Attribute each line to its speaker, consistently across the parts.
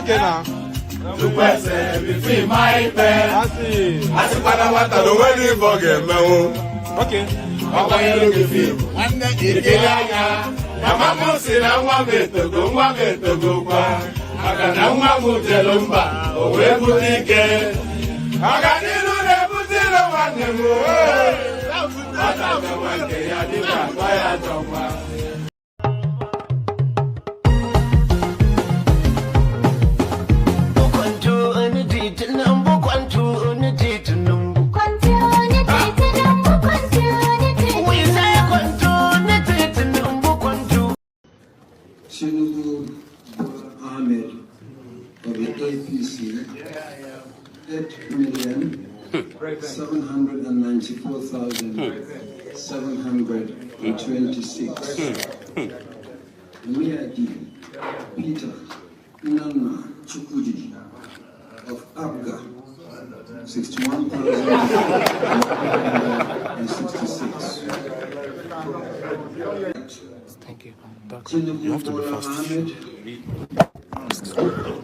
Speaker 1: Okay now.
Speaker 2: To person between my pen.
Speaker 1: I see.
Speaker 2: I see what I don't wedding for game.
Speaker 1: Okay.
Speaker 2: Papa, you look at you. And then you get ya. Mama said, I want it to go. I got no one to tell them back. Oh, where would he get? I got you to put it on them. I don't know what they are doing. Why I don't want.
Speaker 3: Tinubu Ahmed of the APC, 8,794,726. Miadi Peter Nana Chukwudi of Abga, 61,166.
Speaker 1: Thank you.
Speaker 3: You have to be fast. Ahmed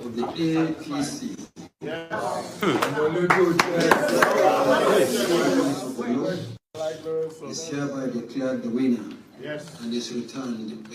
Speaker 3: of the APC. Is hereby declared the winner and is returned.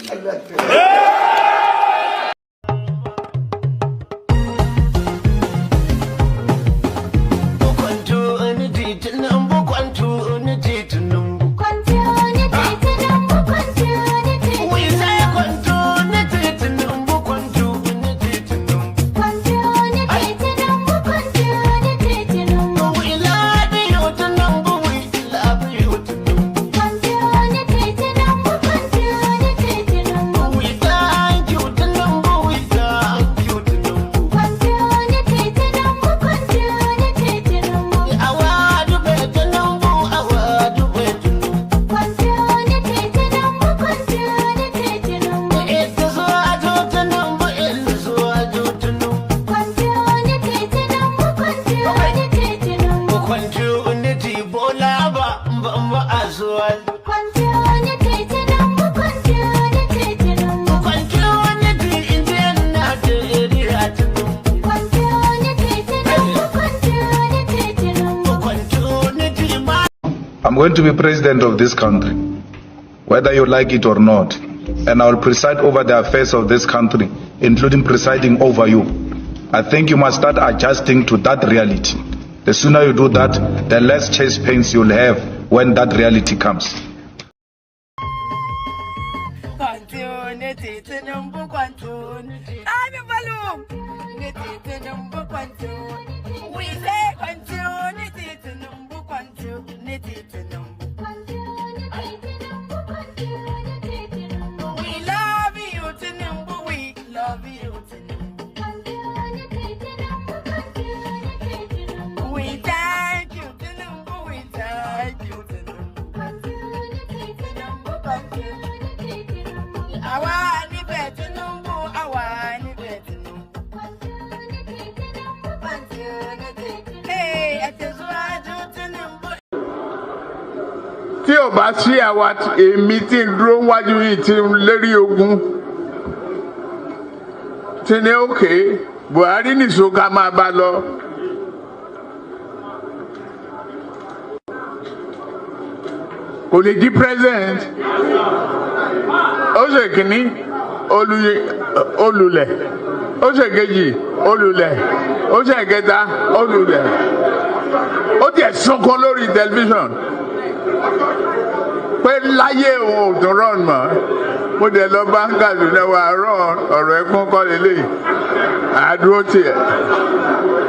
Speaker 4: I'm going to be president of this country, whether you like it or not, and I will preside over the affairs of this country, including presiding over you. I think you must start adjusting to that reality. The sooner you do that, the less chest pains you'll have when that reality comes.
Speaker 5: Tí ò bá sí àwa èmi tí ń dúró wájú yìí tí ń lérí ogun tí ní òkè Buhari nìṣó ká máa bá lọ. Kò lè di president. Ó ṣe kìíní olùlẹ̀, ó ṣe kejì olùlẹ̀, ó ṣe kẹta olùlẹ̀. Ó tiẹ̀ sunkún lórí tẹlifíṣàn pé láyé òun ò tún rán mọ́. Mo dẹ̀ lọ bá Kaduna wà rán ọ̀rọ̀ ẹkún kọ́ lélẹ̀ àdúró tiẹ̀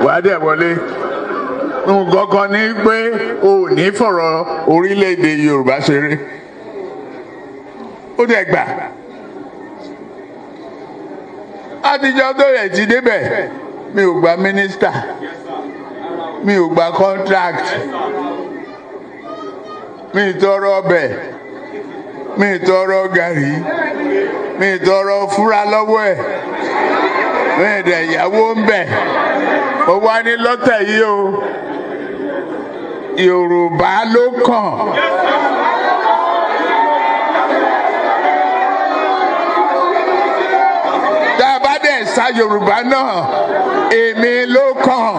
Speaker 5: wà á dẹ̀ wọlé. Nǹkan kan ní pé o ò ní fọ̀rọ̀ orílẹ̀-èdè Yorùbá ṣeré. Ó dẹ̀ gbà. Àtijọ́ tó yẹ ti débẹ̀ mi ò gba mínísítà, mi ò gba contract, mi ì tọrọ ọbẹ̀, mi ì tọrọ gàrí, mi ì tọrọ fúra lọ́wọ́ ẹ̀, mi ì dẹ̀ ìyàwó ń bẹ̀. Ó wá ní lọ́tẹ̀ yìí o, Yorùbá ló kàn. Tá a bá dẹ̀ àṣà Yorùbá náà èmi ló kàn.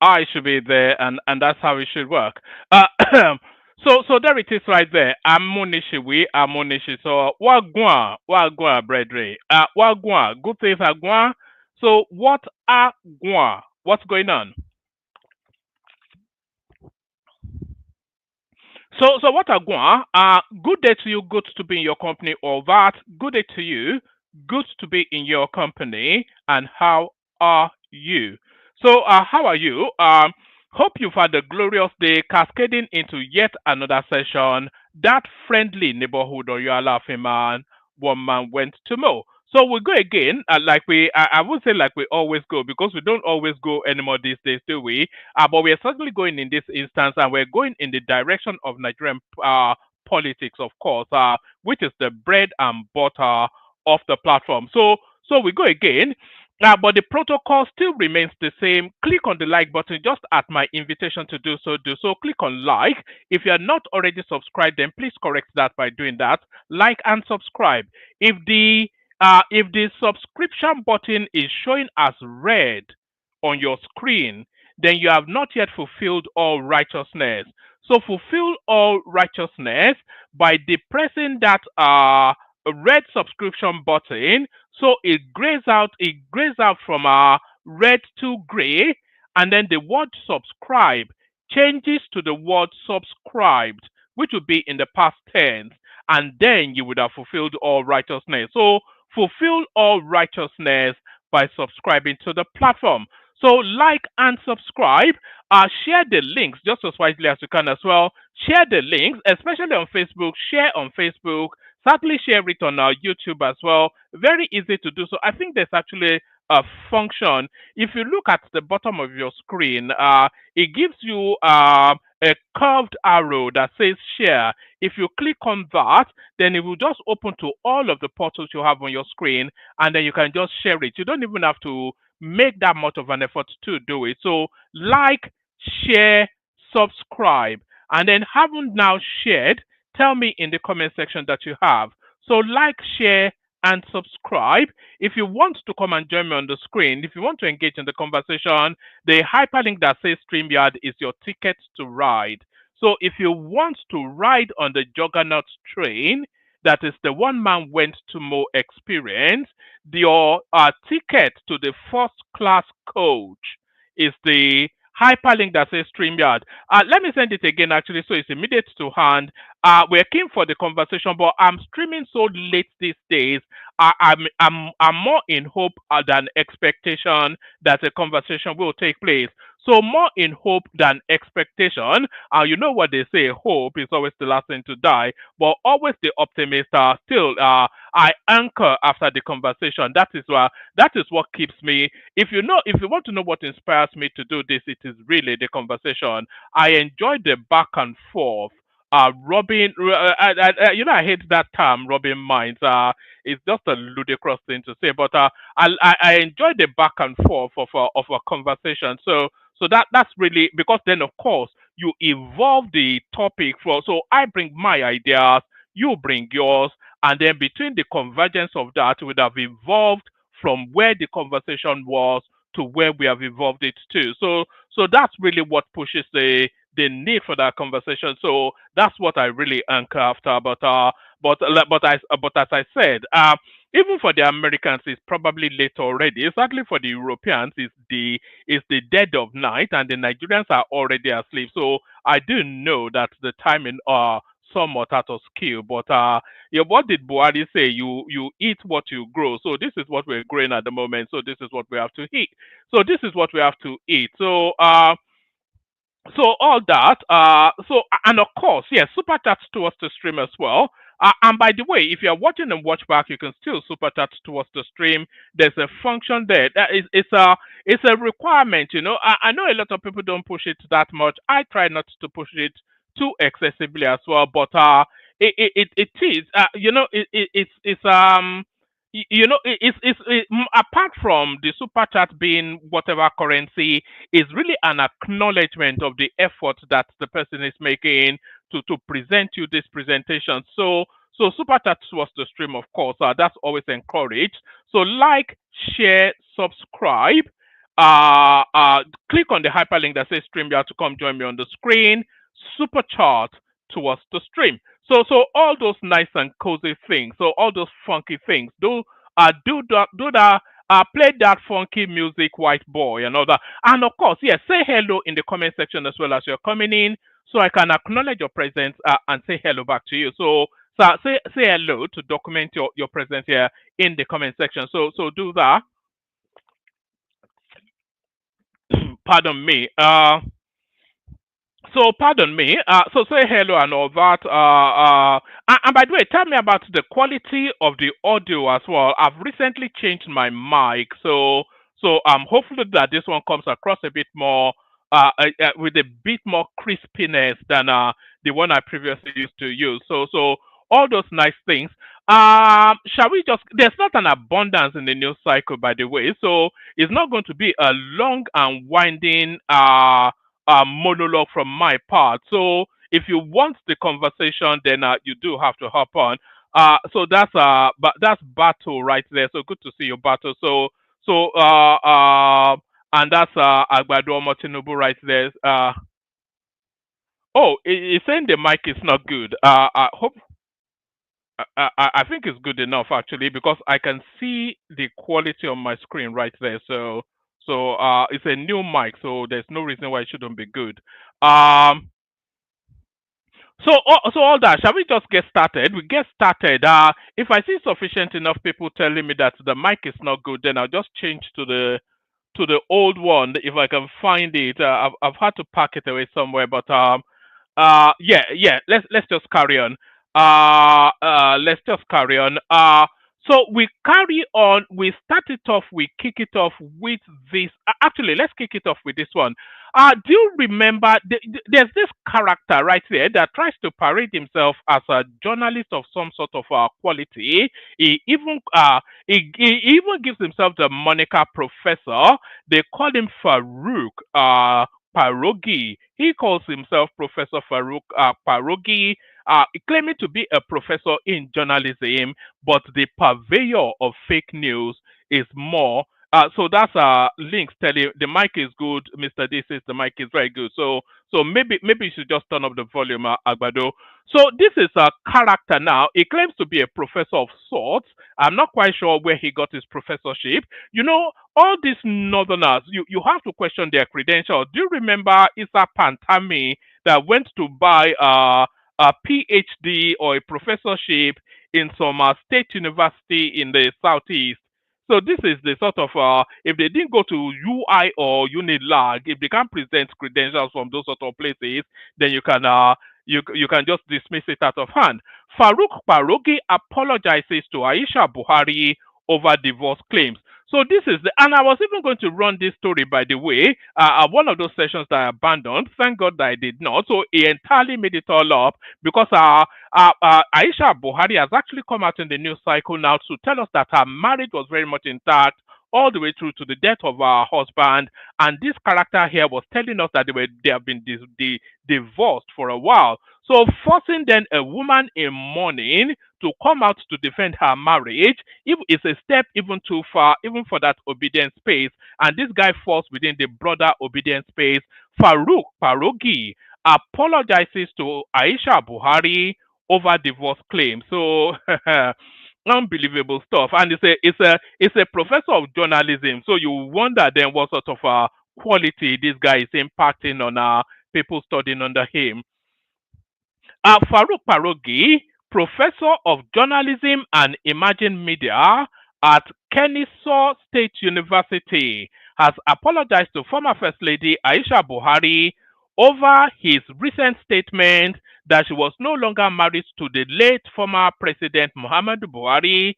Speaker 6: I should be there, and that's how it should work. So there it is right there. Amonishi. So wagwan, brethren. Wagwan, good things are gwan. So what are gwan? What's going on? So what are gwan? Good day to you. Good to be in your company. All that. Good day to you. Good to be in your company. And how are you? So, how are you? Hope you've had a glorious day cascading into yet another session. That friendly neighborhood or your laughing man, one man went to mow. So we go again, I would say like we always go because we don't always go anymore these days, do we? But we are certainly going in this instance, and we're going in the direction of Nigerian politics, of course, which is the bread and butter of the platform. So we go again. But the protocol still remains the same. Click on the like button just at my invitation to do so. Do so. Click on like. If you are not already subscribed, then please correct that by doing that. Like and subscribe. If the subscription button is showing as red on your screen, then you have not yet fulfilled all righteousness. So fulfill all righteousness by depressing that red subscription button. So it grays out from red to gray, and then the word subscribe changes to the word subscribed, which would be in the past tense, and then you would have fulfilled all righteousness. So fulfill all righteousness by subscribing to the platform. So like and subscribe. Share the links just as wisely as you can as well. Share the links, especially on Facebook. Share on Facebook. Certainly share it on our YouTube as well. Very easy to do so. I think there's actually a function. If you look at the bottom of your screen, it gives you a curved arrow that says share. If you click on that, then it will just open to all of the portals you have on your screen, and then you can just share it. You don't even have to make that much of an effort to do it. So like, share, subscribe, and then haven't now shared, tell me in the comment section that you have. So like, share, and subscribe. If you want to come and join me on the screen, if you want to engage in the conversation, the hyperlink that says StreamYard is your ticket to ride. So if you want to ride on the Juggernaut train, that is the one man went to mow experience, your ticket to the first class coach is the hyperlink that says StreamYard. Let me send it again actually so it's immediate to hand. We're keen for the conversation, but I'm streaming so late these days. I'm more in hope than expectation that a conversation will take place. So more in hope than expectation. You know what they say, hope is always the last thing to die, but always the optimist. Still, I anchor after the conversation. That is what keeps me. If you want to know what inspires me to do this, it is really the conversation. I enjoy the back and forth. Rubbing, I hate that term, rubbing minds. It's just a ludicrous thing to say, but I enjoy the back and forth of a conversation. So that's really because then of course you evolve the topic for. So I bring my ideas, you bring yours, and then between the convergence of that, we would have evolved from where the conversation was to where we have evolved it to. So that's really what pushes the need for that conversation. So that's what I really anchor after. But as I said, even for the Americans, it's probably late already. Exactly for the Europeans, it's the dead of night, and the Nigerians are already asleep. So I do know that the timing somewhat out of skill. But yeah, what did Buhari say? You eat what you grow. So this is what we're growing at the moment. So this is what we have to eat. So this is what we have to eat. So all that, and of course, yes, super chats towards the stream as well. And by the way, if you're watching and watch back, you can still super chat towards the stream. There's a function there. It's a requirement. I know a lot of people don't push it that much. I try not to push it too excessively as well, but it is apart from the super chat being whatever currency, is really an acknowledgement of the effort that the person is making to present you this presentation. So super chat was the stream, of course. That's always encouraged. So like, share, subscribe. Click on the hyperlink that says stream. You have to come join me on the screen. Super chat towards the stream. So all those nice and cozy things. So all those funky things. Do that. Play that funky music, white boy, and all that. And of course, yes, say hello in the comment section as well as you're coming in, so I can acknowledge your presence and say hello back to you. So say hello to document your presence here in the comment section. So do that. Pardon me. So pardon me. So say hello and all that. And by the way, tell me about the quality of the audio as well. I've recently changed my mic, so hopefully that this one comes across a bit more with a bit more crispiness than the one I previously used to use. So all those nice things. Shall we just? There's not an abundance in the news cycle, by the way. So it's not going to be a long and winding monologue from my part. So if you want the conversation, then you do have to hop on. So that's Battle right there. So good to see you, Battle. And that's Agbado Tinubu right there. It's saying the mic is not good. I hope. I think it's good enough actually because I can see the quality on my screen right there. So it's a new mic, so there's no reason why it shouldn't be good. So all that, shall we just get started? We get started. If I see sufficient enough people telling me that the mic is not good, then I'll just change to the old one if I can find it. I've had to pack it away somewhere, but yeah. Let's just carry on. Let's just carry on. So we carry on. We start it off. We kick it off with this. Actually, let's kick it off with this one. Do you remember? There's this character right there that tries to parade himself as a journalist of some sort of quality. He even gives himself the moniker professor. They call him Farouk Parogi. He calls himself Professor Farouk Parogi, claiming to be a professor in journalism, but the purveyor of fake news is more. So that's links telling the mic is good. Mr. D says the mic is very good. So maybe you should just turn up the volume, Agbado. So this is a character now. He claims to be a professor of sorts. I'm not quite sure where he got his professorship. All these northerners, you have to question their credentials. Do you remember Issa Pantami that went to buy a PhD or a professorship in some state university in the southeast? So this is the sort of if they didn't go to UI or Unilag, if they can't present credentials from those sort of places, then you can just dismiss it out of hand. Farouk Parogi apologizes to Aisha Buhari over divorce claims. So this is and I was even going to run this story, by the way, one of those sessions that I abandoned. Thank God that I did not. So he entirely made it all up because Aisha Buhari has actually come out in the news cycle now to tell us that her marriage was very much intact all the way through to the death of her husband. And this character here was telling us that they have been divorced for a while. So forcing then a woman in mourning to come out to defend her marriage is a step even too far, even for that obedience space. And this guy falls within the broader obedience space. Farouk Parogi apologizes to Aisha Buhari over divorce claims. So unbelievable stuff. And it's a professor of journalism. So you wonder then what sort of quality this guy is impacting on people studying under him. Farouk Parogi, professor of journalism and emerging media at Kennesaw State University, has apologized to former First Lady Aisha Buhari over his recent statement that she was no longer married to the late former President Muhammadu Buhari,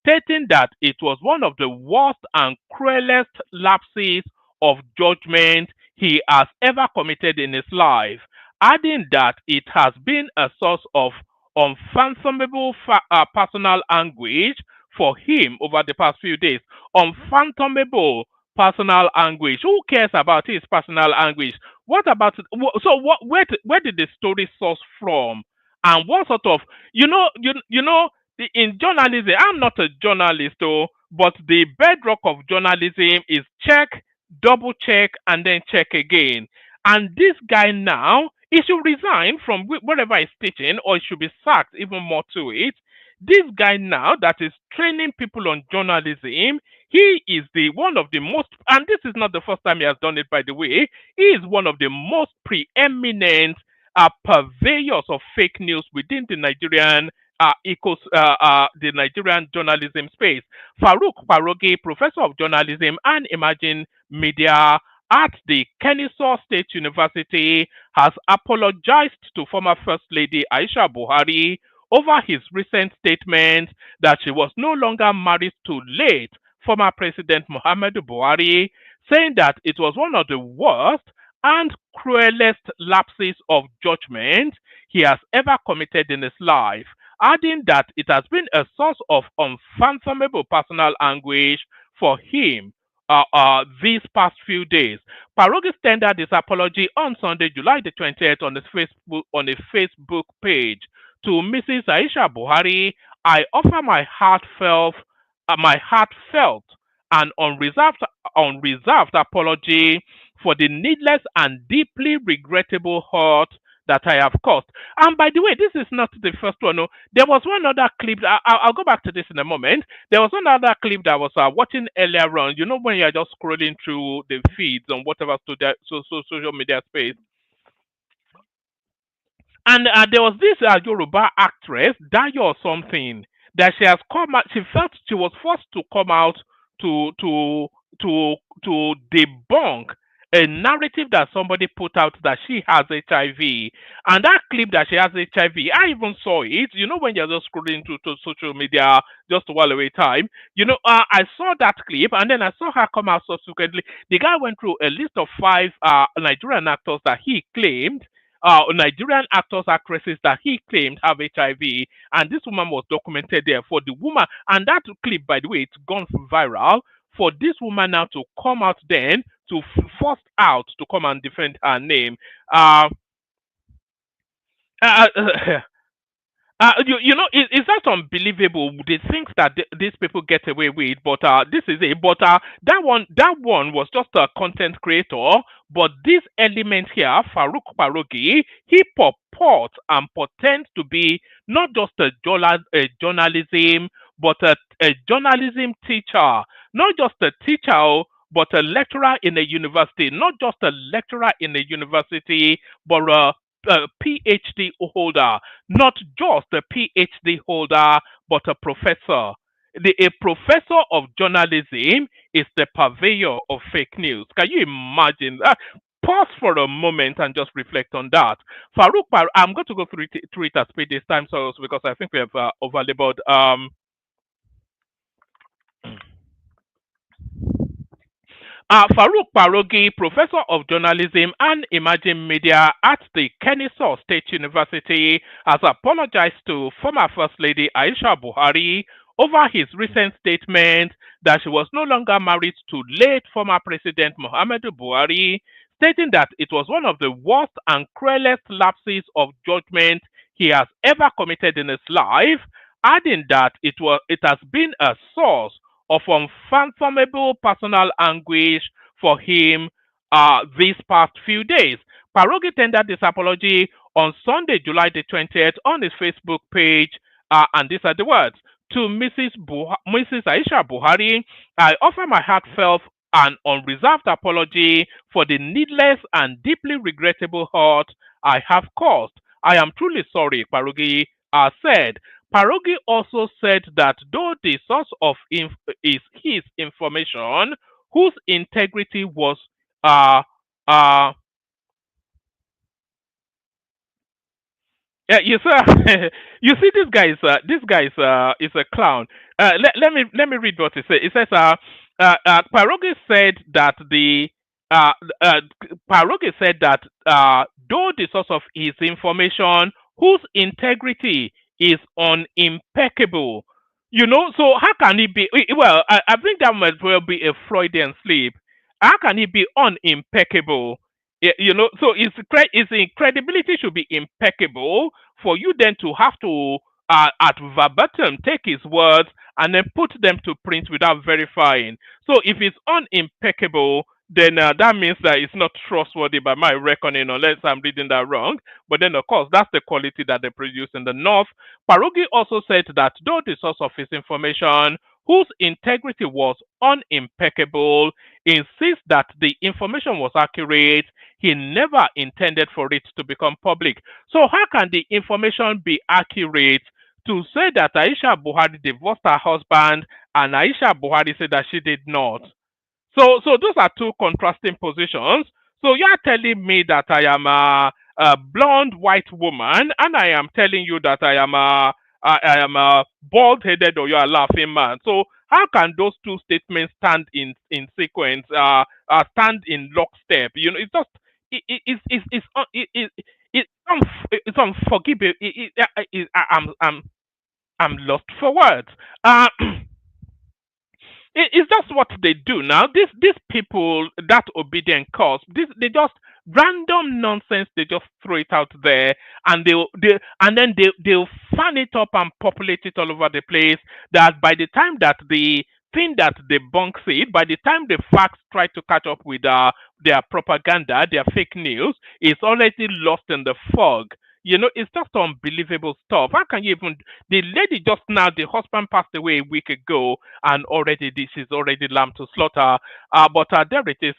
Speaker 6: stating that it was one of the worst and cruelest lapses of judgment he has ever committed in his life, adding that it has been a source of unfathomable personal anguish for him over the past few days. Unfathomable personal anguish. Who cares about his personal anguish? What about so? Where did the story source from? And what sort of in journalism? I'm not a journalist, though, but the bedrock of journalism is check, double check, and then check again. And this guy now, he should resign from wherever he's teaching, or he should be sacked, even more to it. This guy now that is training people on journalism, he is the one of the most, and this is not the first time he has done it, by the way. He is one of the most preeminent purveyors of fake news within the Nigerian the Nigerian journalism space. Farouk Parogi, professor of journalism and emerging media at the Kennesaw State University, has apologized to former First Lady Aisha Buhari over his recent statement that she was no longer married to late former President Muhammadu Buhari, saying that it was one of the worst and cruelest lapses of judgment he has ever committed in his life, adding that it has been a source of unfathomable personal anguish for him these past few days. Parogi tendered his apology on Sunday, July the 20th, on a Facebook page to Mrs. Aisha Buhari. I offer my heartfelt and unreserved apology for the needless and deeply regrettable hurt that I have caused. And by the way, this is not the first one. No. There was one other clip. I'll go back to this in a moment. There was another clip that I was watching earlier on. You know, when you're just scrolling through the feeds on whatever social media space. And there was this Yoruba actress, Dayo or something, that she has come out. She felt she was forced to come out to debunk a narrative that somebody put out that she has HIV. And that clip that she has HIV, I even saw it. You know, when you're just scrolling to social media just to while away time, I saw that clip and then I saw her come out subsequently. The guy went through a list of 5 Nigerian actors that he claimed. Nigerian actors, actresses that he claimed have HIV, and this woman was documented there. For the woman, and that clip, by the way, it's gone viral. For this woman now to come out then to force out to come and defend her name. It's just unbelievable the things that these people get away with. But this is it. But that one was just a content creator. But this element here, Farouk Parogi, he purports and pretends to be not just a journalism, but a journalism teacher. Not just a teacher, but a lecturer in a university. Not just a lecturer in a university, but a PhD holder. Not just a PhD holder, but a professor. A professor of journalism is the purveyor of fake news. Can you imagine that? Pause for a moment and just reflect on that. I'm going to go through it at speed this time, so because I think we have overlabored. Farouk Parogi, professor of journalism and emerging media at the Kennesaw State University, has apologized to former First Lady Aisha Buhari over his recent statement that she was no longer married to late former President Muhammadu Buhari, stating that it was one of the worst and cruelest lapses of judgment he has ever committed in his life, adding that it has been a source of unfathomable personal anguish for him these past few days. Parogi tendered this apology on Sunday, July the 20th, on his Facebook page, and these are the words. To Mrs. Aisha Buhari, I offer my heartfelt and unreserved apology for the needless and deeply regrettable hurt I have caused. I am truly sorry, Parogi said. Parogi also said that though the source of is his information, whose integrity was uh, uh, yeah, you sir, you see, this guy is a clown. Let me read what he said. It says, Parogi said that uh, uh, Parogi said that though the source of his information, whose integrity is unimpeccable, so how can he be? Well, I think that might well be a Freudian slip. How can he be unimpeccable? So his credibility should be impeccable for you then to have to at verbatim take his words and then put them to print without verifying. So if it's unimpeccable, then that means that it's not trustworthy by my reckoning, unless I'm reading that wrong. But then, of course, that's the quality that they produce in the North. Parogi also said that though the source of his information, whose integrity was unimpeccable, insists that the information was accurate, he never intended for it to become public. So how can the information be accurate to say that Aisha Buhari divorced her husband and Aisha Buhari said that she did not? So those are two contrasting positions. So you are telling me that I am a blonde white woman, and I am telling you that I am a bald-headed or you are a laughing man. So how can those two statements stand in sequence, stand in lockstep? It's just it's unforgivable. I'm lost for words. It's just what they do now. These people, that obedient cause, they just random nonsense. They just throw it out there, and they'll fan it up and populate it all over the place. That by the time that the thing that debunks it, by the time the facts try to catch up with their propaganda, their fake news, it's already lost in the fog. It's just unbelievable stuff. How can you even? The lady just now, the husband passed away a week ago, and already this is already lamb to slaughter. But there it is.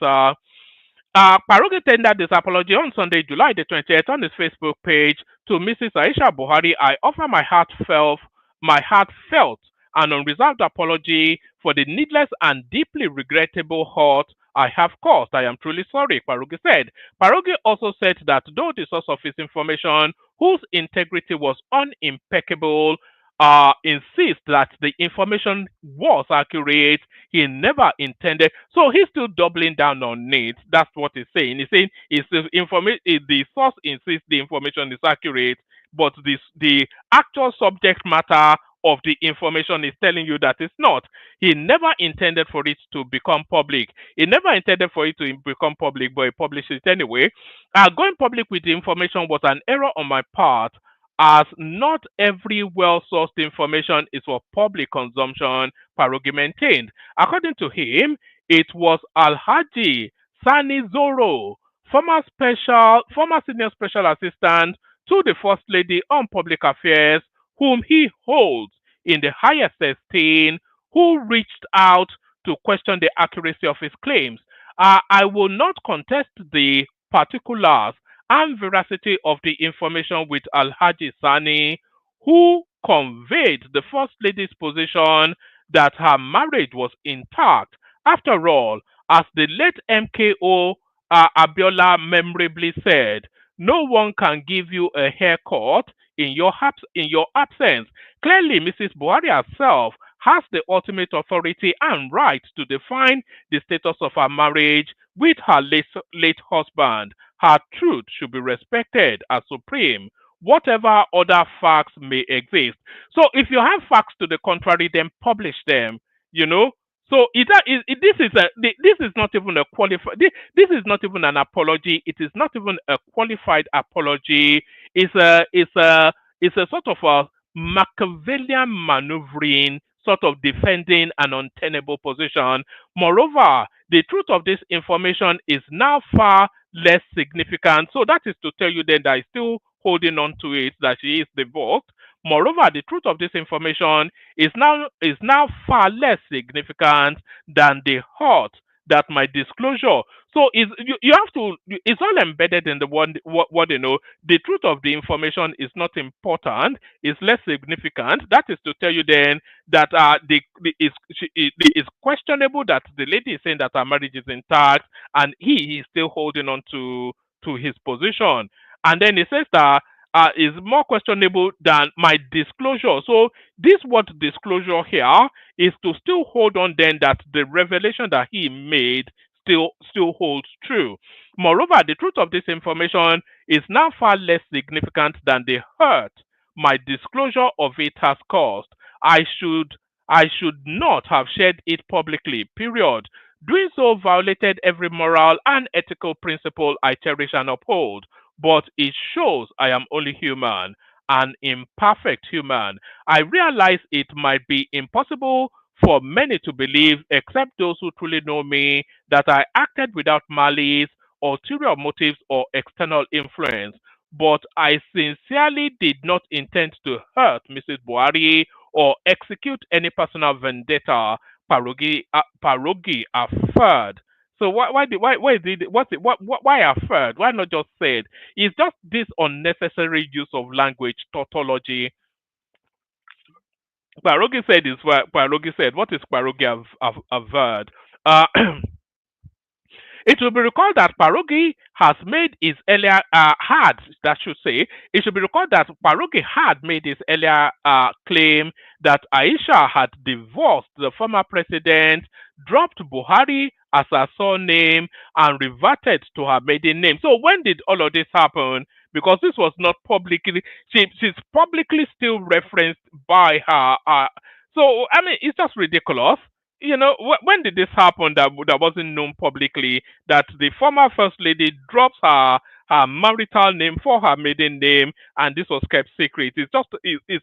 Speaker 6: Parogi tendered this apology on Sunday, July the 20th, on his Facebook page to Mrs. Aisha Buhari. I offer my heartfelt and unreserved apology for the needless and deeply regrettable hurt I have caused. I am truly sorry, Parogi said. Parogi also said that though the source of his information, whose integrity was unimpeccable, insists that the information was accurate, he never intended. So he's still doubling down on it. That's what he's saying. He's saying the source insists the information is accurate, but the actual subject matter of the information is telling you that it's not. He never intended for it to become public. He never intended for it to become public, but he published it anyway. Going public with the information was an error on my part, as not every well-sourced information is for public consumption, Parogi maintained. According to him, it was Alhaji Sani Zoro, former senior special assistant to the First Lady on Public Affairs, whom he holds in the highest esteem, who reached out to question the accuracy of his claims. I will not contest the particulars and veracity of the information with Alhaji Sani, who conveyed the First Lady's position that her marriage was intact. After all, as the late MKO Abiola memorably said, no one can give you a haircut in your absence. Clearly, Mrs. Buhari herself has the ultimate authority and right to define the status of her marriage with her late husband. Her truth should be respected as supreme, whatever other facts may exist. So, if you have facts to the contrary, then publish them. You know, so this is not even a qualified. This is not even an apology. It is not even a qualified apology. It's a sort of a Machiavellian maneuvering, sort of defending an untenable position. Moreover, the truth of this information is now far less significant. So that is to tell you then that I still holding on to it that she is divorced. Moreover, the truth of this information is now far less significant than the hurt that my disclosure. So you have to, it's all embedded in the what you know. The truth of the information is not important, it's less significant. That is to tell you then that it's questionable that the lady is saying that her marriage is intact and he is still holding on to his position. And then he says that is more questionable than my disclosure. So this what disclosure here is to still hold on then that the revelation that he made still holds true. Moreover, the truth of this information is now far less significant than the hurt my disclosure of it has caused. I should I should not have shared it publicly. Period. Doing so violated every moral and ethical principle I cherish and uphold, but it shows I am only human, an imperfect human. I realize it might be impossible for many to believe, except those who truly know me, that I acted without malice, ulterior motives, or external influence. But I sincerely did not intend to hurt Mrs. Buhari or execute any personal vendetta. Parogi averred. So why did what's it why averred? Why not just said? It's just this unnecessary use of language tautology. Parogi said is what Parogi said. What is Parogi averred? Uh, It will be recalled that Parogi has made his earlier had that should say it should be recalled that Parogi had made his earlier claim that Aisha had divorced the former president, dropped Buhari as her surname, and reverted to her maiden name. So when did all of this happen? Because this was not publicly, she's publicly still referenced by her. So I mean, it's just ridiculous. You know, when did this happen that wasn't known publicly? That the former first lady drops her marital name for her maiden name, and this was kept secret. It's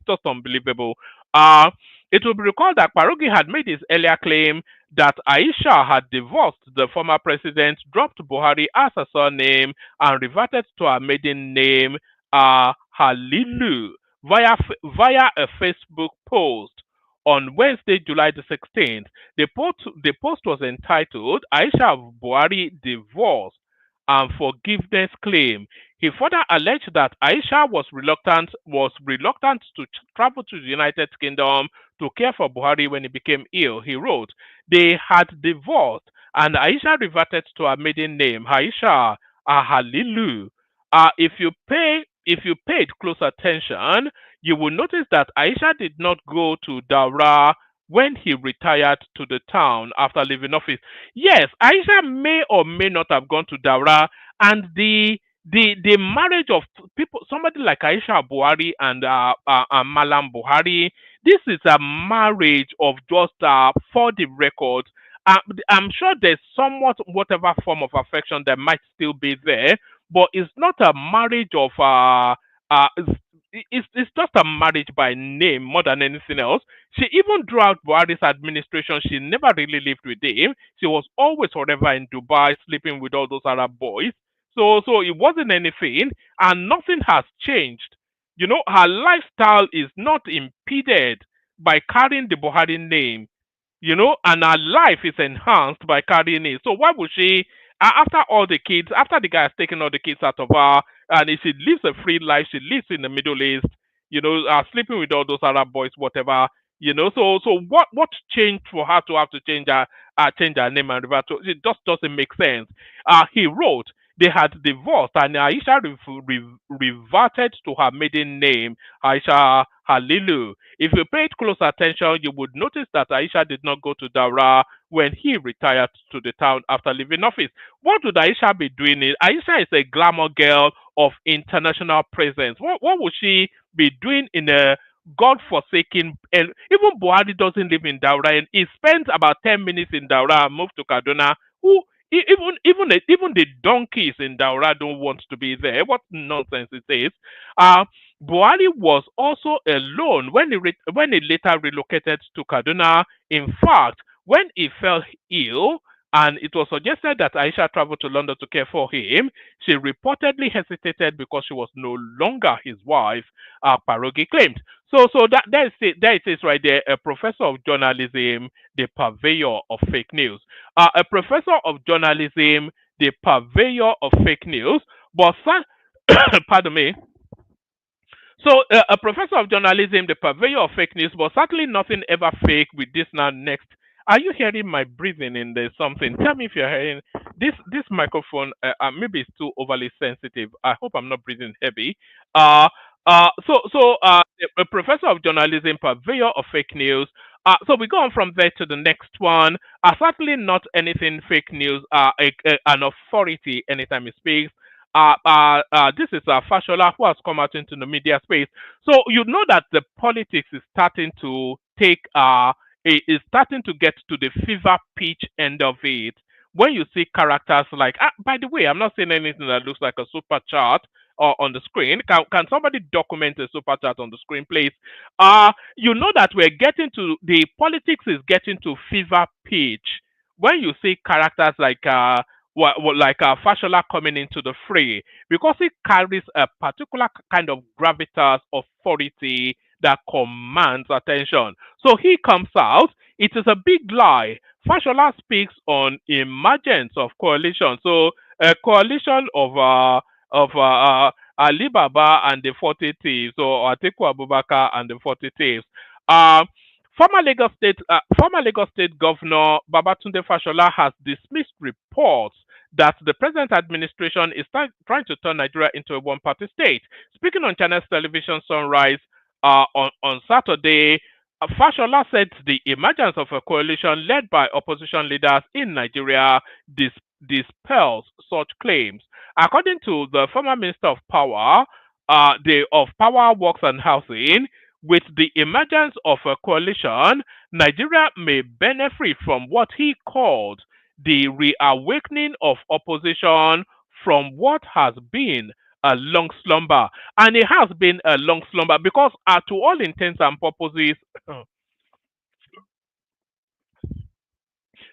Speaker 6: just unbelievable. Uh, it will be recalled that Parogi had made his earlier claim that Aisha had divorced the former president, dropped Buhari as her surname, and reverted to her maiden name, Halilu, via a Facebook post on Wednesday, July the 16th. The post was entitled Aisha Buhari Divorce and Forgiveness Claim. He further alleged that Aisha was reluctant to travel to the United Kingdom to care for Buhari when he became ill. He wrote, they had divorced and Aisha reverted to her maiden name, Aisha Ahalilu. If you paid close attention, you will notice that Aisha did not go to Daura when he retired to the town after leaving office. Yes, Aisha may or may not have gone to Daura, and the marriage of people, somebody like Aisha Buhari and Malam Buhari, this is a marriage of just for the record. Uh, I'm sure there's somewhat whatever form of affection that might still be there, but it's not a marriage of it's just a marriage by name more than anything else. She even throughout Buhari's administration, she never really lived with him. She was always forever in Dubai, sleeping with all those Arab boys. So it wasn't anything, and nothing has changed. You know, her lifestyle is not impeded by carrying the Buhari name, and her life is enhanced by carrying it. So why would she, after all the kids, after the guy has taken all the kids out of her, and if she lives a free life, she lives in the Middle East, sleeping with all those Arab boys, whatever. You know, so what changed for her to have to change her name and revert to it? Just doesn't make sense. He wrote they had divorced and Aisha reverted to her maiden name, Aisha Halilu. If you paid close attention, you would notice that Aisha did not go to Daura when he retired to the town after leaving office. What would Aisha be doing? Aisha is a glamour girl of international presence. What would she be doing in a God-forsaken? And even Buhari doesn't live in Daura, and he spent about 10 minutes in Daura and moved to Kaduna. Who even the donkeys in Daura don't want to be there. What nonsense it is! Buhari was also alone when when he later relocated to Kaduna. In fact, when he fell ill and it was suggested that Aisha travel to London to care for him, she reportedly hesitated because she was no longer his wife, Parogi claimed. So there it is right there. A professor of journalism, the purveyor of fake news. A professor of journalism, the purveyor of fake news. But pardon me. So, a professor of journalism, the purveyor of fake news, but certainly nothing ever fake with this now next. Are you hearing my breathing in there? Something? Tell me if you're hearing this microphone. Maybe it's too overly sensitive. I hope I'm not breathing heavy. Uh, a professor of journalism, purveyor of fake news. So we go on from there to the next one. Certainly not anything fake news. An authority anytime he speaks. This is Fashola who has come out into the media space. So you know that the politics is starting to take is starting to get to the fever pitch end of it. When you see characters like, by the way, I'm not saying anything that looks like a super chart or on the screen. Can somebody document a super chart on the screen, please? You know that we're getting to the politics is getting to fever pitch when you see characters like Fashola coming into the fray because it carries a particular kind of gravitas, authority that commands attention. So he comes out. It is a big lie. Fashola speaks on emergence of coalition. So a coalition of Ali Baba and the 40 thieves, or Atiku Abubakar and the 40 thieves. Uh, former Lagos State Governor Babatunde Fashola has dismissed reports that the present administration is trying to turn Nigeria into a one-party state. Speaking on Channels Television Sunrise on Saturday, Fashola said the emergence of a coalition led by opposition leaders in Nigeria dispels such claims. According to the former Minister of Power, of Power, Works and Housing, with the emergence of a coalition, Nigeria may benefit from what he called the reawakening of opposition from what has been a long slumber. And it has been a long slumber because, to all intents and purposes,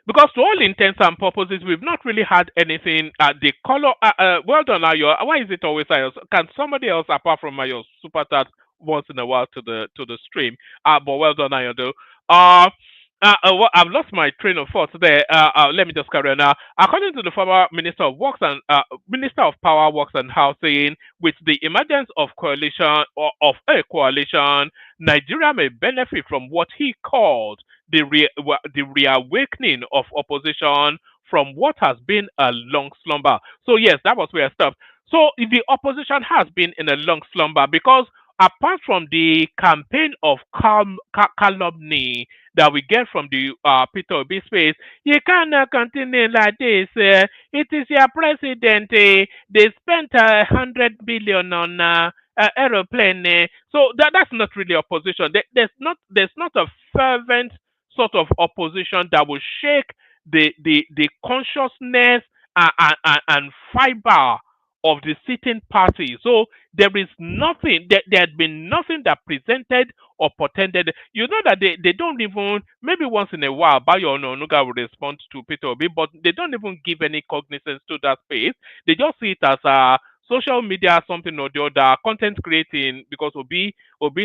Speaker 6: because to all intents and purposes, we've not really had anything. The color, well done, Ayo. Why is it always Ayo? Can somebody else apart from Ayo super chat once in a while to the stream? But well done, Ayo, though. Well, I've lost my train of thought there. Let me just carry on now. According to the former Minister of Works and Minister of Power, Works and Housing, with the emergence of coalition or of a coalition, Nigeria may benefit from what he called the reawakening of opposition from what has been a long slumber. So yes, that was where I stopped. So the opposition has been in a long slumber because apart from the campaign of calumny that we get from the Peter Obi space, you cannot continue like this. It is your president. They spent 100 billion on aeroplane. So that's not really opposition. There's not a fervent sort of opposition that will shake the consciousness and fiber of the sitting party. So there is nothing, there had been nothing that presented or portended. You know that they don't even, maybe once in a while, Bayo Ononuga will respond to Peter Obi, but they don't even give any cognizance to that space. They just see it as a social media, something or the other, content creating, because Obi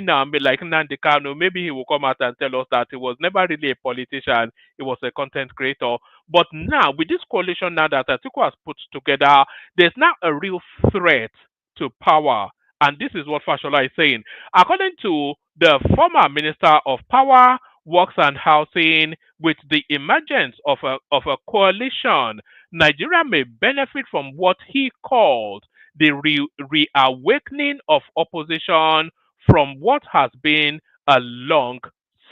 Speaker 6: now be like Nnamdi Kanu, maybe he will come out and tell us that he was never really a politician, he was a content creator. But now, with this coalition now that Atiku has put together, there's now a real threat to power And this is what Fashola is saying. According to the former Minister of Power, Works and Housing, with the emergence of a coalition, Nigeria may benefit from what he called the reawakening of opposition from what has been a long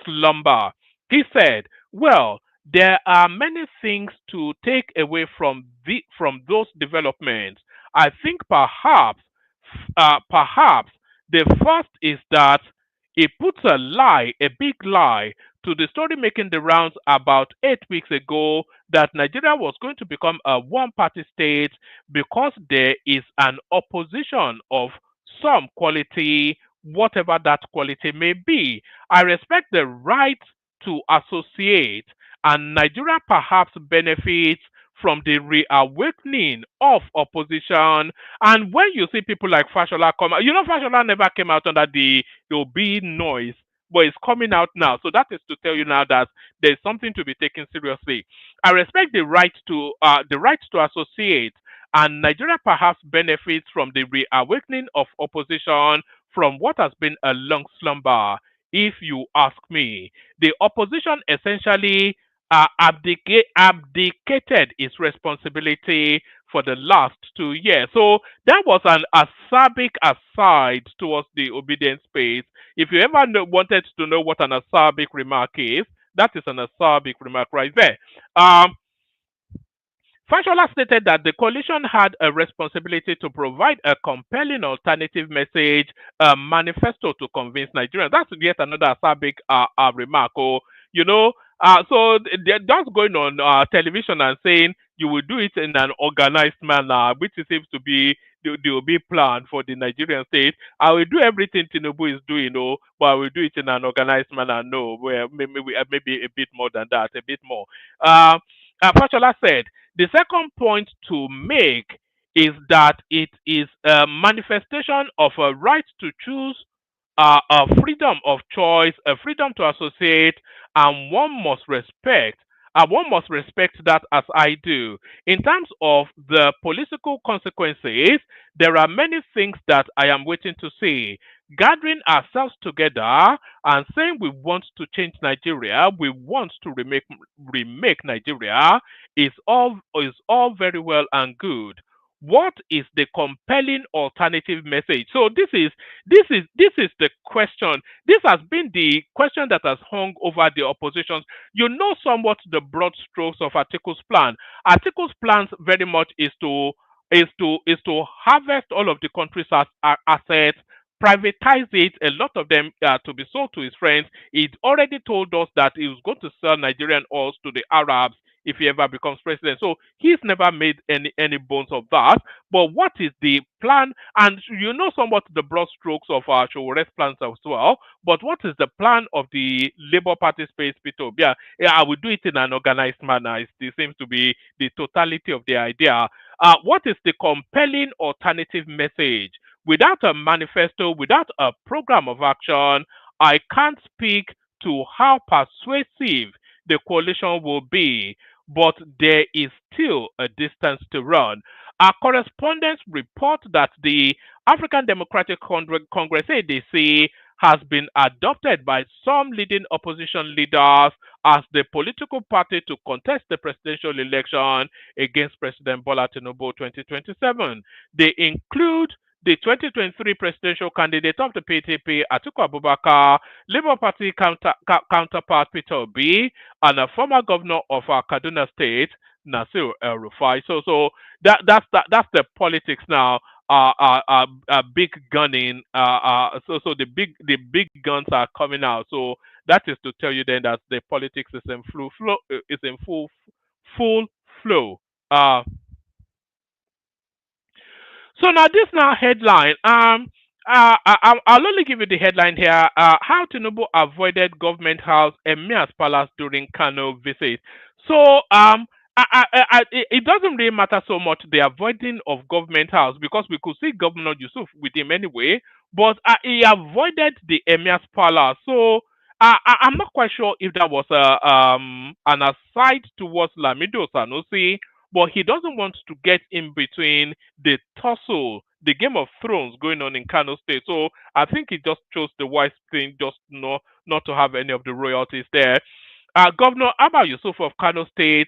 Speaker 6: slumber. He said, well, there are many things to take away from those developments. I think perhaps the first is that it puts a lie, a big lie, to the story making the rounds about 8 weeks ago that Nigeria was going to become a one-party state because there is an opposition of some quality, whatever that quality may be. I respect the right to associate, and Nigeria perhaps benefits from the reawakening of opposition. And when you see people like Fashola come out, Fashola never came out under the Obi noise, but it's coming out now. So that is to tell you now that there's something to be taken seriously. I respect the right to associate, and Nigeria perhaps benefits from the reawakening of opposition from what has been a long slumber. If you ask me, the opposition essentially abdicated its responsibility for the last 2 years. So that was an acerbic aside towards the obedience space. If you ever wanted to know what an acerbic remark is, that is an acerbic remark right there. Fashola stated that the coalition had a responsibility to provide a compelling alternative message, a manifesto to convince Nigerians. That's yet another acerbic remark. So they're just going on television and saying you will do it in an organized manner, which seems to be the Obi plan for the Nigerian state. I will do everything Tinubu is doing, but I will do it in an organized manner. No, where maybe a bit more than that, a bit more. Fashola said the second point to make is that it is a manifestation of a right to choose, a freedom of choice, a freedom to associate, and one must respect. One must respect that as I do. In terms of the political consequences, there are many things that I am waiting to see. Gathering ourselves together and saying we want to change Nigeria, we want to remake Nigeria is all very well and good. What is the compelling alternative message? So this is the question. This has been the question that has hung over the oppositions. You know somewhat the broad strokes of Atiku's plan. Atiku's plans very much is to harvest all of the country's assets, privatize it, a lot of them to be sold to his friends. He already told us that he was going to sell Nigerian oils to the Arabs if he ever becomes president. So he's never made any bones of that. But what is the plan? And you know somewhat the broad strokes of Showore's plans as well. But what is the plan of the Labour Party space, Peter? Yeah, I will do it in an organized manner. It seems to be the totality of the idea. What is the compelling alternative message? Without a manifesto, without a program of action, I can't speak to how persuasive the coalition will be, but there is still a distance to run. Our correspondents report that the African Democratic Congress, ADC, has been adopted by some leading opposition leaders as the political party to contest the presidential election against President Bola Tinubu 2027. They include the 2023 presidential candidate of the PTP, Atiku Abubakar, Labour Party counterpart Peter Obi, and a former governor of Kaduna State, Nasir El-Rufai. So that's the politics now. Big gunning. So the big guns are coming out. So that is to tell you then that the politics is in full flow. So now this headline. I'll only give you the headline here. How Tinubu avoided government house Emir's palace during Kano visit. So it doesn't really matter so much the avoiding of government house because we could see Governor Yusuf with him anyway. But he avoided the Emir's palace. So I'm not quite sure if that was an aside towards Lamido Sanusi, but he doesn't want to get in between the tussle the Game of Thrones going on in Kano State. So I think he just chose the wise thing, just not to have any of the royalties there. Governor Abba Yusuf of Kano State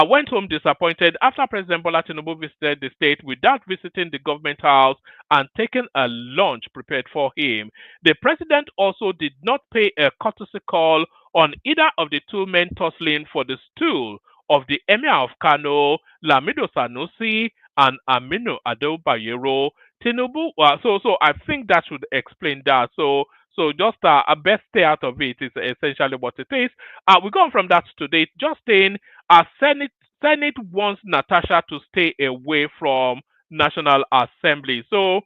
Speaker 6: went home disappointed after President Bola Tinubu visited the state without visiting the government house and taking a lunch prepared for him. The president also did not pay a courtesy call on either of the two men tussling for the stool of the Emir of Kano, Lamido Sanusi and Aminu Ado Bayero. Tinubu, so I think that should explain that. So just a best stay out of it is essentially what it is. We go on from that today. Justin, Senate wants Natasha to stay away from National Assembly. So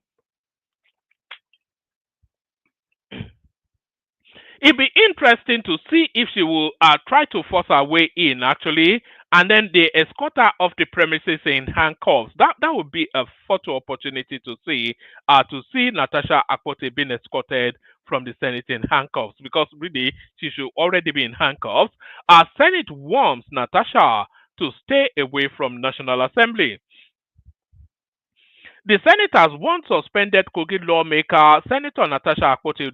Speaker 6: it'd be interesting to see if she will try to force her way in, actually, and then they escort her off the premises in handcuffs. That would be a photo opportunity to see Natasha Akpoti being escorted from the Senate in handcuffs, because really she should already be in handcuffs. Senate wants Natasha to stay away from National Assembly. The Senate has once suspended Kogi lawmaker Senator Natasha Akpoti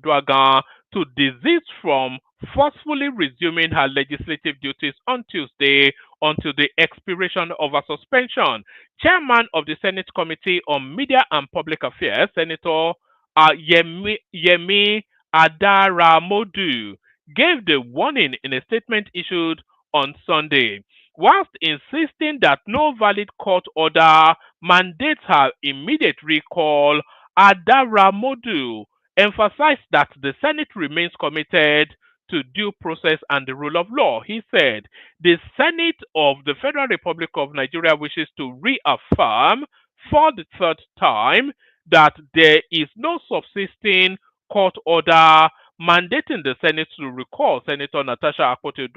Speaker 6: to desist from forcefully resuming her legislative duties on Tuesday until the expiration of her suspension. Chairman of the Senate Committee on Media and Public Affairs, Senator Yemi Adaramodu, gave the warning in a statement issued on Sunday, whilst insisting that no valid court order mandates her immediate recall. Adaramodu emphasized that the Senate remains committed to due process and the rule of law. He said, the Senate of the Federal Republic of Nigeria wishes to reaffirm for the third time that there is no subsisting court order mandating the Senate to recall Senator Natasha Akpoti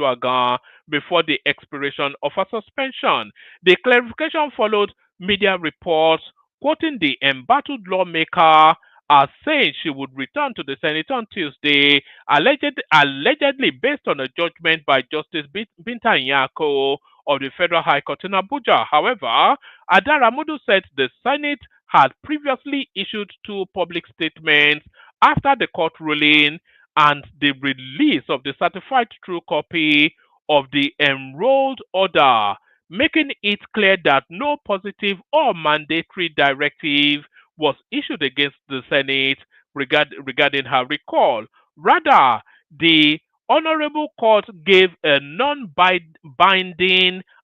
Speaker 6: before the expiration of her suspension. The clarification followed media reports quoting the embattled lawmaker as saying she would return to the Senate on Tuesday, allegedly based on a judgment by Justice Binta Nyako of the Federal High Court in Abuja. However, Adaramodu said the Senate had previously issued two public statements after the court ruling and the release of the certified true copy of the enrolled order, making it clear that no positive or mandatory directive was issued against the Senate regarding her recall. Rather, the Honorable Court gave a non-binding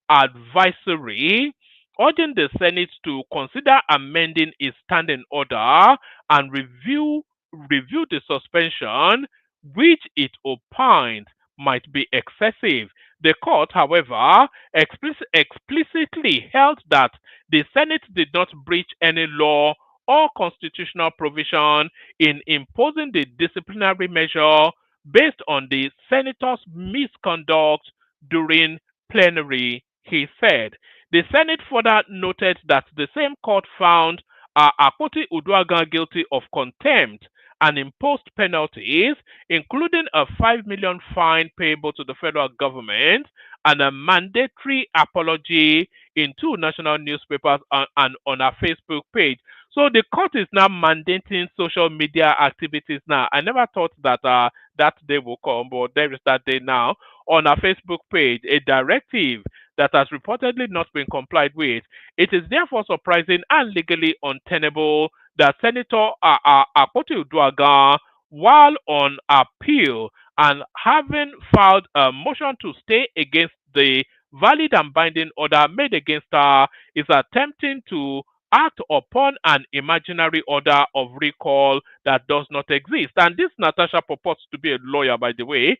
Speaker 6: advisory urging the Senate to consider amending its standing order and review the suspension, which it opined might be excessive. The court, however, explicitly held that the Senate did not breach any law or constitutional provision in imposing the disciplinary measure based on the senator's misconduct during plenary, he said. The Senate further noted that the same court found Akpoti Uduaghan guilty of contempt and imposed penalties, including a 5 million fine payable to the federal government and a mandatory apology in two national newspapers and on her Facebook page. So the court is now mandating social media activities now. I never thought that that day will come, but there is that day now on her Facebook page, a directive that has reportedly not been complied with. It is therefore surprising and legally untenable that Senator Akpoti Uduaghan, while on appeal and having filed a motion to stay against the valid and binding order made against her, is attempting to act upon an imaginary order of recall that does not exist. And this Natasha purports to be a lawyer, by the way.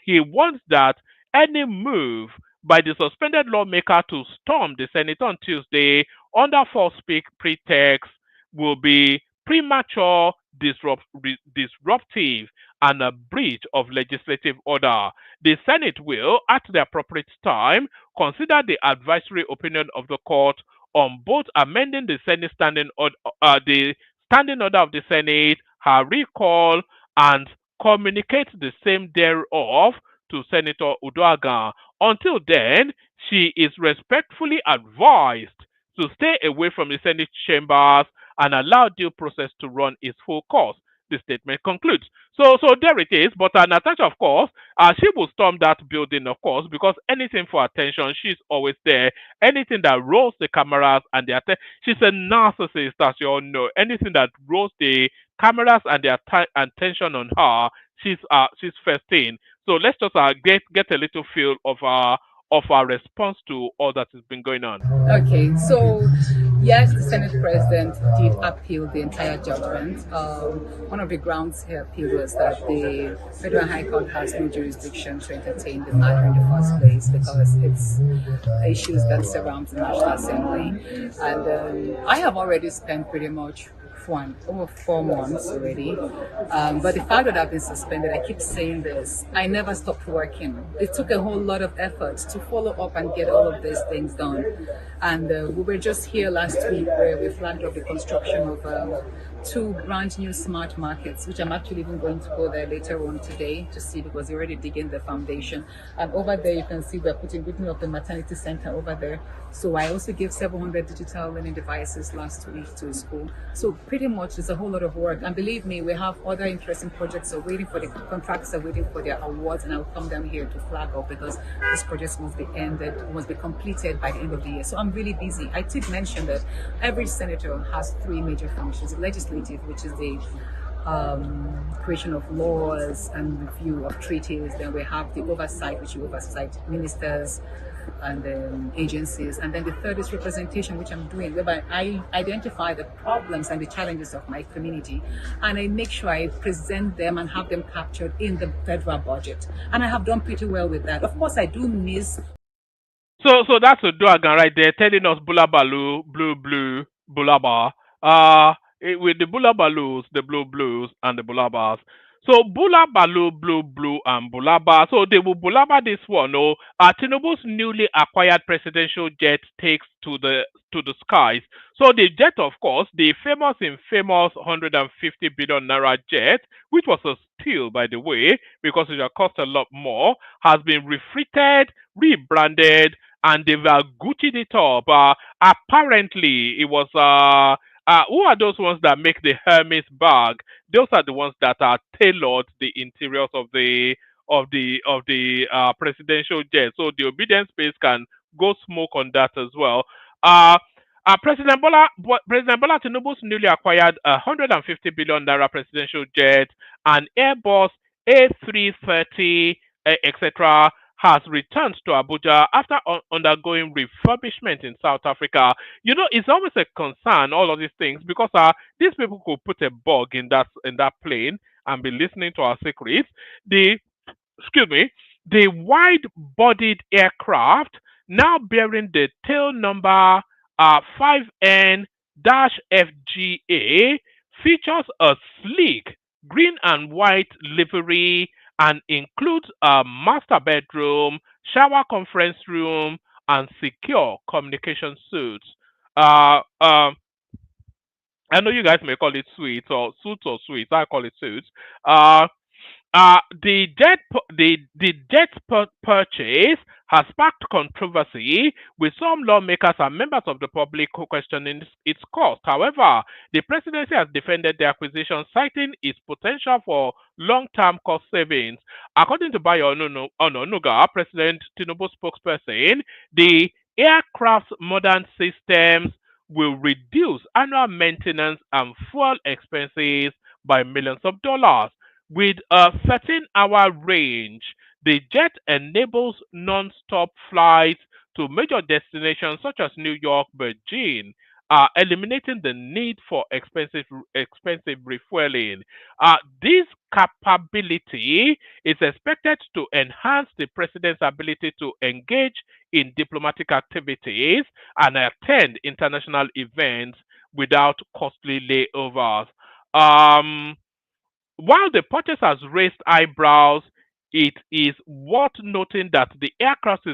Speaker 6: He wants that any move by the suspended lawmaker to storm the Senate on Tuesday under false pretext will be premature, disruptive, and a breach of legislative order. The Senate will, at the appropriate time, consider the advisory opinion of the court on both amending the Senate standing order of the Senate, her recall, and communicate the same thereof to Senator Uduaghan. Until then, she is respectfully advised to stay away from the Senate chambers and allow due process to run its full course. The statement concludes. So there it is. But Natasha, of course, she will storm that building, of course, because anything for attention, she's always there. Anything that rolls the cameras and the she's a narcissist, as you all know. Anything that rolls the cameras and the attention on her, she's first in. So let's just get a little feel of our response to all that has been going on.
Speaker 7: Okay, so yes, the Senate President did appeal the entire judgment. One of the grounds he appealed was that the Federal High Court has no jurisdiction to entertain the matter in the first place because it's issues that surround the National Assembly. And I have already spent pretty much over 4 months already. But the fact that I've been suspended, I keep saying this, I never stopped working. It took a whole lot of effort to follow up and get all of these things done. And we were just here last week where we flagged up the construction of 2 brand new smart markets, which I'm actually even going to go there later on today to see because they're already digging the foundation. And over there, you can see we're putting up the maternity center over there. So I also gave 700 digital learning devices last week to school. So pretty much it's a whole lot of work. And believe me, we have other interesting projects are waiting for the contracts, are waiting for their awards, and I'll come down here to flag up because these projects must be completed by the end of the year. So I'm really busy. I did mention that every senator has 3 major functions: the legislative, which is the creation of laws and review of treaties. Then we have the oversight, which you oversight ministers and agencies. And then the third is representation, which I'm doing, whereby I identify the problems and the challenges of my community, and I make sure I present them and have them captured in the federal budget. And I have done pretty well with that. Of course, I do miss.
Speaker 6: So that's a dragon right there telling us Bulabalu, blue, Bulaba. With the Bulabalus, the blues, and the Bulabas. So Bulabalu, blue, and Bulaba. So they will Bulaba this one. Oh, Tinubu's newly acquired presidential jet takes to the skies. So the jet, of course, the famous 150 billion naira jet, which was a steal, by the way, because it will cost a lot more, has been refitted, rebranded, and they've Gucci'd it up. Apparently, it was who are those ones that make the Hermes bag? Those are the ones that are tailored the interiors of the presidential jet. So the obedience space can go smoke on that as well. President Bola Tinubu's newly acquired 150 billion naira presidential jet, an Airbus A330, etc., has returned to Abuja after undergoing refurbishment in South Africa. You know, it's always a concern, all of these things, because these people could put a bug in that plane and be listening to our secrets. The wide-bodied aircraft, now bearing the tail number 5N-FGA, features a sleek green and white livery and includes a master bedroom, shower conference room, and secure communication suites. I know you guys may call it suites or suites. I call it suites. The jet purchase has sparked controversy, with some lawmakers and members of the public questioning its cost. However, the presidency has defended the acquisition, citing its potential for long-term cost savings. According to Bayo Ononuga, President Tinubu spokesperson, the aircraft's modern systems will reduce annual maintenance and fuel expenses by millions of dollars. With a 13-hour range, the jet enables non-stop flights to major destinations such as New York, Beijing, eliminating the need for expensive refueling. This capability is expected to enhance the president's ability to engage in diplomatic activities and attend international events without costly layovers. While the purchase has raised eyebrows, it is worth noting that the aircraft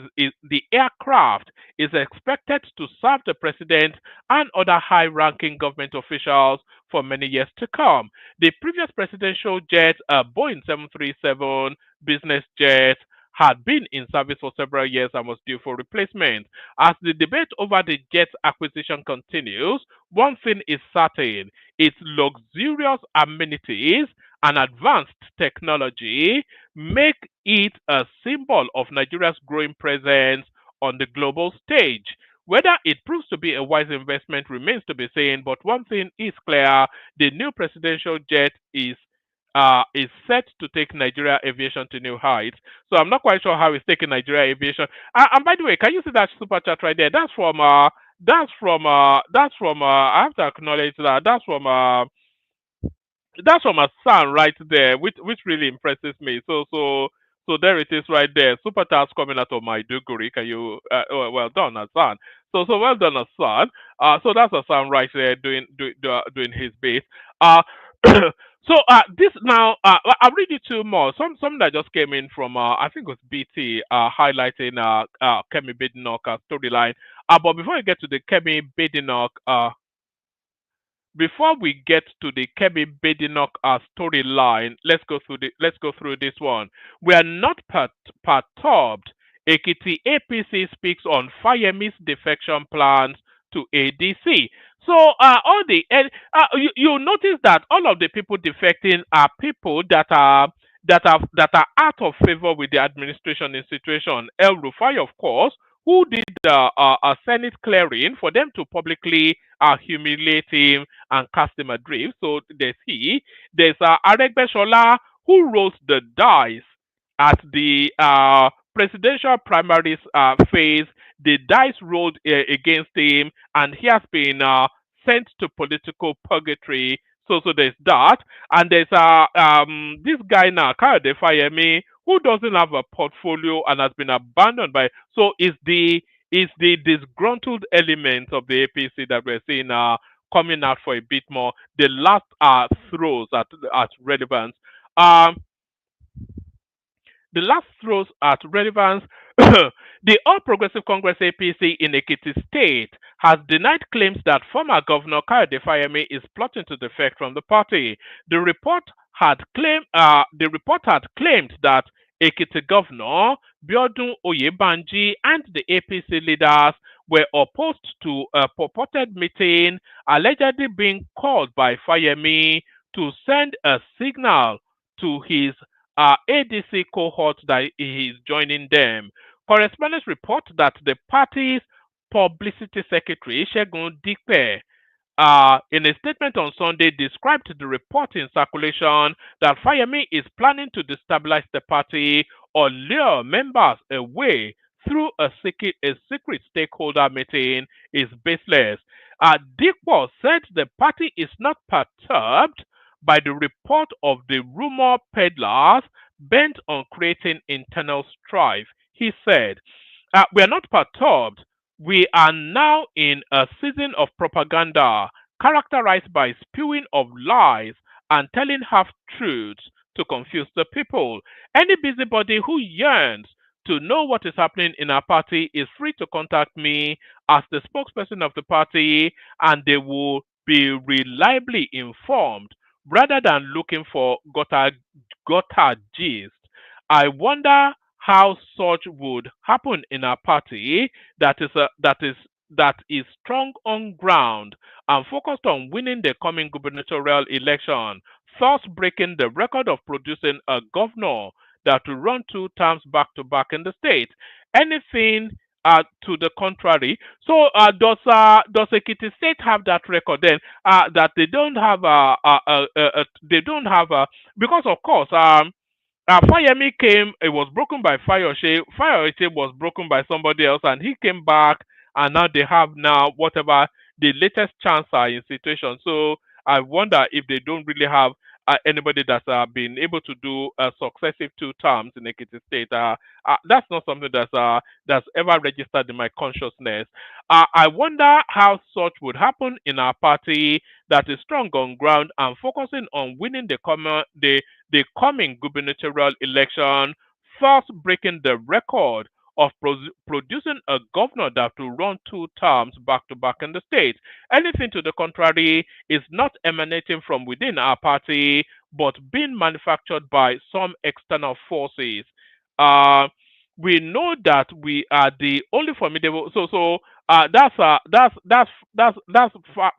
Speaker 6: is expected to serve the president and other high-ranking government officials for many years to come. The previous presidential jet, a Boeing 737 business jet, had been in service for several years and was due for replacement. As the debate over the jet acquisition continues, one thing is certain: its luxurious amenities and advanced technology make it a symbol of Nigeria's growing presence on the global stage. Whether it proves to be a wise investment remains to be seen, but one thing is clear: the new presidential jet is set to take Nigeria aviation to new heights. So I'm not quite sure how it's taking Nigeria aviation. And by the way, can you see that super chat right there? I have to acknowledge that that's from a son right there, which really impresses me. So there it is right there. Super task coming out of my Duguri. Can you? Well done, Hassan. So well done, Hassan. So that's Hassan right there doing his bit. This now I'll read you two more. Some that just came in from I think it was BT highlighting Kemi Badenoch storyline. But before we get to the Kemi Badenoch before we get to the Kemi Badenoch storyline, let's go through this one. We are not perturbed. Ekiti APC speaks on Fayemi's defection plans to ADC. So you notice that all of the people defecting are people that are out of favor with the administration in situation. El Rufai, of course, who did a Senate clearing for them to publicly humiliate him and cast him adrift. So there's he. There's Aregbesola, who rolls the dice at the presidential primaries phase. The dice rolled against him, and he has been sent to political purgatory. So there's that, and there's this guy now, Kayode Fayemi, who doesn't have a portfolio and has been abandoned by. So is the disgruntled element of the APC that we're seeing coming out for a bit more. The last throws at relevance. The last throws at relevance. The All Progressive Congress APC in Ekiti State has denied claims that former Governor Kayode Fayemi is plotting to defect from the party. The report had claimed that Ekiti Governor Biodun Oyebanji and the APC leaders were opposed to a purported meeting allegedly being called by Fayemi to send a signal to his ADC cohort that he is joining them. Correspondents report that the party's publicity secretary, Segun Dipe, in a statement on Sunday, described the report in circulation that Fayemi is planning to destabilize the party or lure members away through a secret stakeholder meeting is baseless. Dipe said the party is not perturbed by the report of the rumor peddlers bent on creating internal strife. He said, "We are not perturbed. We are now in a season of propaganda characterized by spewing of lies and telling half-truths to confuse the people. Any busybody who yearns to know what is happening in our party is free to contact me as the spokesperson of the party, and they will be reliably informed rather than looking for gutter gist. I wonder how such would happen in a party that is strong on ground and focused on winning the coming gubernatorial election, thus breaking the record of producing a governor that will run 2 terms back to back in the state. Anything to the contrary. So does Ekiti State have that record then? That they don't have because of course Fayemi came, it was broken by Fayoshe. Fayoshe was broken by somebody else, and he came back, and now they have whatever the latest chance are in situation. So I wonder if they don't really have anybody that's been able to do successive 2 terms in Ekiti State. That's not something that's ever registered in my consciousness. I wonder how such would happen in our party that is strong on ground and focusing on winning the coming gubernatorial election, thus breaking the record of producing a governor that will run 2 terms back to back in the state. Anything to the contrary is not emanating from within our party, but being manufactured by some external forces. we know that we are the only formidable. That's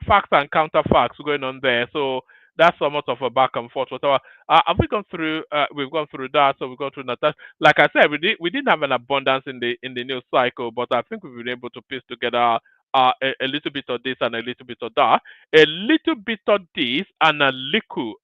Speaker 6: facts and counterfacts going on there. So that's somewhat of a back and forth. Whatever. Have we gone through? We've gone through that. So we've gone through Natasha. Like I said, we didn't have an abundance in the news cycle, but I think we've been able to piece together a little bit of this and a little bit of that, a little bit of this and a little.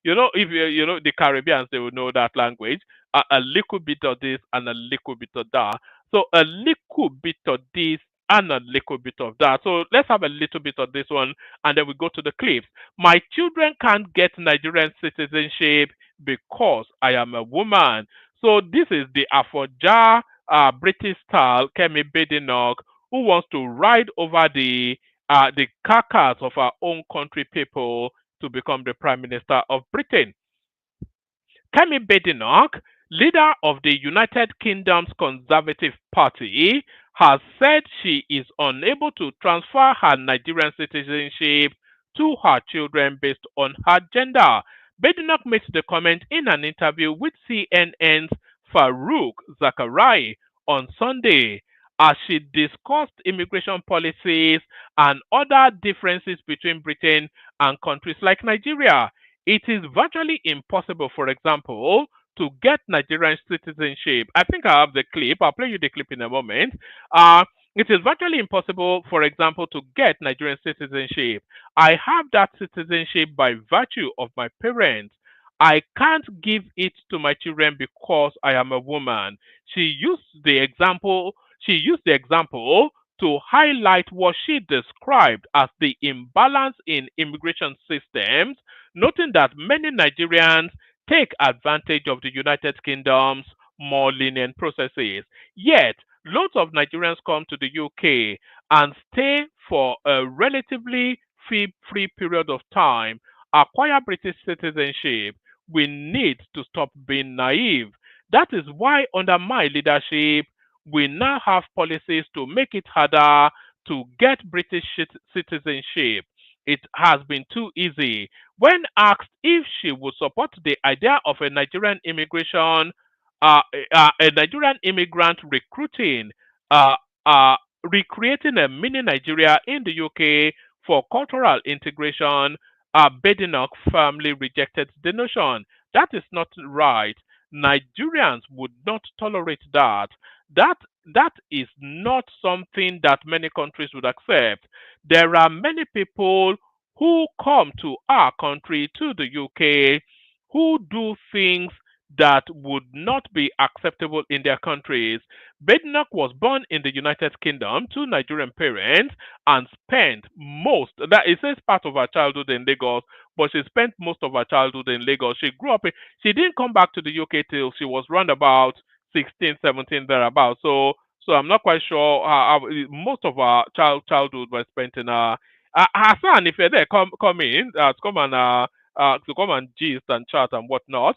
Speaker 6: You know, if you know the Caribbeans, they will know that language. A little bit of this and a little bit of that. So a little bit of this and a little bit of that. So let's have a little bit of this one and then we go to the clips. My children can't get Nigerian citizenship because I am a woman. So this is the Afoja British style Kemi Badenoch who wants to ride over the carcass of our own country people to become the Prime Minister of Britain. Kemi Badenoch, leader of the United Kingdom's Conservative Party, has said she is unable to transfer her Nigerian citizenship to her children based on her gender. Badenoch made the comment in an interview with CNN's Farouk Zakaria on Sunday as she discussed immigration policies and other differences between Britain and countries like Nigeria. It is virtually impossible, for example, to get Nigerian citizenship. I think I have the clip. I'll play you the clip in a moment. It is virtually impossible, for example, to get Nigerian citizenship. I have that citizenship by virtue of my parents. I can't give it to my children because I am a woman. She used the example. She used the example to highlight what she described as the imbalance in immigration systems, noting that many Nigerians take advantage of the United Kingdom's more lenient processes. Yet, lots of Nigerians come to the UK and stay for a relatively free period of time, acquire British citizenship. We need to stop being naive. That is why, under my leadership, we now have policies to make it harder to get British citizenship. It has been too easy. When asked if she would support the idea of a Nigerian immigrant recruiting, uh, recreating a mini Nigeria in the UK for cultural integration, Badenoch firmly rejected the notion. That is not right. Nigerians would not tolerate that. That that is not something that many countries would accept. There are many people who come to our country, to the UK, who do things that would not be acceptable in their countries. Badenoch was born in the United Kingdom to Nigerian parents and spent most, that it says part of her childhood in Lagos, but she spent most of her childhood in Lagos. She grew up in, she didn't come back to the UK till she was round about 16, 17, thereabouts. So I'm not quite sure most of our childhood was spent in Hassan, if you're there, come in to come and gist and chat and whatnot.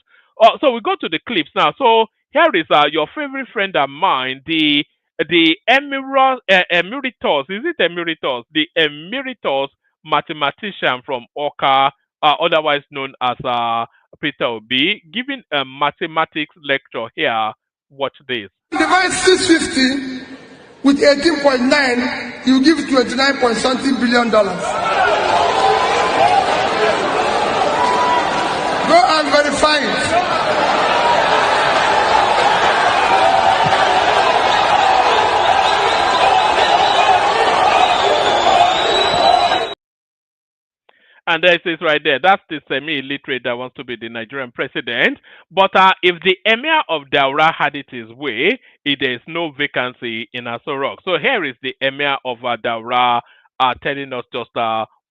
Speaker 6: So we go to the clips now. So here is your favorite friend of mine, the emeritus. Is it emeritus? The emeritus mathematician from Oka, otherwise known as Peter Obi, giving a mathematics lecture here. Watch this.
Speaker 8: Divide 650 with 18.9, you give 29 point something billion dollars. Go and verify it.
Speaker 6: And there it is right there. That's the semi-illiterate that wants to be the Nigerian president. But if the emir of Daura had it his way, there is no vacancy in Aso Rock. So here is the emir of Daura telling us just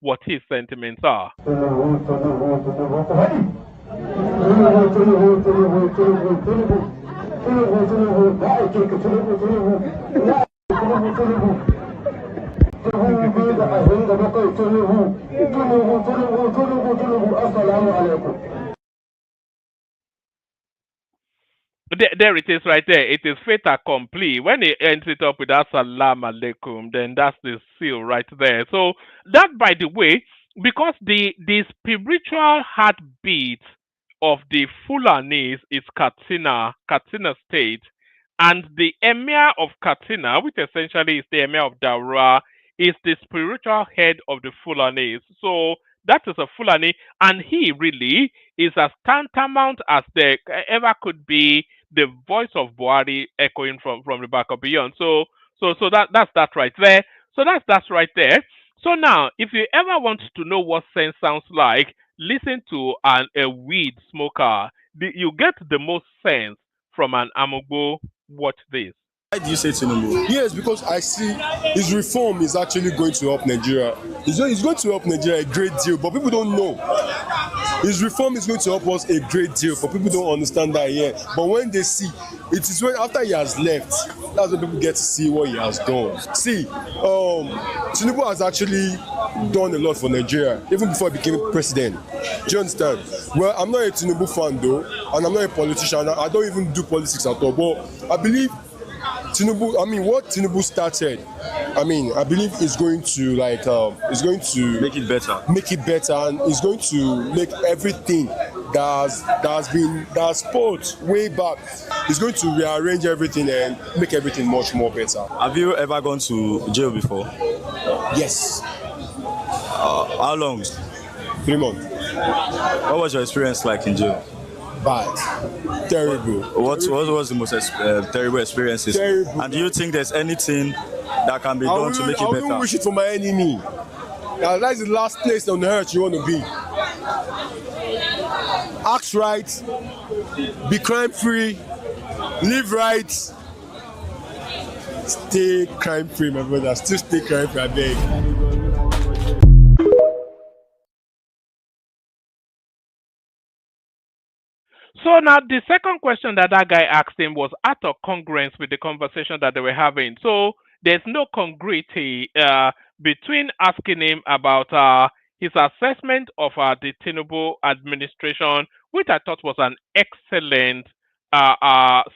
Speaker 6: what his sentiments are. There it is right there. It is fait accompli. When he ends it up with Assalamu alaikum, then that's the seal right there. So that, by the way, because the spiritual heartbeat of the Fulanis is Katsina State. And the emir of Katsina, which essentially is the emir of Daura, is the spiritual head of the Fulanis. So that is a Fulani, and he really is as tantamount as there ever could be the voice of Buhari echoing from the back of beyond. So that's that right there. So that's right there. So now, if you ever want to know what sense sounds like, listen to a weed smoker. You get the most sense from an amugbo. Watch this.
Speaker 9: Why do you say Tinubu?
Speaker 10: Yes, because I see his reform is actually going to help Nigeria. It's going to help Nigeria a great deal, but people don't know. His reform is going to help us a great deal, but people don't understand that yet. But when they see, it is when after he has left, that's when people get to see what he has done. See, Tinubu has actually done a lot for Nigeria, even before he became president. Do you understand? Well, I'm not a Tinubu fan though, and I'm not a politician. I don't even do politics at all, but I believe Tinubu, what Tinubu started, I believe is going to
Speaker 9: Make it better.
Speaker 10: Make it better, and is going to make everything that has spoiled way back. It's going to rearrange everything and make everything much more better.
Speaker 9: Have you ever gone to jail before?
Speaker 10: Yes.
Speaker 9: How long?
Speaker 10: 3 months.
Speaker 9: What was your experience like in jail?
Speaker 10: Bad. Terrible.
Speaker 9: What was the most terrible experiences?
Speaker 10: Terrible.
Speaker 9: And do you think there's anything that can be done to make it
Speaker 10: I
Speaker 9: better?
Speaker 10: wouldn't wish it for my enemy. That's the last place on earth you want to be. Act right, be crime free, live right, stay crime free, my brother. Still stay crime free, I beg.
Speaker 6: So now the second question that guy asked him was out of congruence with the conversation that they were having. So there's no congruity between asking him about his assessment of the Tinubu administration, which I thought was an excellent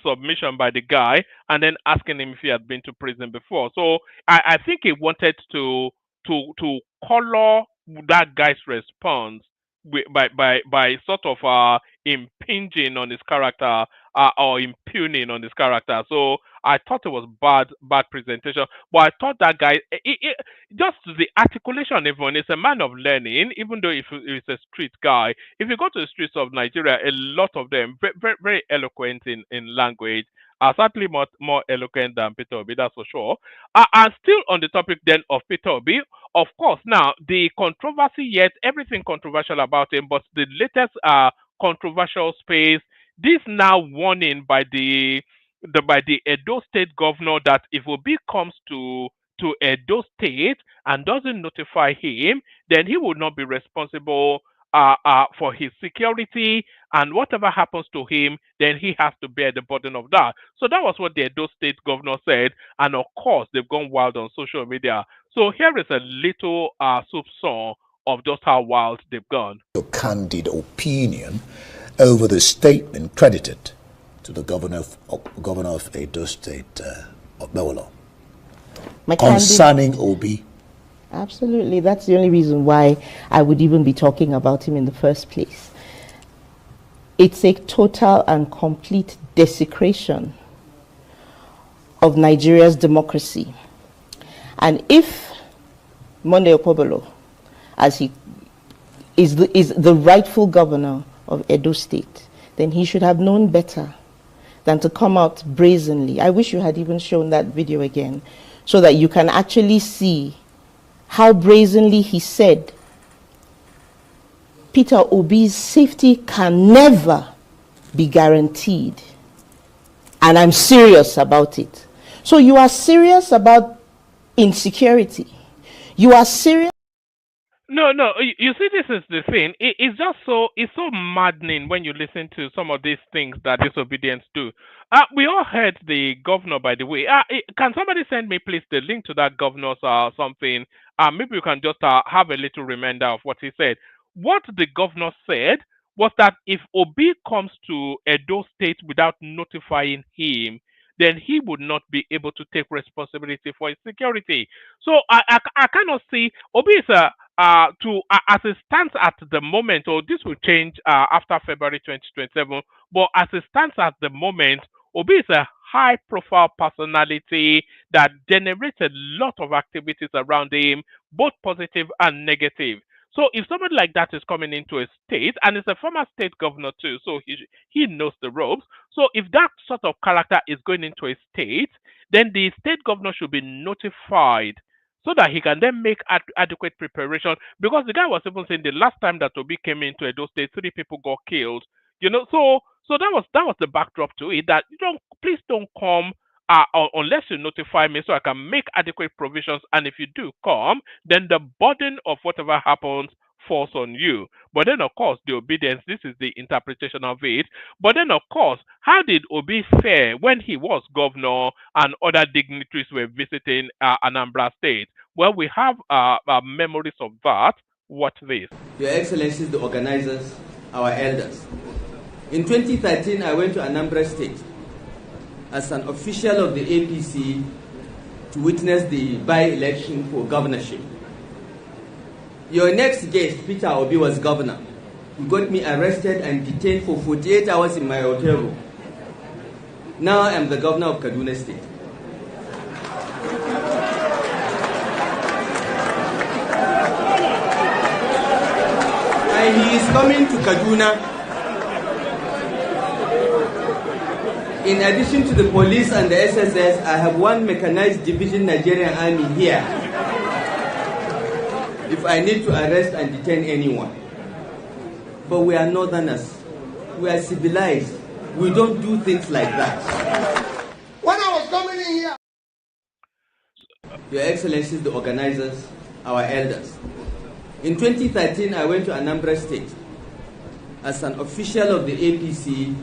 Speaker 6: submission by the guy, and then asking him if he had been to prison before. So I think he wanted to color that guy's response by sort of impinging on his character or impugning on his character. So I thought it was bad presentation. But I thought that guy, just the articulation even, is a man of learning, even though if he's a street guy. If you go to the streets of Nigeria, a lot of them, very, very eloquent in language, are certainly more eloquent than Peter Obi, that's for sure. And still on the topic then of Peter Obi, of course, now the controversy yet, everything controversial about him, but the latest controversial space, this now warning by the Edo State governor that if Obi comes to Edo State and doesn't notify him, then he will not be responsible for his security, and whatever happens to him, then he has to bear the burden of that. So that was what the Edo State governor said, and of course they've gone wild on social media. So here is a little soup song of just how wild they've gone.
Speaker 11: Your candid opinion over the statement credited to the governor of Edo State, Obewolo, concerning Obi.
Speaker 12: Absolutely. That's the only reason why I would even be talking about him in the first place. It's a total and complete desecration of Nigeria's democracy. And if Monday Okpebholo, as he is the rightful governor of Edo State, then he should have known better than to come out brazenly. I wish you had even shown that video again, so that you can actually see how brazenly he said Peter Obi's safety can never be guaranteed. And I'm serious about it. So you are serious about insecurity. You are serious.
Speaker 6: No. You see, this is the thing. It's so maddening when you listen to some of these things that disobedience do. We all heard the governor, by the way. Can somebody send me, please, the link to that governor's something? Maybe you can just have a little reminder of what he said. What the governor said was that if Obi comes to Edo State without notifying him, then he would not be able to take responsibility for his security. So I cannot see Obi is as it stands at the moment, or this will change after February 2027. But as it stands at the moment, Obi is a high-profile personality that generates a lot of activities around him, both positive and negative. So if somebody like that is coming into a state, and is a former state governor too, so he knows the ropes. So if that sort of character is going into a state, then the state governor should be notified so that he can then make adequate preparation. Because the guy was even saying the last time that Obi came into Edo State, 3 people got killed. You know, so that was the backdrop to it. That please don't come unless you notify me so I can make adequate provisions. And if you do come, then the burden of whatever happens falls on you. But then, of course, the obedience, this is the interpretation of it. But then, of course, how did Obi fare when he was governor and other dignitaries were visiting Anambra State? Well, we have memories of that. Watch this.
Speaker 13: Your Excellencies, the organizers, our elders. In 2013, I went to Anambra State as an official of the APC to witness the by-election for governorship. Your next guest, Peter Obi, was governor. He got me arrested and detained for 48 hours in my hotel room. Now I am the governor of Kaduna State. And he is coming to Kaduna. In addition to the police and the SSS, I have one mechanized division Nigerian army here. If I need to arrest and detain anyone. But we are northerners. We are civilized. We don't do things like that.
Speaker 8: When I was coming in here,
Speaker 13: Your Excellencies, the organizers, our elders. In 2013, I went to Anambra State as an official of the APC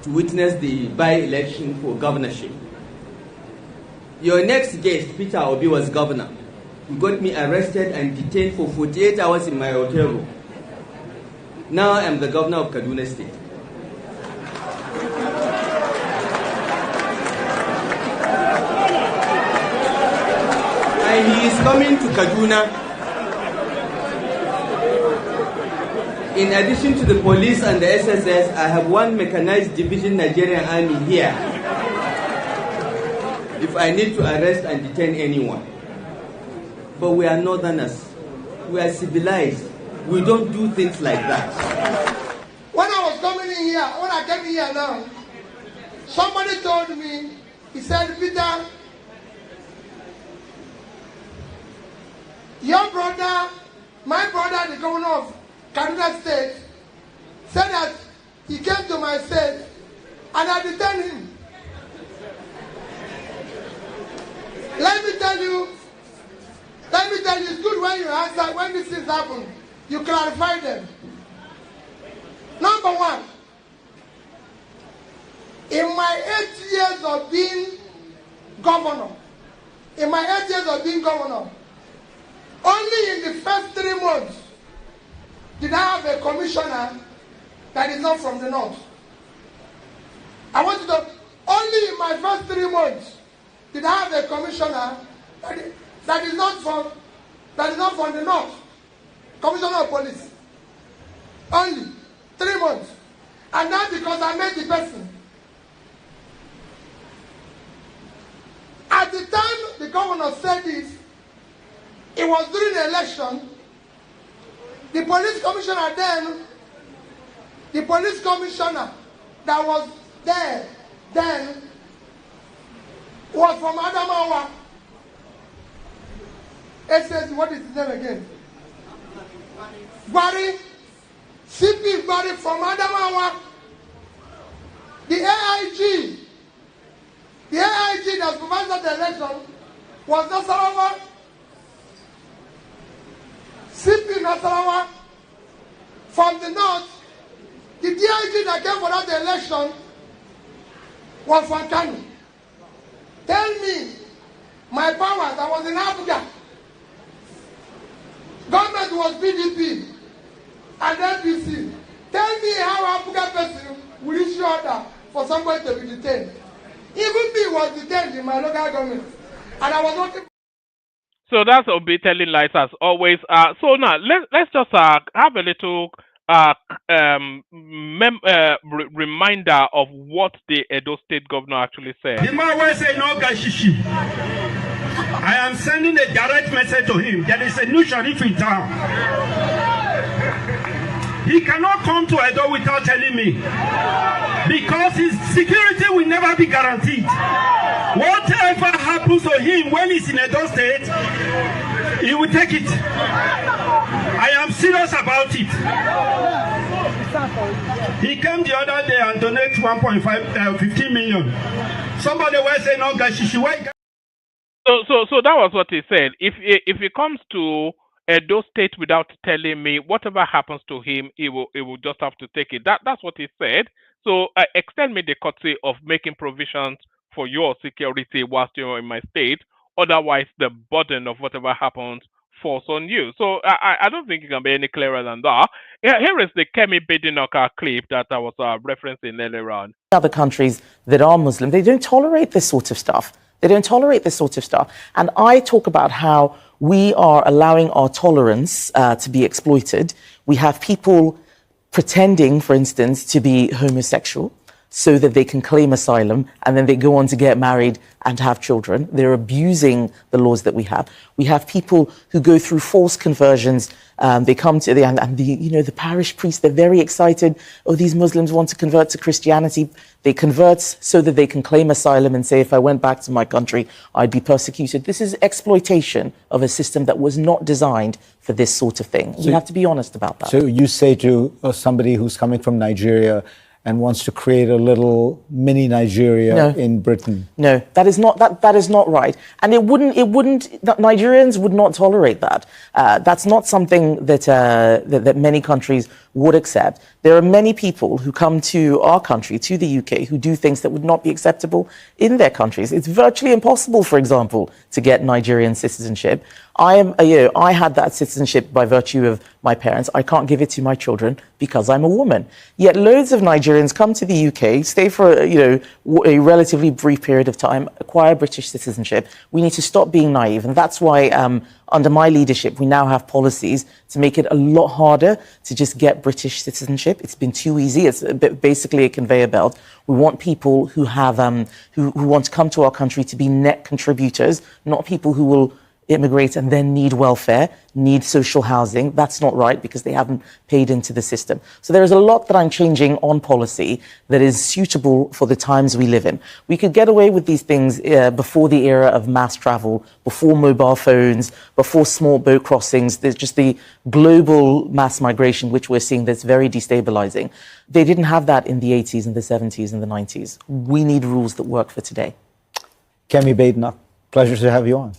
Speaker 13: to witness the by-election for governorship. Your next guest, Peter Obi, was governor. He got me arrested and detained for 48 hours in my hotel room. Now I am the governor of Kaduna State. And he is coming to Kaduna. In addition to the police and the SSS, I have one mechanized division Nigerian army here. If I need to arrest and detain anyone. But we are northerners. We are civilized. We don't do things like that.
Speaker 8: when I was coming in here, when I came here now, somebody told me, he said, Peter, your brother, my brother, the governor of Kaduna State, said that he came to my state and I detained him. Let me tell you, it's good when you answer, when these things happen, you clarify them. Number one, in my 8 years of being governor, only in the first 3 months did I have a commissioner that is not from the north. I want you to, only in my first 3 months did I have a commissioner that is not from the north. Commissioner of police. Only 3 months. And not because I met the person. At the time the governor said this, it was during the election. The police commissioner that was there then was from Adamawa. It says, what is his name again? Gwari. CP Gwari from Adamawa. The AIG that supervised the election was Nasarawa. CP Nasarawa. From the north, the DIG that came for that election was from Kano. Tell me, my powers, I was in Abuja. Government was PDP and NPC. Tell me how Abuja person will issue order for somebody to be detained. Even me was detained in my local government. And I was working.
Speaker 6: So that's Obi telling lies as always. So now let's just have a little reminder of what the Edo State governor actually said.
Speaker 2: The man will say no gashishi. I am sending a direct message to him. There is a new sheriff in town. He cannot come to Edo without telling me, because his security will never be guaranteed. Whatever happens to him when he's in Edo State, he will take it. I am serious about it. He came the other day and donated 15 million. Somebody will say no gashishi.
Speaker 6: So that was what he said. If it comes to Edo State without telling me, whatever happens to him, he will just have to take it. That's what he said. So extend me the courtesy of making provisions for your security whilst you're in my state. Otherwise, the burden of whatever happens falls on you. So I don't think it can be any clearer than that. Here is the Kemi Badenoch clip that I was referencing earlier on.
Speaker 14: Other countries that are Muslim, they don't tolerate this sort of stuff. They don't tolerate this sort of stuff. And I talk about how we are allowing our tolerance to be exploited. We have people pretending, for instance, to be homosexual so that they can claim asylum, and then they go on to get married and have children. They're abusing the laws that we have. We have people who go through false conversions. They come to the parish priest, they're very excited. Oh, these Muslims want to convert to Christianity. They convert so that they can claim asylum and say, if I went back to my country, I'd be persecuted. This is exploitation of a system that was not designed for this sort of thing. You have to be honest about that.
Speaker 11: So you say to somebody who's coming from Nigeria and wants to create a little mini Nigeria in Britain.
Speaker 14: No, that is not right. And Nigerians would not tolerate that. That's not something that many countries would accept. There are many people who come to our country, to the UK, who do things that would not be acceptable in their countries. It's virtually impossible, for example, to get Nigerian citizenship. I had that citizenship by virtue of my parents. I can't give it to my children because I'm a woman. Yet loads of Nigerians come to the UK, stay for a relatively brief period of time, acquire British citizenship. We need to stop being naive, and that's why under my leadership we now have policies to make it a lot harder to just get British citizenship. It's been too easy. It's basically a conveyor belt. We want people who have who want to come to our country to be net contributors, not people who will immigrate and then need welfare, need social housing. That's not right, because they haven't paid into the system. So there is a lot that I'm changing on policy that is suitable for the times we live in. We could get away with these things before the era of mass travel, before mobile phones, before small boat crossings. There's just the global mass migration which we're seeing that's very destabilizing. They didn't have that in the 80s and the 70s and the 90s. We need rules that work for today.
Speaker 11: Kemi Badenoch, pleasure to have you on.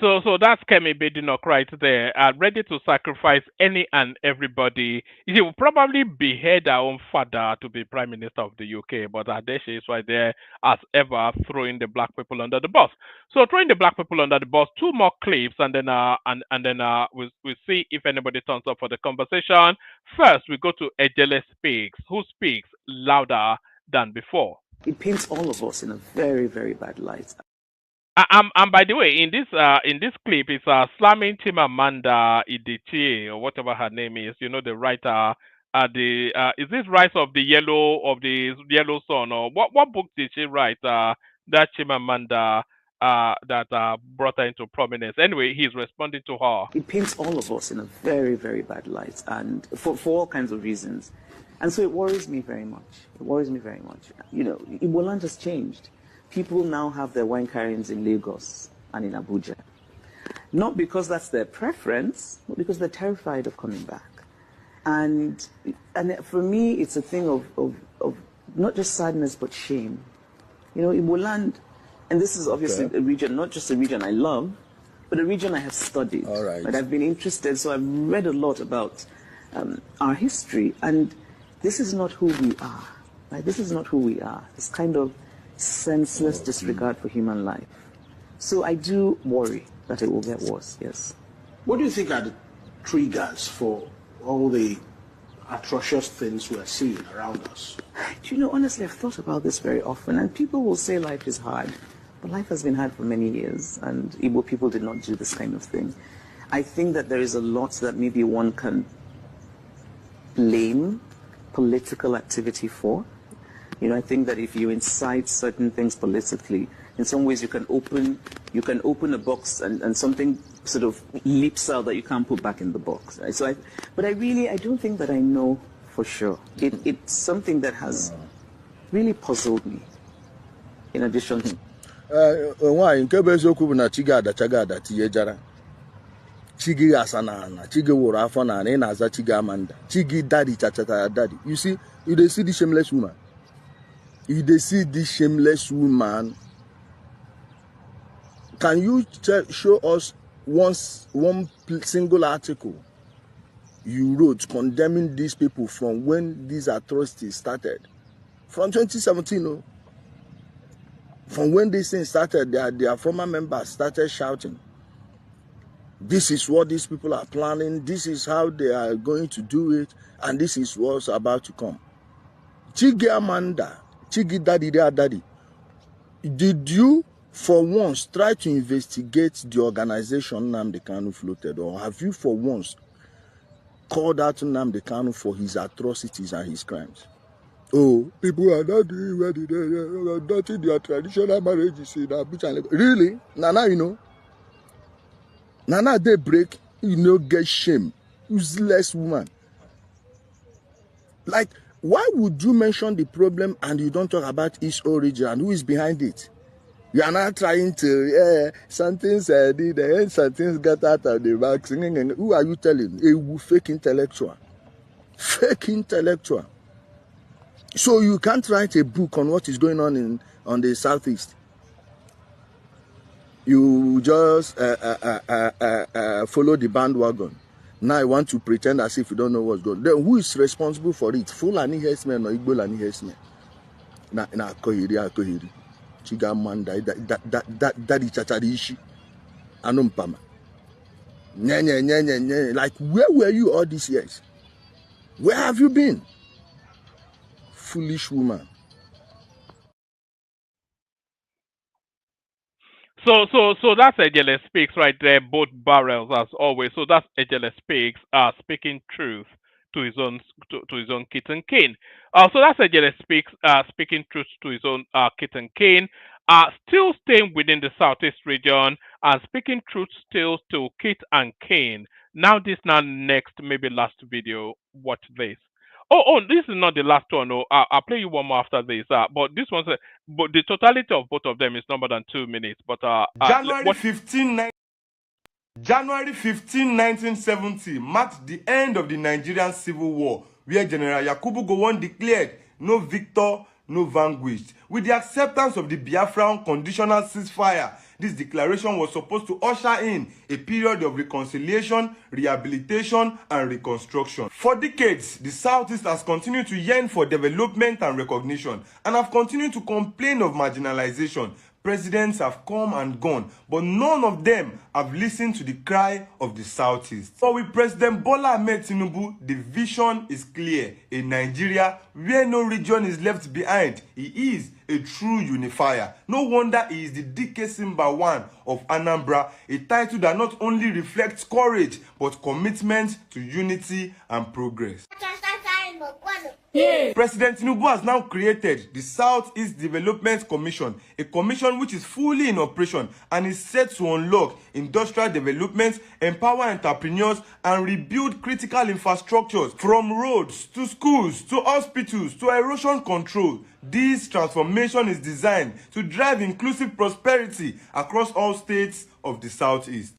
Speaker 6: So that's Kemi Badenoch right there, ready to sacrifice any and everybody. He will probably behead our own father to be Prime Minister of the UK, but Adeshi is right there as ever, throwing the black people under the bus. So throwing the black people under the bus, two more clips, and then we'll see if anybody turns up for the conversation. First, we go to Ejele Speaks, who speaks louder than before.
Speaker 14: It paints all of us in a very, very bad light.
Speaker 6: And by the way, in this clip, it's slamming Chimamanda Adichie, or whatever her name is. You know, the writer. Is this Rise of the Yellow Sun, or what book did she write? That Chimamanda that brought her into prominence. Anyway, he's responding to her.
Speaker 14: It paints all of us in a very, very bad light, and for all kinds of reasons. And so it worries me very much. It worries me very much. You know, Igboland has changed. People now have their wine carryings in Lagos and in Abuja. Not because that's their preference, but because they're terrified of coming back. And for me, it's a thing of not just sadness, but shame. You know, Igboland, and this is obviously a region, not just a region I love, but a region I have studied.
Speaker 11: All right.
Speaker 14: But I've been interested, so I've read a lot about our history. And this is not who we are. Right? This is not who we are. This kind of senseless disregard for human life. So I do worry that it will get worse, yes.
Speaker 15: What do you think are the triggers for all the atrocious things we're seeing around us?
Speaker 14: Do you know, honestly, I've thought about this very often, and people will say life is hard, but life has been hard for many years, and Igbo people did not do this kind of thing.
Speaker 16: I think that there is a lot that maybe one can blame political activity for. You know, I think that if you incite certain things politically, in some ways you can open a box and something sort of leaps out that you can't put back in the box. Right? So but I don't think that I know for sure. It's something that has really puzzled me. In addition to
Speaker 17: nwaanyị nke bụ eziokwu bụ na chi ga-ada tinye jara chi gị asa na ana chi gị wụrụ afọ na ana ị na-aza chi gị amanda chi gị daddy chachata daddy. You see the shameless woman. You see this shameless woman. Can you show us one single article you wrote condemning these people from when these atrocities started? From 2017, no? From when this thing started, their former members started shouting, this is what these people are planning, this is how they are going to do it, and this is what's about to come. Chigi Amanda, Chigi Daddy, did you for once try to investigate the organization Nnamdi Kanu floated, or have you for once called out Nnamdi Kanu for his atrocities and his crimes? Oh, people are not doing what they are not in their traditional marriages in Abuja. Really? Nana, you know? Nana, they break, you know, get shame. Useless woman. Like, why would you mention the problem and you don't talk about its origin and who is behind it? You are not trying to, something said it, and something got out of the back singing. And who are you telling? A fake intellectual. Fake intellectual. So you can't write a book on what is going on the southeast. You just follow the bandwagon. Now I want to pretend as if you don't know what's going on. Then who is responsible for it? Fulani herdsmen or Igbo herdsmen? Na Kohiri. Chigamanda, daddy chacharishi. Anumpama. Like, where were you all these years? Where have you been? Foolish woman.
Speaker 6: So that's Ejele Speaks right there, both barrels as always. So that's Ejele Speaks, speaking truth to his own kit and kin. So that's Ejele Speaks, speaking truth to his own kit and kin. Still staying within the southeast region and speaking truth still to kit and kin. Now next, maybe last video. Watch this. Oh, this is not the last one. No, I'll play you one more after this. But this one's, but the totality of both of them is no more than 2 minutes. But
Speaker 2: January 15, 1970 marked the end of the Nigerian Civil War, where General Yakubu Gowon declared no victor, no vanquished. With the acceptance of the Biafran conditional ceasefire, this declaration was supposed to usher in a period of reconciliation, rehabilitation, and reconstruction. For decades, the Southeast has continued to yearn for development and recognition, and have continued to complain of marginalization. Presidents have come and gone, but none of them have listened to the cry of the Southeast. For with President Bola Ahmed Tinubu, the vision is clear. A Nigeria where no region is left behind. He is a true unifier. No wonder he is the DK1 of Anambra, a title that not only reflects courage, but commitment to unity and progress. Yeah. President Tinubu has now created the Southeast Development Commission, a commission which is fully in operation and is set to unlock industrial development, empower entrepreneurs, and rebuild critical infrastructures from roads to schools to hospitals to erosion control. This transformation is designed to drive inclusive prosperity across all states of the Southeast.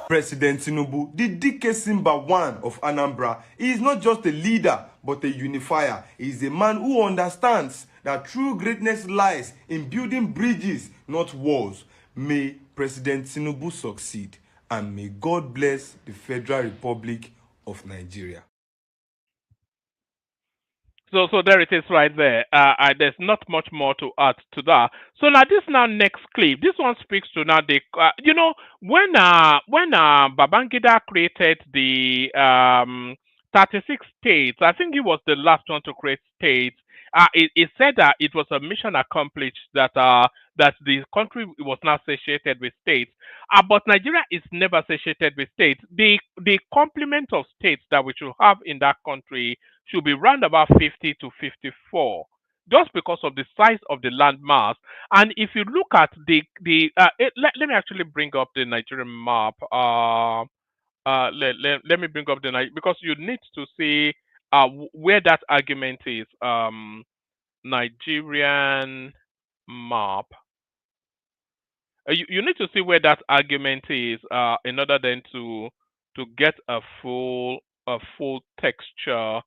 Speaker 2: President Tinubu, the DK1 of Anambra, is not just a leader but a unifier. He is a man who understands that true greatness lies in building bridges, not walls. May President Tinubu succeed, and may God bless the Federal Republic of Nigeria.
Speaker 6: So there it is right there. There's not much more to add to that. So now this next clip, this one speaks to now the when Babangida created the 36 states. I think he was the last one to create states. It said that it was a mission accomplished, that that the country was now satiated with states. But Nigeria is never satiated with states. The complement of states that we should have in that country should be round about 50 to 54, just because of the size of the land mass. And if you look at let me actually bring up the Nigerian map. Let me bring up because you need to see where that argument is. Nigerian map. You need to see where that argument is in order then to get a full texture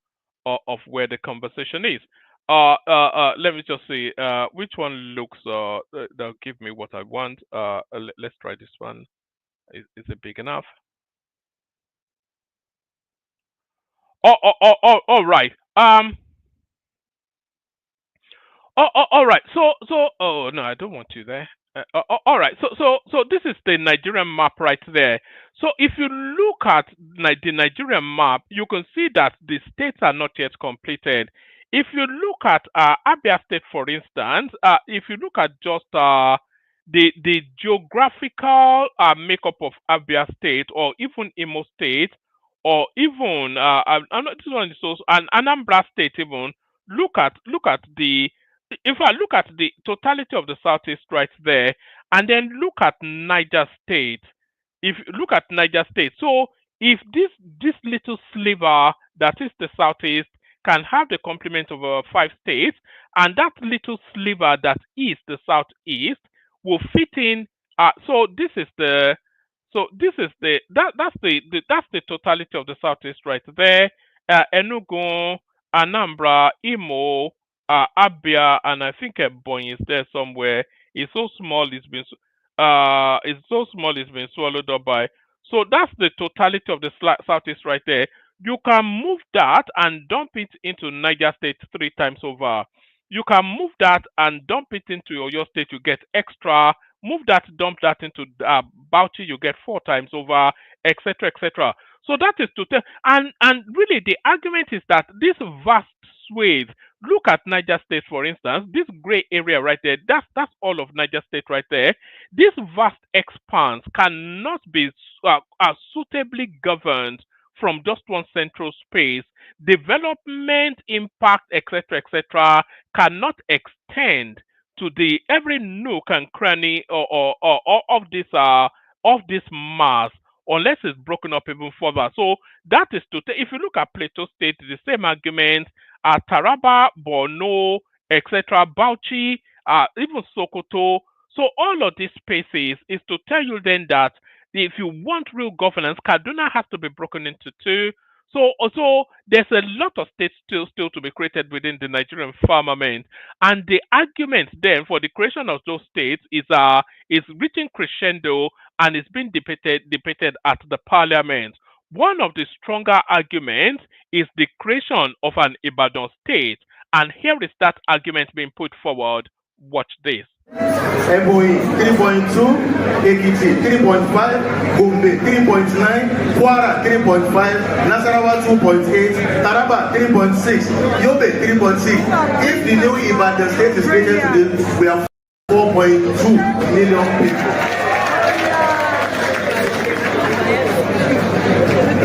Speaker 6: of where the conversation is. Let me just see which one looks that'll give me what I want. Let's try this one. Is it big enough? All right. All right. Oh no, I don't want you there. All right. So this is the Nigerian map right there. So if you look at the Nigerian map, you can see that the states are not yet completed. If you look at Abia State, for instance, if you look at just the geographical makeup of Abia State, or even Imo State, or even I'm not this one is also an Anambra State, even look at the if I look at the totality of the Southeast right there, and then look at Niger State. If you look at Niger State, so if this little sliver that is the Southeast can have the complement of 5 states, and that little sliver that is the Southeast will fit in. So this is the that's the totality of the Southeast right there. Enugu, Anambra, Imo, Abia, and I think Ebonyi is there somewhere. It's so small, it's been swallowed up by. So that's the totality of the Southeast right there. You can move that and dump it into Niger State 3 times over. You can move that and dump it into your state, you get extra. Move that, dump that into Bauchi, you get 4 times over, etc., etc. So that is to tell, and really the argument is that this vast swathe. Look at Niger State, for instance. This gray area right there, that's all of Niger State right there. This vast expanse cannot be suitably governed from just one central space. Development, impact, etc., etc., cannot extend to the every nook and cranny or of this mass, unless it's broken up even further. So that is if you look at Plateau State, the same argument. Taraba, Borno, etc., Bauchi, even Sokoto. So all of these spaces is to tell you then that if you want real governance, Kaduna has to be broken into 2. So also there's a lot of states still to be created within the Nigerian firmament, and the argument then for the creation of those states is reaching crescendo and is being debated at the parliament. One of the stronger arguments is the creation of an Ibadan state, and here is that argument being put forward. Watch this.
Speaker 18: Ebonyi 3.2, Ekiti 3.5, Gombe 3.9, Kwara 3.5, Nasarawa 2.8, Taraba 3.6, Yobe 3.6. If the new Ibadan state is created today, we have 4.2 million people.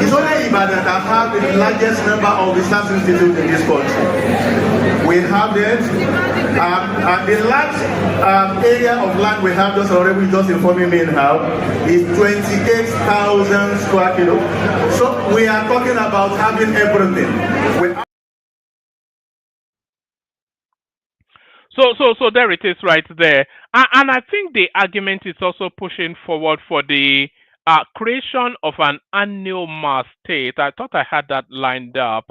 Speaker 18: It's only Ibadan that have the largest number of research institutes in this country. We have that. The large area of land we have, just already just informing me now, is 28,000 square kilometers. So we are talking about having everything.
Speaker 6: So there it is right there. And I think the argument is also pushing forward for the creation of an annual mass state. I thought I had that lined up.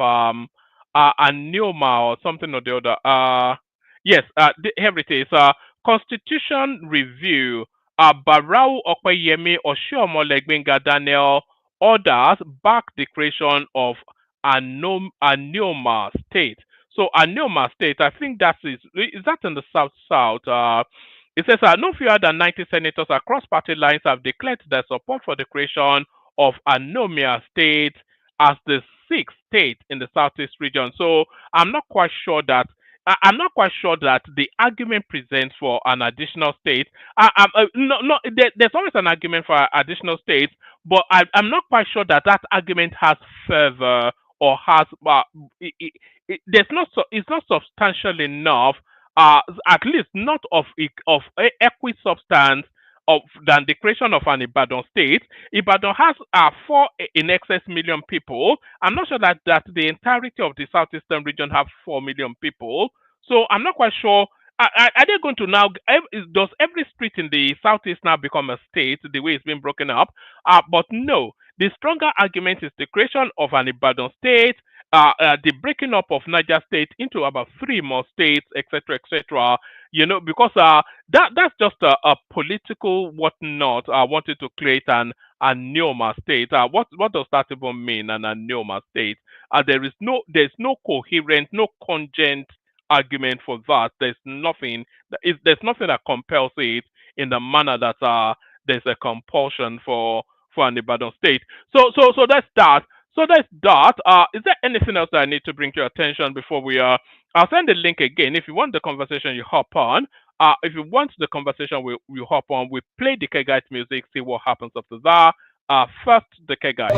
Speaker 6: Annual or something or the other. Yes, here it is. Constitution review. Barau Fayemi Oshiomhole Daniel orders back the creation of Anoma state. So Anoma state, I think that is that in the south. It says no fewer than 90 senators across party lines have declared their support for the creation of Anomia state. as the sixth state in the southeast region. So I'm not quite sure that the argument presents for an additional state. No, there's always an argument for additional states, but I'm not quite sure that that argument has further or has there's not it's not substantial enough, at least not of equi substance of than the creation of an Ibadan state. Ibadan has 4 in excess million people. I'm not sure that the entirety of the southeastern region have 4 million people. So I'm not quite sure. Are they going to now? Does every street in the southeast now become a state the way it's been broken up? But no. The stronger argument is the creation of an Ibadan state, the breaking up of Niger State into about 3 more states, etc., etc. Because that's just a political whatnot. Wanted to create an Neoma state. What does that even mean? An Neoma state? There's no coherent, no congent argument for that. There's nothing that compels it in the manner that there's a compulsion for an Ibadan state. So that's that. So that's that. Is there anything else that I need to bring to your attention before we I'll send the link again. If you want the conversation, you hop on. If you want the conversation, we hop on. We play the Kegite music, see what happens after that. First, the Kegite.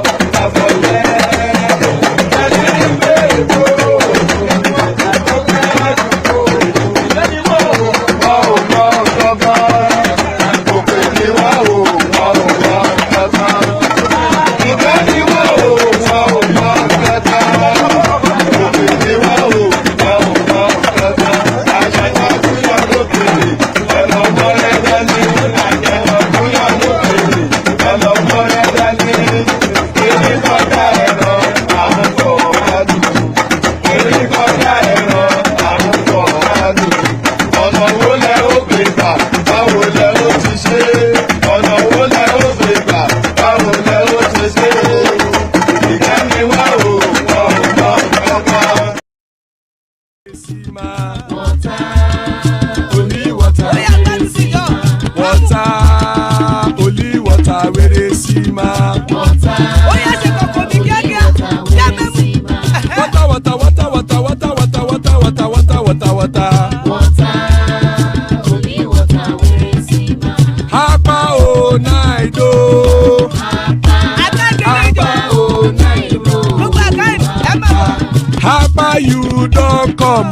Speaker 10: You don't come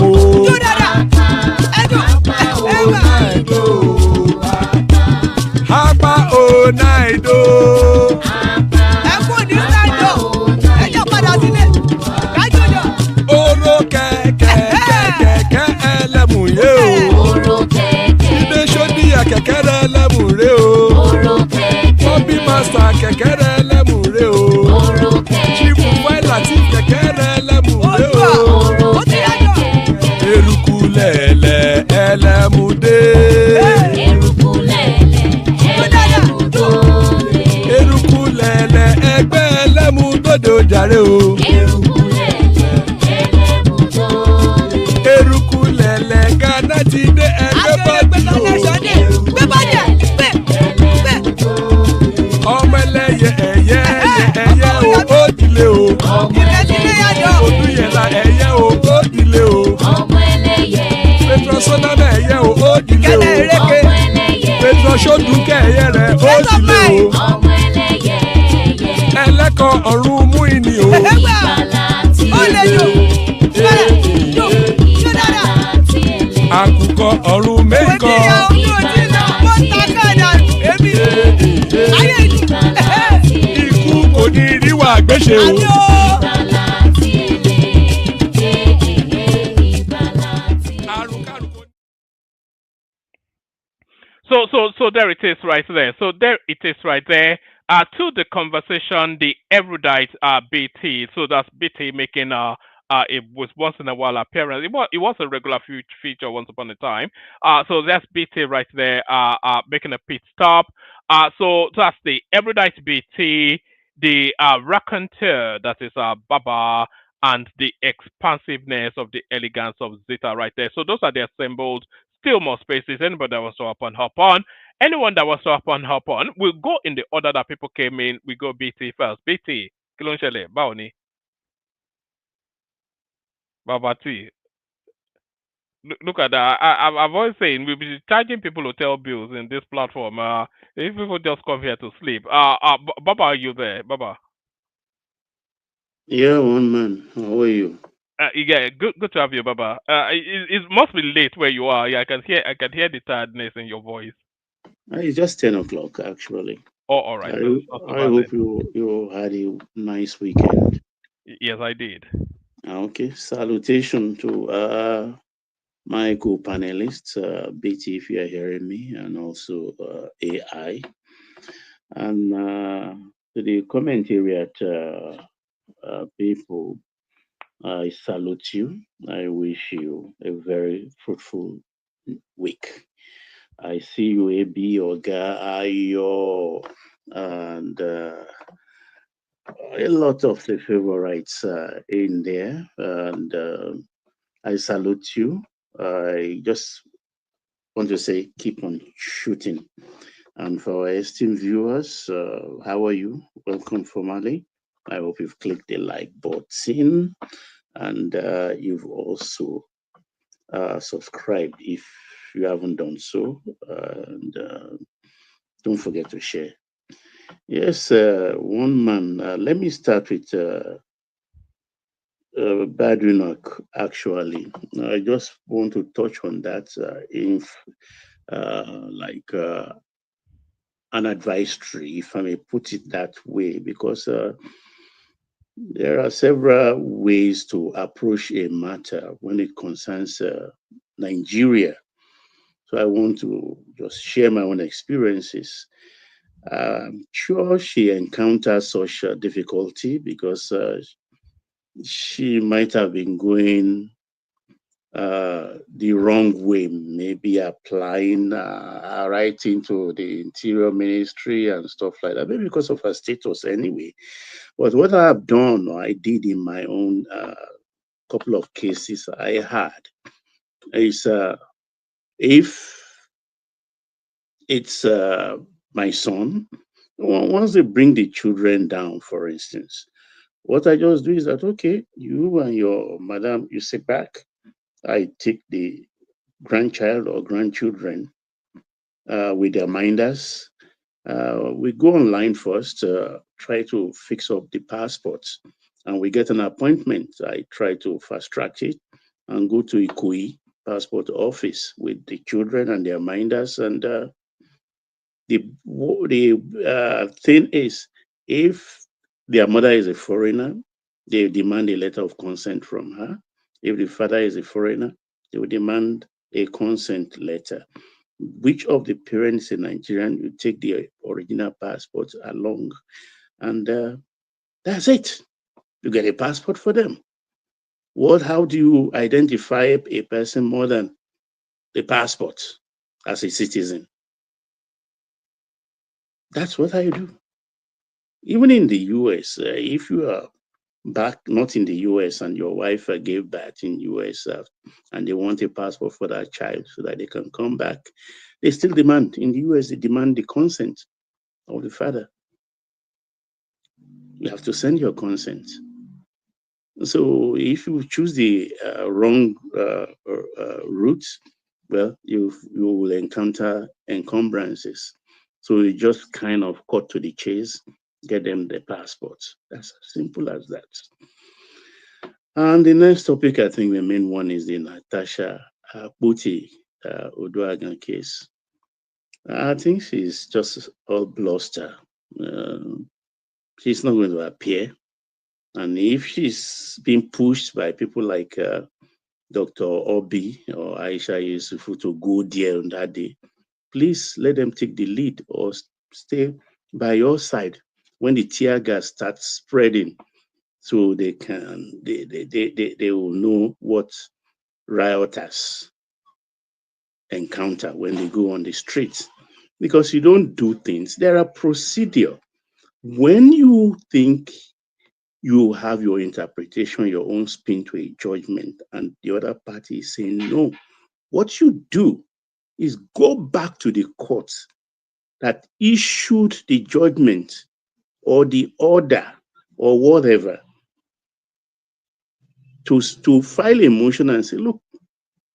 Speaker 10: Hapa oh night Oro kẹ̀kẹ́ ẹlẹ́mùrè o Ilé ṣọ́dí àkẹ́kẹ́ ẹlẹ́mùrè o Bobby Master kẹ̀kẹ́ ẹlẹ́mùrè o Chief Wáìlà tí kẹ̀kẹ́ ẹlẹ́mùrè o Eruku lẹ̀lẹ̀ ẹlẹ́mùdé Eruku lẹ̀lẹ̀ ẹgbẹ́ ẹlẹ́mùdóde ojàre o Eruku lẹ̀lẹ̀ Ghana ti dé ẹgbẹ́ bọ́dì o ọmọ ẹlẹ́yẹ ẹ̀yẹ o ó dilé o Odúyẹ̀lá ẹ̀yẹ o ó dilé o Petro Sọ́nàmẹ̀ ẹ̀yẹ o ó dilé o Petro Sọ́dúnkẹ́ ẹ̀yẹ rẹ̀ ó dilé o ẹlẹ́kọ̀ ọ̀run mú ìní o àkùkọ ọ̀run mẹ́kọ̀ ikú kò ní ríwà gbéṣe o.
Speaker 6: So there it is right there. So there it is right there. To the conversation, the erudite BT. So that's BT making it was once in a while appearance. It was a regular feature once upon a time. So that's BT right there, making a pit stop. So that's the erudite BT, the raconteur, that is Baba, and the expansiveness of the elegance of Zita right there. So those are the assembled. Still more spaces. Anybody that wants to hop on. Anyone that wants to hop on. We'll go in the order that people came in. We go BT first. BT, kí ló ń ṣẹlẹ̀ báwo ni bàbá tí look at that. I've always saying we'll be charging people hotel bills in this platform. If people just come here to sleep. Baba, are you there, Baba?
Speaker 15: Yeah, one man. How are you?
Speaker 6: Yeah, good to have you, Baba. It must be late where you are. Yeah, I can hear the tiredness in your voice.
Speaker 15: It's just 10 o'clock, actually.
Speaker 6: Oh, all right. So it's not too
Speaker 15: I
Speaker 6: bad
Speaker 15: hope
Speaker 6: then.
Speaker 15: you had a nice weekend.
Speaker 6: Yes, I did.
Speaker 15: Okay. Salutation to my co-panelists, BT, if you are hearing me, and also AI. And to the commentary people, I salute you. I wish you a very fruitful week. I see you, AB, Oga, Ayo, and a lot of the favorites in there. And I salute you. I just want to say, keep on shooting. And for our esteemed viewers, how are you? Welcome formally. I hope you've clicked the like button and you've also subscribed if you haven't done so. And don't forget to share. Yes, one man. Let me start with Badrinok, actually. I just want to touch on that an advisory, if I may put it that way, because there are several ways to approach a matter when it concerns Nigeria. So I want to just share my own experiences. I'm sure she encountered such difficulty because she might have been going the wrong way, maybe applying right into the interior ministry and stuff like that, maybe because of her status anyway. But what I've done, or I did in my own couple of cases I had, is if it's my son, once they bring the children down, for instance, what I just do is that, okay, you and your madam, you sit back. I take the grandchild or grandchildren with their minders. We go online first, try to fix up the passports, and we get an appointment. I try to fast track it and go to Ikoyi passport office with the children and their minders. And the thing is, if their mother is a foreigner, they demand a letter of consent from her. If the father is a foreigner, they will demand a consent letter. Which of the parents in Nigeria, you take the original passport along, and that's it. You get a passport for them. How do you identify a person more than the passport as a citizen? That's what I do. Even in the US, if you are back not in the US and your wife gave birth in US and they want a passport for that child so that they can come back, they still demand, in the US, they demand the consent of the father. You have to send your consent. So if you choose the wrong route, well, you will encounter encumbrances. So you just kind of cut to the chase, get them the passports. That's as simple as that. And the next topic, I think the main one is the Natasha Akpoti Oduagan case. I think she's just all bluster. She's not going to appear. And if she's being pushed by people like Dr. Obi or Aisha Yusufu to go there on that day, please let them take the lead or stay by your side when the tear gas starts spreading, so they will know what rioters encounter when they go on the streets. Because you don't do things, there are procedure. When you think you have your interpretation, your own spin to a judgment, and the other party is saying no, what you do is go back to the court that issued the judgment or the order or whatever, to file a motion and say, look,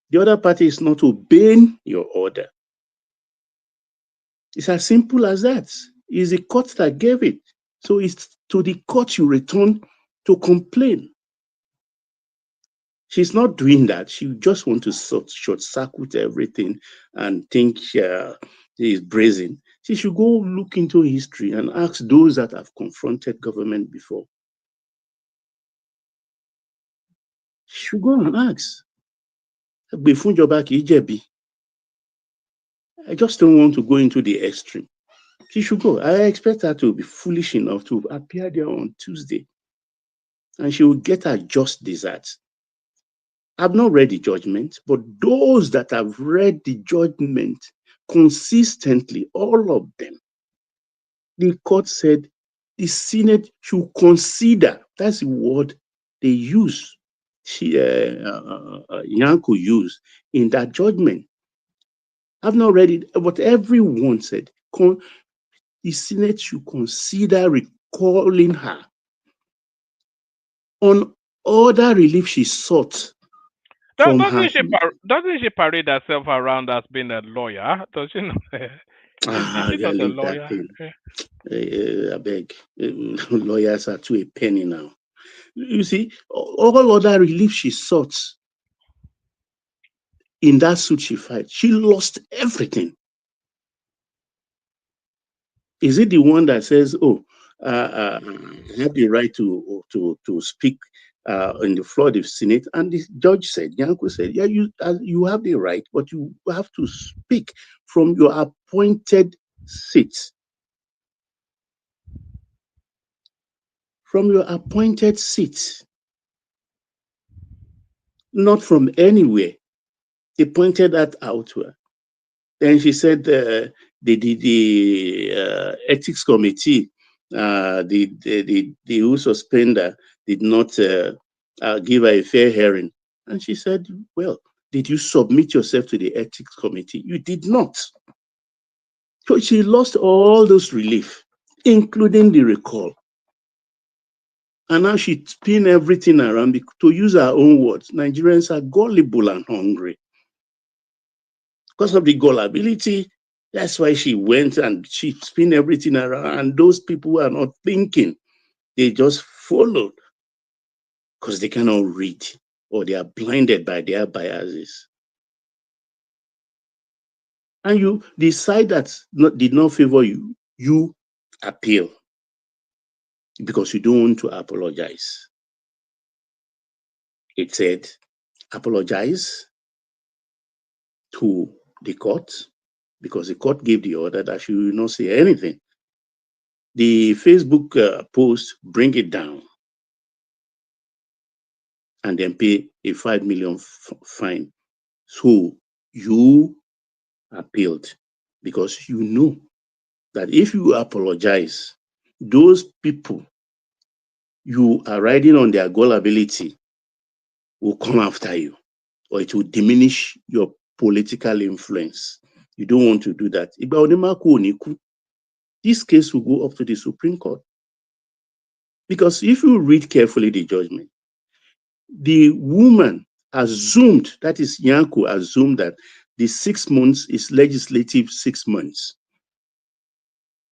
Speaker 15: the other party is not obeying your order. It's as simple as that. It's the court that gave it. So it's to the court you return to complain. She's not doing that. She just wants to short circuit everything and think is brazen. She should go look into history and ask those that have confronted government before. She should go and ask. I just don't want to go into the extreme. She should go. I expect her to be foolish enough to appear there on Tuesday. And she will get her just desserts. I've not read the judgment, but those that have read the judgment consistently, all of them, the court said the Senate should consider. That's the word they use. Yanko used in that judgment. I've not read it, but everyone said the Senate should consider recalling her on other relief she sought.
Speaker 6: Doesn't she parade herself around as being a lawyer? Does she not? Is she not a lawyer?
Speaker 15: I beg. Lawyers are to a penny now. You see, all other relief she sought in that suit she filed, she lost everything. Is it the one that says, "Oh, I have the right to speak in the floor of the Senate"? And the judge said, Yanko said, "Yeah, you have the right, but you have to speak from your appointed seat." From your appointed seat, not from anywhere. They pointed that out to her. Then she said the ethics committee, the who suspended her did not give her a fair hearing. And she said, well, did you submit yourself to the ethics committee? You did not. So she lost all those relief, including the recall. And now she spin everything around. To use her own words, Nigerians are gullible and hungry. Because of the gullibility, that's why she went and she spin everything around. And those people are not thinking. They just followed because they cannot read or they are blinded by their biases. And you decide that did not favor you, you appeal because you don't want to apologize. It said, apologize to the court because the court gave the order that she will not say anything. The Facebook post, bring it down and then pay a 5 million fine. So you appealed because you know that if you apologize, those people you are riding on their gullibility will come after you, or it will diminish your political influence. You don't want to do that. This case will go up to the Supreme Court. Because if you read carefully the judgment, the woman assumed, that is Yanko assumed that the 6 months is legislative 6 months.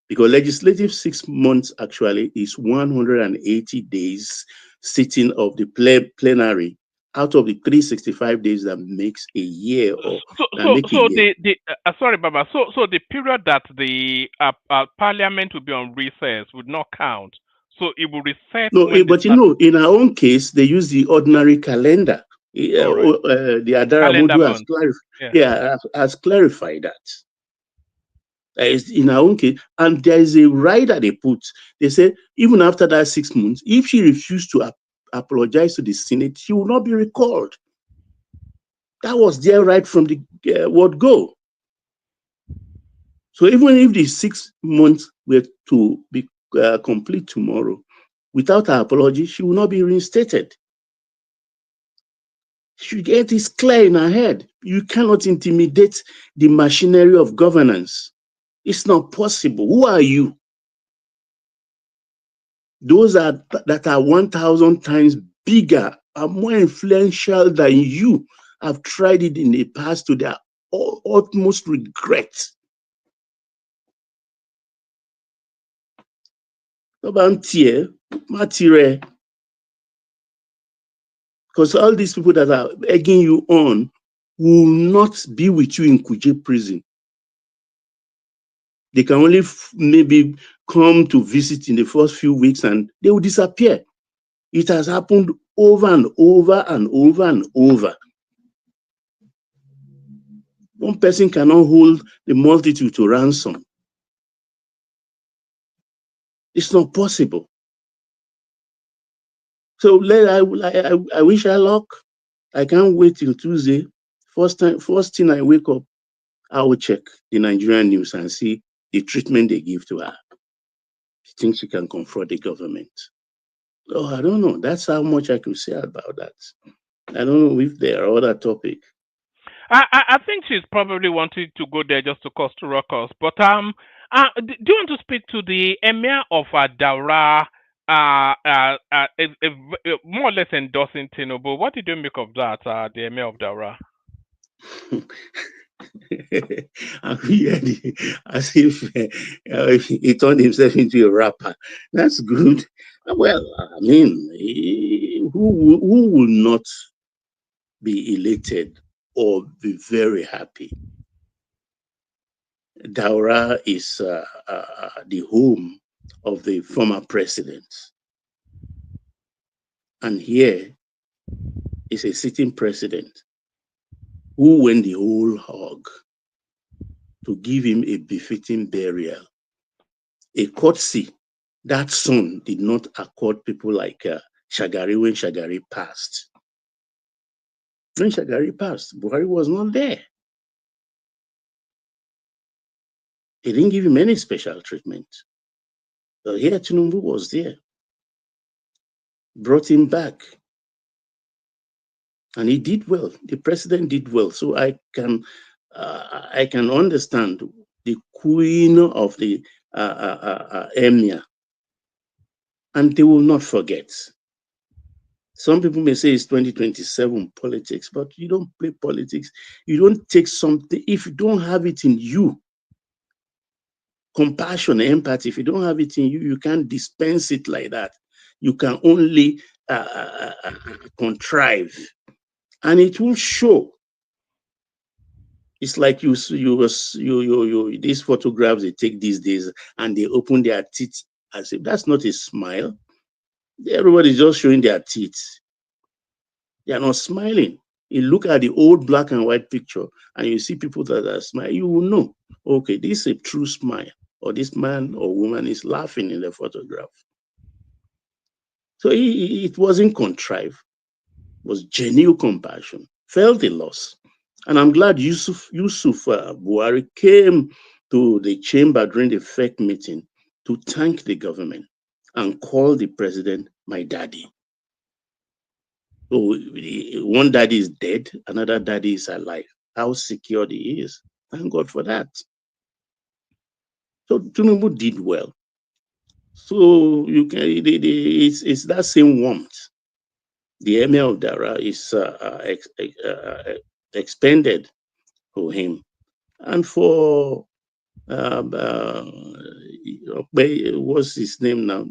Speaker 15: Because legislative 6 months actually is 180 days sitting of the plenary out of the 365 days that makes a year.
Speaker 6: Sorry, Baba. So the period that the parliament will be on recess would not count. So it will reset.
Speaker 15: No, but you know, in our own case, they use the ordinary calendar. The Adara Modu has clarified that. In our own case, and there is a right that they put. They say even after that 6 months, if she refused to apologize to the Senate, she will not be recalled. That was their right from the word go. So even if the 6 months were to be complete tomorrow, without her apology, she will not be reinstated. She get this clear in her head. You cannot intimidate the machinery of governance. It's not possible. Who are you? those that are 1,000 times bigger are more influential than you have tried it in the past to their utmost regret. Because all these people that are egging you on will not be with you in Kuje prison. They can only maybe come to visit in the first few weeks and they will disappear. It has happened over and over and over and over. One person cannot hold the multitude to ransom. It's not possible. So I wish her luck. I can't wait till Tuesday. First thing I wake up, I will check the Nigerian news and see the treatment they give to her. She thinks she can confront the government. Oh, I don't know. That's how much I can say about that. I don't know if there are other topics.
Speaker 6: I think she's probably wanting to go there just to cause ruckus. But do you want to speak to the Emir of Daura? More or less endorsing Tinubu. What did you make of that? The Emir of Daura.
Speaker 15: As if he turned himself into a rapper. That's good. Well, I mean, who will not be elated or be very happy? Daura is the home of the former president. And here is a sitting president who went the whole hog to give him a befitting burial, a courtesy that son did not accord people like Shagari when Shagari passed. When Shagari passed, Buhari was not there. He didn't give him any special treatment. But here Tinubu was there, brought him back. And he did well. The president did well. So I can understand the queen of the emir. And they will not forget. Some people may say it's 2027 politics, but you don't play politics. You don't take something, if you don't have it in you, compassion, empathy, if you don't have it in you, you can't dispense it like that. You can only contrive. And it will show. It's like these photographs they take these days and they open their teeth as if that's not a smile. Everybody's just showing their teeth. They are not smiling. You look at the old black and white picture and you see people that are smiling, you will know, okay, this is a true smile, or this man or woman is laughing in the photograph. So it wasn't contrived, it was genuine compassion, felt the loss. And I'm glad Yusuf Buhari came to the chamber during the Defect meeting to thank the government and call the president my daddy. So one daddy is dead, another daddy is alive. How secure he is. Thank God for that. So Tinubu did well. So you can it's that same warmth. The Emir of Dara is expended for him. And for what's his name now?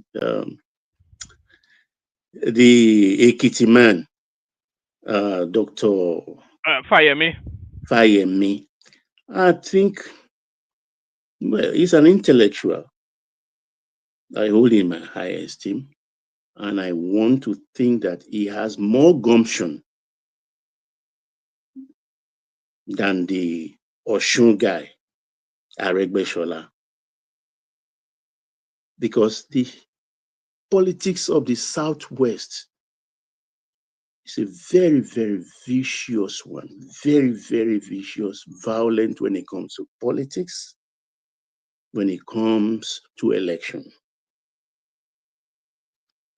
Speaker 15: The Ekiti man, Dr. Fayemi. I think, well, he's an intellectual. I hold him in high esteem. And I want to think that he has more gumption than the Oshun guy, Aregbeshola. Because the politics of the Southwest is a very, very vicious one. Very, very vicious, violent when it comes to politics, when it comes to election.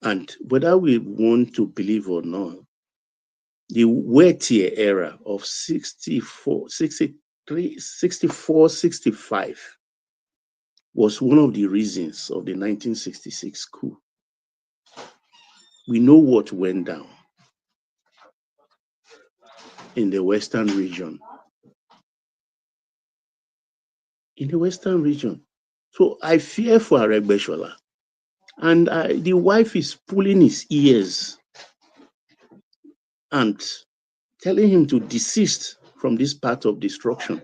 Speaker 15: And whether we want to believe or not, the Wettier era of 64, 63, 64, 65 was one of the reasons of the 1966 coup. We know what went down in the Western region. In the Western region. So I fear for Aregbesola. And the wife is pulling his ears and telling him to desist from this path of destruction.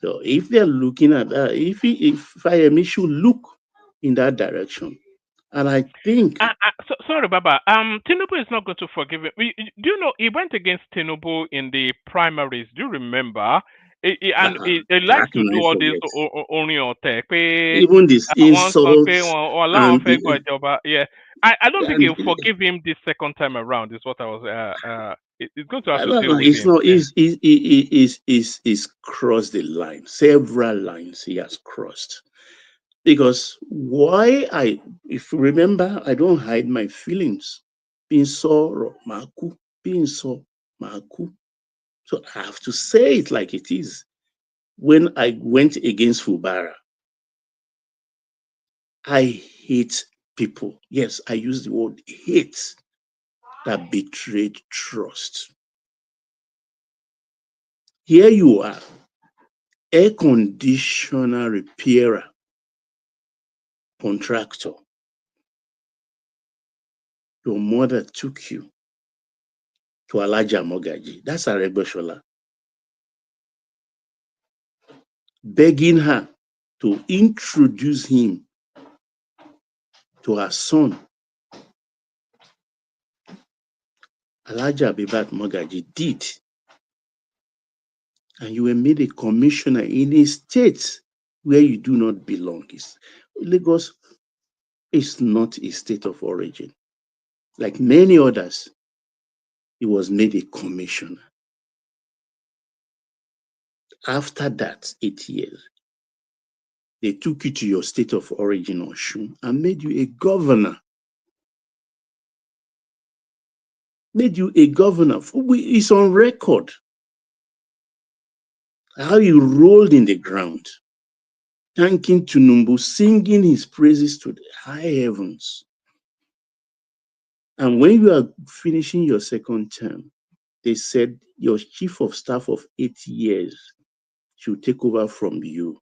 Speaker 15: So if they're looking at that, if Fayemi should look in that direction, and I think
Speaker 6: sorry, Baba. Tinubu is not going to forgive him. Do you know he went against Tinubu in the primaries? Do you remember? He likes to do all this only on tech.
Speaker 15: Even this insult and
Speaker 6: yeah. I don't think he'll forgive him this second time around. Is what I was. It's going to have to deal with
Speaker 15: it's
Speaker 6: him.
Speaker 15: not. He's crossed the line. Several lines he has crossed. Because if you remember, I don't hide my feelings. Being so maku, being so maku. So I have to say it like it is. When I went against Fubara, I hate people. Yes, I use the word hate that betrayed trust. Here you are, air conditioner repairer, contractor. Your mother took you to Alaja Mogaji. That's Aregbesola. Begging her to introduce him to her son. Alaja Abibat Mogaji did. And you were made a commissioner in a state where you do not belong. Lagos is not a state of origin. Like many others, he was made a commissioner. After that 8 years, they took you to your state of origin, Oshun, and made you a governor. Made you a governor. It's on record how you rolled in the ground, thanking Tinubu, singing his praises to the high heavens. And when you are finishing your second term, they said your chief of staff of 8 years should take over from you.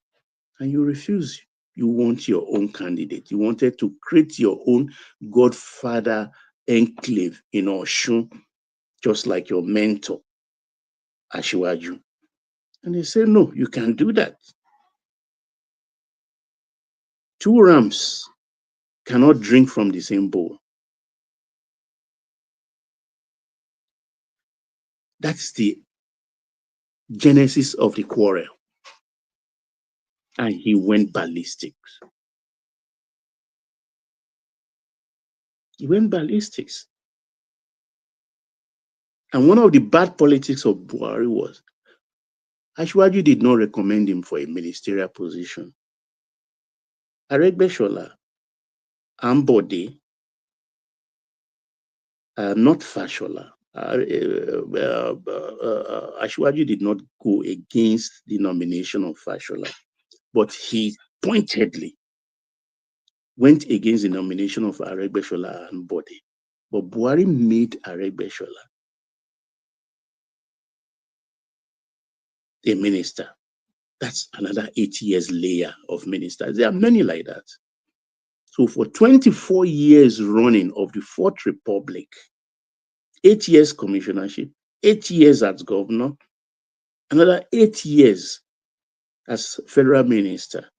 Speaker 15: And you refuse. You want your own candidate. You wanted to create your own godfather enclave in Oshun, just like your mentor, Ashiwaju. And they said, no, you can't do that. 2 rams cannot drink from the same bowl. That's the genesis of the quarrel. And he went ballistic. He went ballistics. And one of the bad politics of Buhari was Ashwaju did not recommend him for a ministerial position. Aregbesola, Ambode, not Fashola. Ashwaju did not go against the nomination of Fashola, but he pointedly went against the nomination of Aregbesola and Ambode. But Buhari made Aregbesola a minister. That's another 8 years layer of ministers. There are many like that. So for 24 years running of the Fourth Republic, 8 years commissionership, 8 years as governor, another 8 years as federal minister,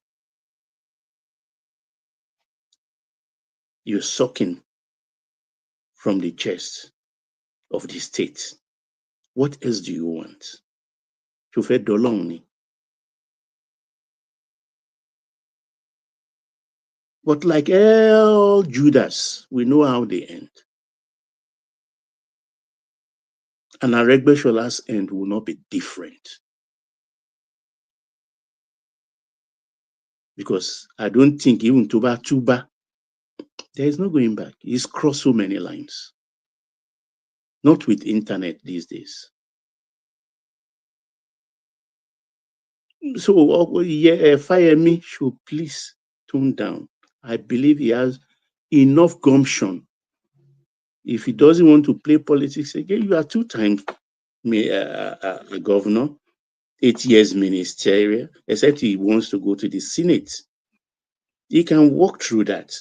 Speaker 15: you're sucking from the chest of the state. What else do you want? Chauffeur Dolongni. But like all Judas, we know how they end. And Aregbeshola's end will not be different. Because I don't think even Tuba, there is no going back. He's crossed so many lines. Not with internet these days. So Fayemi should please tone down. I believe he has enough gumption If he doesn't want to play politics again, you are two-time a governor, 8 years ministerial, except he wants to go to the Senate. He can walk through that.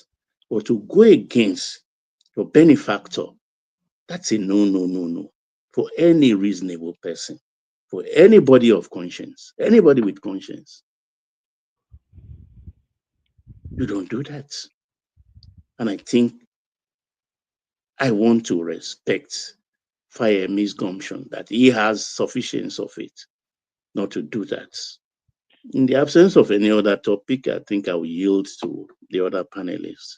Speaker 15: But to go against your benefactor, that's a no for any reasonable person, for anybody of conscience, anybody with conscience. You don't do that. And I think I want to respect Fayemi's gumption that he has sufficiency of it not to do that. In the absence of any other topic, I think I will yield to the other panelists.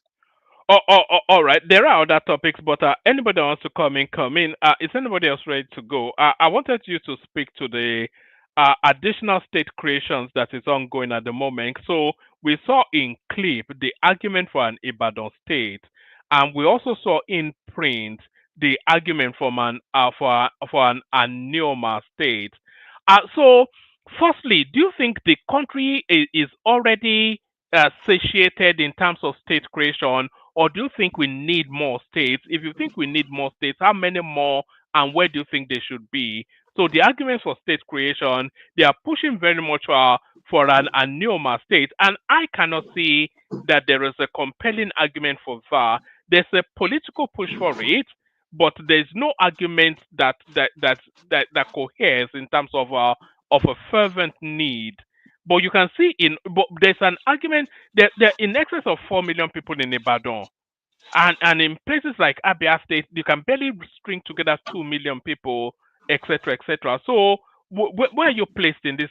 Speaker 6: All right. There are other topics, but anybody that wants to come in, come in. Is anybody else ready to go? I wanted you to speak to the additional state creations that is ongoing at the moment. So we saw in clip the argument for an Ibadan state, and we also saw in print the argument for an Anioma state. So, firstly, do you think the country is already satiated in terms of state creation, or do you think we need more states? If you think we need more states, how many more and where do you think they should be? So the arguments for state creation, they are pushing very much for an Anioma state, and I cannot see that there is a compelling argument for that. There's a political push for it, but there's no argument that coheres in terms of a fervent need. But you can see but there's an argument that there are in excess of 4 million people in Ibadan. And in places like Abia State, you can barely string together 2 million people, etc., etc. So, where are you placed in this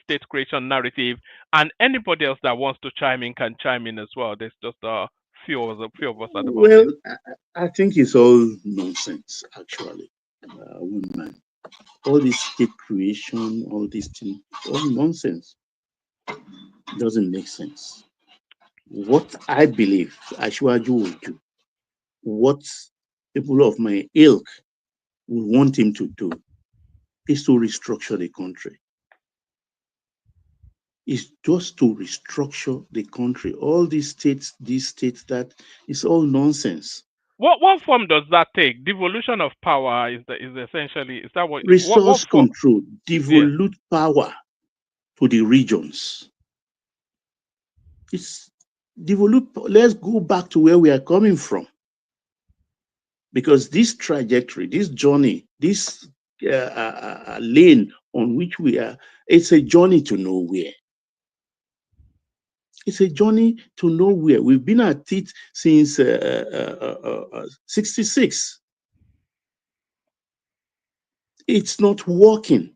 Speaker 6: state creation narrative? And anybody else that wants to chime in can chime in as well. There's just a few of us at the
Speaker 15: Well,
Speaker 6: moment.
Speaker 15: I think it's all nonsense, actually. Women, all this state creation, all these things, all nonsense. It doesn't make sense. What I believe Ashwaju will do, what people of my ilk will want him to do, is to restructure the country. It's just to restructure the country. All these states, that is all nonsense.
Speaker 6: What form does that take? Devolution of power is essentially, is that what
Speaker 15: Resource
Speaker 6: form?
Speaker 15: control, devolute power to the regions. It's devolute. Let's go back to where we are coming from. Because this trajectory, this journey, this lane on which we are, it's a journey to nowhere. It's a journey to nowhere. We've been at it since 66. It's not working.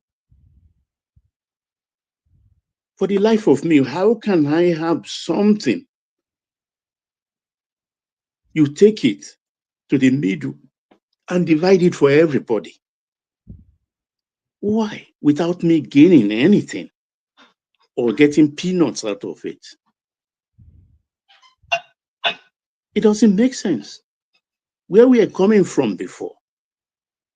Speaker 15: For the life of me, how can I have something? You take it to the middle and divide it for everybody. Why? Without me gaining anything or getting peanuts out of it. It doesn't make sense. Where we are coming from before,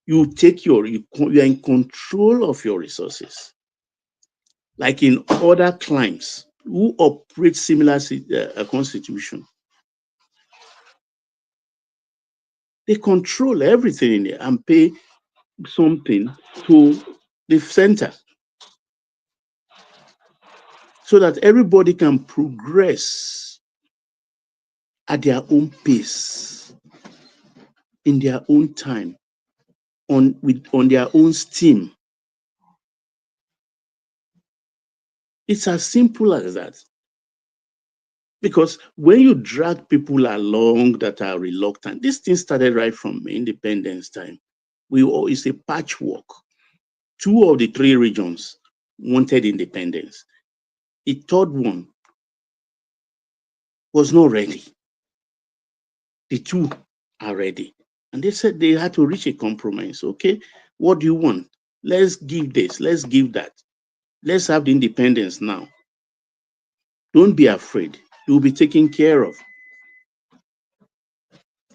Speaker 15: you are in control of your resources. Like in other climes who operate similar constitution. They control everything in there and pay something to the center so that everybody can progress at their own pace, in their own time, on their own steam. It's as simple as that. Because when you drag people along that are reluctant, this thing started right from independence time. It's a patchwork. 2 of the 3 regions wanted independence. The third one was not ready. The 2 are ready. And they said they had to reach a compromise. Okay, what do you want? Let's give this, let's give that. Let's have the independence now. Don't be afraid. You'll be taken care of.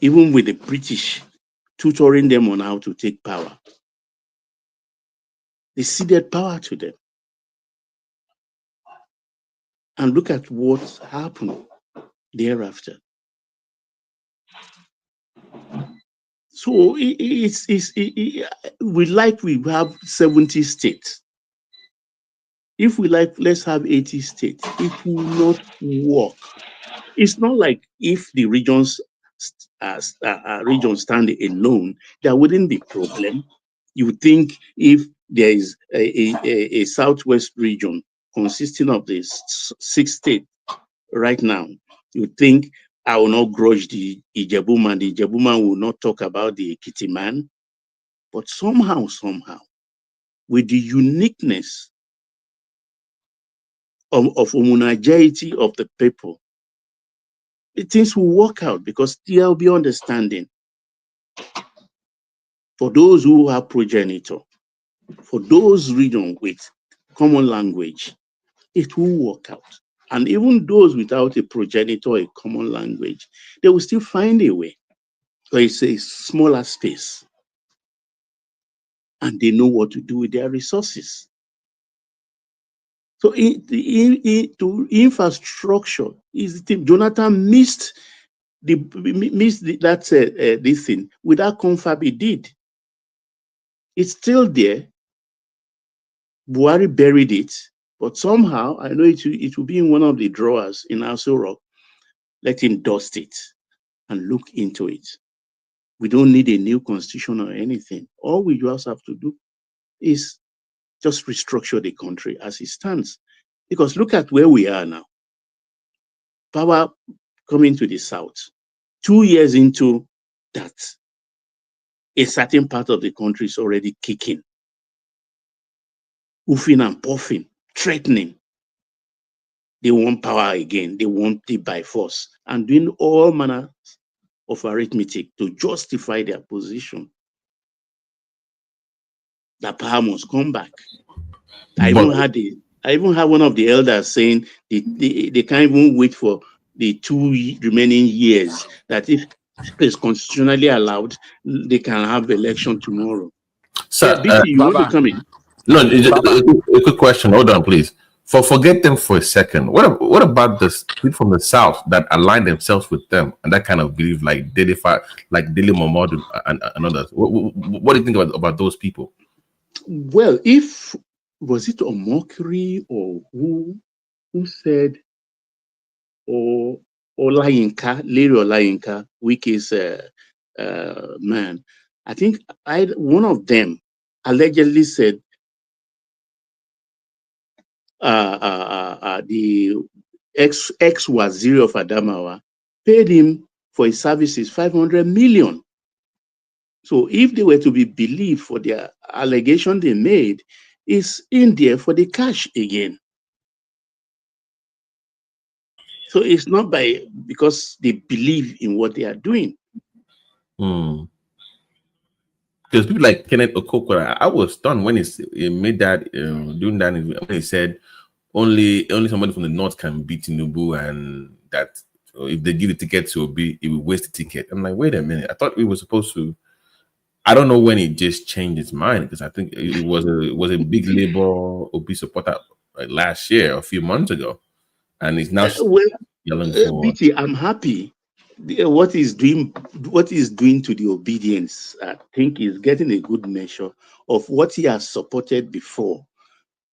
Speaker 15: Even with the British tutoring them on how to take power. They ceded power to them. And look at what happened thereafter. So we have 70 states. If we like, let's have 80 states. It will not work. It's not like if the regions stand alone, there wouldn't be problem. You would think if there is a southwest region consisting of the 6 states right now, you would think I will not grudge the Ijebu man. The Ijebu man will not talk about the Ekiti man. But somehow, with the uniqueness of homogeneity of the people, things will work out because there will be understanding. For those who have progenitor, for those regions with common language, it will work out. And even those without a progenitor, a common language, they will still find a way. So it's a smaller space. And they know what to do with their resources. So to infrastructure is the thing. Jonathan missed this thing. Without confab, he did. It's still there. Buhari buried it, but somehow I know it will be in one of the drawers in Aso Rock. Let him dust it and look into it. We don't need a new constitution or anything. All we just have to do is just restructure the country as it stands. Because look at where we are now. Power coming to the south. 2 years into that, a certain part of the country is already kicking, woofing and puffing, threatening. They want power again. They want it by force and doing all manner of arithmetic to justify their position. That power must come back. I even had one of the elders saying they can't even wait for the 2 remaining years, that if it's constitutionally allowed, they can have election tomorrow.
Speaker 19: Sir,
Speaker 15: BT, you want to come in?
Speaker 19: No, a quick question. Hold on, please. Forget them for a second. What about the people from the south that align themselves with them and that kind of believe, like Dele Momodu and others? What do you think about those people?
Speaker 15: Well, was it Omokri or who said, or Olayinka, Larry Olayinka, Wiki's man? I think one of them allegedly said the ex-Waziri of Adamawa paid him for his services 500 million. So if they were to be believed for their allegation they made, it's in there for the cash again. So it's not because they believe in what they are doing.
Speaker 19: Because people like Kenneth Okonkwo, I was stunned when he made that doing that when he said only somebody from the north can beat Tinubu, and that if they give the ticket to Obi, it will waste the ticket. I'm like, wait a minute. I thought we were supposed to. I don't know when he just changed his mind, because I think it was a big Labour Obi supporter last year, a few months ago, and he's now yelling for.
Speaker 15: BT, I'm happy. What he's doing to the obedience, I think, is getting a good measure of what he has supported before.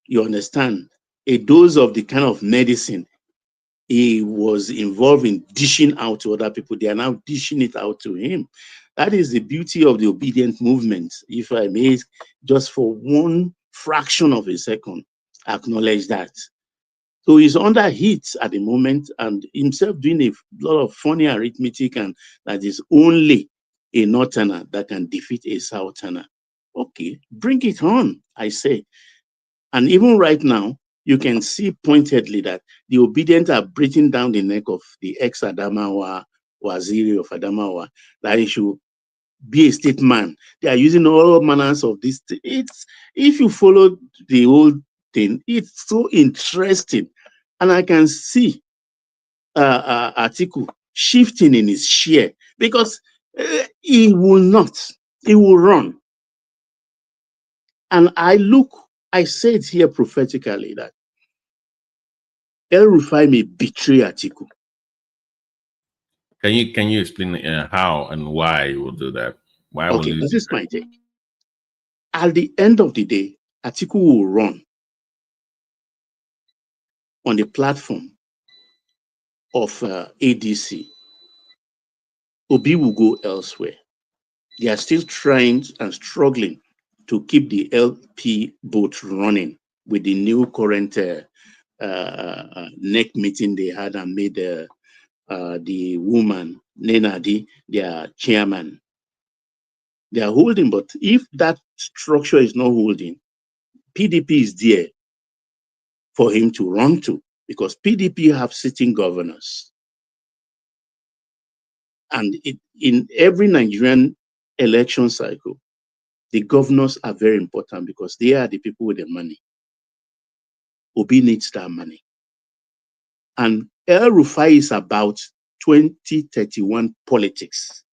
Speaker 15: You understand? A dose of the kind of medicine he was involved in dishing out to other people, they are now dishing it out to him. That is the beauty of the obedient movement. If I may, just for one fraction of a second, acknowledge that. So he's under heat at the moment, and himself doing a lot of funny arithmetic, and that is only a northerner that can defeat a southerner. Okay, bring it on, I say. And even right now, you can see pointedly that the obedient are breathing down the neck of the ex-Adamawa Waziri of Adamawa, that he should be a statesman. They are using all manners of this. If you follow the whole thing, it's so interesting. And I can see Atiku shifting in his chair, because he will run. And I said here prophetically that El Rufai may betray Atiku.
Speaker 19: Can you explain how and why you will do that? Why will
Speaker 15: Okay,
Speaker 19: you?
Speaker 15: this is my take. At the end of the day, Atiku will run on the platform of ADC. Obi will go elsewhere. They are still trying and struggling to keep the LP boat running with the new current NEC meeting they had and made the woman, Nenadi, their chairman. They are holding, but if that structure is not holding, PDP is there for him to run to, because PDP have sitting governors. And in every Nigerian election cycle, the governors are very important because they are the people with the money. Obi needs that money. And El Rufai is about 2031 politics.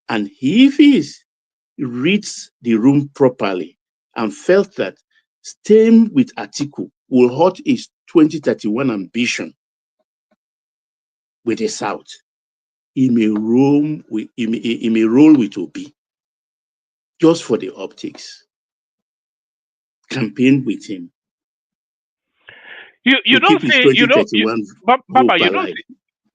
Speaker 15: And if he reads the room properly and felt that staying with Atiku will hurt his 2031 ambition with the South, he may roll with Obi just for the optics. Campaign with him.
Speaker 6: You don't see Baba,
Speaker 15: alive.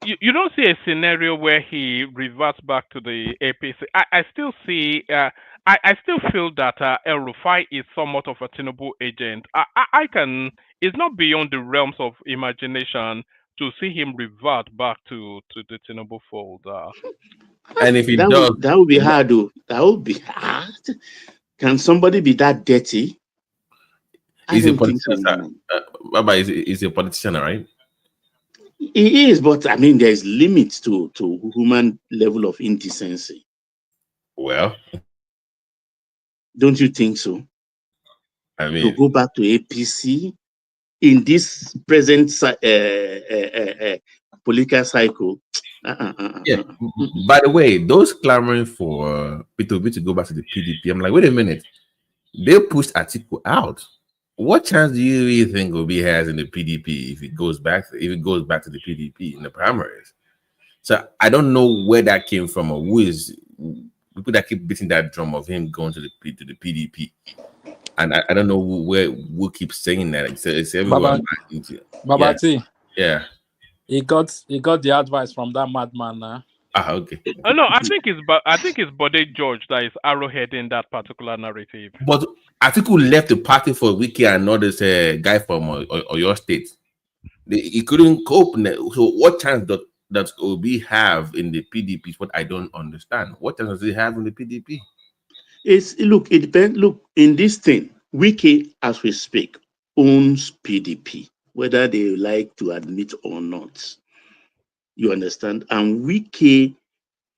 Speaker 6: You don't see a scenario where he reverts back to the APC. I still see I still feel that El Rufai is somewhat of a Tinubu agent. I can, it's not beyond the realms of imagination to see him revert back to the Tinubu fold.
Speaker 19: And if he
Speaker 15: that
Speaker 19: does,
Speaker 15: would be hard though. That would be hard. Can somebody be that dirty?
Speaker 19: He's a politician, Baba is a politician, right?
Speaker 15: He is, but I mean, there's limits to human level of indecency.
Speaker 19: Well,
Speaker 15: don't you think so?
Speaker 19: I mean,
Speaker 15: to go back to APC in this present political cycle.
Speaker 19: Yeah. By the way, those clamoring for P2B to go back to the PDP, I'm like, wait a minute. They pushed Atiku out. What chance do you really think Obi has in the PDP if it goes back to the PDP in the primaries? So I don't know where that came from or who is people that keep beating that drum of him going to the PDP. And I don't know who keeps saying that. It's everyone.
Speaker 1: Baba T.
Speaker 19: Yeah.
Speaker 1: He got the advice from that madman now.
Speaker 19: Okay.
Speaker 6: No, I think it's Bode George that is arrowheading that particular narrative.
Speaker 19: But Atiku left the party for Wiki and not this guy from or your state. He couldn't cope. So what chance does Obi have in the PDP is what I don't understand. What chance does he have in the PDP?
Speaker 15: It depends. Look, in this thing, Wiki, as we speak, owns PDP, whether they like to admit or not. You understand? And Wiki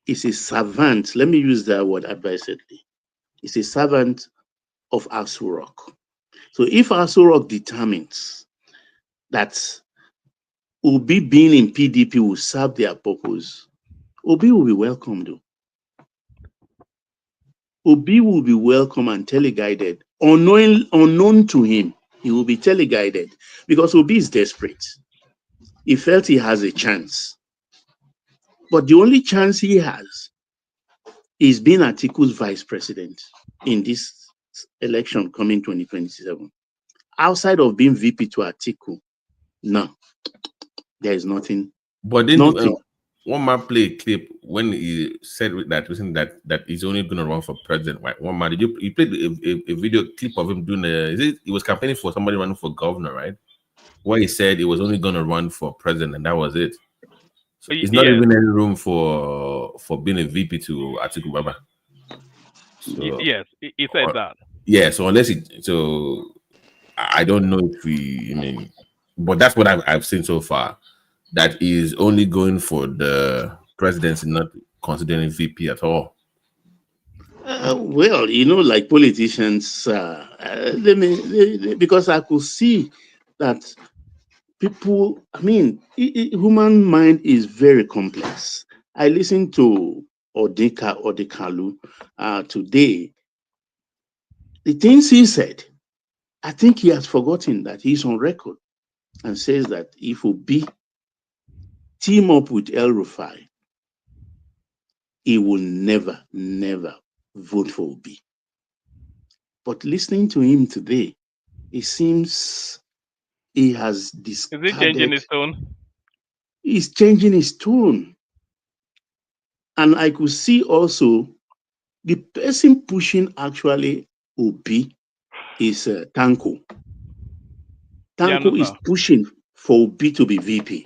Speaker 15: is a servant. Let me use that word advisedly. It's a servant of Aso Rock. So if Aso Rock determines that Obi being in PDP will serve their purpose, Obi will be welcomed. Obi will be welcome and teleguided. Unknown to him, he will be teleguided because Obi is desperate. He felt he has a chance. But the only chance he has is being Atiku's vice president in this election coming 2027. Outside of being VP to Atiku, no, there is nothing.
Speaker 19: But then
Speaker 15: nothing.
Speaker 19: One man play a clip when he said that he's only going to run for president. Right? One man, you played a video clip of him doing he was campaigning for somebody running for governor, right? Where he said he was only going to run for president, and that was it. So it's not even any room for being a VP to Atiku Baba. So,
Speaker 6: yes, he said that.
Speaker 19: Yeah, so I don't know if but that's what I've seen so far. That is only going for the presidency, not considering VP at all.
Speaker 15: Well, like politicians, because I could see that people, human mind is very complex. I listened to Odekalu today. The things he said, I think he has forgotten that he's on record and says that if Obi team up with El Rufai, he will never, never vote for Obi. But listening to him today, it seems he has discarded.
Speaker 6: Is he changing his tone?
Speaker 15: He's changing his tone. And I could see also the person pushing actually Obi is Tanko. Tanko is pushing for Obi to be VP.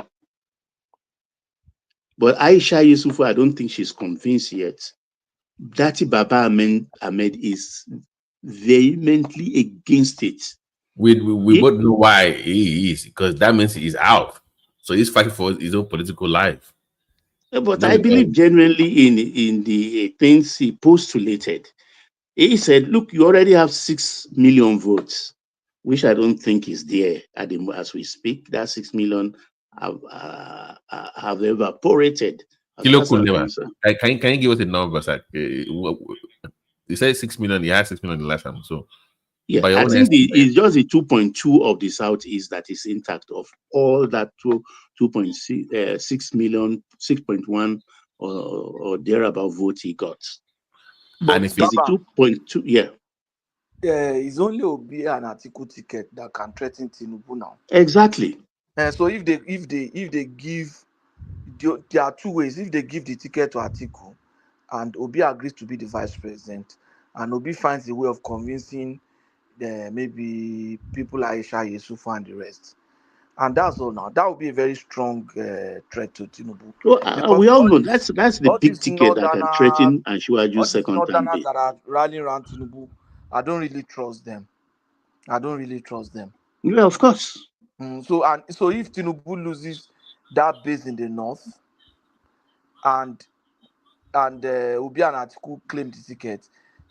Speaker 15: But Aisha Yusufu, I don't think she's convinced yet. Dati Baba Ahmed is vehemently against it.
Speaker 19: We both know why he is, because that means he's out. So he's fighting for his own political life.
Speaker 15: But I believe genuinely in the things he postulated. He said, look, you already have 6 million votes, which I don't think is there as we speak. That 6 million have evaporated.
Speaker 19: Can you give us a number? You said 6 million, he had 6 million the last time. So
Speaker 15: yeah, I think it's just the 2.2 of the Southeast that is intact of all that 2.6 million, 6.1 or thereabout votes he got.
Speaker 20: But
Speaker 15: and if it's 2.2, yeah.
Speaker 20: It's only Obi and Atiku ticket that can threaten Tinubu now.
Speaker 15: Exactly.
Speaker 20: So if they give, there are two ways. If they give the ticket to Atiku, and Obi agrees to be the vice president, and Obi finds a way of convincing maybe people like Aisha Yusufu and the rest, and that's all now. That would be a very strong threat to Tinubu.
Speaker 15: Well, we all know that's the big ticket that can threaten Anshiwaju's second time bid.
Speaker 20: That are rallying around Tinubu, I don't really trust them.
Speaker 15: Yeah, of course.
Speaker 20: So if Tinubu loses that base in the north, and Obi and Atiku claim the ticket,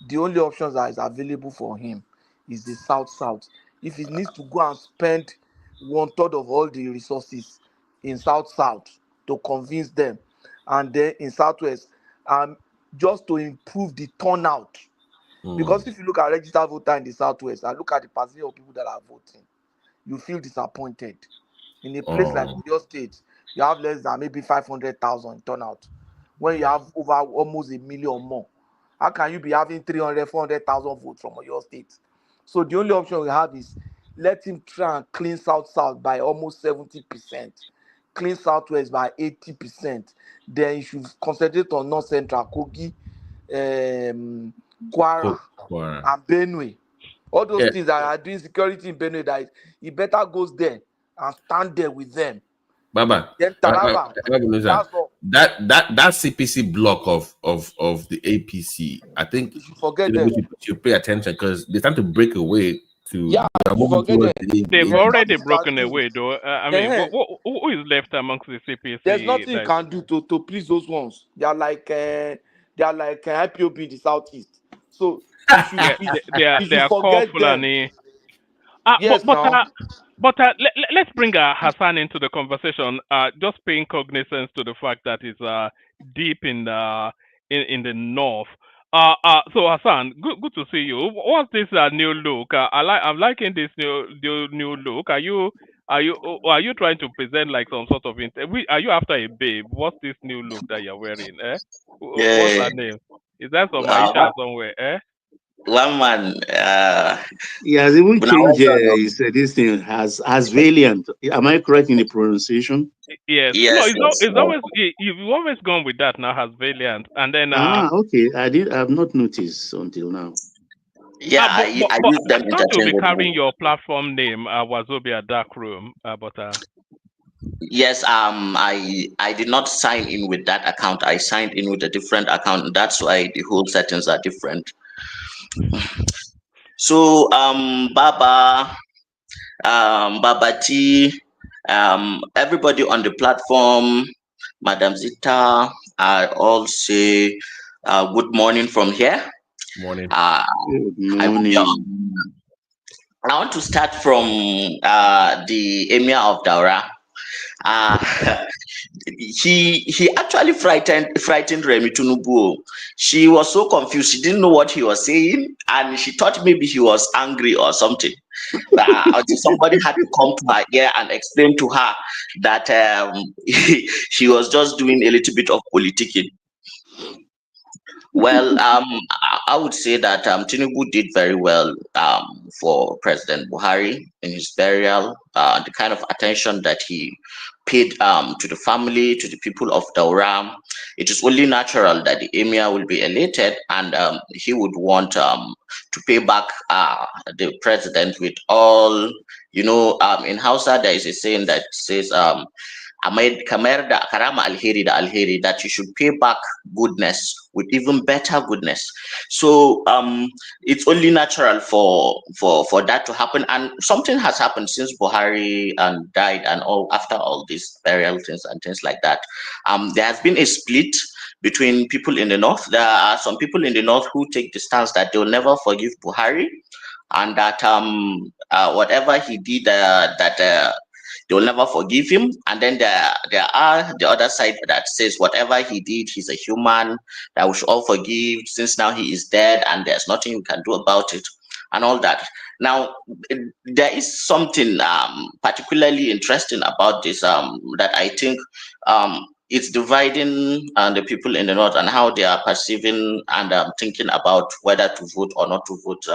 Speaker 20: the only options that is available for him is the south. If he needs to go and spend 1/3 of all the resources in south to convince them, and then in southwest, just to improve the turnout. Because if you look at registered voter in the southwest and look at the percentage of people that are voting, you feel disappointed. In a place like your state, you have less than maybe 500,000 turnout. When you have over almost 1 million more, how can you be having 300,000, 400,000 votes from your state? So the only option we have is let him try and clean south by almost 70%, clean southwest by 80%. Then you should concentrate on north central, Kogi, Kwara, and Benue. All those things that are doing security in Benue, that he better goes there and stand there with them.
Speaker 19: Baba,
Speaker 20: then Taraba,
Speaker 19: that CPC block of the APC, I think you should pay attention, because they're trying to break away to.
Speaker 6: Yeah, they've already broken away, though. I mean, who is left amongst the CPC?
Speaker 20: There's nothing you can do to please those ones. They are like IPOB in the southeast. So
Speaker 6: they are called Fulani. But let's bring Hassan into the conversation. Just paying cognizance to the fact that it's deep in the north. So Hassan, good to see you. What's this new look? I'm liking this new look. Are you trying to present like some sort of are you after a babe? What's this new look that you're wearing? What's that name? Is that some Aisha somewhere?
Speaker 21: One man.
Speaker 15: He has even changed. He said this thing has Valiant. Am I correct in the pronunciation?
Speaker 6: Yes. No, it's always you've always gone with that now. Has Valiant, and then
Speaker 15: okay. I've not noticed until now.
Speaker 21: Yeah, I use them
Speaker 6: interchangeably. To be carrying your platform name, Wazobia Darkroom, but.
Speaker 21: Yes, I did not sign in with that account. I signed in with a different account. That's why the whole settings are different. So Baba T, everybody on the platform, Madam Zita, I all say good morning from here.
Speaker 19: Morning.
Speaker 15: Good morning.
Speaker 21: I want to start from the Emir of Daura. He actually frightened Remi Tunubu. She was so confused. She didn't know what he was saying, and she thought maybe he was angry or something. Until somebody had to come to her ear and explain to her that she was just doing a little bit of politicking. Well, I would say that Tinubu did very well for President Buhari in his burial. The kind of attention that he paid to the family, to the people of Daura, it is only natural that the emir will be elated, and he would want to pay back the president with all, in Hausa there is a saying that says, kamar da karama alheri da alheri, that you should pay back goodness with even better goodness. So it's only natural for that to happen, and something has happened since Buhari died, and all after all these burial things and things like that. There has been a split between people in the north. There are some people in the north who take the stance that they will never forgive Buhari, and that whatever he did, they will never forgive him. And then there are the other side that says whatever he did, he's a human, that we should all forgive, since now he is dead and there's nothing we can do about it, and all that. Now, there is something particularly interesting about this that I think it's dividing the people in the north and how they are perceiving and thinking about whether to vote or not to vote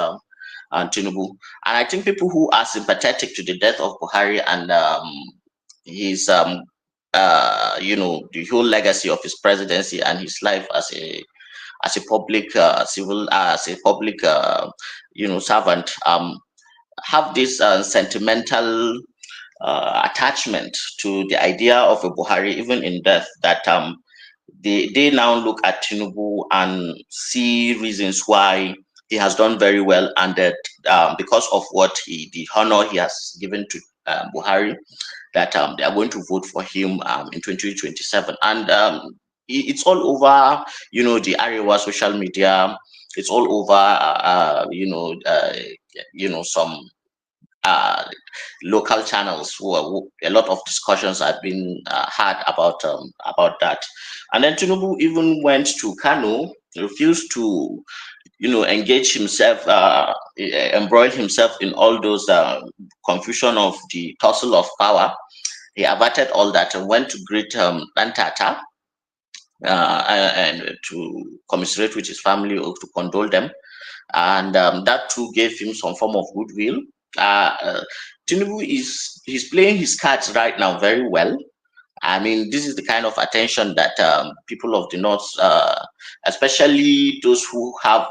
Speaker 21: Tinubu. And I think people who are sympathetic to the death of Buhari and his the whole legacy of his presidency and his life as a public servant have this sentimental attachment to the idea of a Buhari even in death, that they now look at Tinubu and see reasons why he has done very well, and that because of the honor he has given to Buhari, that they are going to vote for him in 2027. And it's all over, the Arewa social media. It's all over, some local channels who a lot of discussions have been had about that. And then Tinubu even went to Kano, refused to engage himself, embroil himself in all those confusion of the tussle of power. He averted all that and went to greet Dantata and to commiserate with his family or to condole them. And that too gave him some form of goodwill. Tinubu he's playing his cards right now very well. I mean, this is the kind of attention that people of the north, especially those who have,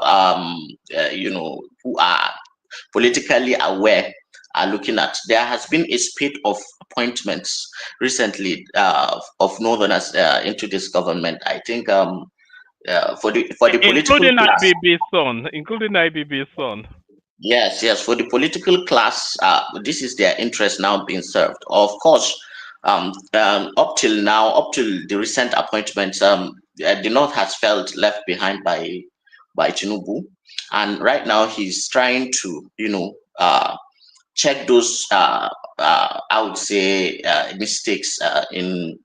Speaker 21: who are politically aware, are looking at. There has been a spate of appointments recently of northerners into this government. I think for the political class,
Speaker 6: including IBB's son.
Speaker 21: Yes, for the political class, this is their interest now being served. Of course, up till now, up till the recent appointments, the North has felt left behind by Tinubu, and right now he's trying to, check those, I would say, mistakes in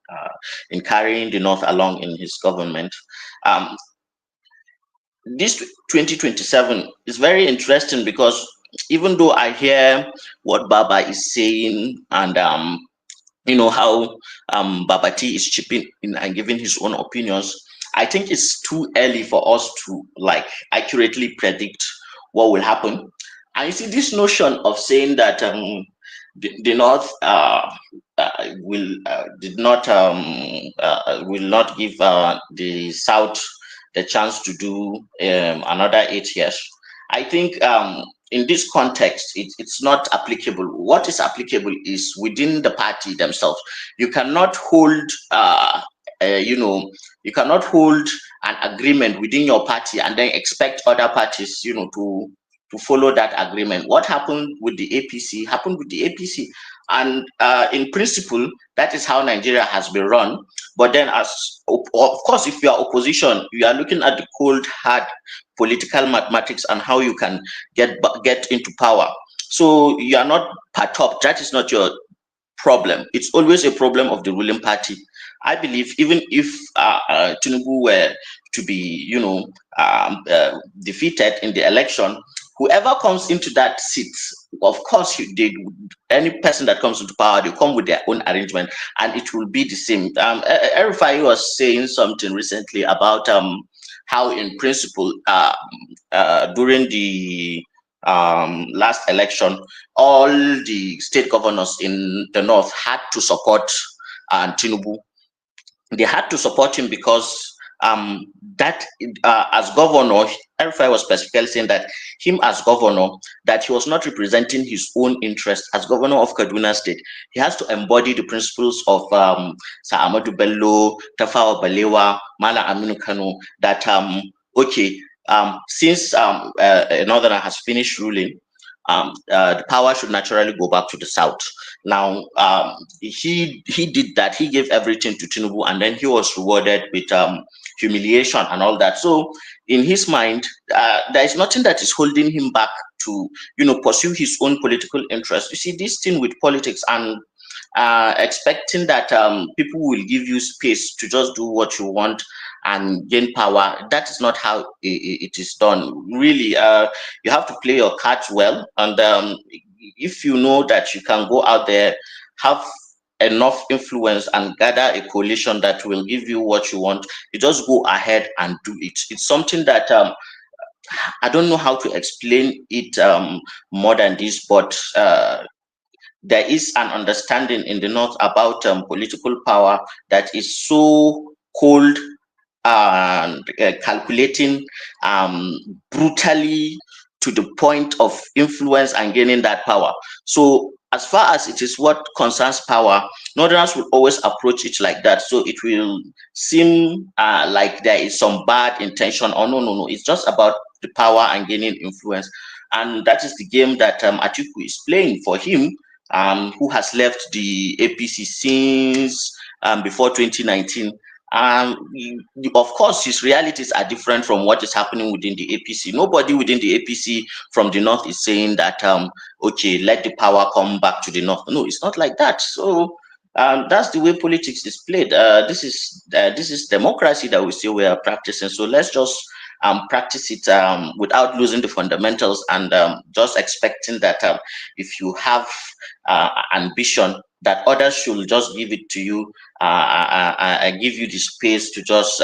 Speaker 21: carrying the North along in his government. This 2027 is very interesting because even though I hear what Baba is saying and how Babati is chipping in and giving his own opinions, I think it's too early for us to accurately predict what will happen. And you see, this notion of saying that the North will not give the South the chance to do another 8 years. I think in this context, it's not applicable. What is applicable is within the party themselves. You cannot hold, you cannot hold an agreement within your party and then expect other parties, to follow that agreement. What happened with the APC happened with the APC. And in principle, that is how Nigeria has been run. But then, of course, if you are opposition, you are looking at the cold, hard political mathematics and how you can get into power. So you are not part top. That is not your problem. It's always a problem of the ruling party. I believe even if Tinubu were to be, defeated in the election, whoever comes into that seat, of course, any person that comes into power, they come with their own arrangement, and it will be the same. Erifai was saying something recently about how in principle during the last election, all the state governors in the north had to support Tinubu. They had to support him because that as governor, RFI was specifically saying that him as governor, that he was not representing his own interest as governor of Kaduna State. He has to embody the principles of Sir Ahmadu Bello, Tafawa Balewa, Mala Aminu Kano, that okay, since a northerner has finished ruling, the power should naturally go back to the south. Now, he did that. He gave everything to Tinubu, and then he was rewarded with humiliation and all that. So, in his mind, there is nothing that is holding him back to, pursue his own political interest. You see, this thing with politics and expecting that people will give you space to just do what you want and gain power, that is not how it is done. Really, you have to play your cards well, and if you know that you can go out there, have enough influence and gather a coalition that will give you what you want, you just go ahead and do it. It's something that I don't know how to explain it more than this, but there is an understanding in the north about political power that is so cold and calculating brutally to the point of influence and gaining that power. So as far as it is what concerns power, northerners will always approach it like that. So it will seem like there is some bad intention. Oh, no. It's just about the power and gaining influence. And that is the game that Atiku is playing for him, who has left the APC since before 2019. Of course, his realities are different from what is happening within the APC. Nobody within the APC from the north is saying that, okay, let the power come back to the north. No, it's not like that. So that's the way politics is played. This is democracy that we say we are practicing. So let's just practice it without losing the fundamentals and just expecting that if you have ambition, that others should just give it to you, give you the space to just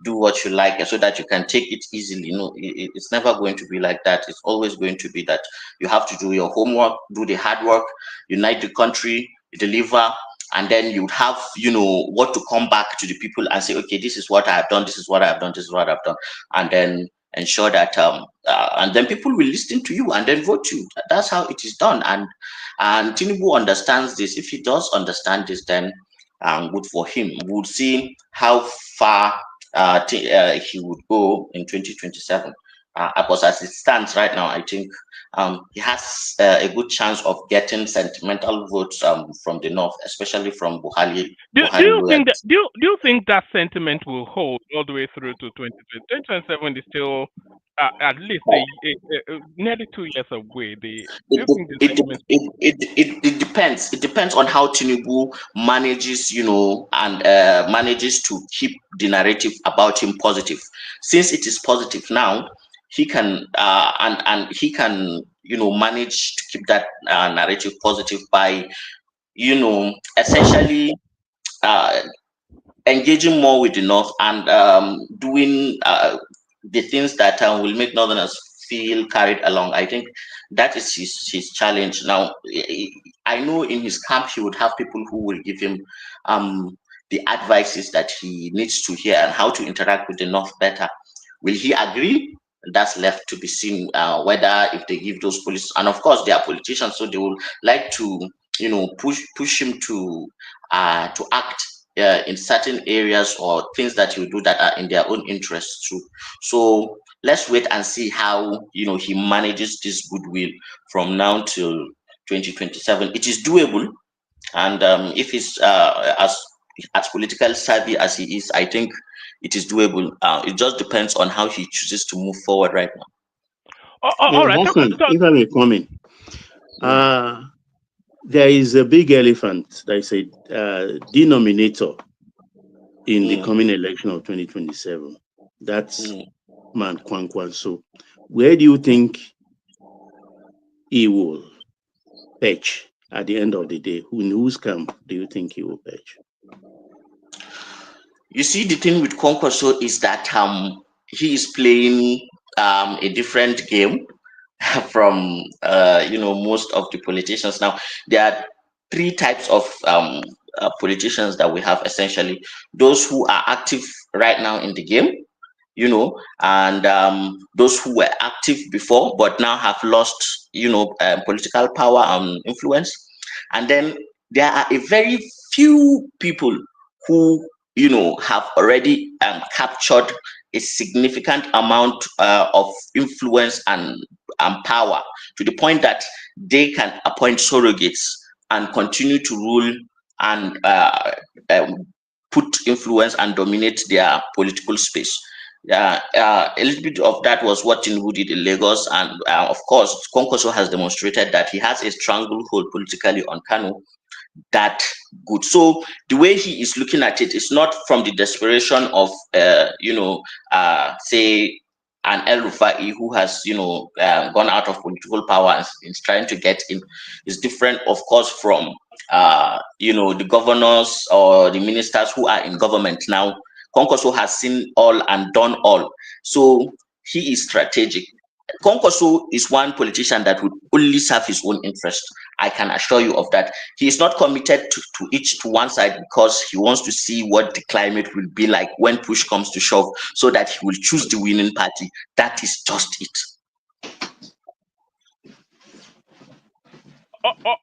Speaker 21: do what you like, so that you can take it easily. It's never going to be like that. It's always going to be that you have to do your homework, do the hard work, unite the country, deliver, and then you have, what to come back to the people and say, okay, this is what I have done, this is what I have done, this is what I've done, and then ensure that and then people will listen to you and then vote you. That's how it is done. And Tinubu understands this. If he does understand this, then good for him. We'll see how far he would go in 2027. Because as it stands right now, I think he has a good chance of getting sentimental votes from the north, especially from Buhari.
Speaker 6: Do you think that sentiment will hold all the way through to 2020? 2027 is still at least nearly 2 years away.
Speaker 21: It depends. It depends on how Tinubu manages, and manages to keep the narrative about him positive. Since it is positive now, he can and he can, manage to keep that narrative positive by, essentially engaging more with the north and doing the things that will make northerners feel carried along. I think that is his challenge. Now, I know in his camp he would have people who will give him the advices that he needs to hear and how to interact with the north better. Will he agree? That's left to be seen, whether if they give those policies, and of course they are politicians, so they will like to, push him to act in certain areas or things that he will do that are in their own interests too. So let's wait and see how he manages this goodwill from now till 2027. It is doable, and if he's as political savvy as he is, I think it is doable. It just depends on how he chooses to move forward right now.
Speaker 6: All right.
Speaker 15: If I may comment, there is a big elephant that is a denominator in the coming election of 2027. That's man Kwankwan. So where do you think he will perch at the end of the day? In whose camp do you think he will perch?
Speaker 21: You see, the thing with Kwankwaso is that he is playing a different game from most of the politicians. Now there are three types of politicians that we have, essentially: those who are active right now in the game, and those who were active before but now have lost political power and influence. And then there are a very few people who have already captured a significant amount of influence and power, to the point that they can appoint surrogates and continue to rule and put influence and dominate their political space. A little bit of that was what Tinubu did in Lagos, and of course, Konkoso has demonstrated that he has a stranglehold politically on Kano that good. So the way he is looking at it is not from the desperation of say an El Rufai who has gone out of political power and is trying to get in. Is different, of course, from the governors or the ministers who are in government now. Konkoso has seen all and done all, so he is strategic. Konkoso is one politician that would only serve his own interest. I can assure you of that. He is not committed to one side, because he wants to see what the climate will be like when push comes to shove, so that he will choose the winning party. That is just it.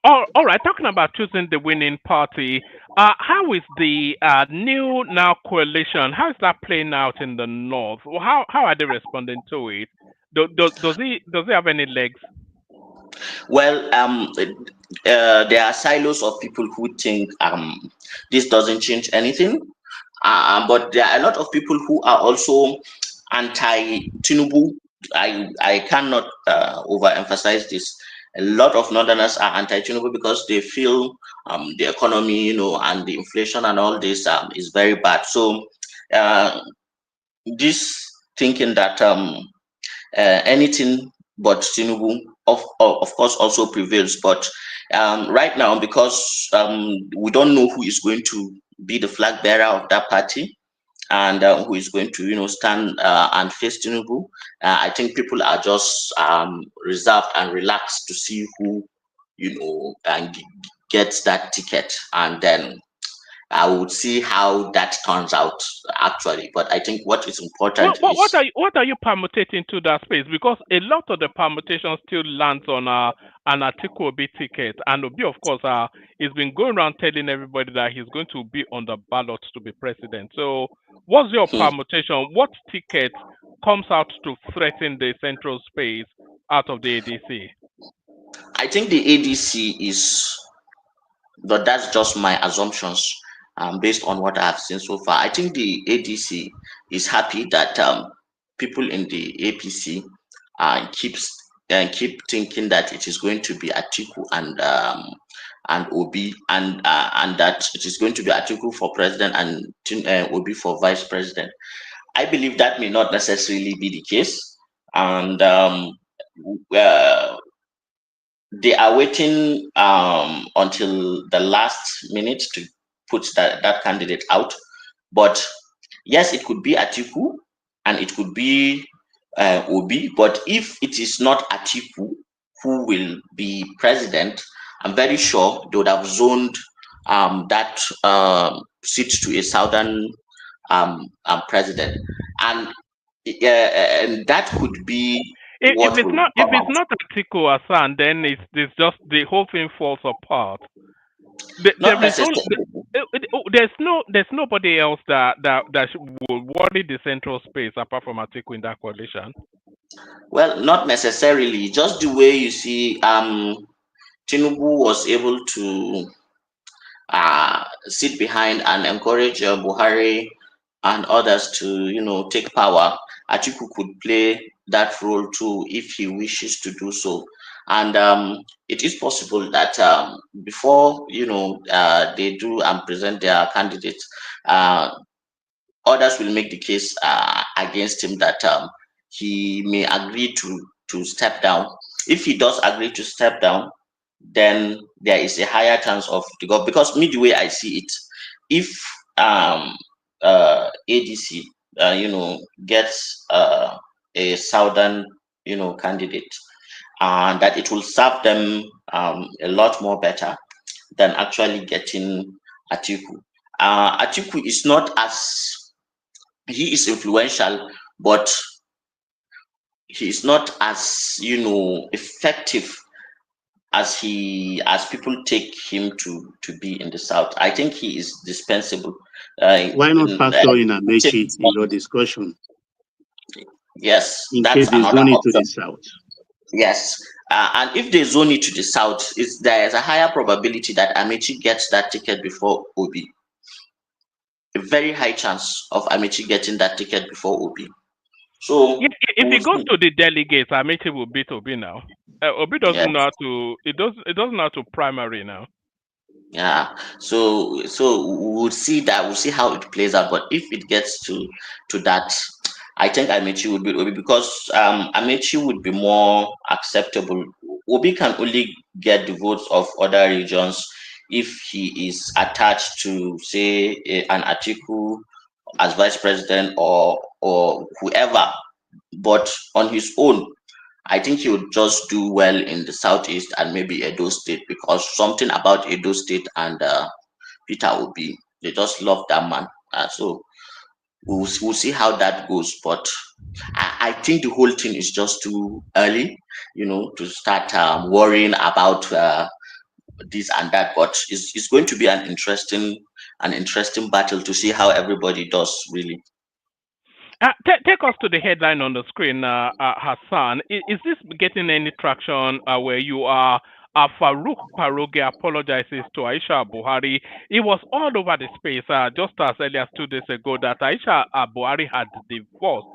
Speaker 6: All right. Talking about choosing the winning party, how is the new now coalition? How is that playing out in the north? How are they responding to it? Does he have any legs?
Speaker 21: Well, there are silos of people who think this doesn't change anything, but there are a lot of people who are also anti-Tinubu. I cannot overemphasize this. A lot of Northerners are anti-Tinubu because they feel the economy, and the inflation and all this is very bad. So this thinking that anything but Tinubu, of course, also prevails. But right now, because we don't know who is going to be the flag bearer of that party, and who is going to stand and face Tinubu, I think people are just reserved and relaxed to see who gets that ticket, and then I would see how that turns out, actually. But I think what is important is
Speaker 6: What are you permutating to that space? Because a lot of the permutation still lands on an Atiku Obi ticket, and Obi, of course, he's been going around telling everybody that he's going to be on the ballot to be president. So, what's your permutation? What ticket comes out to threaten the central space out of the ADC?
Speaker 21: I think the ADC is, but that's just my assumptions based on what I have seen so far. I think the ADC is happy that people in the APC keep thinking that it is going to be Atiku and Obi, and that it is going to be Atiku for president and Obi for vice president. I believe that may not necessarily be the case, and they are waiting until the last minute to put that candidate out. But yes, it could be Atiku and it could be Obi. But if it is not Atiku who will be president, I'm very sure they would have zoned that seat to a southern president, and that could be.
Speaker 6: If it's not Atiku Hassan, then it's just the whole thing falls apart. There's nobody else that will worry the central space apart from Atiku in that coalition.
Speaker 21: Well, not necessarily. Just the way you see, Tinubu was able to sit behind and encourage Buhari and others to take power. Atiku could play that role too if he wishes to do so, and it is possible that before they do and present their candidates, others will make the case against him that he may agree to step down. If he does agree to step down, then there is a higher chance of the government. Because me, the way I see it, if ADC gets a southern, candidate, and that it will serve them a lot more better than actually getting Atiku. Atiku is not he is influential, but he is not as effective as people take him to be in the south. I think he is dispensable.
Speaker 15: Why not factor in Amechi in your discussion?
Speaker 21: Yes,
Speaker 15: in
Speaker 21: that's
Speaker 15: case they
Speaker 21: another
Speaker 15: zone it
Speaker 21: option.
Speaker 15: to the south.
Speaker 21: Yes, and if they zone it to the south, there is a higher probability that Amechi gets that ticket before Obi. A very high chance of Amechi getting that ticket before Obi. So
Speaker 6: if he goes to the delegates, Amechi will beat Obi now. Obi doesn't
Speaker 21: Yes.
Speaker 6: know how to. It doesn't know how to primary now.
Speaker 21: Yeah, so we'll see that. We'll see how it plays out. But if it gets to that, I think Amechi would be Obi, because Amechi would be more acceptable. Obi can only get the votes of other regions if he is attached to, say, an Atiku as vice president or whoever. But on his own, I think he would just do well in the southeast and maybe Edo State, because something about Edo State and Peter Obi, they just love that man. So we'll see how that goes. But I think the whole thing is just too early, to start worrying about this and that. But it's going to be an interesting battle to see how everybody does, really.
Speaker 6: Take us to the headline on the screen, Hassan. Is this getting any traction where you are? Farouk Paroge apologizes to Aisha Buhari. It was all over the space just as early as 2 days ago that Aisha Buhari had divorced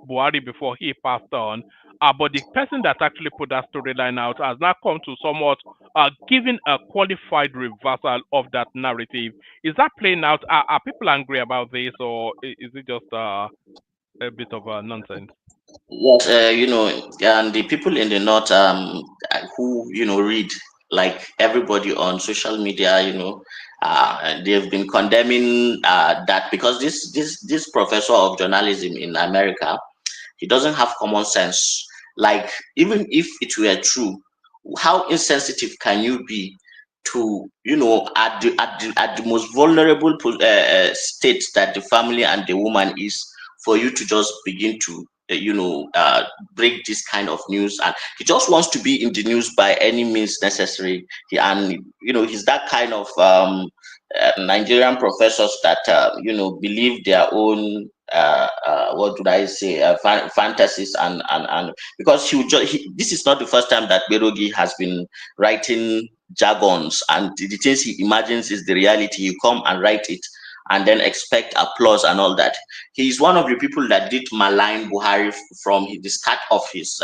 Speaker 6: Buhari before he passed on. But the person that actually put that storyline out has now come to somewhat giving a qualified reversal of that narrative. Is that playing out? Are people angry about this, or is it just a bit of nonsense?
Speaker 21: Yes, and the people in the north who read, like everybody on social media, they've been condemning that, because this professor of journalism in America, he doesn't have common sense. Like, even if it were true, how insensitive can you be to, at the most vulnerable state that the family and the woman is, for you to just begin to break this kind of news? And he just wants to be in the news by any means necessary. He's that kind of Nigerian professors that believe their own what would I say, fantasies, and because this is not the first time that Berogi has been writing jargons, and the things he imagines is the reality. You come and write it and then expect applause and all that. He is one of the people that did malign Buhari from the start of his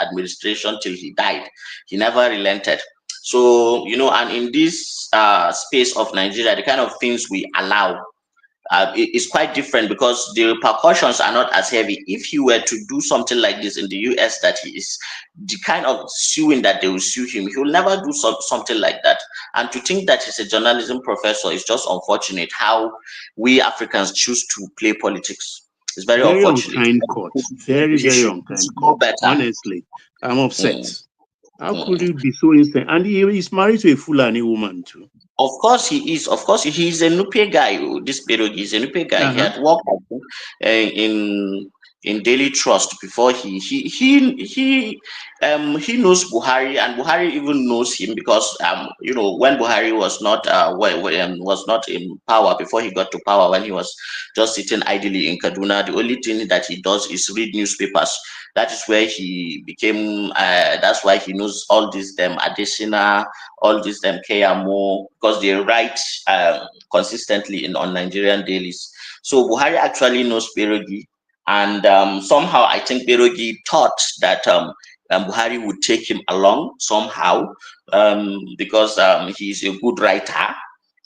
Speaker 21: administration till he died. He never relented. So, and in this space of Nigeria, the kind of things we allow is quite different, because the repercussions are not as heavy. If you were to do something like this in the US, that he is the kind of suing that they will sue him, he will never do something like that. And to think that he's a journalism professor is just unfortunate, how we Africans choose to play politics. It's very unfortunate.
Speaker 15: Unkind court. Very unkind court. Honestly, I'm upset. How could you be so insane? And he is married to a Fulani woman too.
Speaker 21: Of course he is. Of course he's a Nupe guy. This Berogi is a Nupe guy. He had worked in Daily Trust before. He knows Buhari, and Buhari even knows him, because when Buhari was not was not in power, before he got to power, when he was just sitting idly in Kaduna, the only thing that he does is read newspapers. That is where he became. That's why he knows all these Adesina, all these Keyamo, because they write consistently on Nigerian dailies. So Buhari actually knows Berogi, and somehow I think Berogi thought that Buhari would take him along somehow, because he's a good writer.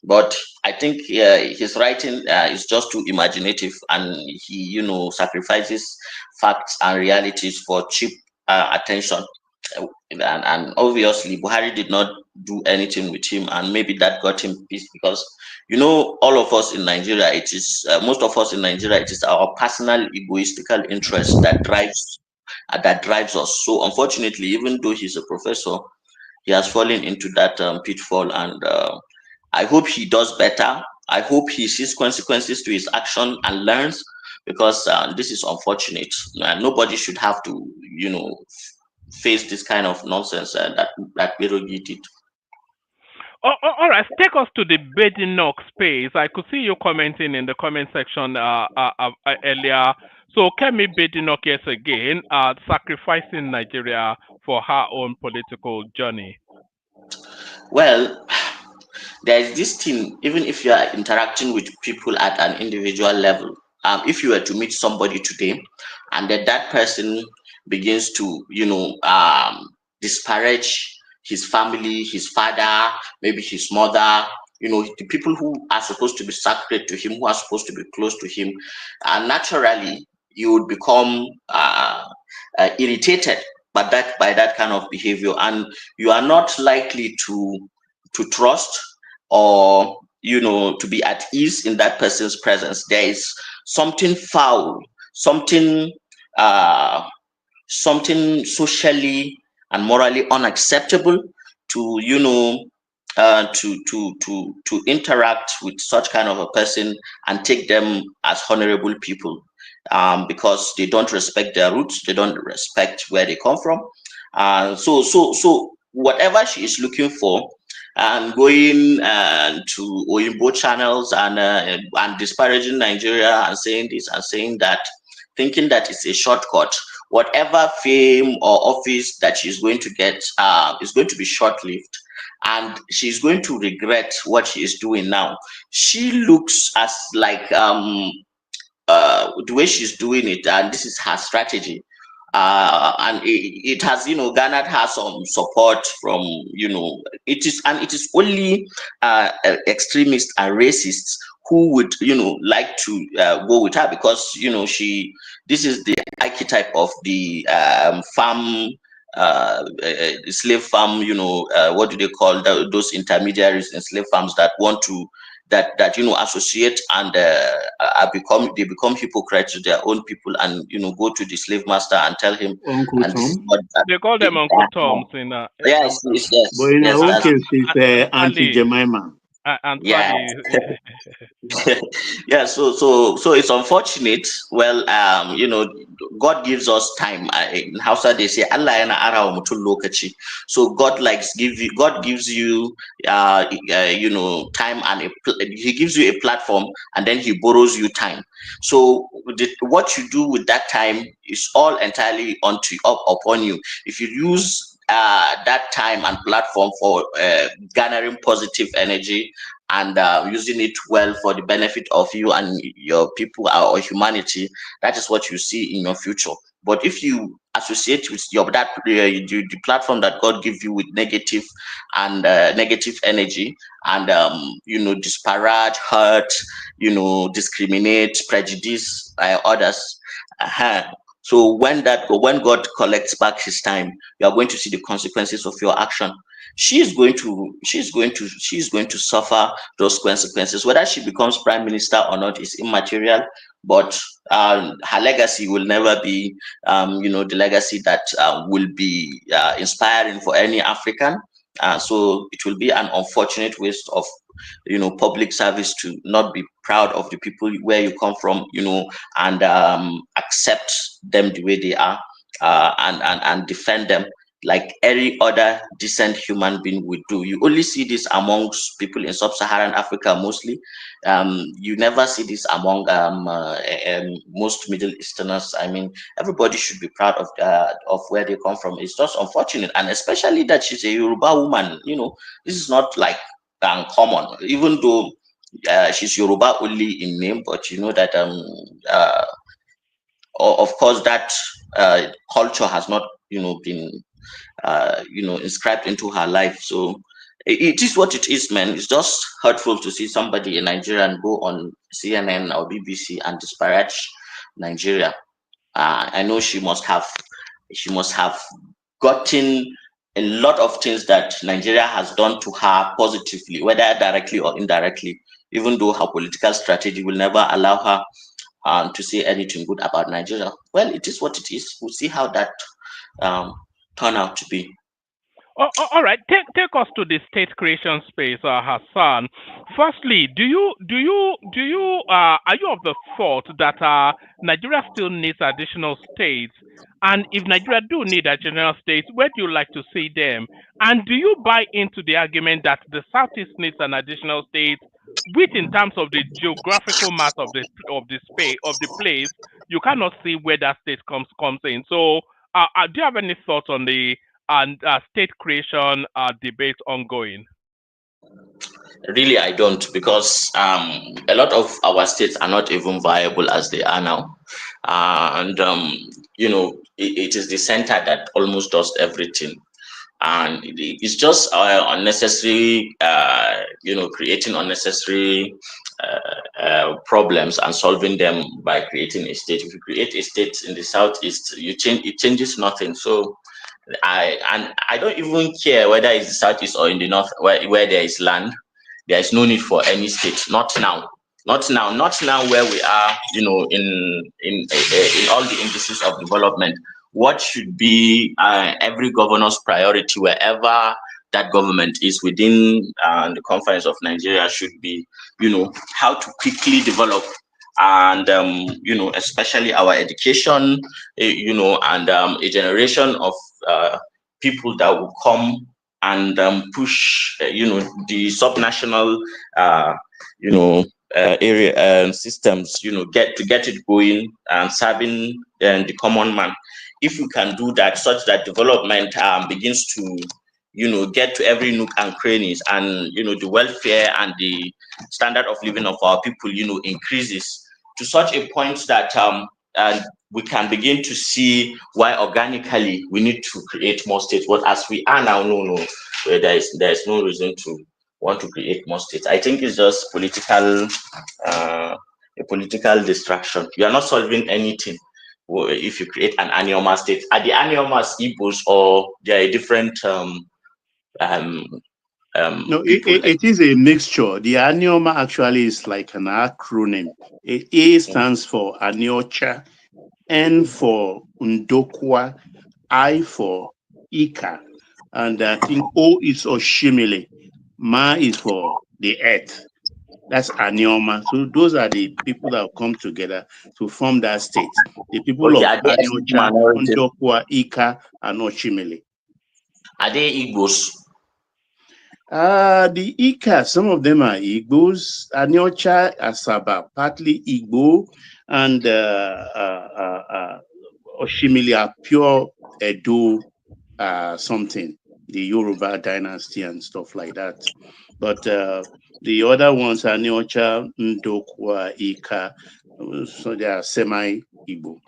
Speaker 21: But I think his writing is just too imaginative, and he, sacrifices facts and realities for cheap attention. and obviously Buhari did not do anything with him, and maybe that got him peace, because all of us in Nigeria, it is most of us in Nigeria, it is our personal egoistical interest that drives us. So unfortunately, even though he's a professor, he has fallen into that pitfall, and I hope he does better. I hope he sees consequences to his action and learns, because this is unfortunate. Nobody should have to, face this kind of nonsense that Birogi did.
Speaker 6: All right, take us to the Badenoch space. I could see you commenting in the comment section earlier. So Kemi Badenoch, yes again, sacrificing Nigeria for her own political journey.
Speaker 21: Well, there is this thing, even if you are interacting with people at an individual level, if you were to meet somebody today and that person begins to, disparage his family, his father, maybe his mother, the people who are supposed to be sacred to him, who are supposed to be close to him, naturally you would become irritated by that kind of behavior, and you are not likely to trust or to be at ease in that person's presence. There is something foul, something something socially and morally unacceptable to to interact with such kind of a person and take them as honorable people, because they don't respect their roots, they don't respect where they come from. So whatever she is looking for, and going to Oyinbo channels and disparaging Nigeria and saying this and saying that, thinking that it's a shortcut. Whatever fame or office that she's going to get is going to be short-lived, and she's going to regret what she is doing now. She looks as like the way she's doing it, and this is her strategy. And it has, garnered her some support from, it is only extremists and racists who would, like to go with her, because, this is the archetype of the farm, slave farm, what do they call those intermediaries in slave farms that want to, that associate and become hypocrites to their own people, and go to the slave master and tell him,
Speaker 15: Uncle
Speaker 21: and this is
Speaker 15: Tom.
Speaker 21: what
Speaker 6: They call them Uncle Toms in
Speaker 21: yes,
Speaker 15: But in our own
Speaker 21: that's
Speaker 15: case, it's Auntie Jemima.
Speaker 6: and
Speaker 21: yeah.
Speaker 6: Sally.
Speaker 21: Yeah, so it's unfortunate. Well, God gives us time. In Hausa they say Allah yana arawa mutum lokaci. So God gives you time, and he gives you a platform, and then he borrows you time. So what you do with that time is all entirely upon you. If you use that time and platform for garnering positive energy and using it well for the benefit of you and your people or humanity, that is what you see in your future. But if you associate with the platform that God gives you with negative and negative energy, and disparage, hurt, discriminate, prejudice others, so when God collects back his time, you are going to see the consequences of your action. She's going to suffer those consequences. Whether she becomes prime minister or not is immaterial, but her legacy will never be the legacy that will be inspiring for any African. So it will be an unfortunate waste of public service to not be proud of the people where you come from, and accept them the way they are, and defend them like any other decent human being would do. You only see this amongst people in sub-Saharan Africa mostly. You never see this among most Middle Easterners. I mean, everybody should be proud of where they come from. It's just unfortunate, and especially that she's a Yoruba woman. This is not like uncommon, even though she's Yoruba only in name, but you know that of course that culture has not been inscribed into her life. So it is what it is, man. It's just hurtful to see somebody in Nigeria and go on CNN or BBC and disparage Nigeria. I know she must have gotten a lot of things that Nigeria has done to her positively, whether directly or indirectly, even though her political strategy will never allow her to say anything good about Nigeria. Well, it is what it is. We'll see how that turn out to be.
Speaker 6: All right, take us to the state creation space, Hassan. Firstly, are you of the thought that Nigeria still needs additional states? And if Nigeria do need additional states, where do you like to see them? And do you buy into the argument that the Southeast needs an additional state, which, in terms of the geographical mass of the space of the place, you cannot see where that state comes in? So, do you have any thoughts on the state creation debate ongoing?
Speaker 21: Really, I don't, because a lot of our states are not even viable as they are now. And it is the center that almost does everything. And it's just unnecessary, creating unnecessary problems and solving them by creating a state. If you create a state in the southeast, it changes nothing. So I don't even care whether it's the southeast or in the north, where there is land. There is no need for any state. Not now. Not now where we are, in all the indices of development. What should be every governor's priority, wherever that government is within the confines of Nigeria, should be, how to quickly develop, and especially our education, and a generation of people that will come and push, the subnational, area systems, get it going and serving the common man. If we can do that, such that development begins to, get to every nook and crannies, and the welfare and the standard of living of our people, increases to such a point that we can begin to see why organically we need to create more states. But as we are now, no, there is no reason to want to create more states. I think it's just a political distraction. You are not solving anything if you create an Anioma state. Are the Aniomas Igbos, or they are a different
Speaker 15: No, it is a mixture. The Anioma actually is like an acronym. A stands for Aniocha, N for Ndokwa, I for Ika, and I think O is Oshimile, Ma is for the earth. That's Anioma. So those are the people that have come together to form that state. The people of Aniocha, Ndokwa, Ika, and Oshimile.
Speaker 21: Are they Igbos?
Speaker 15: The Ika, some of them are Igbos. Aniocha, Asaba, partly Igbo, and Oshimili are pure Edo something, the Yoruba dynasty and stuff like that. But the other ones are Aniocha, Ndokwa, Ika, so they are semi-Igbo.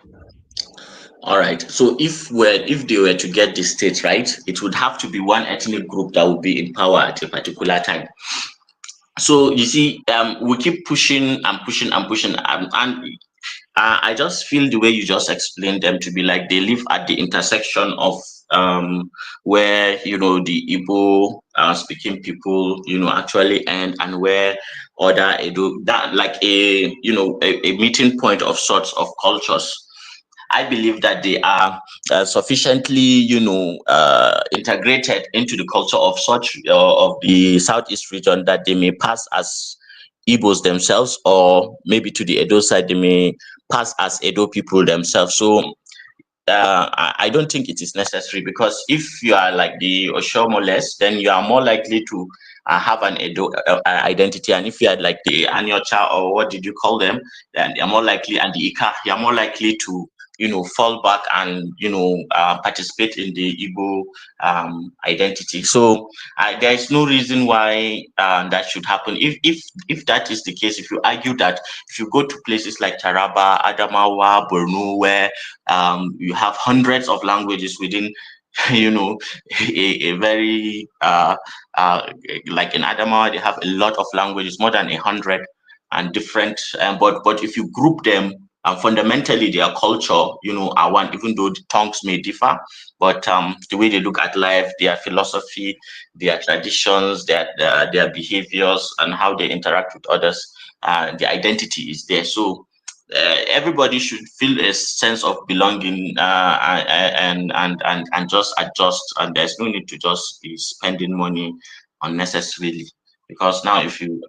Speaker 21: All right. So if they were to get the state right, it would have to be one ethnic group that would be in power at a particular time. So you see, we keep pushing and pushing and pushing, and I just feel the way you just explained them to be like they live at the intersection of where the Igbo speaking people actually end, and where other that like a meeting point of sorts of cultures. I believe that they are sufficiently, integrated into the culture of such of the Southeast region that they may pass as Igbos themselves, or maybe to the Edo side they may pass as Edo people themselves. So I don't think it is necessary, because if you are like the Oshomoles, then you are more likely to have an Edo identity, and if you are like the Aniocha, or what did you call them, then you're more likely, and the Ika, you're more likely to fall back and participate in the Igbo identity. So there is no reason why that should happen. If that is the case, if you argue that, if you go to places like Taraba, Adamawa, Borno, where you have hundreds of languages within a very like in Adamawa, they have a lot of languages, more than 100 and different, but if you group them and fundamentally their culture, are one, even though the tongues may differ, but the way they look at life, their philosophy, their traditions, their behaviors, and how they interact with others, the identity is there. So everybody should feel a sense of belonging and just adjust, and there's no need to just be spending money unnecessarily, because now if you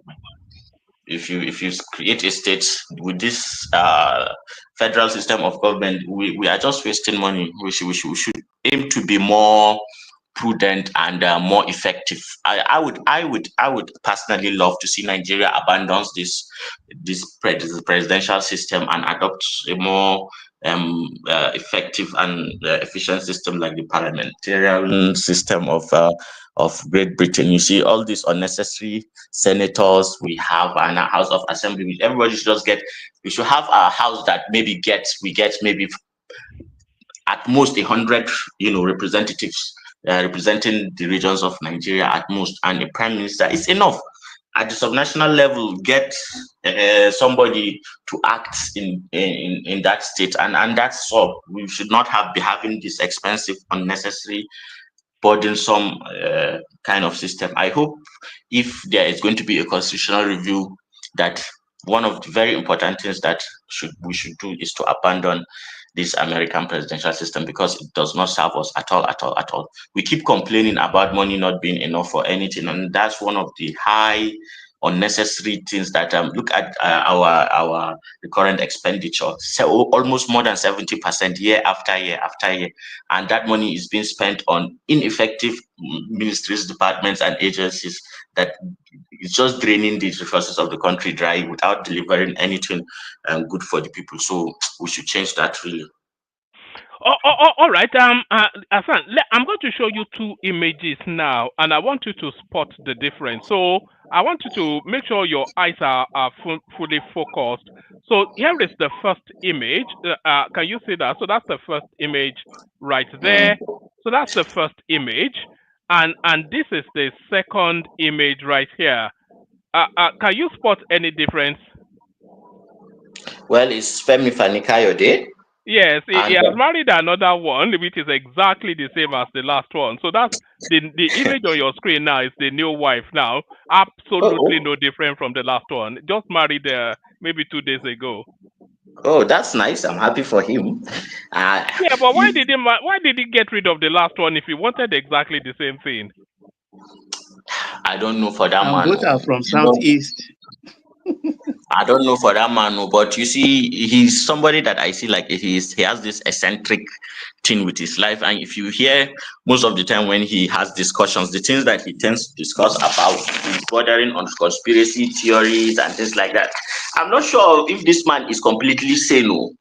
Speaker 21: create a state with this federal system of government, we are just wasting money. We should aim to be more prudent and more effective. I would personally love to see Nigeria abandons this presidential system and adopt a more effective and efficient system like the parliamentarian system of Great Britain. You see all these unnecessary senators we have and a House of Assembly. Everybody should just we should have a house that maybe we get maybe at most 100, representatives representing the regions of Nigeria at most, and a prime minister is enough. At the subnational level, get somebody to act in that state, and that's all. We should not be having this expensive, unnecessary, burdensome kind of system. I hope if there is going to be a constitutional review, that one of the very important things that we should do is to abandon this American presidential system, because it does not serve us at all. We keep complaining about money not being enough for anything, and that's one of the high unnecessary things that look at our current expenditure. So almost more than 70% year after year after year, and that money is being spent on ineffective ministries, departments, and agencies that it's just draining the resources of the country dry without delivering anything good for the people. So we should change that, really.
Speaker 6: All right. Hassan, I'm going to show you two images now, and I want you to spot the difference. So I want you to make sure your eyes are fully focused. So here is the first image. Can you see that? So that's the first image right there. So that's the first image, and this is the second image right here. Can you spot any difference?
Speaker 21: Well, it's Femi Fani-Kayode.
Speaker 6: Yes, he has married another one, which is exactly the same as the last one. So that's the image on your screen now is the new wife now. Absolutely no different from the last one. Just married maybe 2 days ago.
Speaker 21: Oh, that's nice. I'm happy for him.
Speaker 6: Yeah, but why did he get rid of the last one if he wanted exactly the same thing?
Speaker 21: I don't know for that man.
Speaker 15: Both are from Southeast.
Speaker 21: I don't know for that man, but you see, he's somebody that I see like he has this eccentric thing with his life. And if you hear most of the time when he has discussions, the things that he tends to discuss about is bordering on conspiracy theories and things like that. I'm not sure if this man is completely sane. No,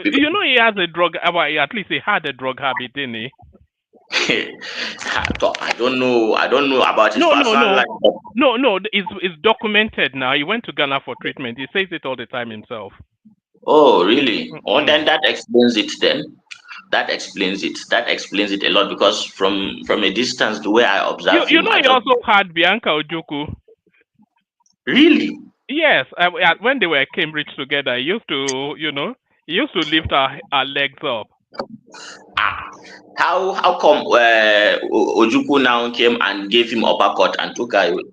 Speaker 6: he has a drug. At least he had a drug habit, didn't he?
Speaker 21: I don't know about his personal life.
Speaker 6: No, it's documented now. He went to Ghana for treatment. He says it all the time himself.
Speaker 21: Oh, really? Oh, then that explains it then. That explains it a lot, because from a distance, the way I observe him,
Speaker 6: he also had Bianca Ojukwu.
Speaker 21: Really?
Speaker 6: Yes, when they were at Cambridge together, he used to lift her legs up.
Speaker 21: How come Ojukwu now came and gave him uppercut and took her away?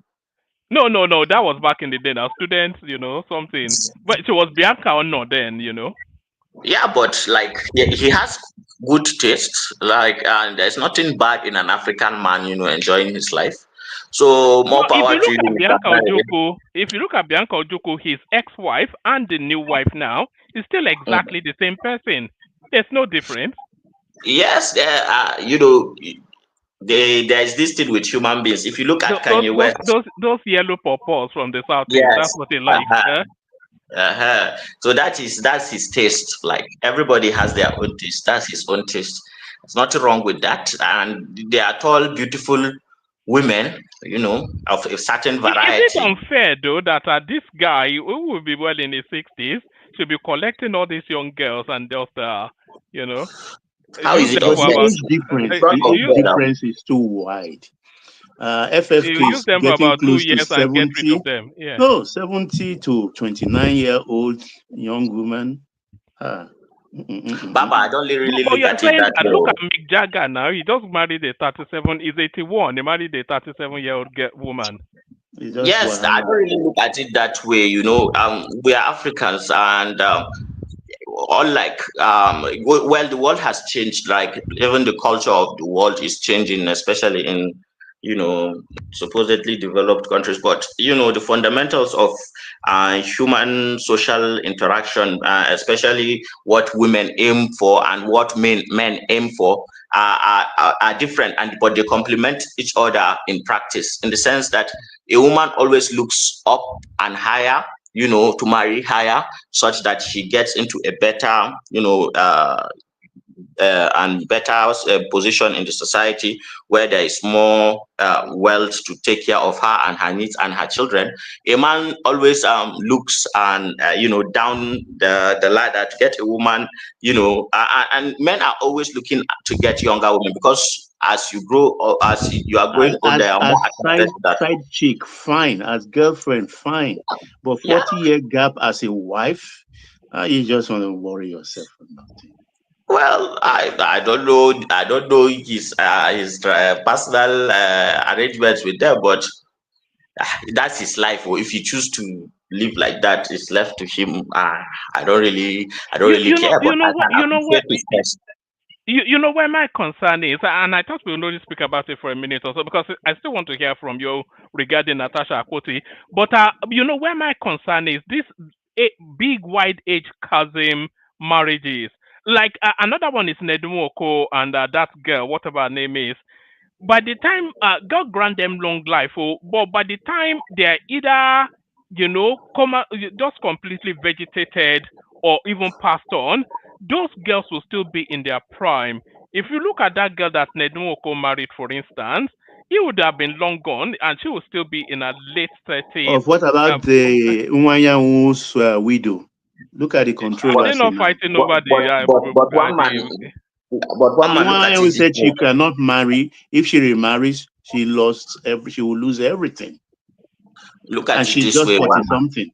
Speaker 6: No, that was back in the day. Now students, something. But it was Bianca or not then,
Speaker 21: Yeah, but like he has good taste. Like, and there's nothing bad in an African man, enjoying his life. So more power to you.
Speaker 6: If you look at Bianca Ojukwu, his ex-wife and the new wife now is still exactly the same person. There's no difference.
Speaker 21: Yes, there's this thing with human beings. If you look at Kanye West,
Speaker 6: those yellow pawpaws from the South, that's what they like.
Speaker 21: So that's his taste. Like, everybody has their own taste. That's his own taste. There's nothing wrong with that. And they are tall, beautiful women, of a certain variety.
Speaker 6: Is it unfair though that this guy who will be well in his 60s should be collecting all these young girls and just
Speaker 21: How is it?
Speaker 15: The difference is too wide. FFK
Speaker 6: You use
Speaker 15: is
Speaker 6: them for
Speaker 15: getting
Speaker 6: about 2
Speaker 15: close to
Speaker 6: years and get rid
Speaker 15: 70.
Speaker 6: of them. Yeah.
Speaker 15: No, 70 to 29-year-old young woman.
Speaker 21: Baba, I don't really
Speaker 6: But
Speaker 21: look
Speaker 6: you're
Speaker 21: at it
Speaker 6: saying
Speaker 21: that
Speaker 6: that,
Speaker 21: way.
Speaker 6: look at Mick Jagger now. He just married a 37, he's 81. He married a 37-year-old woman.
Speaker 21: Yes, I don't really look at it that way. You know, we are Africans, and unlike well, the world has changed. Like even the culture of the world is changing, especially in supposedly developed countries. But the fundamentals of human social interaction, especially what women aim for and what men aim for, are different, but they complement each other in practice, in the sense that a woman always looks up and higher, to marry higher, such that she gets into a better, and better position in the society, where there is more wealth to take care of her and her needs and her children. A man always looks and down the ladder to get a woman, and men are always looking to get younger women, because as you grow, or as you are growing older, you are more attracted to that.
Speaker 15: Side chick, fine. As girlfriend, fine. But 40-year gap as a wife, you just want to worry yourself for nothing.
Speaker 21: Well, I don't know. I don't know his personal arrangements with them, but that's his life. If he chooses to live like that, it's left to him. I don't really care. But I can appreciate his test.
Speaker 6: You know where my concern is, and I thought we'll only speak about it for a minute or so, because I still want to hear from you regarding Natasha Akpoti. But where my concern is, this big wide age chasm marriages. Like another one is Nedumoko and that girl, whatever her name is. By the time God grant them long life, but by the time they're either just completely vegetated or even passed on, those girls will still be in their prime. If you look at that girl that Nedumoko married, for instance, he would have been long gone, and she would still be in her late 30s.
Speaker 15: What about the Nwanyanwu's widow? Look at the controversy.
Speaker 6: Are they not fighting over
Speaker 21: but one man? But one man, look at it.
Speaker 15: Said she cannot marry. If she remarries, she will lose everything.
Speaker 21: Look at
Speaker 15: and
Speaker 21: it
Speaker 15: she's
Speaker 21: this
Speaker 15: just
Speaker 21: way,
Speaker 15: 40 something.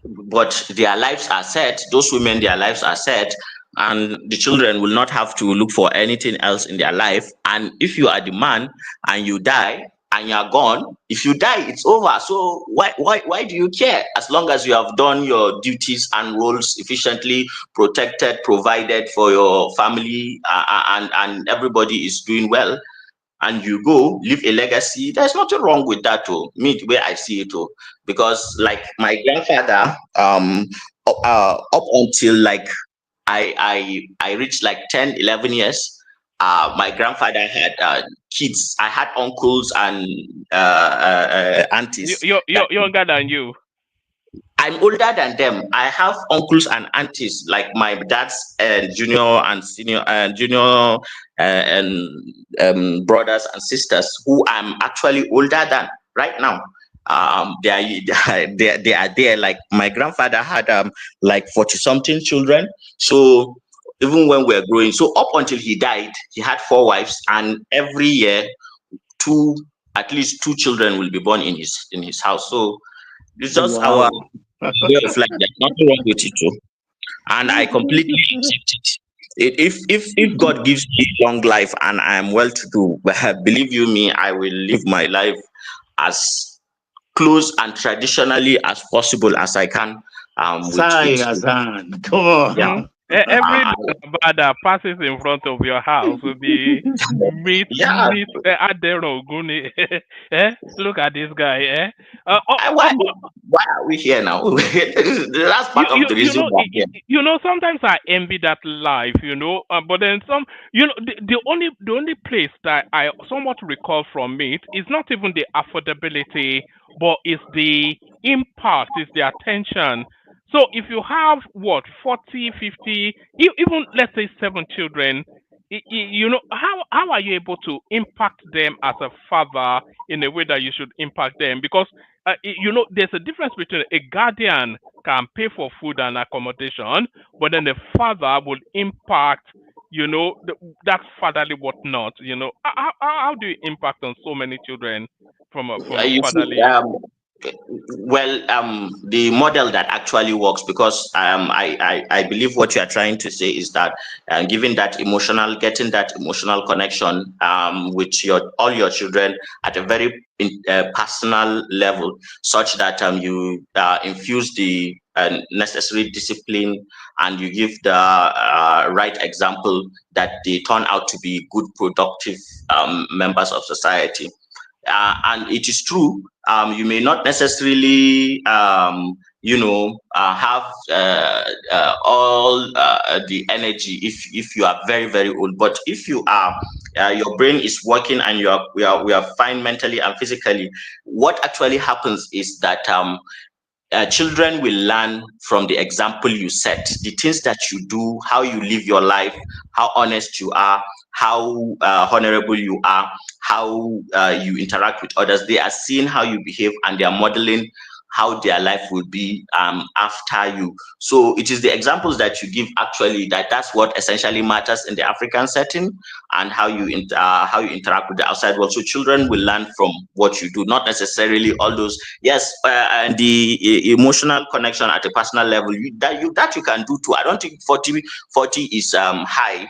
Speaker 21: But their lives are set. Those women, their lives are set, and the children will not have to look for anything else in their life. And if you are the man and you die and you are gone, if you die, it's over. So why do you care? As long as you have done your duties and roles efficiently, protected, provided for your family, and everybody is doing well, and you go leave a legacy, there's nothing wrong with that. Me, the way I see it, because like my grandfather, up until like I reached like 10, 11 years, my grandfather had kids. I had uncles and aunties.
Speaker 6: You're younger than you.
Speaker 21: I'm older than them. I have uncles and aunties, like my dad's junior and senior junior and brothers and sisters, who I'm actually older than right now. They are there. Like my grandfather had like 40 something children. So even when we're growing, so up until he died, he had 4 wives, and every year at least two children will be born in his house. So it's just our way of life. There's nothing wrong with it too. And I completely accept it. If God gives me long life and I am well to do, believe you me, I will live my life as close and traditionally as possible as I can.
Speaker 15: Hassan, come on.
Speaker 21: Yeah.
Speaker 6: Every that passes in front of your house will be meet Adero Guni. Look at this guy.
Speaker 21: Why are we here now? That's part of the reason why I'm here.
Speaker 6: Sometimes I envy that life, but then the only place that I somewhat recall from it is not even the affordability, but it's the impact, it's the attention. So if you have 40, 50, even let's say 7 children, how are you able to impact them as a father in a way that you should impact them? Because there's a difference between a guardian can pay for food and accommodation, but then the father will impact that fatherly whatnot. How do you impact on so many children from a
Speaker 21: You see,
Speaker 6: fatherly?
Speaker 21: well, the model that actually works, because I believe what you are trying to say is that giving that getting that emotional connection with all your children at a very personal level, such that you infuse the necessary discipline, and you give the right example, that they turn out to be good, productive members of society. And it is true, you may not necessarily have all the energy if you are very, very old, but if you are your brain is working and we are fine mentally and physically, what actually happens is that children will learn from the example you set, the things that you do, how you live your life, how honest you are, how honorable you are, how you interact with others. They are seeing how you behave, and they are modeling how their life will be after you. So it is the examples that you give actually that's what essentially matters in the African setting, and how you interact with the outside world. So children will learn from what you do, not necessarily all those. Yes, and the emotional connection at a personal level, that you can do too. I don't think 40 is high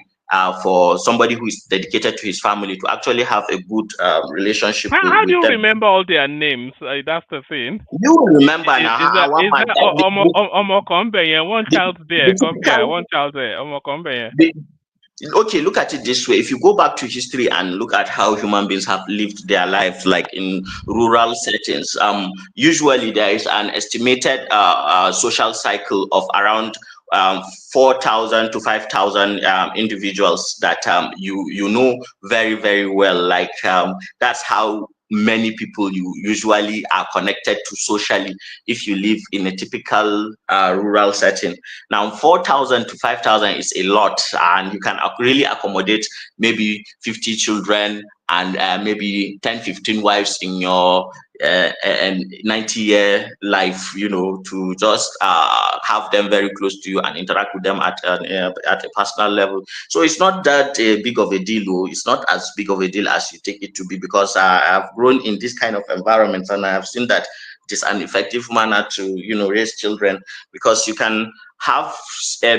Speaker 21: for somebody who is dedicated to his family to actually have a good relationship
Speaker 6: How do
Speaker 21: with
Speaker 6: you
Speaker 21: them.
Speaker 6: remember all their names? That's the thing.
Speaker 21: You remember now
Speaker 6: Is that
Speaker 21: one man
Speaker 6: Omo Kombe? One child there, come here. One child there. Omo Kombe.
Speaker 21: Okay, look at it this way. If you go back to history and look at how human beings have lived their lives, like in rural settings, usually there is an estimated social cycle of around 4,000 to 5,000 individuals that you know very, very well. Like that's how many people you usually are connected to socially if you live in a typical rural setting. Now, 4,000 to 5,000 is a lot, and you can really accommodate maybe 50 children and maybe 10, 15 wives in your 90-year life, to just have them very close to you and interact with them at a personal level. So it's not that big of a deal, though. It's not as big of a deal as you take it to be, because I have grown in this kind of environments, and I have seen that it is an effective manner to raise children, because you can have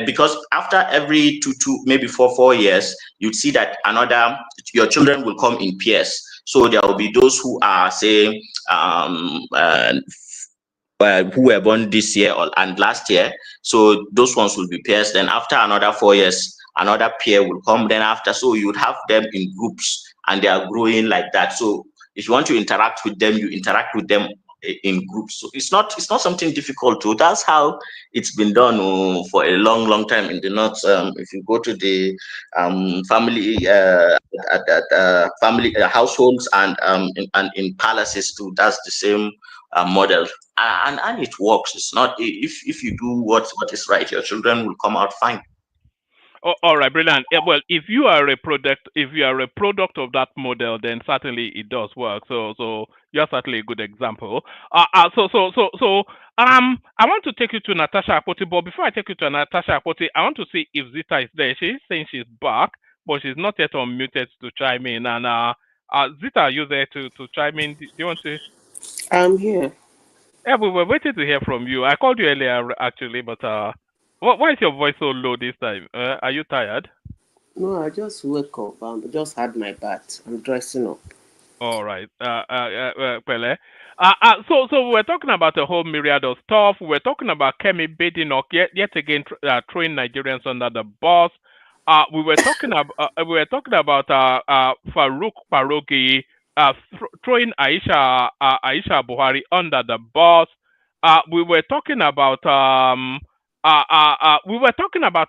Speaker 21: because after every two maybe 4 years, you'd see that your children will come in pairs. So there will be those who are, say, who were born this year and last year. So those ones will be pairs. Then after another 4 years, another pair will come. Then after, so you would have them in groups, and they are growing like that. So if you want to interact with them, you interact with them in groups. So it's not something difficult to. That's how it's been done for a long, long time in the north. If you go to the family households and in palaces too, that's the same model, and it works. It's not, if you do what is right, your children will come out fine.
Speaker 6: Oh, all right, brilliant. Well, if you are a product of that model, then certainly it does work. So you're certainly a good example. I want to take you to Natasha Akpoti, but before I take you to Natasha Akpoti, I want to see if Zita is there. She's saying she's back, but she's not yet unmuted to chime in. And Zita, are you there to chime in? Do you want to?
Speaker 3: I'm here.
Speaker 6: Yeah, we were waiting to hear from you. I called you earlier, actually, but why is your voice so low this time? Are you tired?
Speaker 3: No, I just woke up. I just had my bath. I'm dressing up.
Speaker 6: All right, Pele. So we're talking about a whole myriad of stuff. We're talking about Kemi Badenoch yet again throwing Nigerians under the bus. We were talking about Farouk Parogi throwing Aisha Buhari under the bus. We were talking about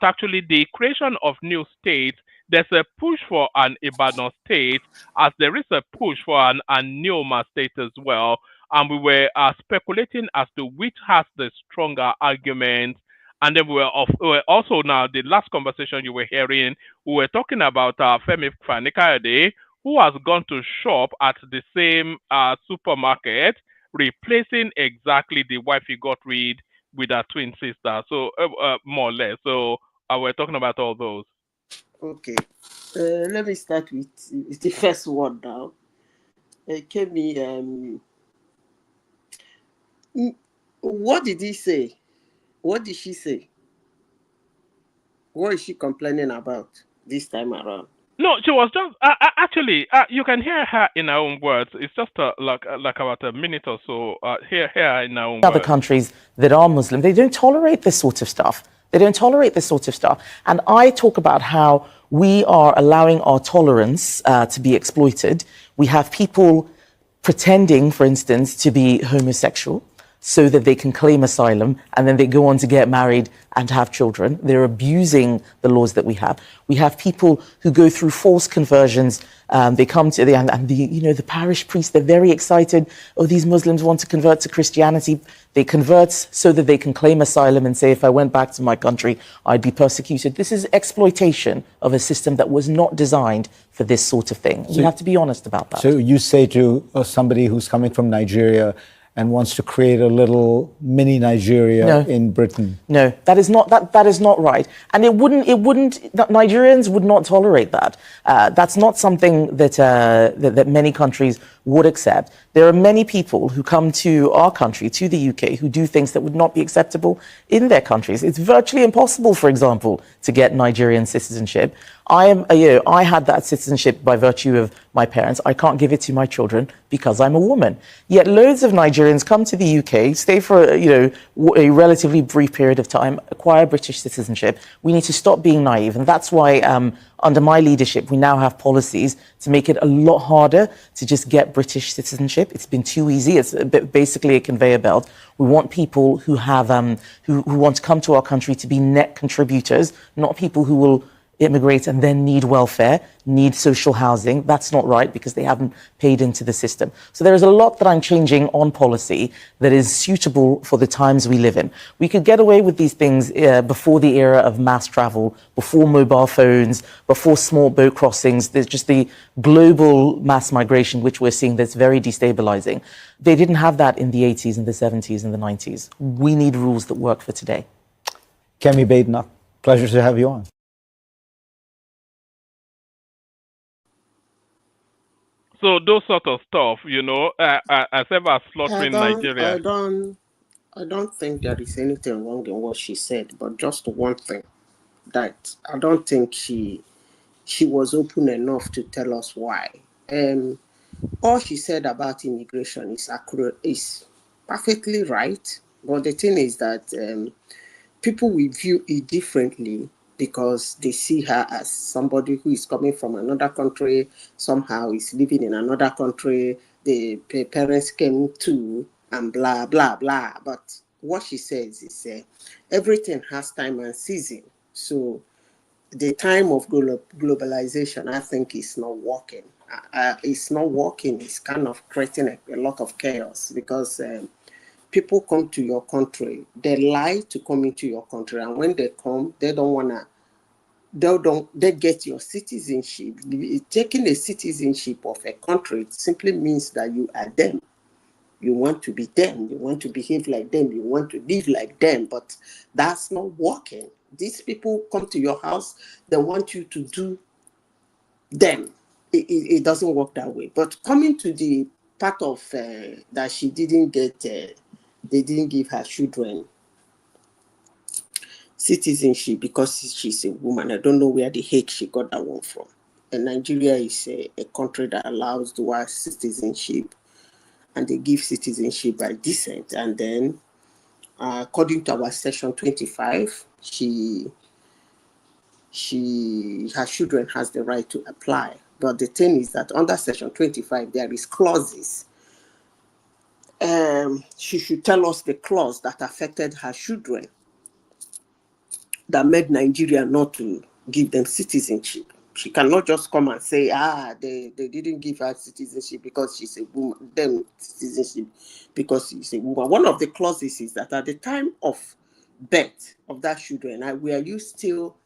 Speaker 6: actually the creation of new states. There's a push for an Ibadan state, as there is a push for an Neoma state as well. And we were speculating as to which has the stronger argument. And then we were also, now the last conversation you were hearing, we were talking about Femi Fanikayode, who has gone to shop at the same supermarket, replacing exactly the wife he got rid with her twin sister. So more or less. So we're talking about all those.
Speaker 3: Okay. Let me start with the first one now. Kemi, what did he say? What did she say? What is she complaining about this time around?
Speaker 6: No, she was just actually. You can hear her in her own words. It's just like about a minute or so. Hear her in her own
Speaker 14: Other
Speaker 6: words.
Speaker 14: countries that are Muslim, they don't tolerate this sort of stuff. They don't tolerate this sort of stuff. And I talk about how we are allowing our tolerance to be exploited. We have people pretending, for instance, to be homosexual so that they can claim asylum, and then they go on to get married and have children. They're abusing the laws that we have. We have people who go through false conversions. They come to the parish priest, they're very excited. Oh, these Muslims want to convert to Christianity. They convert so that they can claim asylum and say, if I went back to my country, I'd be persecuted. This is exploitation of a system that was not designed for this sort of thing. We have to be honest about that.
Speaker 11: So you say to somebody who's coming from Nigeria and wants to create a little mini Nigeria in Britain.
Speaker 14: No, that is not right. And Nigerians would not tolerate that. That's not something that many countries would accept. There are many people who come to our country, to the UK, who do things that would not be acceptable in their countries. It's virtually impossible, for example, to get Nigerian citizenship. I had that citizenship by virtue of my parents. I can't give it to my children because I'm a woman. Yet loads of Nigerians come to the UK, stay for a relatively brief period of time, acquire British citizenship. We need to stop being naive, and that's why under my leadership we now have policies to make it a lot harder to just get British citizenship. It's been too easy. It's basically a conveyor belt. We want people who have who want to come to our country to be net contributors, not people who will immigrate and then need welfare, need social housing. That's not right because they haven't paid into the system. So there is a lot that I'm changing on policy that is suitable for the times we live in. We could get away with these things before the era of mass travel, before mobile phones, before small boat crossings. There's just the global mass migration which we're seeing that's very destabilizing. They didn't have that in the 80s and the 70s and the 90s. We need rules that work for today.
Speaker 11: Kemi Badenoch, pleasure to have you on.
Speaker 6: So those sort of stuff, as ever slaughtering Nigeria.
Speaker 3: I don't think there is anything wrong in what she said, but just one thing, that I don't think she was open enough to tell us why. All she said about immigration is accurate, is perfectly right, but the thing is that people will view it differently because they see her as somebody who is coming from another country, somehow is living in another country, the parents came too, and blah, blah, blah. But what she says is everything has time and season. So the time of globalization, I think, is not working. It's not working. It's kind of creating a lot of chaos because people come to your country, they lie to come into your country, and when they come, they get your citizenship. Taking the citizenship of a country, it simply means that you are them. You want to be them, you want to behave like them, you want to live like them, but that's not working. These people come to your house, they want you to do them. It doesn't work that way. But coming to the part of that she didn't get, they didn't give her children citizenship because she's a woman. I don't know where the heck she got that one from. And Nigeria is a country that allows dual citizenship, and they give citizenship by descent. And then, according to our section 25, her children has the right to apply. But the thing is that under section 25, there is clauses. She should tell us the clause that affected her children that made Nigeria not to give them citizenship. She cannot just come and say, they didn't give her citizenship because she's a woman, them citizenship because she's a woman. One of the clauses is that at the time of birth of that children, are you still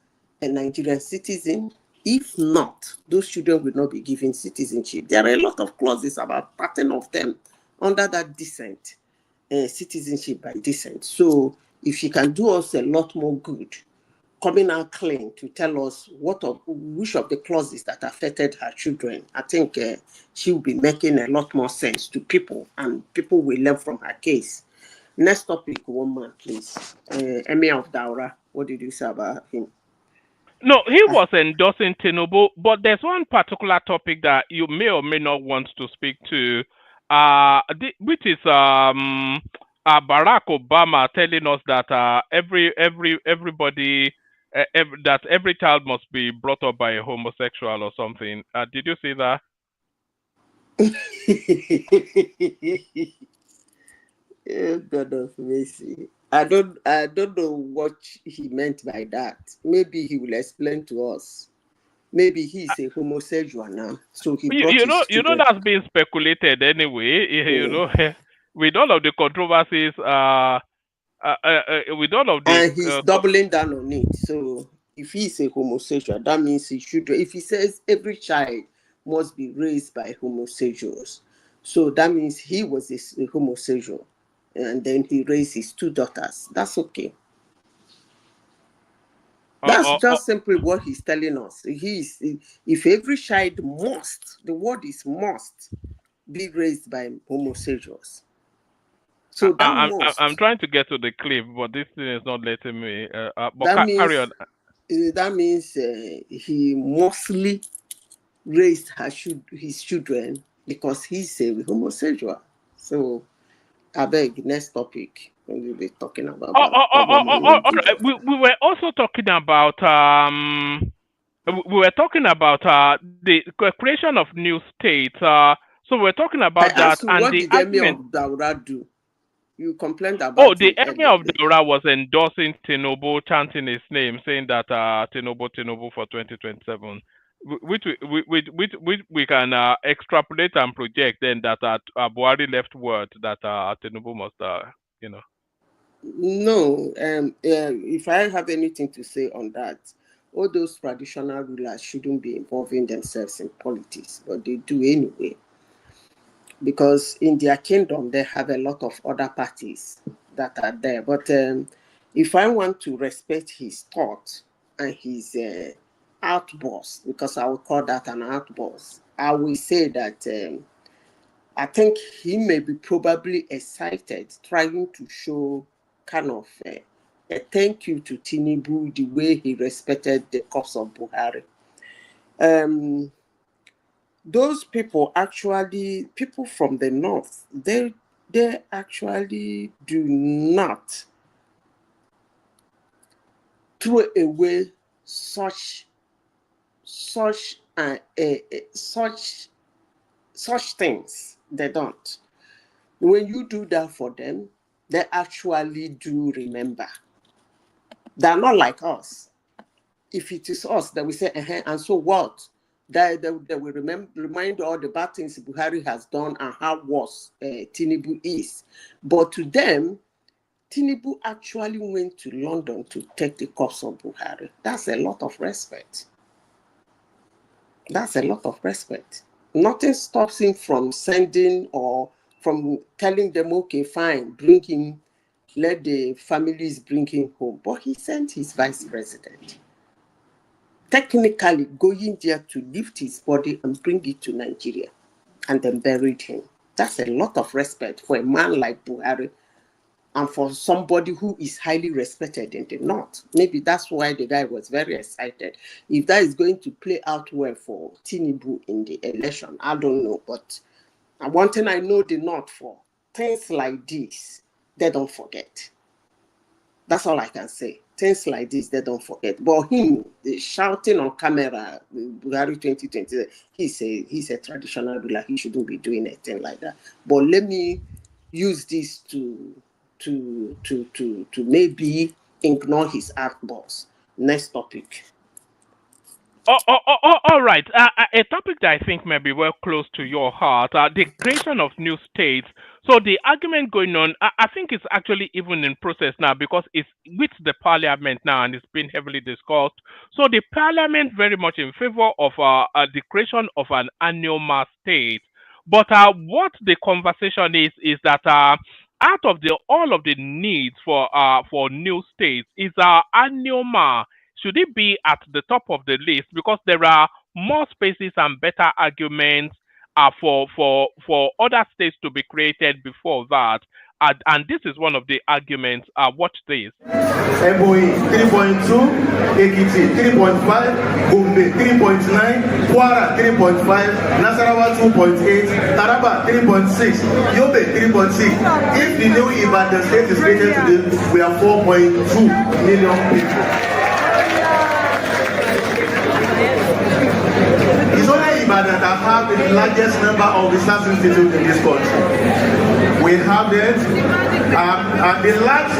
Speaker 3: a Nigerian citizen? If not, those children will not be given citizenship. There are a lot of clauses about pattern of them under that descent, citizenship by descent. So if she can do us a lot more good coming out clean to tell us which of the clauses that affected her children. I think she will be making a lot more sense to people, and people will learn from her case. Next topic, one man, please. Emir of Daura, what did you say about him?
Speaker 6: No, he was endorsing Tinubu, but there's one particular topic that you may or may not want to speak to, which is Barack Obama telling us that everybody that every child must be brought up by a homosexual or something. Did you see that?
Speaker 3: Oh, God of mercy. I don't know what he meant by that. Maybe he will explain to us. Maybe he's a homosexual now, so he brought his
Speaker 6: You know
Speaker 3: children.
Speaker 6: that's being speculated anyway. You know, with all of the controversies, with all of the
Speaker 3: And he's doubling down on it. So if he's a homosexual, that means he should. If he says every child must be raised by homosexuals, so that means he was a homosexual, and then he raised his 2 daughters. That's okay. That's just simply what he's telling us. If every child must, the word is must, be raised by homosexuals. So that
Speaker 6: I'm trying to get to the clip, but this thing is not letting me. But carry on.
Speaker 3: That means he mostly raised his children because he's a homosexual. So, I beg, next topic. We'll be talking about
Speaker 6: all right. We were also talking about the creation of new states. So we're talking about that.
Speaker 3: You,
Speaker 6: and
Speaker 3: what
Speaker 6: the
Speaker 3: did the Emir
Speaker 6: argument.
Speaker 3: of Daura do? You complained about.
Speaker 6: Oh, the Emir of Daura was endorsing Tinubu, chanting his name, saying that Tinubu for 2027, which we can extrapolate and project. Then that Buhari left word that Tinubu must,
Speaker 3: No, if I have anything to say on that, all those traditional rulers shouldn't be involving themselves in politics, but they do anyway. Because in their kingdom, they have a lot of other parties that are there. But if I want to respect his thought and his outburst, because I would call that an outburst, I will say that I think he may be probably excited, trying to show kind of a thank you to Tinubu, the way he respected the corpse of Buhari. Those people people from the north, they actually do not throw away such things. They don't. When you do that for them, they actually do remember. They're not like us. If it is us, then we say, and so what? They will remind all the bad things Buhari has done and how worse Tinubu is. But to them, Tinubu actually went to London to take the corpse of Buhari. That's a lot of respect. That's a lot of respect. Nothing stops him from sending or from telling them, okay, fine, bring him, let the families bring him home. But he sent his vice president, technically going there to lift his body and bring it to Nigeria and then buried him. That's a lot of respect for a man like Buhari and for somebody who is highly respected in the North. Maybe that's why the guy was very excited. If that is going to play out well for Tinubu in the election, I don't know. But one thing I know the North for, things like this, they don't forget. That's all I can say. Things like this, they don't forget. But him shouting on camera, Buhari 2020, he's a traditional ruler. He shouldn't be doing a thing like that. But let me use this to maybe ignore his outburst. Next topic.
Speaker 6: All right. A topic that I think may be well close to your heart, the creation of new states. So the argument going on, I think it's actually even in process now because it's with the parliament now and it's been heavily discussed. So the parliament very much in favor of the creation of an annual state. But what the conversation is that out of all of the needs for new states is annual should it be at the top of the list because there are more spaces and better arguments for other states to be created before that? And this is one of the arguments. Watch this.
Speaker 18: Ebonyi 3.2, Ekiti 3.5, Gombe 3.9, Kwara 3.5, Nasarawa 2.8, Taraba 3.6, Yobe 3.6. If the new Ibadan state is created today, we are 4.2 million people. It's only Ibadan that have the largest number of research institutes in this country. We have it. The large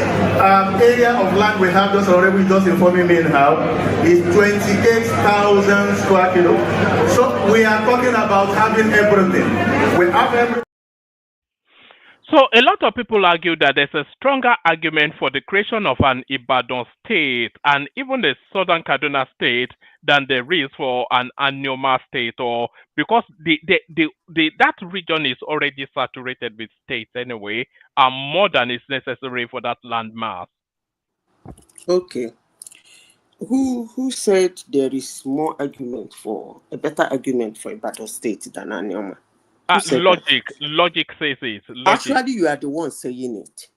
Speaker 18: area of land we have just already, just informing me now, is 28,000 square kilometers. So we are talking about having everything. We have everything.
Speaker 6: So a lot of people argue that there's a stronger argument for the creation of an Ibadan state and even the Southern Kaduna state than there is for an Anioma state, or because that region is already saturated with states anyway, and more than is necessary for that landmass.
Speaker 3: Okay. Who said there is more argument for a better argument for Ibadan state than Anioma?
Speaker 6: Logic says it.
Speaker 3: Actually, you are the one saying it.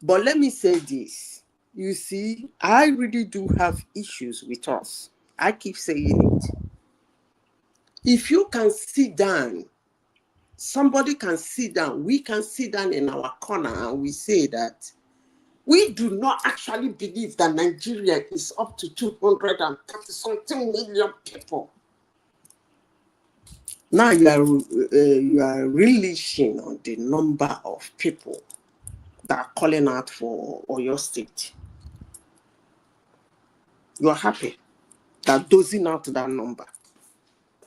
Speaker 3: But let me say this. You see, I really do have issues with us. I keep saying it. If you can sit down, somebody can sit down, we can sit down in our corner and we say that we do not actually believe that Nigeria is up to 230-something million people. Now you are relishing on the number of people that are calling out for Oyo State. You are happy that dozing out that number.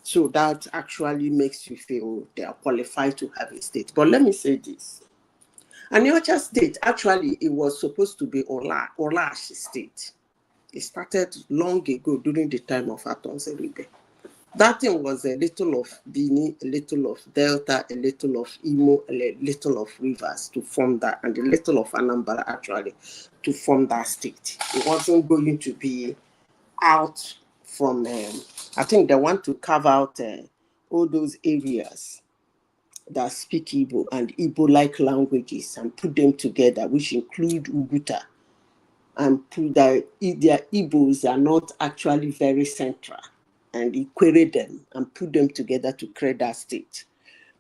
Speaker 3: So that actually makes you feel they are qualified to have a state. But let me say this. Aniocha State, actually, it was supposed to be Olash State. It started long ago during the time of Aton Seribe. That thing was a little of Bini, a little of Delta, a little of Imo, a little of Rivers to form that, and a little of Anambra actually to form that state. It wasn't going to be out from, I think they want to carve out all those areas that speak Igbo and Igbo-like languages and put them together, which include Uguta, and prove that their Igbos are not actually very central, and equate them and put them together to create that state.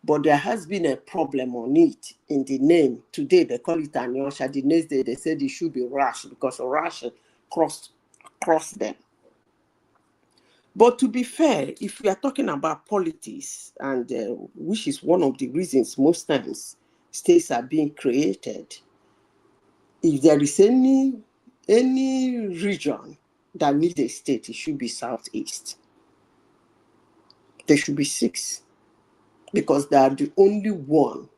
Speaker 3: But there has been a problem on it in the name. Today they call it Anyosha. The next day they said it should be Rash because Rash crossed them. But to be fair, if we are talking about politics, and which is one of the reasons most times states are being created, if there is any region that needs a state, it should be Southeast. There should be 6 because they are the only one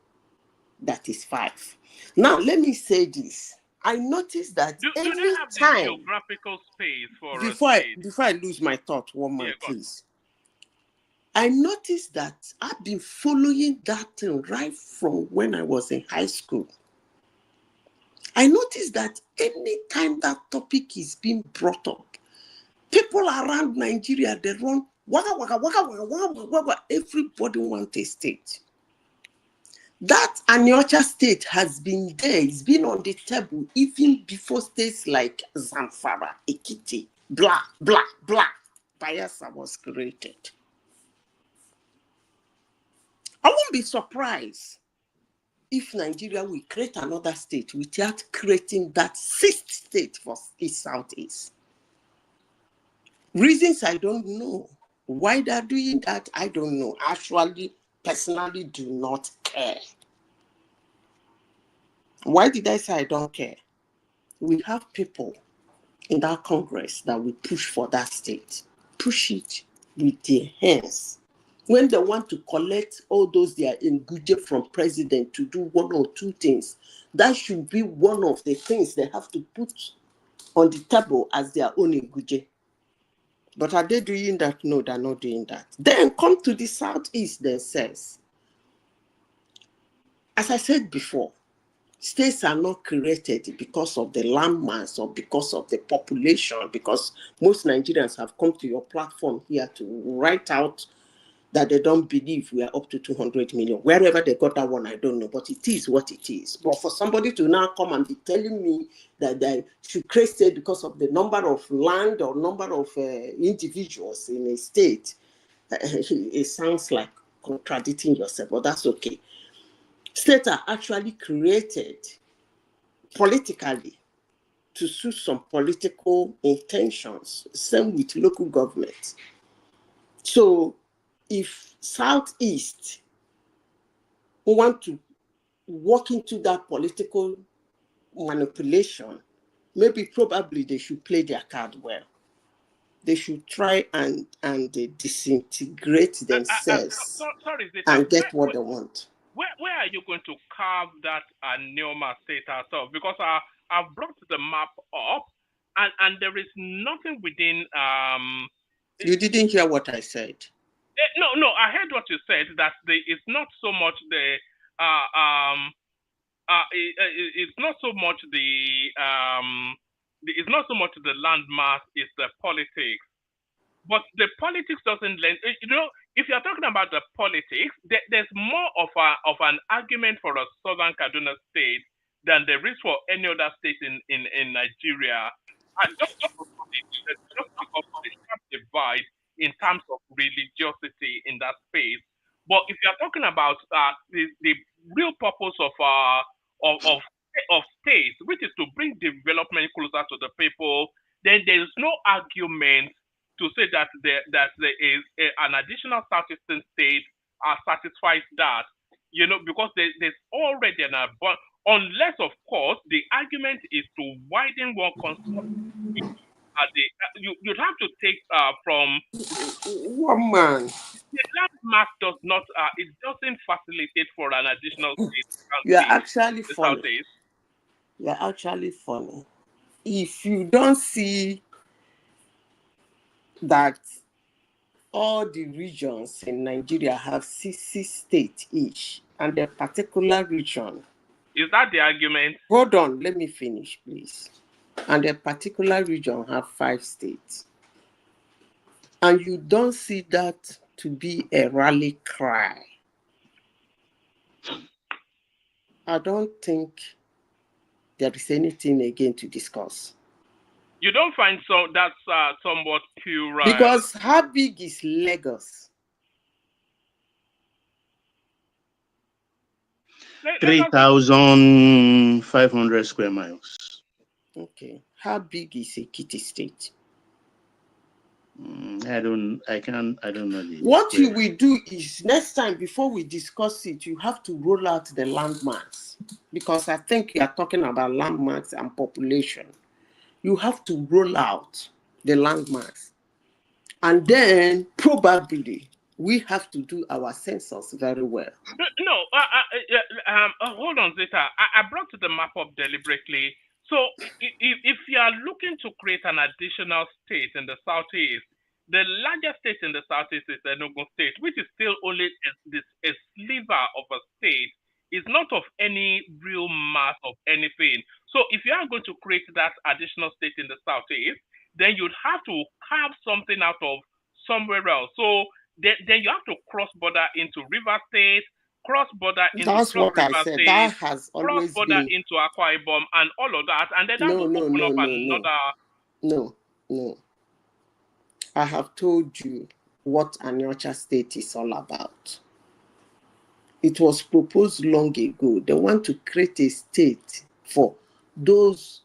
Speaker 3: that is 5. Now, let me say this. I noticed that
Speaker 6: Do they have the geographical space for
Speaker 3: before I lose my thought, one more, please. I noticed that I've been following that thing right from when I was in high school. I noticed that anytime that topic is being brought up, people around Nigeria, they run waka, waka, waka, waka, waka, waka. Everybody wants a state. That Aniocha state has been there. It's been on the table even before states like Zamfara, Ekiti, blah, blah, blah. Bayelsa was created. I won't be surprised if Nigeria will create another state without creating that 6th state for East Southeast. Reasons I don't know. Why they're doing that, I don't know. Actually, personally do not care. Why did I say I don't care? We have people in that Congress that will push for that state. Push it with their hands. When they want to collect all those they are in Guje from president to do 1 or 2 things, that should be one of the things they have to put on the table as their own in Guje. But are they doing that? No, they're not doing that. Then come to the Southeast themselves. As I said before, States are not created because of the landmass or because of the population, because most Nigerians have come to your platform here to write out that they don't believe we are up to 200 million. Wherever they got that one, I don't know, but it is what it is. But for somebody to now come and be telling me that they should create state because of the number of land or number of individuals in a state, it sounds like contradicting yourself, but that's okay. States are actually created politically to suit some political intentions, same with local government. So if Southeast want to walk into that political manipulation, maybe probably they should play their card well. They should try and disintegrate themselves
Speaker 6: Sorry, Zeta,
Speaker 3: and get what they want.
Speaker 6: Where are you going to carve that Neoma state ourselves? Because I've brought the map up, and there is nothing within.
Speaker 3: You didn't hear what I said.
Speaker 6: No, I heard what you said. That it's not so much the it's not so much it's not so much the landmass. It's the politics. But the politics doesn't lend. If you're talking about the politics, there's more of an argument for a southern Kaduna state than there is for any other state in Nigeria. And just because of the sharp divide in terms of religiosity in that space. But if you're talking about the real purpose of states, which is to bring development closer to the people, then there's no argument to say that there is an additional southeastern state satisfies that, because there's already an abundance, unless of course the argument is to widen one construct. You'd have to take from
Speaker 3: one man.
Speaker 6: The land mass does not. It doesn't facilitate for an additional state.
Speaker 3: You are actually funny. You are actually funny. If you don't see that all the regions in Nigeria have 60 states each, and a particular region.
Speaker 6: Is that the argument?
Speaker 3: Hold on, let me finish, please. And a particular region have 5 states. And you don't see that to be a rally cry. I don't think there is anything again to discuss.
Speaker 6: You don't find that's somewhat puerile.
Speaker 3: Because how big is Lagos?
Speaker 15: 3,500 square miles.
Speaker 3: Okay. How big is Ekiti State?
Speaker 15: I don't know.
Speaker 3: What you will do is next time before we discuss it, you have to roll out the landmarks, because I think you are talking about landmarks and population. You have to roll out the landmarks, and then probably we have to do our census very well.
Speaker 6: No, hold on, Zeta. I brought the map up deliberately. So if you are looking to create an additional state in the southeast, the largest state in the southeast is Enugu State, which is still only a sliver of a state. It's not of any real mass of anything. So if you are going to create that additional state in the southeast, then you'd have to carve something out of somewhere else. So then you have to cross border into River State, cross border into
Speaker 3: That's what I said.
Speaker 6: State,
Speaker 3: that has always
Speaker 6: cross border
Speaker 3: been
Speaker 6: into Akwa Ibom and all of that, and then that will open up another.
Speaker 3: No. I have told you what Anyocha State is all about. It was proposed long ago. They want to create a state for those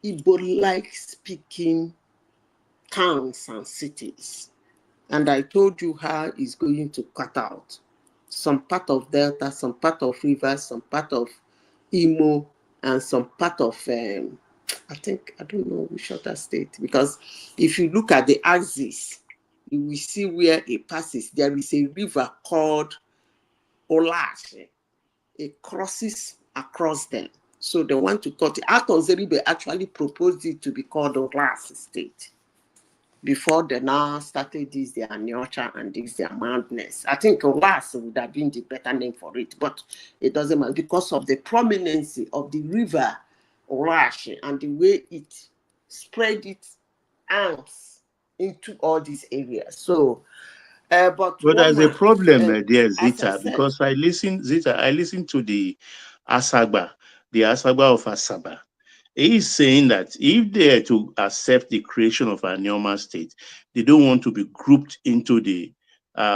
Speaker 3: Igbo-like speaking towns and cities. And I told you how it's going to cut out some part of Delta, some part of Rivers, some part of Imo, and some part of, I don't know which other state. Because if you look at the axis, you will see where it passes. There is a river called Olache. It crosses across them. So they want to cut it. Aton Zeribe actually proposed it to be called Olache State. before they now started this their nurture and this their madness. I think Owas would have been the better name for it, but it doesn't matter because of the prominence of the river Rush and the way it spread its arms into all these areas. So, but
Speaker 15: there's a problem there,
Speaker 3: as I
Speaker 15: Zita,
Speaker 3: said,
Speaker 15: because I listened to the Asaba of Asaba. He is saying that if they are to accept the creation of a Nyoma state, they don't want to be grouped into the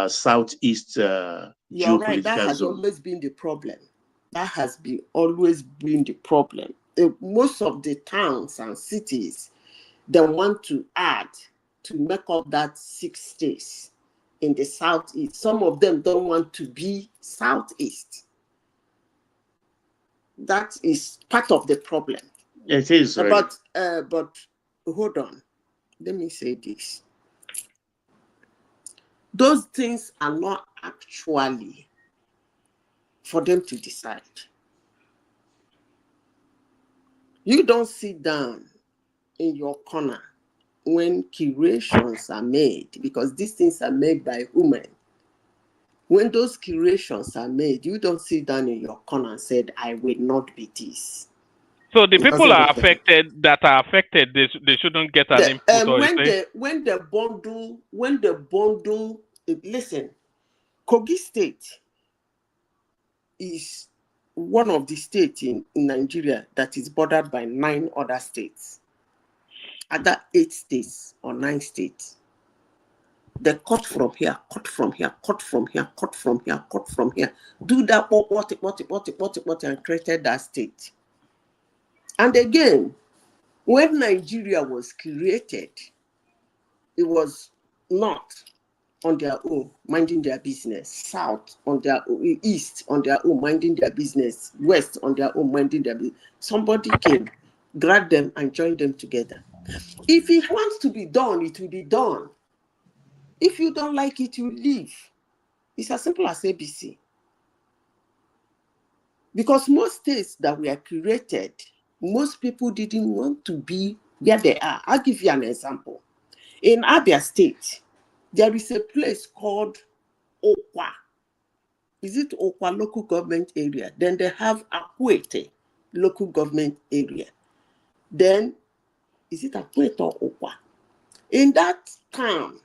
Speaker 15: southeast
Speaker 3: you're right. That
Speaker 15: geopolitical
Speaker 3: has
Speaker 15: zone.
Speaker 3: always been the problem. That has always been the problem. Most of the towns and cities they want to add to make up that 6 states in the southeast. Some of them don't want to be southeast. That is part of the problem.
Speaker 15: It is, right?
Speaker 3: But hold on. Let me say this. Those things are not actually for them to decide. You don't sit down in your corner when curations are made, because these things are made by women. When those curations are made, you don't sit down in your corner and say, I will not be this.
Speaker 6: So the people are affected they shouldn't get an input or
Speaker 3: when the bundle listen, Kogi State is one of the states in Nigeria that is bordered by 9 other states. Other 8 states or 9 states. They cut from here, cut from here, cut from here, cut from here, cut from here. Do that, what, and created that state. And again, when Nigeria was created, it was north on their own, minding their business, south on their own, east on their own, minding their business, west on their own, minding their business. Somebody came, grabbed them and joined them together. If it wants to be done, it will be done. If you don't like it, you leave. It's as simple as ABC. Because most states that were created, most people didn't want to be where they are. I'll give you an example. In Abia State, there is a place called Okwa. Is it Okwa local government area? Then they have Akwete local government area. Then, is it Akwete or Okwa? In that town,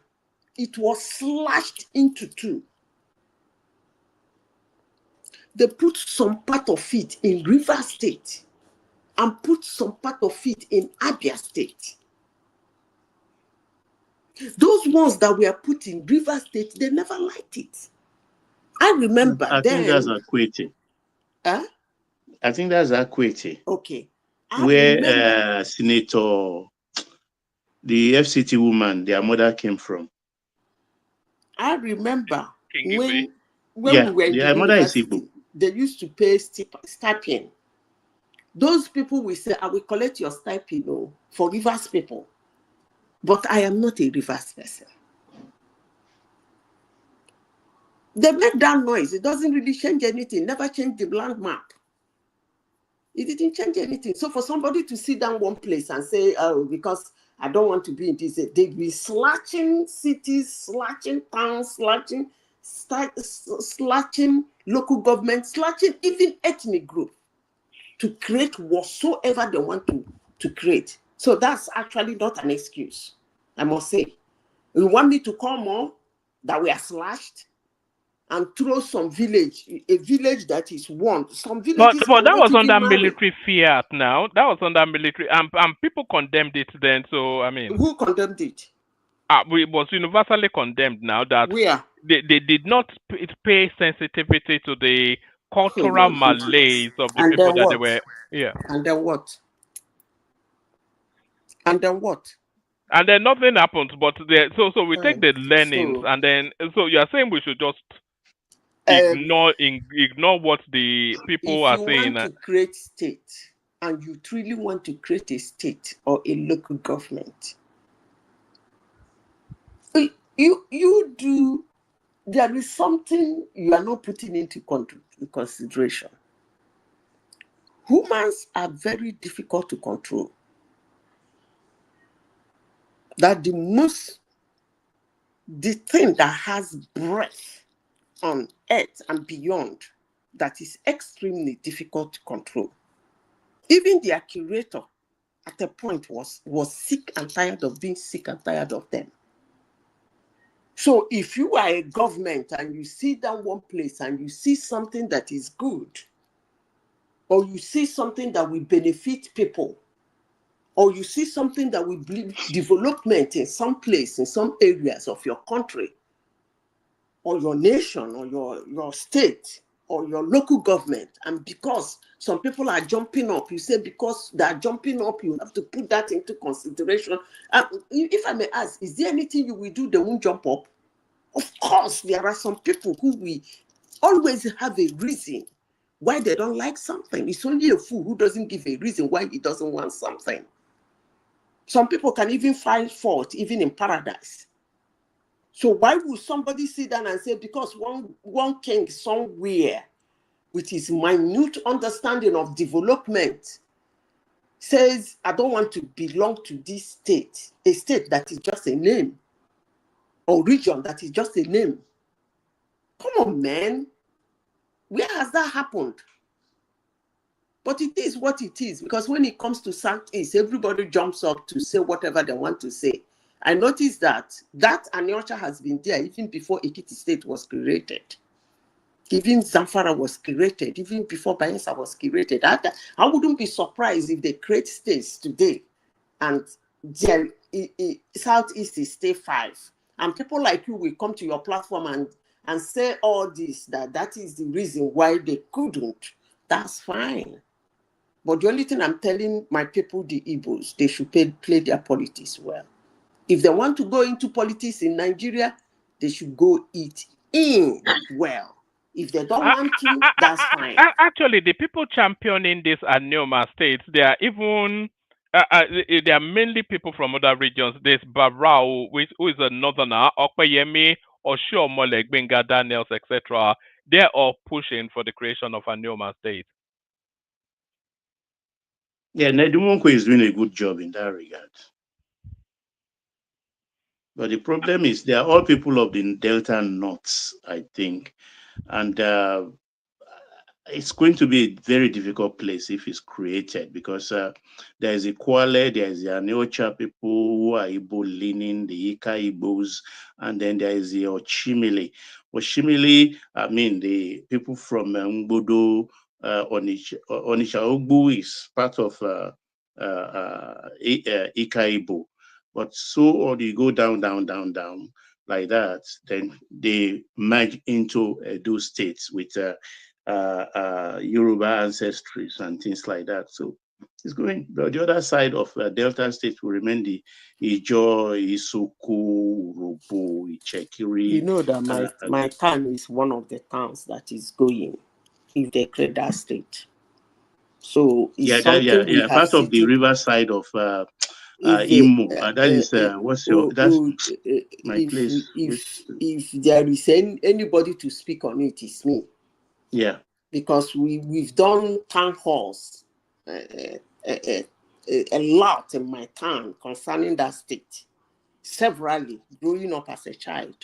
Speaker 3: it was slashed into 2. They put some part of it in River State and put some part of it in Abia State. Those ones that were put in River State, they never liked it. I remember
Speaker 15: I think that's Akwete.
Speaker 3: Huh?
Speaker 15: I think that's Akwete.
Speaker 3: Okay.
Speaker 15: Where Senator, the FCT woman, their mother came from.
Speaker 3: I remember when
Speaker 15: we
Speaker 3: were in the university, they used to pay stipend. Those people will say, I will collect your stipend for Rivers people. But I am not a Rivers person. They make that noise. It doesn't really change anything. Never change the land map. It didn't change anything. So for somebody to sit down one place and say, oh, because I don't want to be in this, they'd be slashing cities, slashing towns, slashing local government, slashing even ethnic group to create whatsoever they want to create. So that's actually not an excuse, I must say. You want me to call more that we are slashed and throw some village, a village that is one. Some villages
Speaker 6: but that was under
Speaker 3: marry.
Speaker 6: military fiat now. That was under military and people condemned it then. So I mean,
Speaker 3: who condemned it?
Speaker 6: It was universally condemned now that they did not pay sensitivity to the cultural malaise of the people that they were. Yeah.
Speaker 3: And then what? And then what?
Speaker 6: And then nothing happens, but so we take the learnings, and then so you are saying we should just ignore what the people are saying.
Speaker 3: If you want to create state, and you truly want to create a state or a local government, you do. There is something you are not putting into consideration. Humans are very difficult to control. that the thing that has breath on earth and beyond, that is extremely difficult to control. Even their curator at a point was sick and tired of being sick and tired of them. So if you are a government and you sit down one place and you see something that is good, or you see something that will benefit people, or you see something that will bring development in some place, in some areas of your country, or your nation, or your state, or your local government, and because some people are jumping up, you say because they are jumping up, you have to put that into consideration. If I may ask, is there anything you will do they won't jump up? Of course, there are some people who will always have a reason why they don't like something. It's only a fool who doesn't give a reason why he doesn't want something. Some people can even find fault, even in paradise. So why would somebody sit down and say, because one king somewhere with his minute understanding of development says, I don't want to belong to this state, a state that is just a name, or region that is just a name. Come on, man. Where has that happened? But it is what it is, because when it comes to Southeast, everybody jumps up to say whatever they want to say. I noticed that Anyocha has been there even before Ekiti State was created. Even Zamfara was created, even before Bayelsa was created. I wouldn't be surprised if they create states today and Southeast is state 5. And people like you will come to your platform and say all this, that is the reason why they couldn't. That's fine. But the only thing I'm telling my people, the Igbos, they should play their politics well. If they want to go into politics in Nigeria, they should go it in well. If they don't want to, that's fine.
Speaker 6: Actually, the people championing this Anioma states, they are even they are mainly people from other regions. There's Barao, who is a northerner, Fayemi, Oshiomole, Benga Daniels, etc. They're all pushing for the creation of Anioma state.
Speaker 15: Yeah, Nedumonko is doing a good job in that regard. But the problem is they are all people of the Delta North, I think. And it's going to be a very difficult place if it's created, because there is Ikwale, there is the Aneocha people who are Igbo leaning, the Ika Igbos, and then there is the Ochimili. Ochimili, I mean, the people from Mbodo, Onitsha Ogbu is part of Ika Igbo. But so, or you go down, like that, then they merge into those states with Yoruba ancestries and things like that. So it's going. But the other side of Delta State will remain the Ijo, Isoko, Urobo, Ichekiri.
Speaker 3: You know that my town is one of the towns that is going if they create that state. So it's something
Speaker 15: part of the river side of Imo. That is my place.
Speaker 3: If there is anybody to speak on it, it's me.
Speaker 15: Yeah.
Speaker 3: Because we've done town halls a lot in my town concerning that state, severally growing up as a child.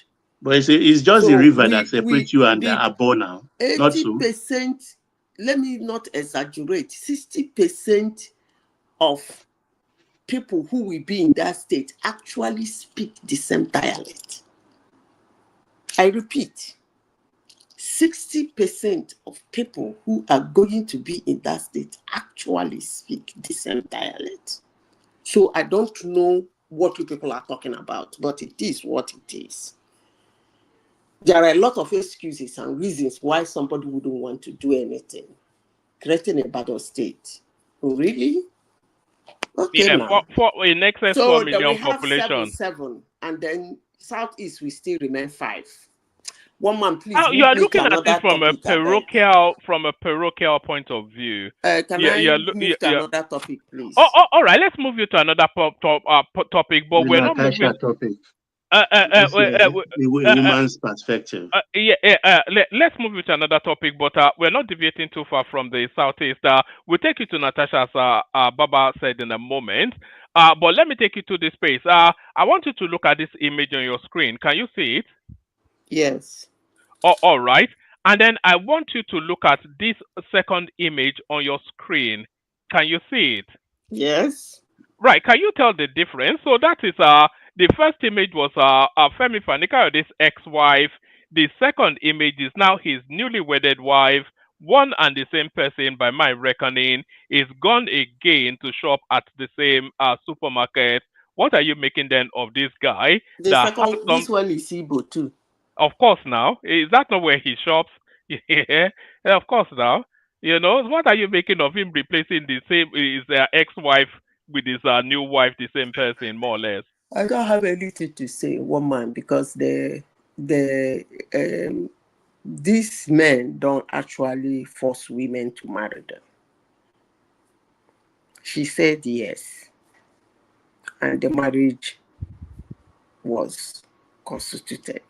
Speaker 15: But it's just the river that separates you and Abo now.
Speaker 3: 80%, let me not exaggerate, 60% of people who will be in that state actually speak the same dialect. I repeat, 60% of people who are going to be in that state actually speak the same dialect. So I don't know what you people are talking about, but it is what it is. There are a lot of excuses and reasons why somebody wouldn't want to do anything. Creating a battle state. Oh, really? Okay,
Speaker 6: yeah, for in excess 4 million population.
Speaker 3: 7, and then Southeast will still remain 5. One man, please.
Speaker 6: You are looking at it from a parochial point of view.
Speaker 3: Can I move to another topic, please?
Speaker 6: All right. Let's move you to another topic, but we're not moving.
Speaker 15: Topic. This is a woman's perspective.
Speaker 6: Let's move to another topic, but we're not deviating too far from the southeast. We'll take you to Natasha, as Baba said in a moment. But let me take you to this space. I want you to look at this image on your screen. Can you see it?
Speaker 3: Yes.
Speaker 6: Oh, all right. And then I want you to look at this second image on your screen. Can you see it?
Speaker 3: Yes.
Speaker 6: Right. Can you tell the difference? So that is the first image was Femi Fanikayode's ex-wife. The second image is now his newly wedded wife. One and the same person, by my reckoning, is gone again to shop at the same supermarket. What are you making then of this guy?
Speaker 3: The second, this one is Igbo too.
Speaker 6: Of course, now is that not where he shops? Yeah, of course. Now, you know, what are you making of him replacing the same his ex-wife with his new wife, the same person, more or less?
Speaker 3: I don't have anything to say, woman, because these men don't actually force women to marry them. She said yes, and the marriage was constituted.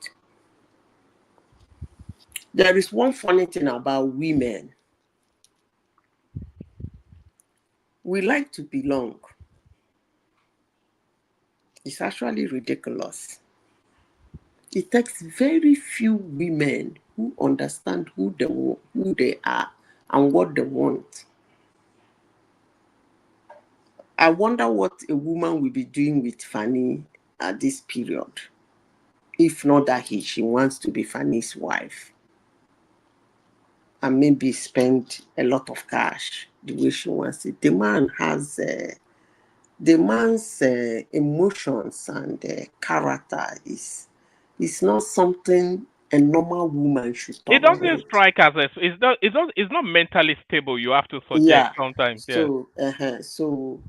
Speaker 3: There is one funny thing about women. We like to belong. It's actually ridiculous. It takes very few women who understand who they are and what they want. I wonder what a woman will be doing with Fanny at this period. If not that she wants to be Fanny's wife and maybe spend a lot of cash the way she wants it. The man has the man's emotions and character is not something a normal woman should
Speaker 6: It
Speaker 3: tolerate.
Speaker 6: doesn't strike as it's not mentally stable. You have to suggest sometimes.
Speaker 3: So, so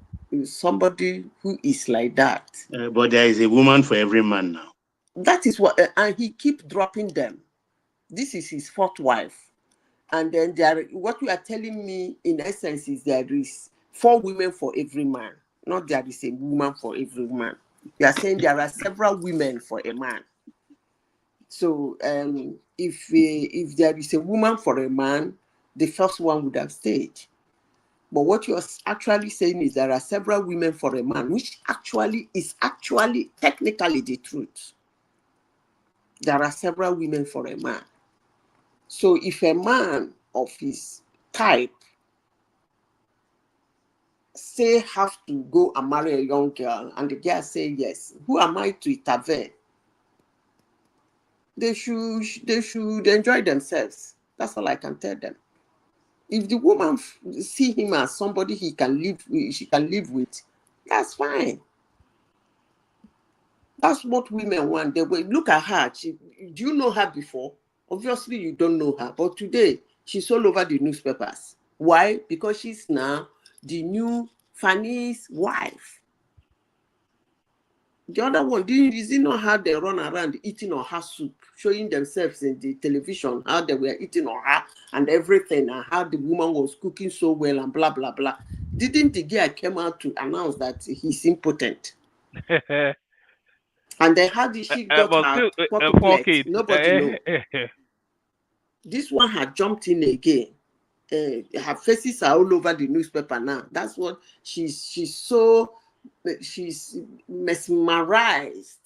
Speaker 3: somebody who is like that.
Speaker 15: But there is a woman for every man now.
Speaker 3: That is what, and he keep dropping them. This is his fourth wife, and then what you are telling me in essence is there is 4 women for every man, not there is a woman for every man. You are saying there are several women for a man. So if there is a woman for a man, the first one would have stayed. But what you're actually saying is there are several women for a man, which actually is technically the truth. There are several women for a man. So if a man of his type say have to go and marry a young girl and the girl say yes, who am I to intervene? They should enjoy themselves. That's all I can tell them. If the woman see him as somebody she can live with, that's fine. That's what women want. They will look at her. Do you know her before? Obviously, you don't know her. But today, she's all over the newspapers. Why? Because she's now the new Fanny's wife. The other one, is it not how they run around eating on her soup, showing themselves in the television, how they were eating on her and everything, and how the woman was cooking so well and blah, blah, blah. Didn't the guy come out to announce that he's impotent? And then how did she got her quadruplet? Nobody knows. This one had jumped in again. Her faces are all over the newspaper now. That's what she's mesmerized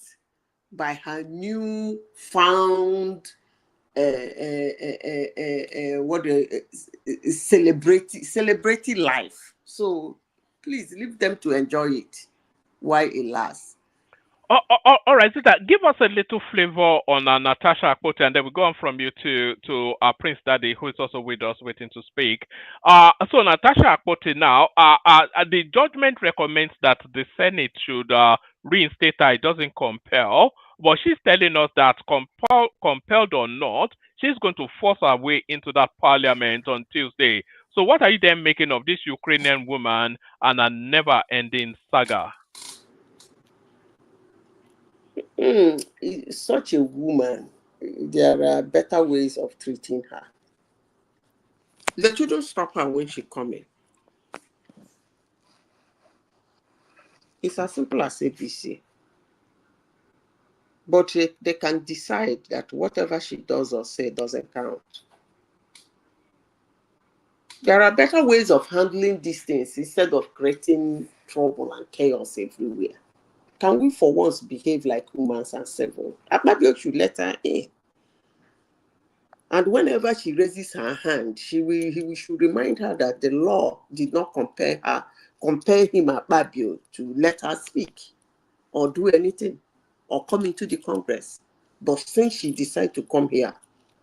Speaker 3: by her new found celebrity life. So please leave them to enjoy it while it lasts.
Speaker 6: All right, Zita, give us a little flavor on Natasha Akpoti, and then we go on from you to Prince Daddy, who is also with us, waiting to speak. So Natasha Akpoti now, the judgment recommends that the Senate should reinstate her. It doesn't compel, but she's telling us that compelled or not, she's going to force her way into that parliament on Tuesday. So what are you then making of this Ukrainian woman and a never-ending saga?
Speaker 3: Such a woman, there are better ways of treating her. The children stop her when she comes in. It's as simple as ABC. But they can decide that whatever she does or say doesn't count. There are better ways of handling these things instead of creating trouble and chaos everywhere. Can we for once behave like humans and civil? Akpabio should let her in. And whenever she raises her hand, he should remind her that the law did not compel him, Akpabio, to let her speak or do anything or come into the Congress. But since she decided to come here,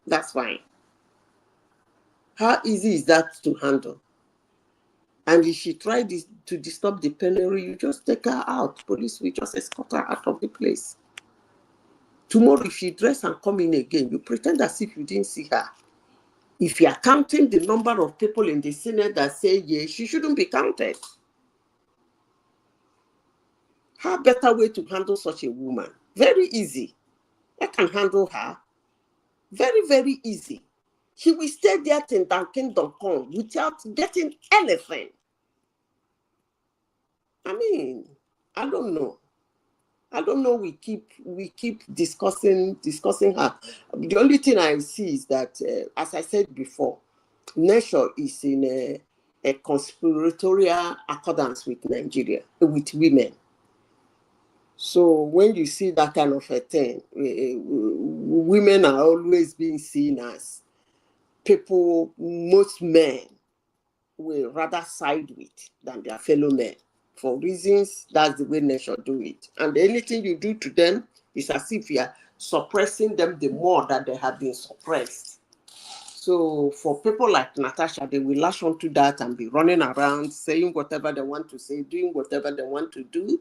Speaker 3: that's fine. How easy is that to handle? And if she tried to disturb the plenary, you just take her out. Police will just escort her out of the place. Tomorrow, if she dress and come in again, you pretend as if you didn't see her. If you are counting the number of people in the Senate that say yes, she shouldn't be counted. How better way to handle such a woman? Very easy. I can handle her. Very, very easy. She will stay there till kingdom come without getting anything. I mean, I don't know. I don't know. We keep discussing her. The only thing I see is that, as I said before, nature is in a conspiratorial accordance with Nigeria, with women. So when you see that kind of a thing, women are always being seen as people most men will rather side with than their fellow men. For reasons, that's the way nature do it. And anything you do to them is as if you are suppressing them the more that they have been suppressed. So for people like Natasha, they will lash onto that and be running around saying whatever they want to say, doing whatever they want to do.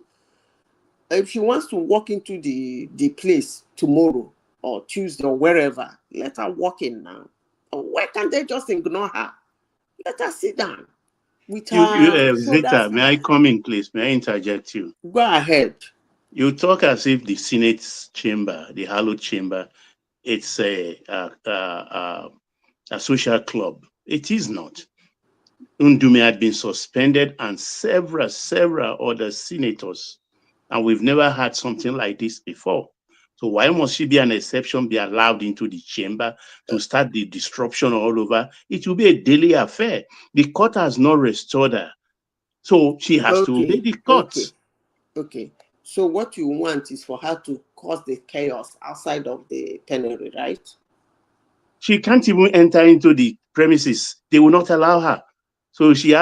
Speaker 3: If she wants to walk into the place tomorrow or Tuesday or wherever, let her walk in now. Or why can't they just ignore her? Let her sit down. With her
Speaker 15: Zeta, may I come in, please? May I interject you?
Speaker 3: Go ahead.
Speaker 15: You talk as if the Senate chamber, the hallowed chamber, it's a social club. It is not. Ndume had been suspended and several other senators, and we've never had something like this before. So why must she be an exception, be allowed into the chamber to start the disruption all over? It will be a daily affair. The court has not restored her. So she has to obey the court.
Speaker 3: Okay. So what you want is for her to cause the chaos outside of the plenary, right?
Speaker 15: She can't even enter into the premises. They will not allow her. So she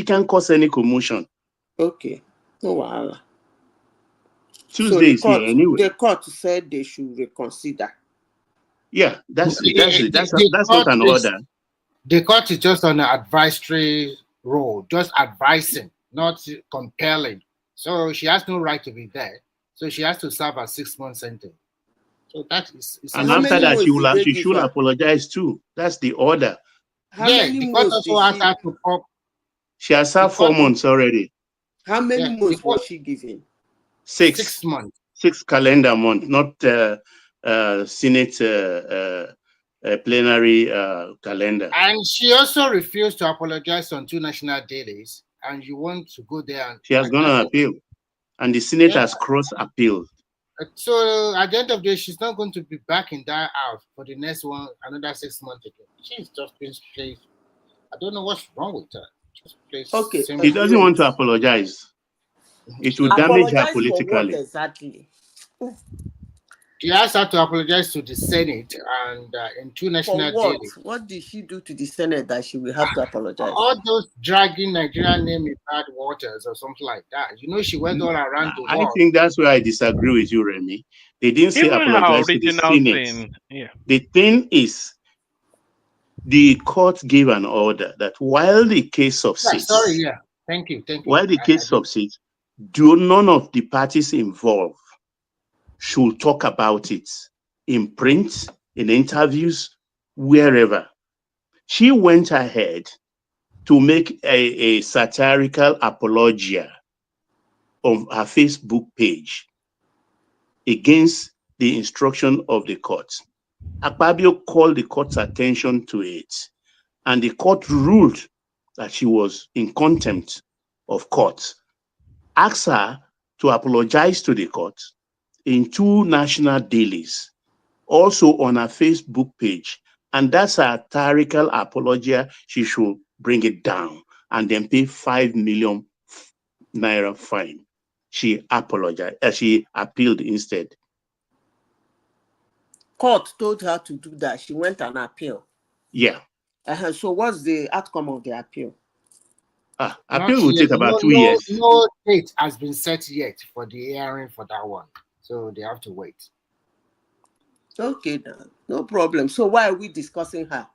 Speaker 15: can't cause any commotion.
Speaker 3: Okay. No wahala.
Speaker 15: Tuesday is here anyway.
Speaker 3: The court said they should reconsider.
Speaker 15: Yeah, that's not an order.
Speaker 4: The court is just on an advisory role, just advising, not compelling. So she has no right to be there. So she has to serve a 6-month sentence. So that is.
Speaker 15: And after that, she should apologize too. That's the order.
Speaker 4: The court also asked her to come.
Speaker 15: She has served 4 months already.
Speaker 3: How many months was she given?
Speaker 15: 6
Speaker 4: months.
Speaker 15: 6 calendar months, not Senate plenary calendar.
Speaker 4: And she also refused to apologize on 2 national dailies. And you want to go there and
Speaker 15: she has gone on appeal, and the Senate has cross appeal.
Speaker 4: So at the end of the day, she's not going to be back in that house for the next one, another 6 months again. She's just been straight. I don't know what's wrong with her.
Speaker 3: Okay.
Speaker 15: She doesn't want to apologize. It will damage her politically.
Speaker 3: For what exactly?
Speaker 4: She asked her to apologize to the Senate and in 2 national dailies.
Speaker 3: What did she do to the Senate that she will have to apologize?
Speaker 4: All those dragging Nigerian name in bad waters or something like that. You know, she went all around the world.
Speaker 15: I think that's where I disagree with you, Remy. They didn't say apologize to the Senate. The thing is, the court gave an order that while the case subsists,
Speaker 4: Thank you.
Speaker 15: While the case subsists, none of the parties involved should talk about it in print, in interviews, wherever. She went ahead to make a satirical apologia on her Facebook page against the instruction of the court. Akpabio called the court's attention to it, and the court ruled that she was in contempt of court, asked her to apologize to the court, in 2 national dailies, also on her Facebook page. And that's her satirical apology. She should bring it down and then pay 5 million naira fine. She apologized. She appealed instead.
Speaker 3: Court told her to do that. She went and appeal.
Speaker 15: Yeah.
Speaker 3: So what's the outcome of the appeal?
Speaker 15: Appeal will take about 2 years.
Speaker 4: No date has been set yet for the hearing for that one. So they have to wait.
Speaker 3: Okay, no problem. So why are we discussing her?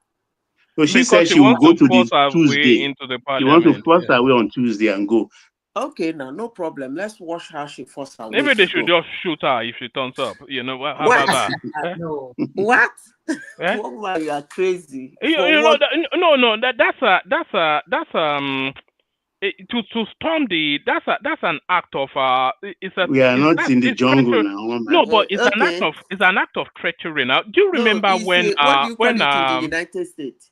Speaker 15: So she said she will go to this Tuesday.
Speaker 6: Into the
Speaker 15: she wants to
Speaker 6: parliament.
Speaker 15: force her way on Tuesday and go.
Speaker 3: Okay, now no problem. Let's watch how she forced her way.
Speaker 6: Maybe they
Speaker 3: to
Speaker 6: should
Speaker 3: go.
Speaker 6: just shoot her if she turns up. You know, how
Speaker 3: What?
Speaker 6: about that?
Speaker 3: No. What?
Speaker 6: Eh?
Speaker 3: Woman, you are crazy.
Speaker 6: You
Speaker 3: For
Speaker 6: know
Speaker 3: what?
Speaker 6: no, to storm the that's an act of
Speaker 15: We are not in the jungle now.
Speaker 6: No, but it's
Speaker 3: Okay.
Speaker 6: an act of treachery. Now, do you remember
Speaker 3: No,
Speaker 6: when
Speaker 3: what do you call
Speaker 6: when
Speaker 3: it in the United States?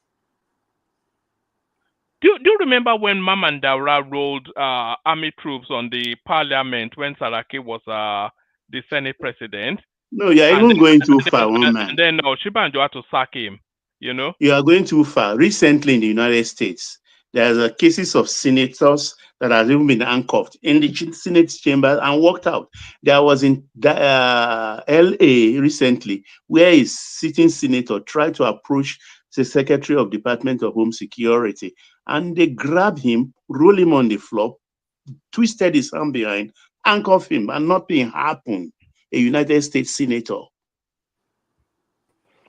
Speaker 6: do you remember when Mamandawra rolled army troops on the parliament when Saraki was the Senate president?
Speaker 15: No, you are even going too far, one man.
Speaker 6: And then Shibanjo had to sack him. You know.
Speaker 15: You are going too far. Recently in the United States, there's a cases of senators that have even been handcuffed in the Senate chamber and walked out. There was in LA recently where a sitting senator tried to approach the Secretary of Department of Home Security, and they grabbed him, rolled him on the floor, twisted his arm behind, handcuffed him, and nothing happened. A United States senator.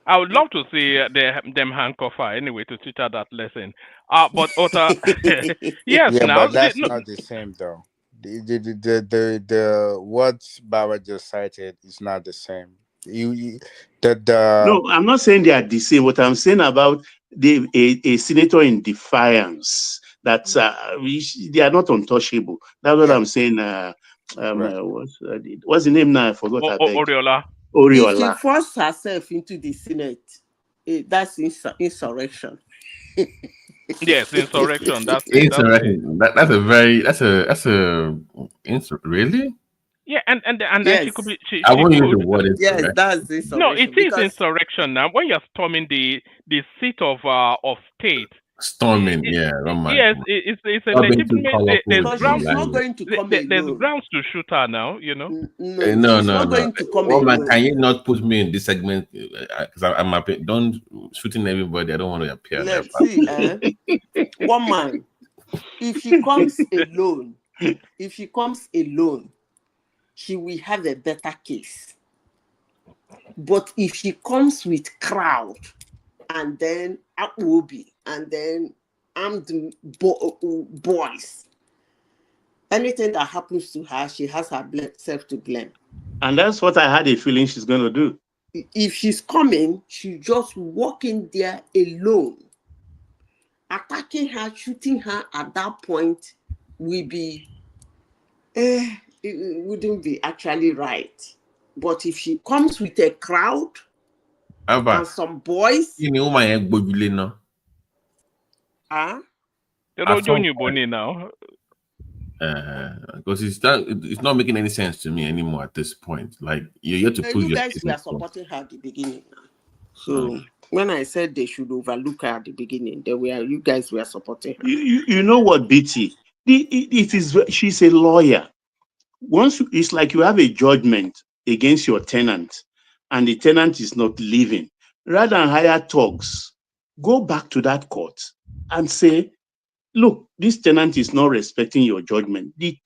Speaker 6: I would love to see them handcuff her anyway to teach her that lesson. But yes,
Speaker 5: Yeah,
Speaker 6: now
Speaker 5: but that's not the same though. The what Baba just cited is not the same.
Speaker 15: No, I'm not saying they are the same. What I'm saying about a senator in defiance, that they are not untouchable. That's what I'm saying. What's the name now? I forgot.
Speaker 6: Oriola.
Speaker 3: If she forced herself into the Senate, that's insurrection.
Speaker 6: Yes, insurrection. That's
Speaker 19: insurrection. Really?
Speaker 6: Yeah, and
Speaker 3: Yes.
Speaker 6: then she could be.
Speaker 19: I won't use the word
Speaker 3: Yes,
Speaker 19: insurrection.
Speaker 3: that's insurrection.
Speaker 6: No, it is insurrection now. When you're storming the seat of state.
Speaker 19: Storming, yeah.
Speaker 6: Yes, it's a legitimate. There's grounds to shoot her now. You know.
Speaker 19: No. Woman, can you not put me in this segment? Because I'm don't shooting everybody. I don't want to appear.
Speaker 3: Let's see, one man. If she comes alone, she will have a better case. But if she comes with crowd, and then Akwobi, and then armed boys, anything that happens to her, she has herself to blame.
Speaker 15: And that's what I had a feeling she's going to do.
Speaker 3: If she's coming, she just walk in there alone. Attacking her, shooting her at that point will be, it wouldn't be actually right. But if she comes with a crowd and some boys,
Speaker 6: Because
Speaker 19: it's not making any sense to me anymore at this point. Like you have to put
Speaker 3: you
Speaker 19: your
Speaker 3: guys were supporting her at the beginning. So when I said they should overlook her at the beginning, you guys were supporting her.
Speaker 15: You know what, BT? She's a lawyer. It's like you have a judgment against your tenant, and the tenant is not leaving. Rather than hire thugs, go back to that court and say, look, this tenant is not respecting your judgment. The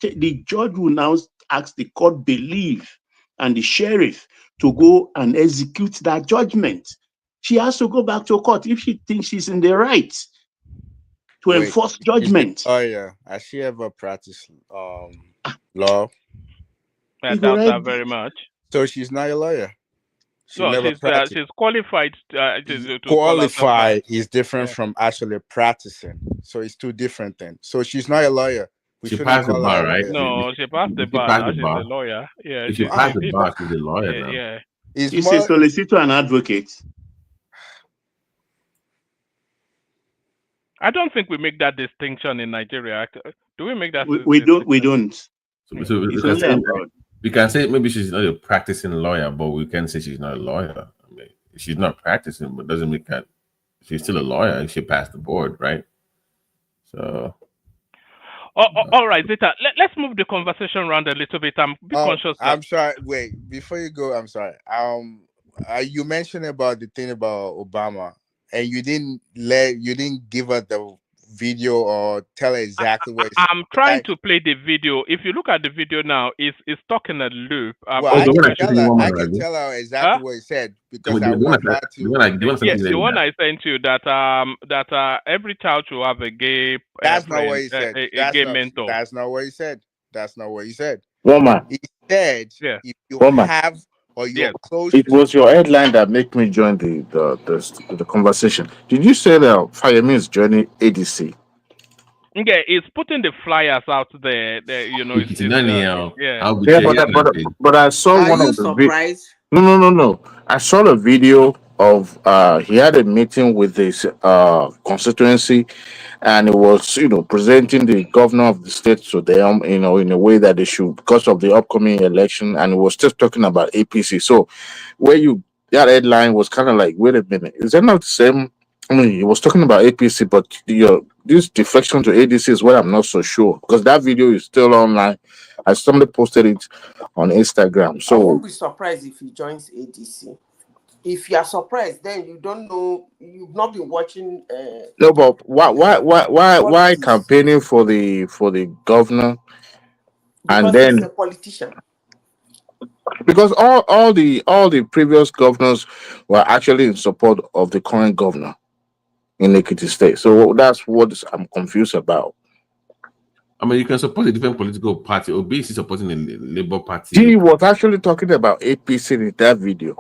Speaker 15: judge will now ask the court bailiff and the sheriff to go and execute that judgment. She has to go back to court if she thinks she's in the right to enforce judgment.
Speaker 5: Oh yeah, has she ever practiced law?
Speaker 6: I doubt that very much.
Speaker 5: So she's not a lawyer.
Speaker 6: She's qualified. To
Speaker 5: qualify is different from actually practicing. So it's two different things. So she's not a lawyer.
Speaker 19: She passed the bar, right?
Speaker 6: No, she passed the bar. Now she's a lawyer. Yeah,
Speaker 19: if she passed the bar, she's a lawyer now.
Speaker 6: Yeah.
Speaker 15: She's a solicitor and advocate.
Speaker 6: I don't think we make that distinction in Nigeria. Do we make that?
Speaker 15: We don't.
Speaker 19: So We can say maybe she's not a practicing lawyer, but we can say she's not a lawyer. I mean, she's not practicing, but doesn't make that she's still a lawyer and she passed the board, right? So.
Speaker 6: All right, Zita. Let's move the conversation around a little bit. I'm a bit conscious that
Speaker 5: I'm sorry. Wait, before you go, I'm sorry. You mentioned about the thing about Obama, and you didn't give her the video or tell her exactly what.
Speaker 6: I'm trying to play the video. If you look at the video now, it's stuck in a loop.
Speaker 5: Well, I can tell her exactly what he said because I want her to.
Speaker 6: Yes, the one I sent you that every child should have a gay
Speaker 5: That's
Speaker 6: friend,
Speaker 5: not what he said.
Speaker 6: a gay mentor.
Speaker 5: That's not what he said. That's not what he said.
Speaker 7: Woman.
Speaker 5: He said,
Speaker 6: yeah.
Speaker 5: if you
Speaker 7: Woman.
Speaker 5: have or you're close.
Speaker 7: It was your headline that made me join the conversation. Did you say that Fayemi is joining ADC?
Speaker 6: Yeah, it's putting the flyers out there. You know,
Speaker 7: but I saw one of the videos. No. I saw a video of he had a meeting with his constituency, and it was presenting the governor of the state to them in a way that they should because of the upcoming election, and it was just talking about APC. So that headline was kind of like, wait a minute, is that not the same? I mean, he was talking about APC, but this defection to ADC is what I'm not so sure because that video is still online. I somebody posted it on Instagram. So
Speaker 3: I won't be surprised if he joins ADC. If you are surprised, then you don't know. You've not been watching.
Speaker 7: No, but why campaigning for the governor?
Speaker 3: Because
Speaker 7: and then
Speaker 3: he's a politician.
Speaker 7: Because all the previous governors were actually in support of the current governor in Ekiti State. So that's what I'm confused about.
Speaker 19: I mean, you can support a different political party. OBC supporting the Labour Party.
Speaker 7: He was actually talking about APC in that video.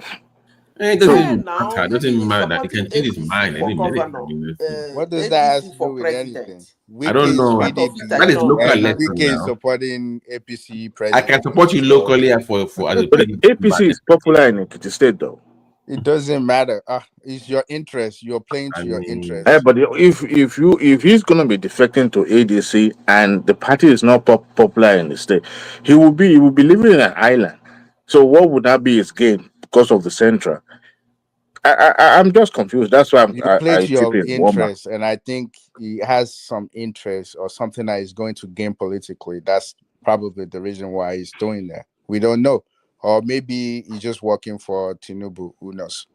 Speaker 19: It doesn't matter that he can change his mind any minute.
Speaker 5: What does that have to do with anything?
Speaker 19: I don't know. That is local election now.
Speaker 5: Supporting APC president.
Speaker 19: I can support you locally for as a
Speaker 7: APC is popular in Ekiti State, though.
Speaker 5: It doesn't matter. It's your interest. You're playing to your interest.
Speaker 7: But if he's gonna be defecting to ADC and the party is not popular in the state, he will be living in an island. So what would that be his gain because of the central? I'm just confused. That's why
Speaker 5: you play to your interest, and I think he has some interest or something that is going to gain politically. That's probably the reason why he's doing that. We don't know, or maybe he's just working for Tinubu. Who knows?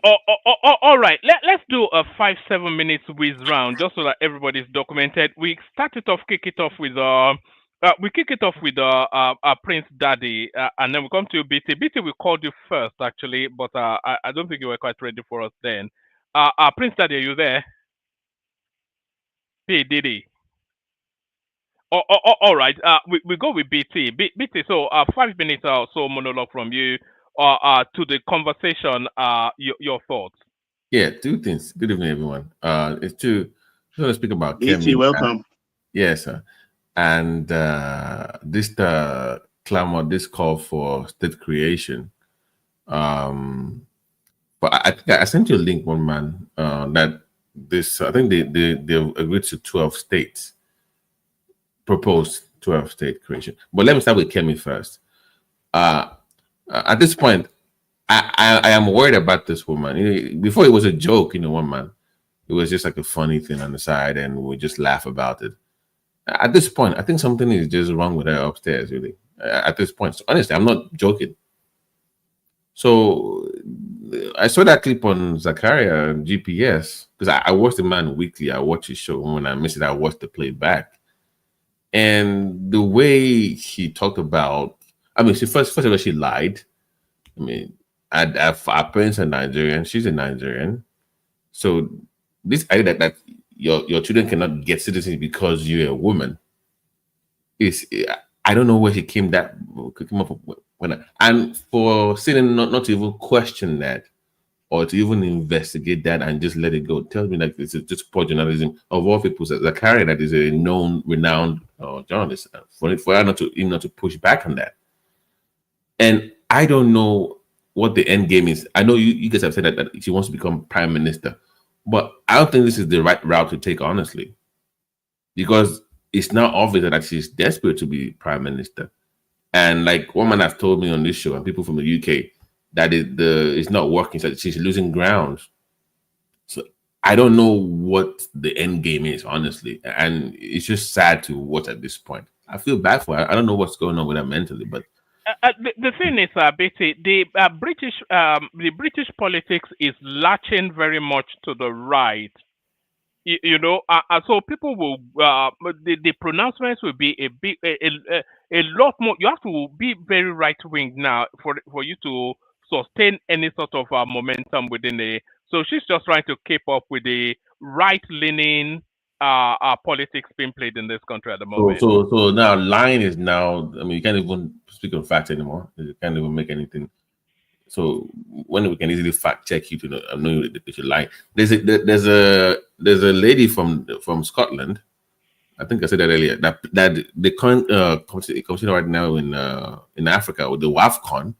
Speaker 6: All right. Let's do a 5-7 minutes whiz round just so that everybody's documented. We kick it off with Prince Daddy, and then we come to BT. BT, we called you first actually, but I don't think you were quite ready for us then. Prince Daddy, are you there? P Diddy. All right. We go with BT. BT. So 5 minutes or so monologue from you. To the conversation, your thoughts.
Speaker 19: Yeah, two things. Good evening, everyone. It's to speak about
Speaker 15: BT, welcome.
Speaker 19: Yes, sir. And this clamor, this call for state creation. But I think I sent you a link, one man, that this I think they've agreed to 12 states, proposed 12 state creation. But let me start with Kemi first. At this point, I am worried about this woman. Before it was a joke, one man. It was just like a funny thing on the side, and we just laugh about it. At this point, I think something is just wrong with her upstairs, really. At this point, so honestly, I'm not joking. So I saw that clip on Zakaria and GPS because I watch the man weekly. I watch his show. When I miss it, I watch the playback. And the way he talked about, I mean, first of all, she lied. I mean, our parents are Nigerian. She's a Nigerian. So this idea that your children cannot get citizenship because you're a woman is, I don't know where he came up with. And for saying not to even question that or to even investigate that and just let it go tells me like it's just poor journalism of all people. Zakaria, that is a known, renowned journalist, for her not to push back on that. And I don't know what the end game is. I know you guys have said that she wants to become prime minister, but I don't think this is the right route to take, honestly, because it's now obvious that she's desperate to be prime minister. And like one man has told me on this show, and people from the UK, that it's not working. So she's losing ground. So I don't know what the end game is, honestly, and it's just sad to watch at this point. I feel bad for her. I don't know what's going on with her mentally, but
Speaker 6: The thing is, Betty, the British politics is latching very much to the right. So people will the pronouncements will be a lot more. You have to be very right wing now for you to sustain any sort of momentum within the. So she's just trying to keep up with the right leaning politics being played in this country at the moment.
Speaker 19: so now lying is now. I mean, you can't even speak on facts anymore. You can't even make anything. So when we can easily fact check you to know that you're lying. There's a lady from Scotland. I think I said that earlier. That the consider right now in Africa with the WAFCON,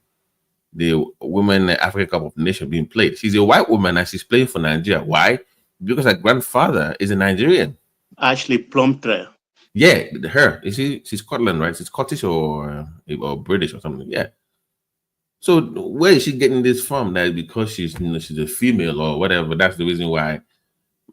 Speaker 19: the Women African Cup of Nations being played. She's a white woman and she's playing for Nigeria. Why? Because her grandfather is a Nigerian.
Speaker 15: Ashley Plumtree.
Speaker 19: Yeah, her. She's Scotland, right? She's Scottish or British or something. Yeah. So where is she getting this from? That because she's she's a female or whatever. That's the reason why. I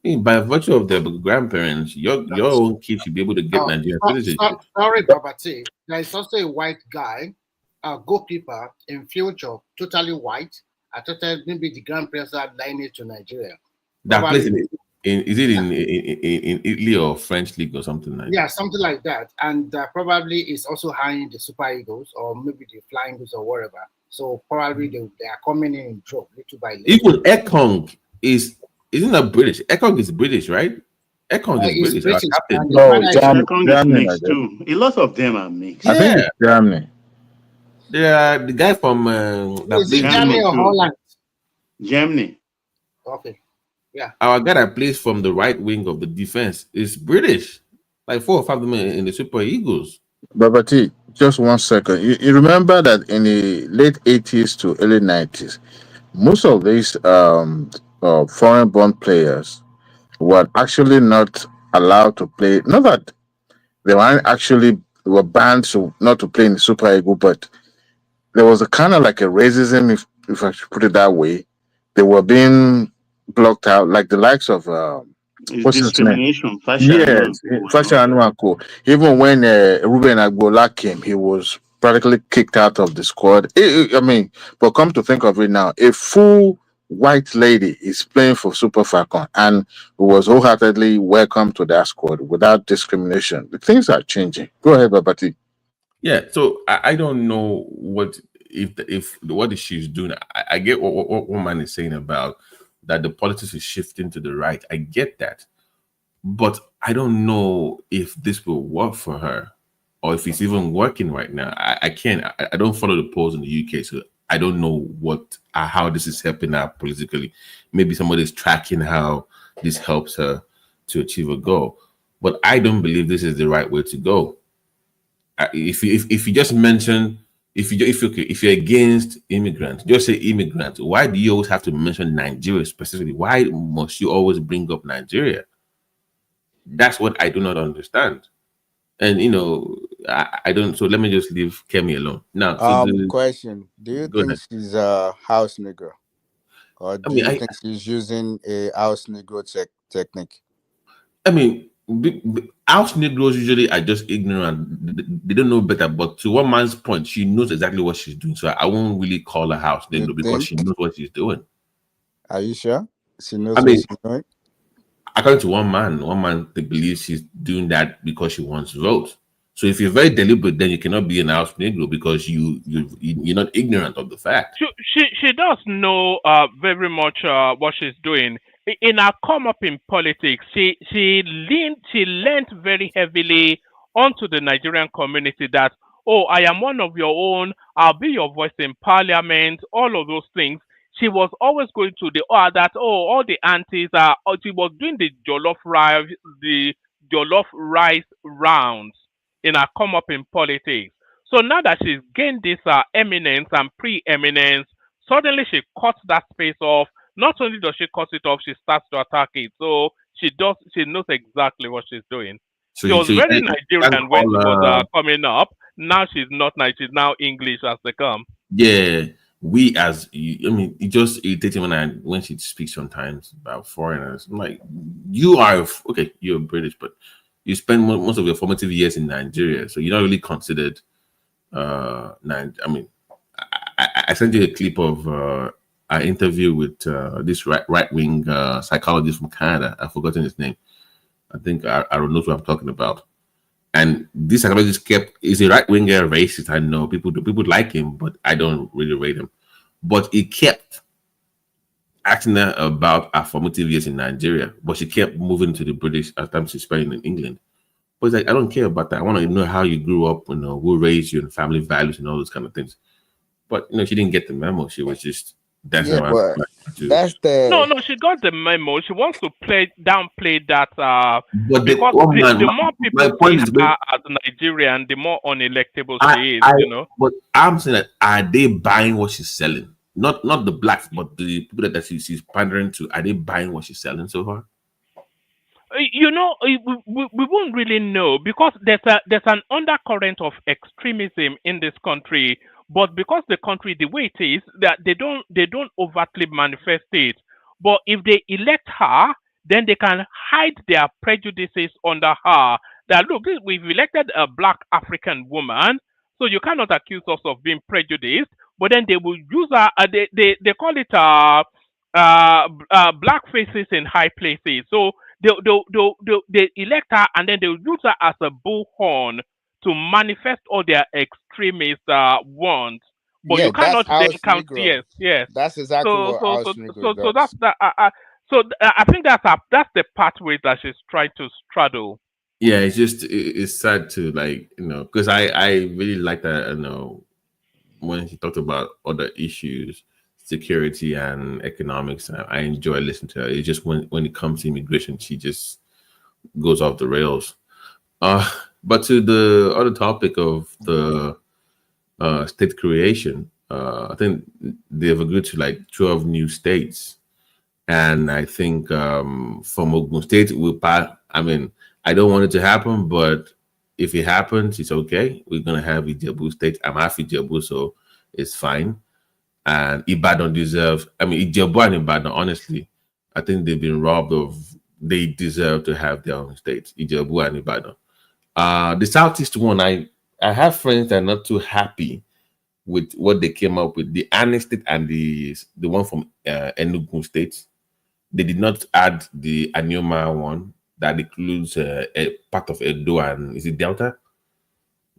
Speaker 19: mean, by virtue of their grandparents, your own kids should be able to get Nigerian citizenship.
Speaker 4: Sorry, Babati. There is also a white guy, a goalkeeper in future, totally white. I thought that maybe the grandparents are lineage to Nigeria.
Speaker 19: That plays in Italy or French league or something like that?
Speaker 4: Yeah, something like that. And probably is also hiring the Super Eagles or maybe the Flying Eagles or whatever. So probably they are coming in drop little by little.
Speaker 19: Even Ekong isn't that British? Ekong is British, right? Ekong is British.
Speaker 15: No, Germany too. A lot of them are mixed.
Speaker 19: I think
Speaker 7: it's Germany.
Speaker 19: The guy from
Speaker 4: is it Germany or Holland?
Speaker 15: Germany.
Speaker 4: Okay. Yeah.
Speaker 19: Our guy that plays from the right wing of the defense is British. Like 4 or 5 of them in the Super Eagles.
Speaker 7: Babati, just 1 second. You remember that in the late 80s to early 90s, most of these foreign-born players were actually not allowed to play. Not that they were banned not to play in the Super Eagle, but there was a kind of like a racism, if I should put it that way. They were being blocked out, like the likes of what's his name? Yes, Fasha Anuako. Even when Ruben Agbola came, he was practically kicked out of the squad. I mean, but come to think of it now, a full white lady is playing for Super Falcon and was wholeheartedly welcomed to that squad without discrimination. The things are changing. Go ahead, Babati.
Speaker 19: Yeah, so I don't know what what she's doing. I get what one man is saying about that the politics is shifting to the right. I get that. But I don't know if this will work for her or if it's even working right now. I can't. I don't follow the polls in the UK, so I don't know how this is helping her politically. Maybe somebody's tracking how this helps her to achieve a goal. But I don't believe this is the right way to go. If you just mention if you're against immigrants, just say immigrants. Why do you always have to mention Nigeria specifically? Why must you always bring up Nigeria? That's what I do not understand. And I don't. So let me just leave Kemi alone now. So
Speaker 5: question: do you think she's a house nigger, or do you think she's using a house negro technique?
Speaker 19: I mean, house Negroes usually are just ignorant. They don't know better. But to one man's point, she knows exactly what she's doing. So I won't really call her house Negro because she knows what she's doing.
Speaker 5: Are you sure? She knows what she's doing?
Speaker 19: According to one man they believe she's doing that because she wants votes. So if you're very deliberate, then you cannot be an house Negro because you're not ignorant of the fact.
Speaker 6: She does know very much what she's doing. In her come up in politics, she leaned very heavily onto the Nigerian community that, I am one of your own, I'll be your voice in parliament, all of those things. She was always going to all the aunties she was doing the jollof rice rounds in her come up in politics. So now that she's gained this eminence and preeminence, suddenly she cuts that space off. Not only does she cut it off, she starts to attack it. So she knows exactly what she's doing. She was very
Speaker 19: that's
Speaker 6: Nigerian when she was coming up. Now she's not Nigerian. She's now English as they come.
Speaker 19: Yeah, we as I mean, it just irritates me when she speaks sometimes about foreigners. I'm like, you are okay, you're British, but you spend most of your formative years in Nigeria, so you're not really considered. I mean, I sent you a clip of an interview with this right wing psychologist from Canada. I've forgotten his name. I think I don't know what I'm talking about. And this psychologist is a right winger racist. I know people like him, but I don't really rate him. But he kept asking her about her formative years in Nigeria, but she kept moving to the British at times she spent in England. But it's like, I don't care about that. I want to know how you grew up, who raised you and family values and all those kind of things. But she didn't get the memo. She was just dancing around.
Speaker 5: That's the
Speaker 6: No, she got the memo. She wants to downplay that
Speaker 19: but
Speaker 6: because the more people see her as Nigerian, the more unelectable she is,
Speaker 19: But I'm saying that, are they buying what she's selling? Not the blacks, but the people that she's pandering to. Are they buying what she's selling so far?
Speaker 6: We won't really know because there's an undercurrent of extremism in this country. But because the country the way it is, that they don't overtly manifest it. But if they elect her, then they can hide their prejudices under her. That look, we've elected a black African woman, so you cannot accuse us of being prejudiced. But then they will use her. They call it black faces in high places. So they elect her and then they'll use her as a bullhorn to manifest all their extremist wants, but you cannot then count. Yes.
Speaker 5: That's exactly what Alice Negro
Speaker 6: so
Speaker 5: does.
Speaker 6: I think that's the pathway that she's trying to straddle.
Speaker 19: Yeah, it's sad to because I really like that when she talked about other issues, security and economics. I enjoy listening to her. It's just when it comes to immigration, she just goes off the rails. But to the other topic of the state creation, I think they've agreed to 12 new states. And I think from Ogun State, we'll pass. I mean, I don't want it to happen, but if it happens, it's okay. We're going to have Ijebu State. I'm half Ijebu, so it's fine. And Ibadan deserves, Ijebu and Ibadan, honestly, I think they've been robbed of, they deserve to have their own states, Ijebu and Ibadan. The Southeast one, I have friends that are not too happy with what they came up with. The Ane State and the one from Enugu State, they did not add the Anioma one that includes a part of Edo and is it Delta?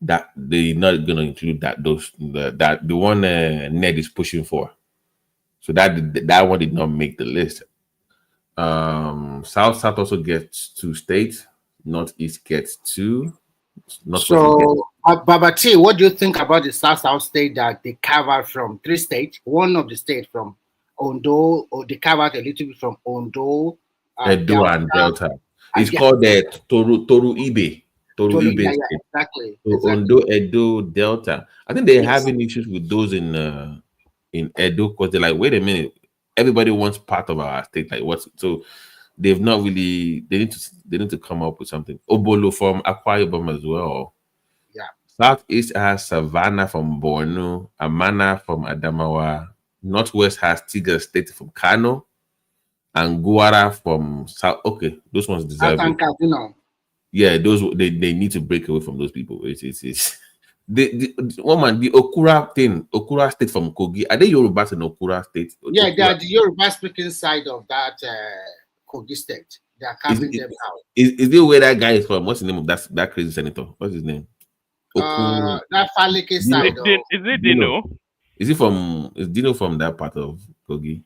Speaker 19: That they're not going to include that. The one Ned is pushing for. So that one did not make the list. South also gets 2 states. Northeast gets 2.
Speaker 4: So, Babati, what do you think about the South state that they carve out from 3 states? One of the states from Ondo, or they carve out a little bit from Ondo,
Speaker 19: Edo and Delta. It's called the Toru Ibe. Toru Ibe.
Speaker 4: Yeah, exactly.
Speaker 19: So Ondo, Edo, Delta. I think they're having issues with those in Edo because they're like, wait a minute, everybody wants part of our state. Like what? So they've not really. They need to come up with something. Obolo from Akwa Ibom as well.
Speaker 4: Yeah.
Speaker 19: Southeast has Savannah from Borno, Amana from Adamawa. Northwest has Tiga State from Kano, and Guara from South. Okay, those ones deserve it. Yeah, those they need to break away from those people. It's the woman, the Okura State from Kogi. Are they Yorubas in Okura State?
Speaker 4: Yeah, they are the Yoruba speaking side of that Kogi State. They are carving them out.
Speaker 19: Is there where that guy is from? What's the name of that crazy senator? What's his name?
Speaker 4: That Falike side.
Speaker 6: Is it Dino?
Speaker 19: Is Dino from that part of Kogi?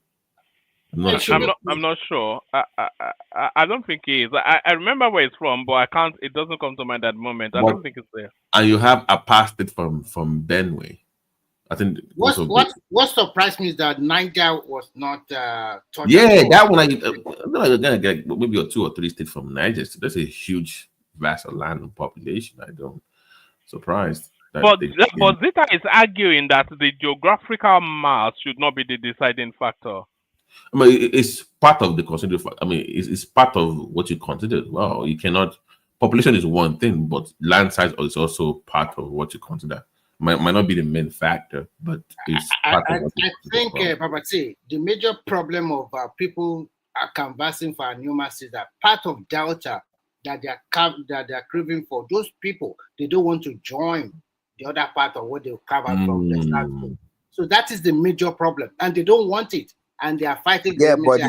Speaker 19: I'm
Speaker 6: not sure. I don't think he is. I remember where it's from, but I can't. It doesn't come to mind at the moment. I don't think it's there.
Speaker 19: And you have a past state from Benue. I think.
Speaker 4: What surprised me is that Niger was not.
Speaker 19: Yeah, that one. I'm gonna get maybe 2 or 3 states from Niger. So that's a huge, vast land and population. I don't surprised.
Speaker 6: But Zita is arguing that the geographical mass should not be the deciding factor.
Speaker 19: I mean, it's part of the considered. I mean, it's part of what you consider as well. You cannot population is one thing, but land size is also part of what you consider. Might not be the main factor, but it's part of what
Speaker 4: I think, Babati, the major problem of people are canvassing for Newmas is that part of Delta that they're craving for, those people, they don't want to join the other part of what they'll carve out from the South. So that is the major problem, and they don't want it, and they are fighting.
Speaker 5: Yeah, but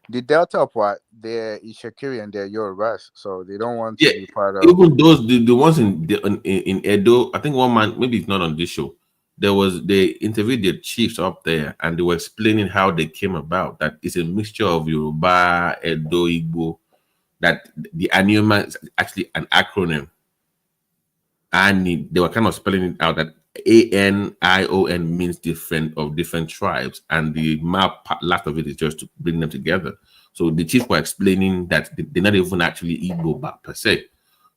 Speaker 5: the Delta part, they're Ishakiri and they're Yorubas, so they don't want to be part of.
Speaker 19: Even those the ones in Edo, I think one man, maybe it's not on this show. They interviewed the chiefs up there, and they were explaining how they came about. That it's a mixture of Yoruba, Edo, Igbo. That the Anioma is actually an acronym, and they were kind of spelling it out that ANION means different tribes, and the last of it is just to bring them together. So the chiefs were explaining that they're not even actually Igbo per se.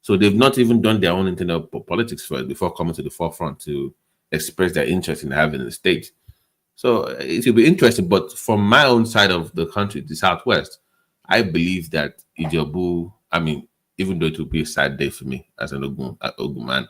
Speaker 19: So they've not even done their own internal politics first before coming to the forefront to express their interest in having a state. So it will be interesting. But from my own side of the country, the Southwest, I believe that Ijebu, I mean, even though it will be a sad day for me as an Ogun man,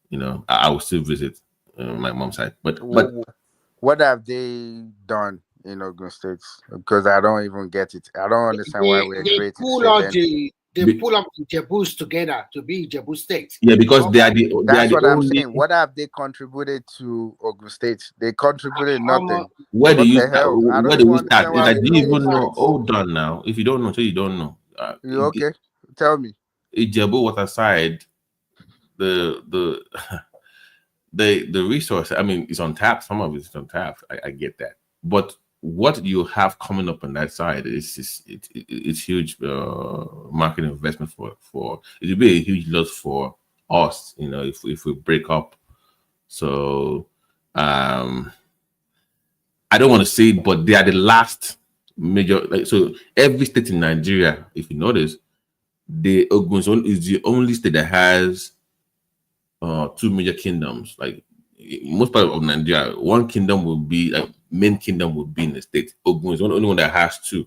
Speaker 19: you know, I will still visit my mom's side. But
Speaker 5: what have they done in Ogun State? Because I don't even get it. I don't understand why we're creating.
Speaker 4: They pull up the Jebus together to be Jebu State.
Speaker 19: Yeah, because
Speaker 5: that's what I'm saying. What have they contributed to Ogun State? They contributed nothing.
Speaker 19: Where do you start? Where do we start? Do you even know? Hold on now. If you don't know, so you don't know.
Speaker 5: You okay? Tell me.
Speaker 19: Ijebu waterside, the resource. I mean, it's on tap. Some of it's on tap. I get that, but what you have coming up on that side is it's huge market investment for it will be a huge loss for us, you know, if we break up. So I don't want to say it, but they are the last major, so every state in Nigeria, if you notice, the Ogun Zone is the only state that has two major kingdoms. Like most part of Nigeria, one kingdom will be main kingdom would be in the state. Ogun is the only one that has two,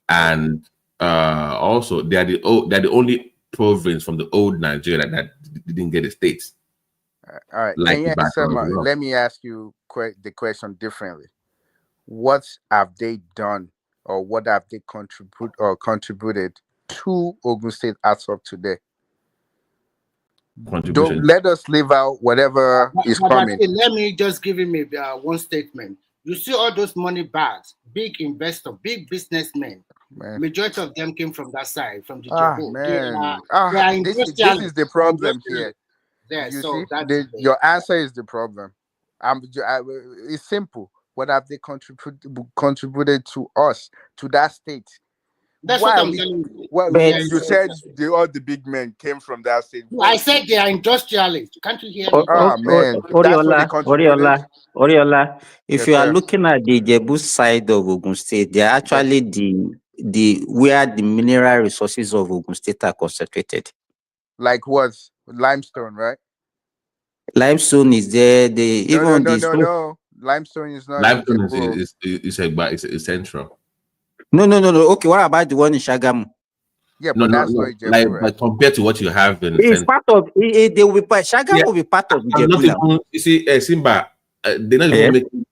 Speaker 19: and also they're the only province from the old Nigeria that didn't get a state.
Speaker 5: All right, like let me ask you the question differently. What have they done, or what have they contributed to Ogun State as of today? Don't let us leave out whatever is coming.
Speaker 4: Let me just give him one statement. You see all those money bags, big investors, big businessmen. Majority of them came from that side, from the Jebu.
Speaker 5: This is the problem here.
Speaker 4: Yeah,
Speaker 5: you
Speaker 4: so
Speaker 5: see, your answer is the problem. It's simple. What have they contributed to us, to that state?
Speaker 4: That's what I'm telling you.
Speaker 5: Well, you said all the big men came from that state.
Speaker 4: I said they are industrialists. Can't you hear me?
Speaker 5: Man.
Speaker 9: Oriola, if you are looking at the Jebu side of Ogun State, they are actually the where the mineral resources of Ogun State are concentrated.
Speaker 5: Like what? Limestone, right?
Speaker 9: Limestone is there. No.
Speaker 5: Limestone is not.
Speaker 19: Limestone is central.
Speaker 9: No. Okay, what about the one in Shagamu?
Speaker 5: Yeah, but that's not Ijebu,
Speaker 19: like,
Speaker 5: right?
Speaker 19: But compared to what you have in
Speaker 9: it's part of it. They will be Shagamu will be part of Ijebu.
Speaker 19: You see, Simba, they're not even making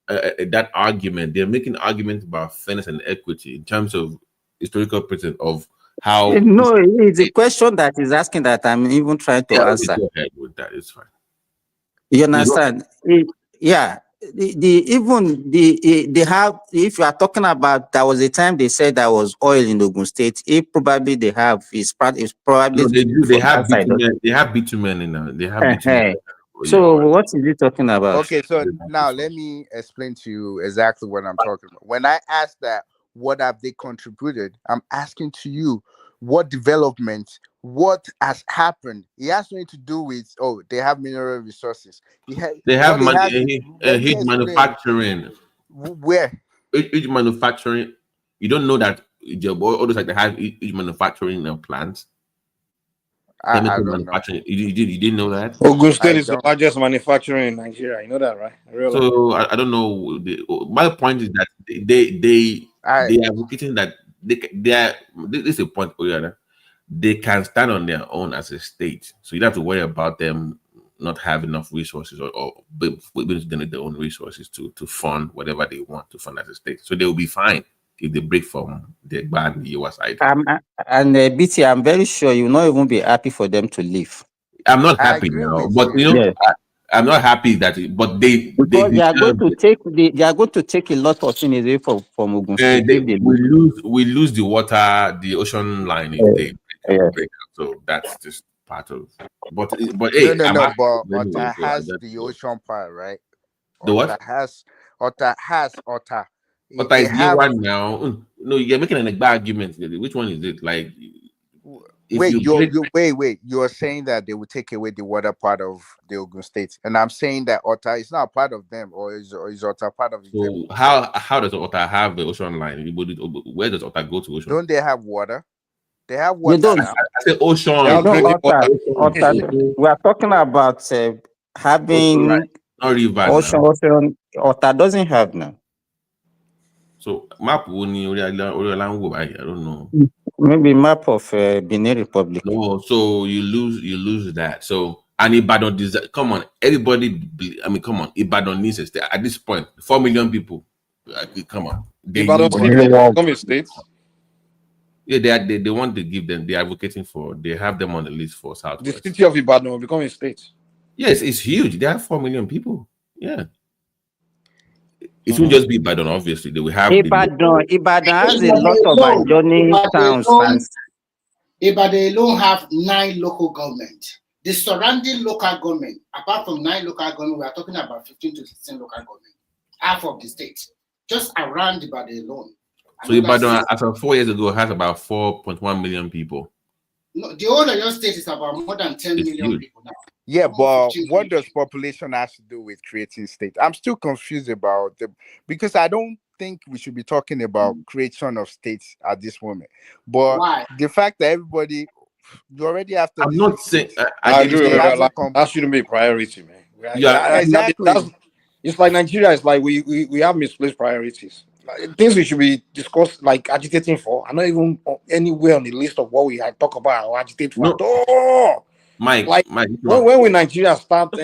Speaker 19: that argument. They're making arguments about fairness and equity in terms of historical presence of how.
Speaker 9: No, it's a question that is asking that I'm even trying to answer.
Speaker 19: Go ahead with that. It's fine.
Speaker 9: You understand? Yeah. They have, if you are talking about, there was a time they said there was oil in Ogun State. It probably they have is probably
Speaker 19: they have bitumen in they have bitumen.
Speaker 9: So what is he talking about?
Speaker 5: Okay, so now let me explain to you exactly what I'm talking about. When I ask that, what have they contributed? I'm asking to you, what development, what has happened? It has nothing to do with they have mineral resources.
Speaker 19: They have huge manufacturing.
Speaker 5: Where?
Speaker 19: Huge manufacturing. You don't know that all those like they have huge manufacturing plants.
Speaker 5: I don't know.
Speaker 19: You didn't know that?
Speaker 22: Ogun State is the largest manufacturer in Nigeria. You know that, right?
Speaker 19: So I don't know. My point is that they are advocating that they are. This is a point, Oyana. they can stand on their own as a state. So you don't have to worry about them not have enough resources or generate their own resources to fund whatever they want to fund as a state. So they will be fine if they break from the bad US side.
Speaker 9: And BT, I'm very sure you will not even be happy for them to leave.
Speaker 19: I'm not happy now, but you know, I'm not happy that, but they
Speaker 9: are going to take they are going to take a lot of things away from Ogun State.
Speaker 19: we lose the water, the ocean line if they break up. So that's just part of. But hey,
Speaker 5: no. But Otta has the ocean part, right?
Speaker 19: The what?
Speaker 5: Otta has.
Speaker 19: Otta is the one now. No, you're making an argument. Which one is it? Like,
Speaker 5: wait, you're saying that they will take away the water part of the Ogun State, and I'm saying that Otta is not part of them, or is Otta part of
Speaker 19: them? So how does Otta have the ocean line? Where does Otta go to ocean?
Speaker 5: Don't they have water? They have water.
Speaker 9: You don't.
Speaker 5: Now.
Speaker 19: I say ocean.
Speaker 9: Otta. We are talking about having ocean. Otta doesn't have now.
Speaker 19: So map I don't know.
Speaker 9: Maybe map of Benin Republic.
Speaker 19: No, so you lose that. So and Ibadan, come on, everybody. I mean, come on, Ibadan needs a state at this point. 4 million people. Come on,
Speaker 22: Ibadan become a state.
Speaker 19: Yeah, they want to give them. They're advocating for. They have them on the list for Southwest.
Speaker 22: The city of Ibadan will become a state.
Speaker 19: Yes, it's huge. They have 4 million people. Yeah. It won't just be Ibadan, obviously. They will have
Speaker 9: Ibadan has a lot of adjoining towns.
Speaker 4: Ibadan alone have 9 local government. The surrounding local government, apart from 9 local government, we are talking about 15 to 16 local government, half of the state, just around Ibadan alone.
Speaker 19: So Ibadan, as of 4 years ago, has about 4.1 million people.
Speaker 4: No, the whole of your state is about more than 10 million people now.
Speaker 5: Yeah, but what does population have to do with creating state? I'm still confused about them because I don't think we should be talking about creation of states at this moment. But the fact that everybody, you already have to.
Speaker 19: I'm not saying
Speaker 22: I agree with that shouldn't be a priority, man.
Speaker 5: Yeah, exactly.
Speaker 22: It's like Nigeria. It's like we have misplaced priorities. Like, things we should be discussed, like agitating for, are not even anywhere on the list of what we had talk about or agitate for.
Speaker 19: No. Mike,
Speaker 22: when we Nigeria start.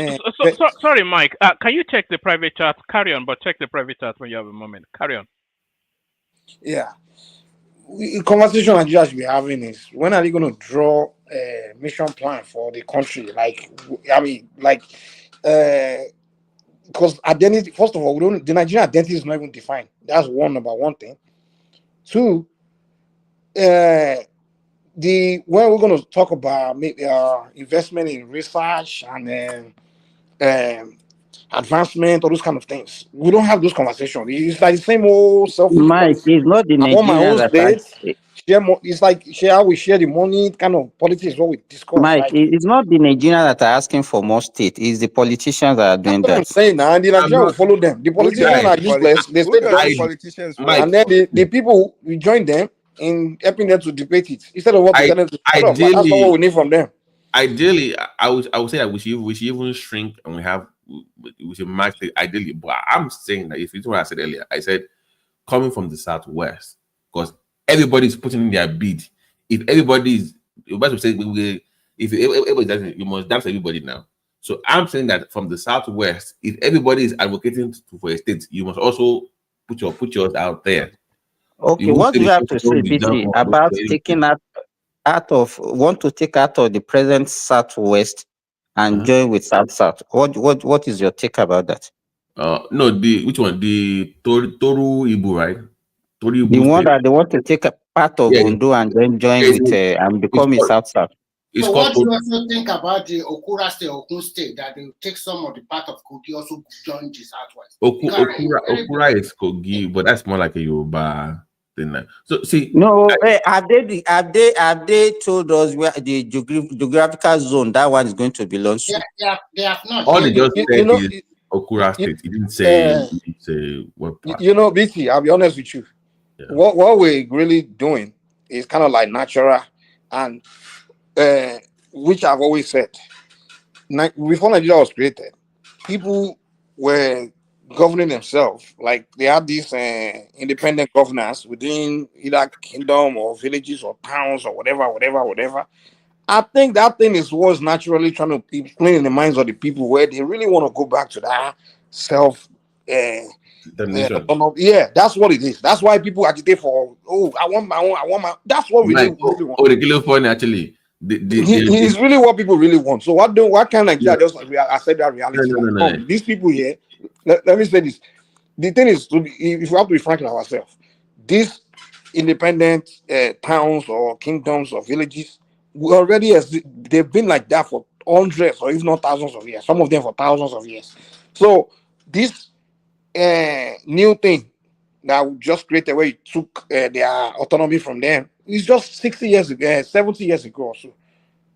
Speaker 6: Sorry, Mike. Can you check the private chat? Carry on, but check the private chat when you have a moment. Carry on.
Speaker 22: Yeah. Conversation Nigeria should be having is when are they going to draw a mission plan for the country? Like, I mean, like, because identity. First of all, the Nigerian identity is not even defined. That's number one thing. 2, when we're going to talk about maybe investment in research and advancement, all those kind of things, we don't have those conversations. It's like the same old selfish.
Speaker 9: Mike, it's not the Nigerian
Speaker 22: it's like how we share the money, kind of politics, what we discuss.
Speaker 9: Mike,
Speaker 22: like,
Speaker 9: it's not the Nigerians that are asking for more state. It's the politicians that are doing that.
Speaker 22: I'm saying now, and the Nigerians will follow them. The politicians are useless. They stay
Speaker 5: politicians,
Speaker 22: and then the people we join them in helping them to debate it instead of what we tell them to shut up. That's not what we need from them.
Speaker 19: Ideally, I would say that we should even shrink and we should match it ideally. But I'm saying that if it's what I said earlier, I said coming from the Southwest, because everybody's putting in their bid. If everybody's, if everybody does, you must dance everybody now. So I'm saying that from the Southwest, if everybody is advocating for a state, you must also put yours out there.
Speaker 9: Okay, what do you have to say, BT, about taking want to take out of the present Southwest and join with South? What is your take about that?
Speaker 19: No, which one? The Toru Ibu, right? Toru Ibu
Speaker 9: the one that they want to take a part of Ondo and then join with and become a South.
Speaker 4: So what do you also think about the Okura State, Okun State, that they take some of the part of Kogi also join the Southwest?
Speaker 19: Okura is Kogi, but that's more like a Yoruba thing. So see,
Speaker 9: no, have they told us where the geographical zone that one is going to belong to?
Speaker 4: They have not.
Speaker 19: All they just said is Okura State. He didn't say what part.
Speaker 22: You know, BT, I'll be honest with you. Yeah. What we're really doing is kind of like natural, and which I've always said, before Nigeria was created, people were governing themselves. Like they have these independent governors within either kingdom or villages or towns or whatever. I think that thing is what's naturally trying to be playing in the minds of the people where they really want to go back to that self.
Speaker 19: Determination.
Speaker 22: Yeah, that's what it is. That's why people agitate for. Oh, I want my own. I want my. That's what we
Speaker 19: Like,
Speaker 22: really want.
Speaker 19: the kilo point actually.
Speaker 22: It's really what people really want. So what can Nigeria just accept that reality?
Speaker 19: No.
Speaker 22: These people here. Let me say this. The thing is, if we have to be frank with ourselves, these independent towns or kingdoms or villages, we already they've been like that for hundreds or if not thousands of years. Some of them for thousands of years. So this new thing that we just created, where it took their autonomy from them, it's just 60 years ago, 70 years ago or so.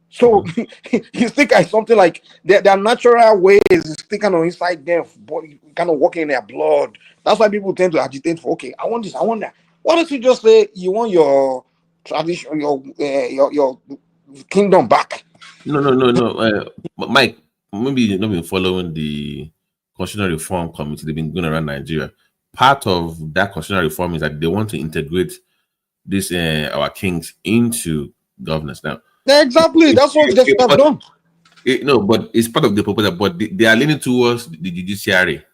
Speaker 22: So you think it's something like their natural ways is still kind of inside them, but kind of working in their blood. That's why people tend to agitate for, okay, I want this, I want that. Why don't you just say you want your tradition, your kingdom back?
Speaker 19: No. Mike, maybe you've not been following the constitutional reform committee. They've been going around Nigeria. Part of that constitutional reform is that they want to integrate this our kings into governance now.
Speaker 22: Yeah, exactly. That's what they should have done.
Speaker 19: No, but it's part of the proposal. But they are leaning towards the judiciary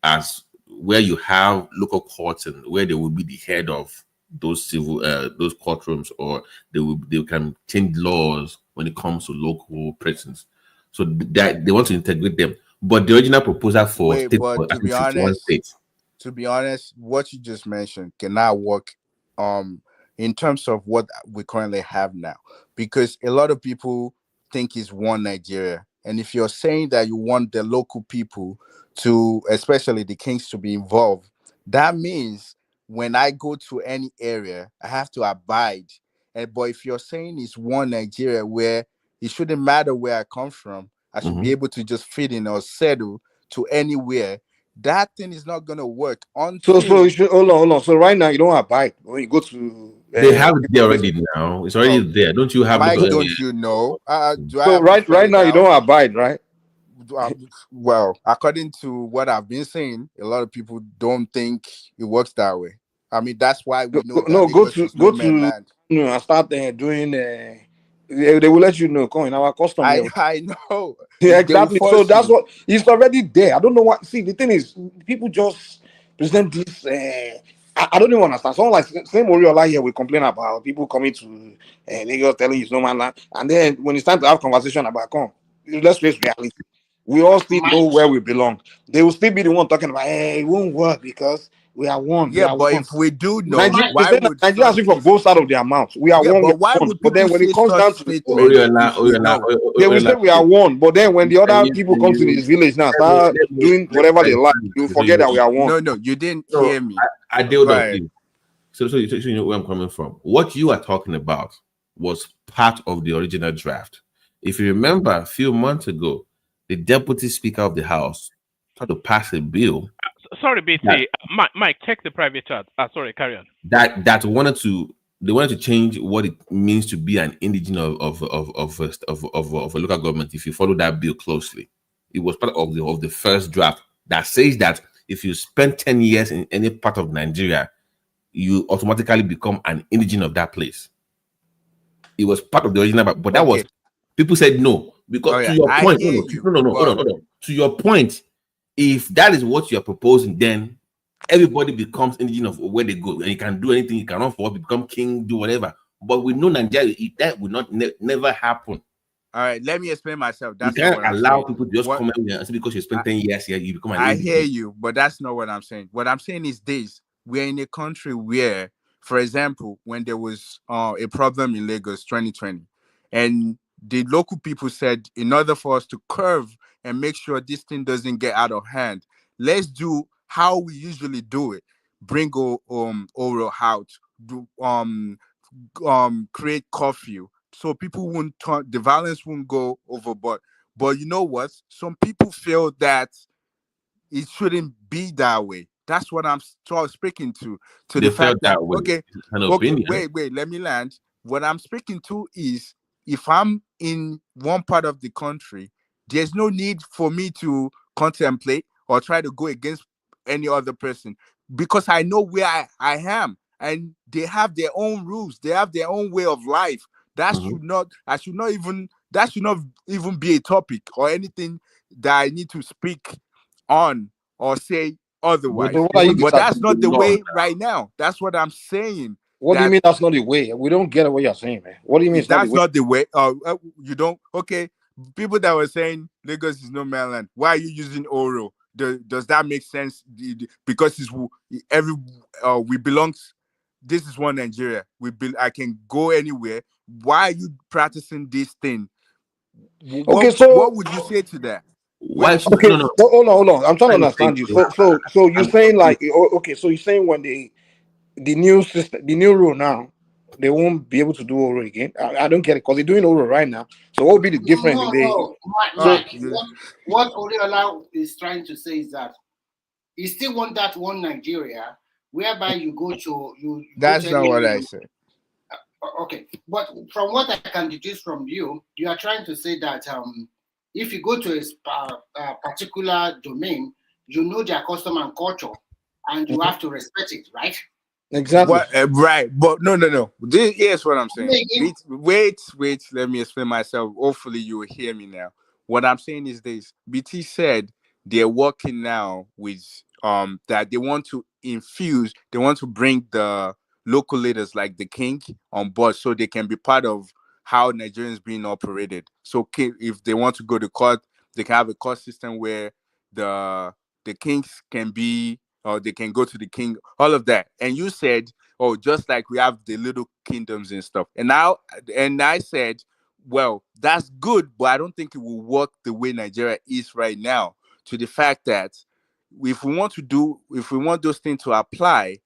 Speaker 19: as where you have local courts and where they will be the head of those civil those courtrooms, or they can change laws when it comes to local prisons. So they want to integrate them. But the original proposal for state was
Speaker 5: to be
Speaker 19: 51 states.
Speaker 5: To be honest, what you just mentioned cannot work in terms of what we currently have now, because a lot of people think it's one Nigeria. And if you're saying that you want the local people to, especially the kings, to be involved, that means when I go to any area, I have to abide. But if you're saying it's one Nigeria where it shouldn't matter where I come from, I should be able to just fit in or settle to anywhere, that thing is not going to work until...
Speaker 22: So you should, hold on. So right now you don't abide when you go to...
Speaker 19: They have it there already now. It's already there. Don't you have...
Speaker 5: Mike, don't you know?
Speaker 22: So right now you don't abide, right?
Speaker 5: Well, according to what I've been saying, a lot of people don't think it works that way. I mean, that's why we know
Speaker 22: go to and start doing... they will let you know. Come in our custom.
Speaker 5: I know.
Speaker 22: Yeah, exactly. So that's what it's already there. I don't know what. See, the thing is, people just present this. I don't even understand. Someone like same Oriola here will complain about people coming to Lagos telling his no man land, and then when it's time to have conversation about let's face reality. We all still know where we belong. They will still be the one talking about, hey, it won't work because we are one.
Speaker 5: Yeah, but if we do know,
Speaker 22: Nigeria speak for both sides of their mouth. We are one.
Speaker 5: But why would people
Speaker 22: then when it comes down to
Speaker 5: they
Speaker 22: will say we are one. But then when the other people come to this village now, start doing whatever they like, you forget that we are one.
Speaker 5: No, you didn't hear me.
Speaker 19: I dealt with you. So you know where I'm coming from. What you are talking about was part of the original draft. If you remember, a few months ago, the deputy speaker of the House tried to pass a bill.
Speaker 6: Sorry, BT. Mike, check the private chat. Sorry, carry on.
Speaker 19: That wanted to change what it means to be an indigene of a local government. If you follow that bill closely, it was part of the first draft that says that if you spend 10 years in any part of Nigeria, you automatically become an indigene of that place. It was part of the original, but that was people said no because to your point. No. Hold on. To your point, if that is what you are proposing, then everybody becomes indigene of where they go, and you can do anything. You can run for, become king, do whatever. But we know Nigeria, that will not never happen.
Speaker 5: All right, let me explain myself.
Speaker 19: You can't allow people to just come in and because you spend 10 years here, you become an indigene.
Speaker 5: I hear you, but that's not what I'm saying. What I'm saying is this: we're in a country where, for example, when there was a problem in Lagos 2020, and the local people said, in order for us to curve and make sure this thing doesn't get out of hand, let's do how we usually do it. Bring oral out, create curfew, so people won't the violence won't go overboard. But you know what? Some people feel that it shouldn't be that way. That's what I'm speaking to the fact that okay, wait, let me land. What I'm speaking to is, if I'm in one part of the country, there's no need for me to contemplate or try to go against any other person, because I know where I am, and they have their own rules, they have their own way of life. That should not even be a topic or anything that I need to speak on or say
Speaker 22: But
Speaker 5: otherwise.
Speaker 22: what are you
Speaker 5: But that's not the
Speaker 22: disagreeing?
Speaker 5: way right now. That's what I'm saying.
Speaker 22: What do you mean that's not the way? We don't get what you're saying, man. What do you mean it's not the
Speaker 5: That's
Speaker 22: way?
Speaker 5: not the way. You don't. Okay, people that were saying Lagos is no mainland. Why are you using Oro? Does that make sense? Because it's every we belong. This is one Nigeria. I can go anywhere. Why are you practicing this thing?
Speaker 22: Okay,
Speaker 5: What would you say to that?
Speaker 19: Why?
Speaker 22: Okay,
Speaker 19: No.
Speaker 22: hold on. I'm trying to understand you. So you're saying like, okay, so you're saying when the new system, the new rule now, they won't be able to do Oro again. I don't get it because they're doing Oro right now. So what would be the difference if they?
Speaker 4: Mike, what Oriola is trying to say is that he still want that one Nigeria whereby you go to you.
Speaker 5: That's
Speaker 4: go to
Speaker 5: not what I said.
Speaker 4: Okay, but from what I can deduce from you, you are trying to say that if you go to a particular domain, you know their custom and culture, and you have to respect it, right?
Speaker 22: Exactly.
Speaker 5: Right, but no. Here's what I'm saying. Wait. Let me explain myself. Hopefully, you will hear me now. What I'm saying is this: BT said they're working now with that they want to infuse, they want to bring the local leaders like the king on board, so they can be part of how Nigerians being operated. So if they want to go to court, they can have a court system where the kings can be, or they can go to the king, all of that. And you said, oh, just like we have the little kingdoms and stuff. And I said, well, that's good, but I don't think it will work the way Nigeria is right now. To the fact that if we want those things to apply,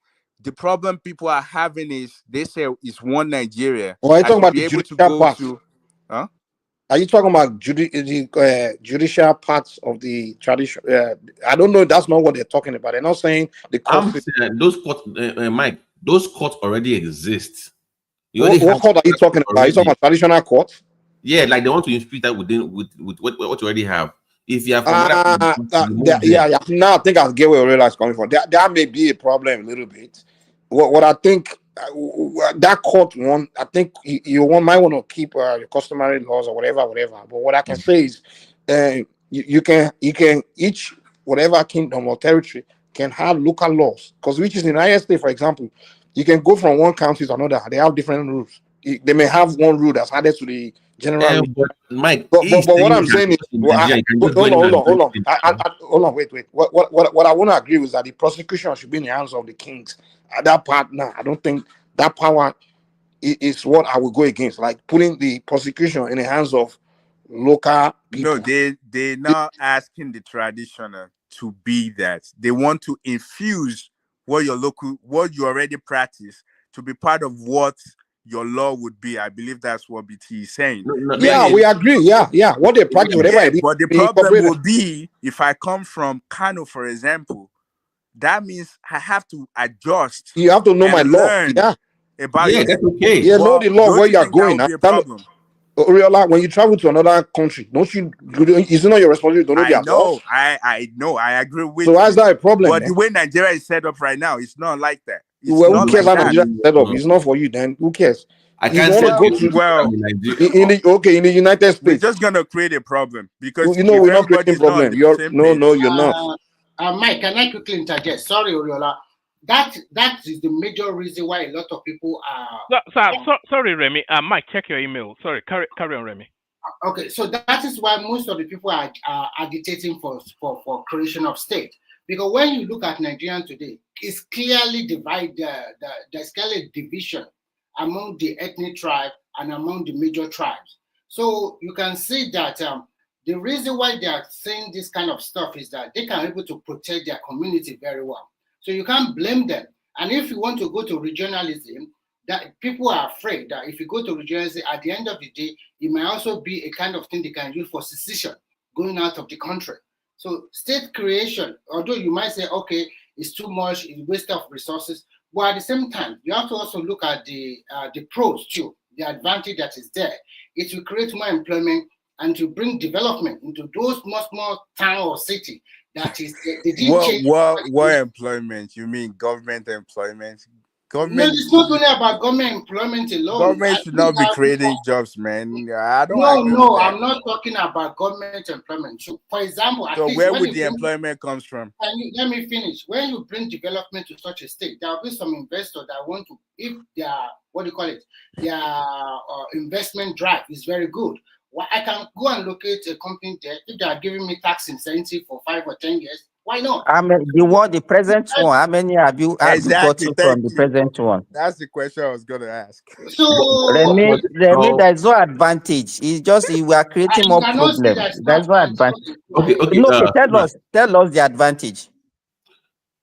Speaker 5: the problem people are having is they say it's one Nigeria.
Speaker 22: Or are you
Speaker 5: I
Speaker 22: talking
Speaker 5: should
Speaker 22: about
Speaker 5: be
Speaker 22: the
Speaker 5: able to
Speaker 22: judicial
Speaker 5: go
Speaker 22: part?
Speaker 5: to, huh?
Speaker 22: Are you talking about the judicial parts of the tradition? I don't know. That's not what they're talking about. They're not saying the court.
Speaker 19: I'm saying those courts, Mike. Those courts already exist. You
Speaker 22: What
Speaker 19: already have
Speaker 22: court are you talking about? Are you talking about traditional court?
Speaker 19: Yeah, like they want to infuse that with what you already have. If you have from
Speaker 22: yeah. Now I think I get where Oriola is coming from. That may be a problem a little bit. What I think that court one, I think might want to keep your customary laws or whatever. But what I can say is, you can each whatever kingdom or territory can have local laws, because which is in United States, for example, you can go from one county to another. They have different rules. They may have one rule that's added to the general.
Speaker 19: But Mike,
Speaker 22: but what I'm saying is, hold on, wait. What I want to agree with is that the prosecution should be in the hands of the kings. At that part, now I don't think that power is what I will go against. Like putting the prosecution in the hands of local people.
Speaker 5: No, they're not asking the traditional to be that. They want to infuse what you already practice to be part of what your law would be. I believe that's what BT is saying.
Speaker 22: We agree. Yeah. What they practice, whatever it is.
Speaker 5: But the problem will be if I come from Kano, for example, that means I have to adjust.
Speaker 22: You have to know my law. Yeah.
Speaker 5: About your,
Speaker 19: that's okay.
Speaker 22: Yeah, know the law where you are going.
Speaker 5: That would be a problem.
Speaker 22: Oriola, when you travel to another country, is it not your responsibility to know their laws?
Speaker 5: I know. I agree with
Speaker 22: you. So why is that a problem?
Speaker 5: But the way Nigeria is set up right now, it's not like that.
Speaker 22: Who cares how Nigeria is set up? It's not for you then. Who cares?
Speaker 19: I can't say
Speaker 22: in the United States.
Speaker 5: We're just gonna create a problem because
Speaker 22: we're not creating a problem. You're not.
Speaker 4: Mike, can I quickly interject? Sorry, Oriola. That is the major reason why a lot of people are.
Speaker 6: Sorry, Remy. Mike, check your email. Sorry, carry on, Remy.
Speaker 4: Okay, so that is why most of the people are agitating for creation of state. Because when you look at Nigeria today, it's clearly divided. There's clearly division among the ethnic tribe and among the major tribes. So you can see that the reason why they are saying this kind of stuff is that they can be able to protect their community very well. So you can't blame them. And if you want to go to regionalism, that people are afraid that if you go to regionalism, at the end of the day, it might also be a kind of thing they can use for secession, going out of the country. So state creation, although you might say, okay, it's too much, it's waste of resources, but at the same time, you have to also look at the pros too, the advantage that is there. It will create more employment and to bring development into those small town or city That is, they didn't change.
Speaker 5: What employment? You mean government employment?
Speaker 4: No,
Speaker 5: Government,
Speaker 4: it's not only about government employment alone.
Speaker 5: government should not be creating jobs, man. I don't agree with
Speaker 4: No,
Speaker 5: that.
Speaker 4: I'm not talking about government employment. So, for example, at
Speaker 5: So
Speaker 4: least
Speaker 5: where
Speaker 4: when
Speaker 5: would
Speaker 4: you
Speaker 5: the
Speaker 4: bring,
Speaker 5: employment comes from?
Speaker 4: let me finish. When you bring development to such a state, there will be some investors that want to, if their, what do you call it, their investment drive is very good. Well, I can go and locate a company there. If they are giving me tax incentive for 5 or 10 years, why not?
Speaker 9: I mean, the present one, how many have you
Speaker 5: Exactly.
Speaker 9: gotten
Speaker 5: Thank
Speaker 9: from the
Speaker 5: you.
Speaker 9: present one?
Speaker 5: That's the question I was going to ask.
Speaker 4: So,
Speaker 9: Remy, there is no advantage. It's just we are creating
Speaker 4: you
Speaker 9: more
Speaker 4: cannot say
Speaker 9: problem.
Speaker 4: there's no
Speaker 9: There's no
Speaker 4: advantage.
Speaker 9: advantage.
Speaker 19: Okay.
Speaker 9: No, okay, tell us the advantage.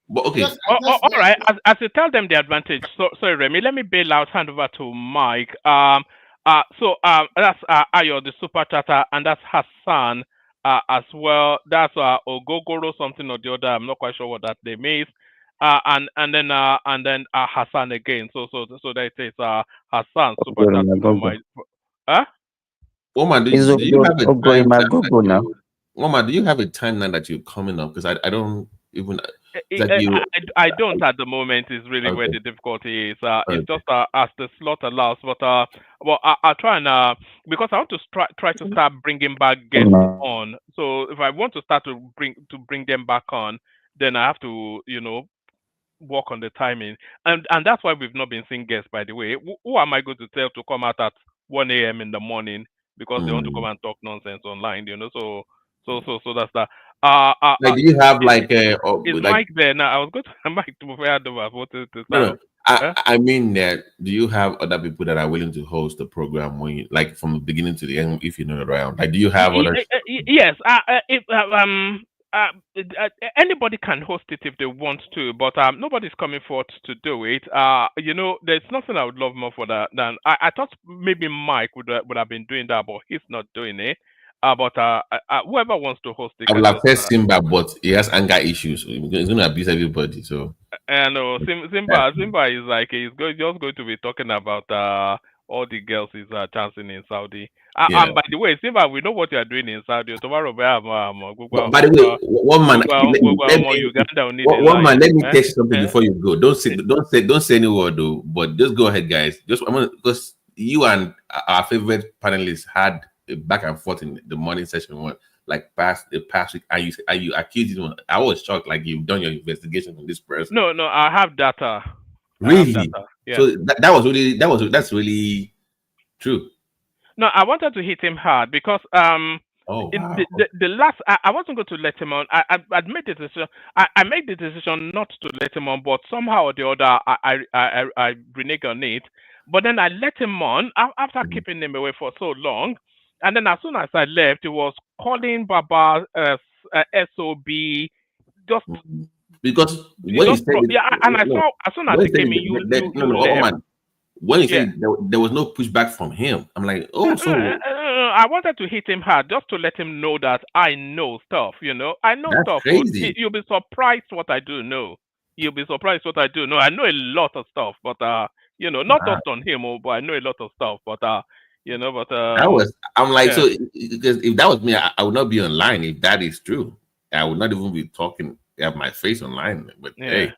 Speaker 19: But okay.
Speaker 6: All right. As you tell them the advantage, sorry, Remy, let me bail out, hand over to Mike. That's Ayo, the super chatter, and that's Hassan as well. That's Ogogoro something or the other. I'm not quite sure what that name is. And then Hassan again. So that is Hassan super chat for my. Huh?
Speaker 19: Woman, do
Speaker 9: Is
Speaker 19: you have a time
Speaker 9: now?
Speaker 19: Woman, do you have a timeline that you're coming up? Because I don't even. Like
Speaker 6: I don't at the moment is really where
Speaker 19: Okay.
Speaker 6: the difficulty is.
Speaker 19: Okay.
Speaker 6: It's just as the slot allows, but I'll try and because I want to try to start bringing back guests on. So if I want to start to bring them back on, then I have to work on the timing, and that's why we've not been seeing guests. By the way, who am I going to tell to come out at 1 a.m. in the morning because they want to come and talk nonsense online? So that's that.
Speaker 19: Like, do you have like
Speaker 6: is
Speaker 19: like
Speaker 6: Mike there now? I was going to Mike to move ahead over. What to
Speaker 19: no,
Speaker 6: start?
Speaker 19: I mean that. Do you have other people that are willing to host the program when you, like, from the beginning to the end, if you're not around? Like, do you have other?
Speaker 6: Yes. Anybody can host it if they want to, but nobody's coming forth to do it. There's nothing I would love more for that than I thought maybe Mike would have been doing that, but he's not doing it. But whoever wants to host it,
Speaker 19: I will have said Simba, but he has anger issues. He's going to abuse everybody. So.
Speaker 6: And Simba is like just going to be talking about all the girls he's chancing in Saudi. And by the way, Simba, we know what you are doing in Saudi. Tomorrow,
Speaker 19: By the way, one man, let me tell you something before you go. Don't say any word though. But just go ahead, guys. Because you and our favorite panelists had a back and forth in the morning session one, like past week, and you accused him. I was shocked, like you've done your investigation on this person.
Speaker 6: No, I have data.
Speaker 19: Really?
Speaker 6: Yeah.
Speaker 19: So that's really true.
Speaker 6: No, I wanted to hit him hard because
Speaker 19: Oh, wow.
Speaker 6: the last I wasn't going to let him on. I made the decision. I made the decision not to let him on, but somehow or the other I reneged on it. But then I let him on after keeping him away for so long, and then as soon as I left, he was calling Baba SOB just
Speaker 19: because when he said
Speaker 6: and I saw as soon as he came in, you left.
Speaker 19: When he said there was no pushback from him, I'm like, oh, so
Speaker 6: I wanted to hit him hard just to let him know that I know stuff. I know
Speaker 19: that's
Speaker 6: stuff.
Speaker 19: crazy.
Speaker 6: You'll be surprised what I do know. You'll be surprised what I do know. I know a lot of stuff, but not just on him, but I know a lot of stuff. But
Speaker 19: I'm like, so because if that was me, I would not be online if that is true. I would not even be talking, have my face online. But hey,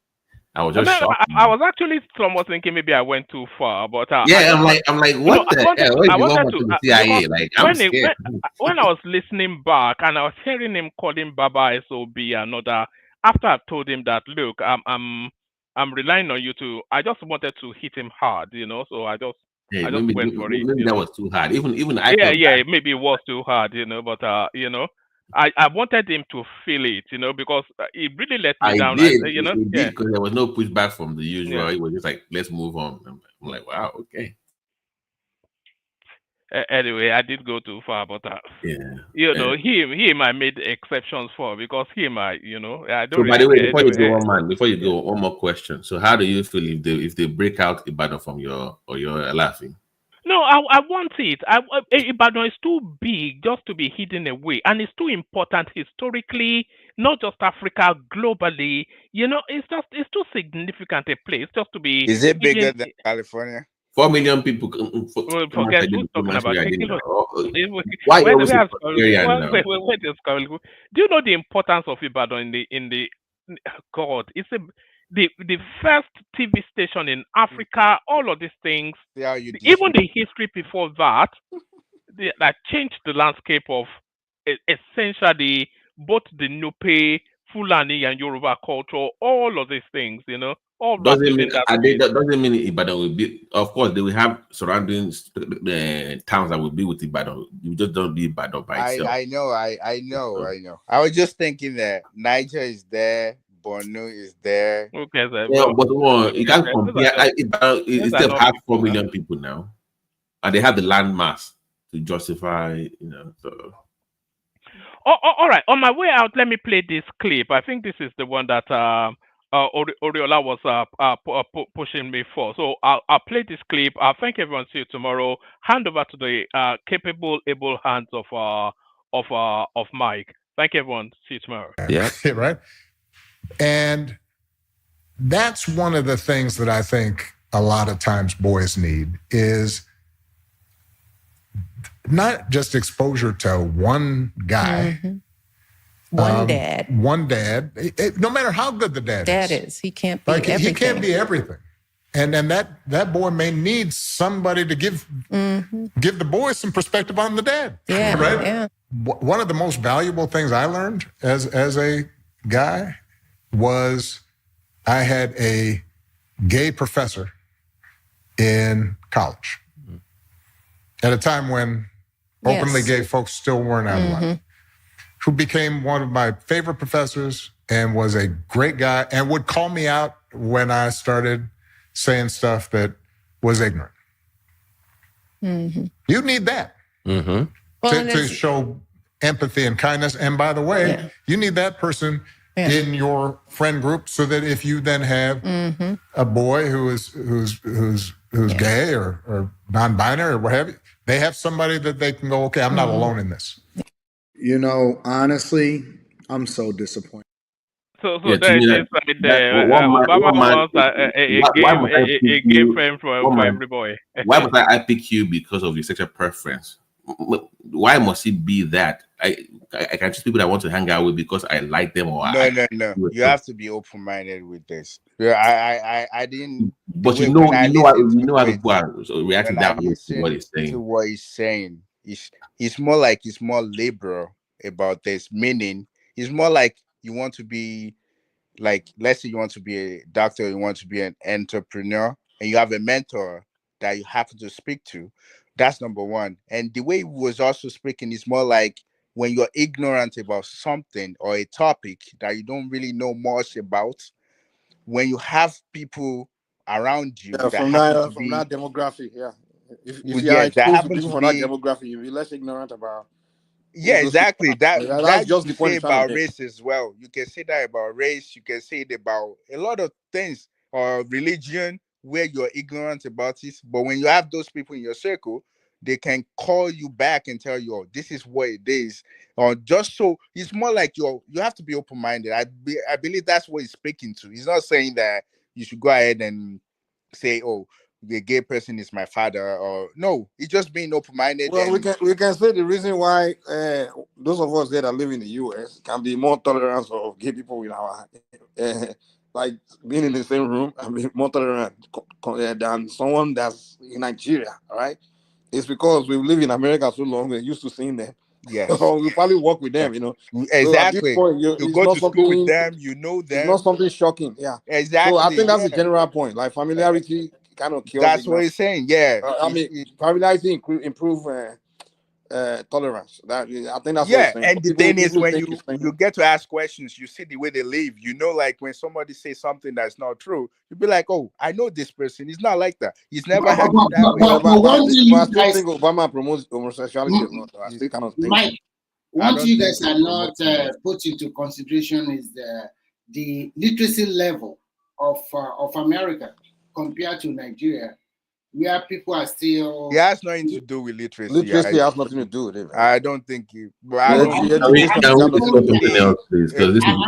Speaker 19: I was just shocked.
Speaker 6: I was actually somewhat thinking maybe I went too far, but
Speaker 19: I'm like, what the hell?
Speaker 6: I wanted to
Speaker 19: CIA? Like, I'm scared.
Speaker 6: When I was listening back and I was hearing him calling Baba SOB another, after I told him that, look, I'm relying on you to. I just wanted to hit him hard, So I just went for it.
Speaker 19: Maybe that was too hard. Even I.
Speaker 6: Maybe it was too hard, but I wanted him to feel it, because it really let me down.
Speaker 19: Did because there was no pushback from the usual. It was just like, let's move on. I'm like, wow, okay.
Speaker 6: Anyway, I did go too far, but him I made exceptions for because him I don't.
Speaker 19: So by the way, before you go, one more question. So how do you feel if they break out Ibadan from your laughing?
Speaker 6: No, I want it. Ibadan is too big just to be hidden away, and it's too important historically, not just Africa, globally. It's too significant a place just to be.
Speaker 5: Is it bigger than California?
Speaker 19: 4 million people.
Speaker 6: Forget who's talking about taking.
Speaker 19: Why
Speaker 6: Where
Speaker 19: always
Speaker 6: do you know the importance of Ibadan in the God? It's the first TV station in Africa. All of these things, even the history before that, that changed the landscape of essentially both the Nupe, Fulani, and Yoruba culture. All of these things, all
Speaker 19: doesn't
Speaker 6: wrapped
Speaker 19: mean
Speaker 6: within that space.
Speaker 19: doesn't mean Ibadan will be. Of course, they will have surrounding towns that will be with Ibadan. You just don't be Ibadan by itself.
Speaker 5: I know. I was just thinking that Niger is there, Borno is there.
Speaker 6: Okay,
Speaker 19: but you can't compare. It still have 4 million people now, and they have the land mass to justify. So.
Speaker 6: All right. On my way out, let me play this clip. I think this is the one that Oriola was pushing me for. So I'll play this clip. Thank everyone. See you tomorrow. Hand over to the capable, able hands of Mike. Thank everyone. See you tomorrow.
Speaker 12: Yeah. Right. And that's one of the things that I think a lot of times boys need is not just exposure to one guy.
Speaker 13: Mm-hmm. One dad.
Speaker 12: No matter how good the dad
Speaker 13: is. He can't be everything.
Speaker 12: He can't be everything. And then that boy may need somebody to give the boy some perspective on the dad.
Speaker 13: Yeah.
Speaker 12: Right?
Speaker 13: Yeah.
Speaker 12: One of the most valuable things I learned as a guy was I had a gay professor in college at a time when openly gay folks still weren't out of line, who became one of my favorite professors and was a great guy and would call me out when I started saying stuff that was ignorant. You need that to show empathy and kindness. And by the way, you need that person in your friend group so that if you then have a boy who's gay or non-binary or what have you, they have somebody that they can go, okay, I'm not alone in this.
Speaker 23: Honestly, I'm so disappointed.
Speaker 6: So there it is right there. Obama wants a gay friend for every boy.
Speaker 19: Why must I pick you because of your sexual preference? Why must it be that? I can choose people that I want to hang out with because I like them or
Speaker 5: No. You have to be open-minded with this. I didn't.
Speaker 19: But you know how people are reacting that way to what he's saying.
Speaker 5: To what he's saying, it's more like it's more liberal about this. Meaning, it's more like you want to be, like, let's say you want to be a doctor, you want to be an entrepreneur, and you have a mentor that you happen to speak to. That's number one. And the way he was also speaking is more like when you're ignorant about something or a topic that you don't really know much about, when you have people around you
Speaker 22: from that demographic, if you are exposed to people from that demographic, you'll be less ignorant about.
Speaker 5: Yeah, exactly. That's
Speaker 22: just the point
Speaker 5: about race as well. You can say that about race. You can say it about a lot of things, or religion, where you're ignorant about it. But when you have those people in your circle, they can call you back and tell you, oh, this is what it is. Or just so it's more like you have to be open-minded. I believe that's what he's speaking to. He's not saying that you should go ahead and say, oh, the gay person is my father, or no, it's just being open-minded.
Speaker 22: Well, we can say the reason why those of us that live in the US can be more tolerant of gay people with our like being in the same room and be more tolerant than someone that's in Nigeria, right? It's because we live in America so long, we're used to seeing them.
Speaker 5: Yes.
Speaker 22: So we probably work with them,
Speaker 5: Exactly.
Speaker 22: So
Speaker 5: you go to school with them, you know them.
Speaker 22: It's not something shocking. Yeah.
Speaker 5: Exactly.
Speaker 22: So I think that's the general point. Like familiarity kind of kills.
Speaker 5: That's what he's saying. Yeah.
Speaker 22: Familiarity improve tolerance. I think that's what he's saying.
Speaker 5: And the thing is, when you get to ask questions, you see the way they live. Like when somebody says something that's not true, you'll be like, "Oh, I know this person. He's not like that. He's never acted that way."
Speaker 22: I still think Obama promotes homosexuality a lot. I still kind of think.
Speaker 24: Mike, one thing you guys are not put into consideration is the literacy level of America compared to Nigeria, where people are still.
Speaker 5: It has nothing to do with literacy.
Speaker 22: Literacy has nothing to do with it.
Speaker 5: I don't think it.
Speaker 19: The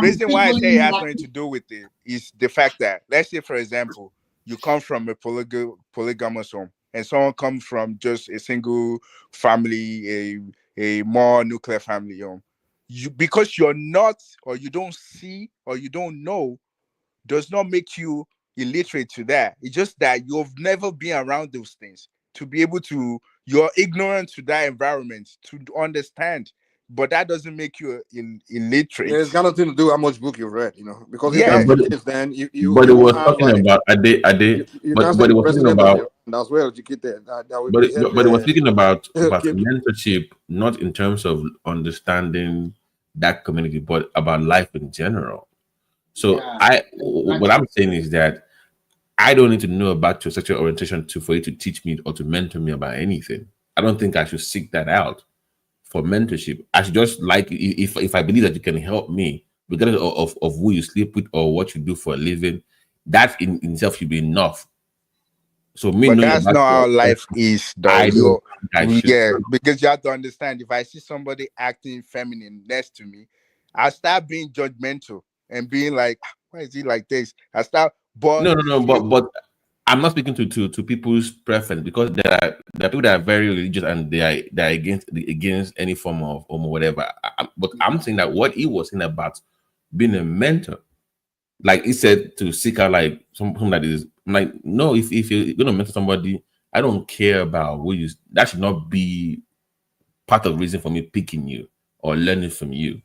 Speaker 5: reason why I say it has nothing to do with it is the fact that, let's say, for example, you come from a polygamous home, and someone comes from just a single family, a more nuclear family home, because you're not, or you don't see, or you don't know, does not make you illiterate to that. It's just that you've never been around those things to be able to, you're ignorant to that environment to understand, but that doesn't make you illiterate.
Speaker 22: Yeah, it's got nothing to do how much book you've read, because if
Speaker 5: Yeah,
Speaker 22: that's the case, then
Speaker 19: but it
Speaker 22: you
Speaker 19: was
Speaker 22: won't have
Speaker 19: talking
Speaker 22: like
Speaker 19: about
Speaker 22: you
Speaker 19: but
Speaker 22: can't say
Speaker 19: it
Speaker 22: the
Speaker 19: was talking
Speaker 22: president of
Speaker 19: about
Speaker 22: Iran as well educated that will
Speaker 19: but
Speaker 22: be
Speaker 19: it, but it was speaking about
Speaker 22: keep
Speaker 19: mentorship, not in terms of understanding that community, but about life in general. So
Speaker 24: Yeah,
Speaker 19: what I'm saying is that I don't need to know about your sexual orientation for you to teach me or to mentor me about anything. I don't think I should seek that out for mentorship. I should just like, if I believe that you can help me, regardless of who you sleep with or what you do for a living, that in itself should be enough. So me
Speaker 5: but
Speaker 19: knowing
Speaker 5: that's
Speaker 19: about
Speaker 5: not how
Speaker 19: your,
Speaker 5: life is, though.
Speaker 19: I don't think I should.
Speaker 5: Yeah, because you have to understand. If I see somebody acting feminine next to me, I start being judgmental and being like, "Ah, why is he like this?" I start, but
Speaker 19: No, but I'm not speaking to people's preference, because there are people that are very religious and they're against any form of whatever. But I'm saying that what he was saying about being a mentor, like he said, to seek out like something that is, I'm like, no, if you're gonna mentor somebody, I don't care about who you. That should not be part of the reason for me picking you or learning from you.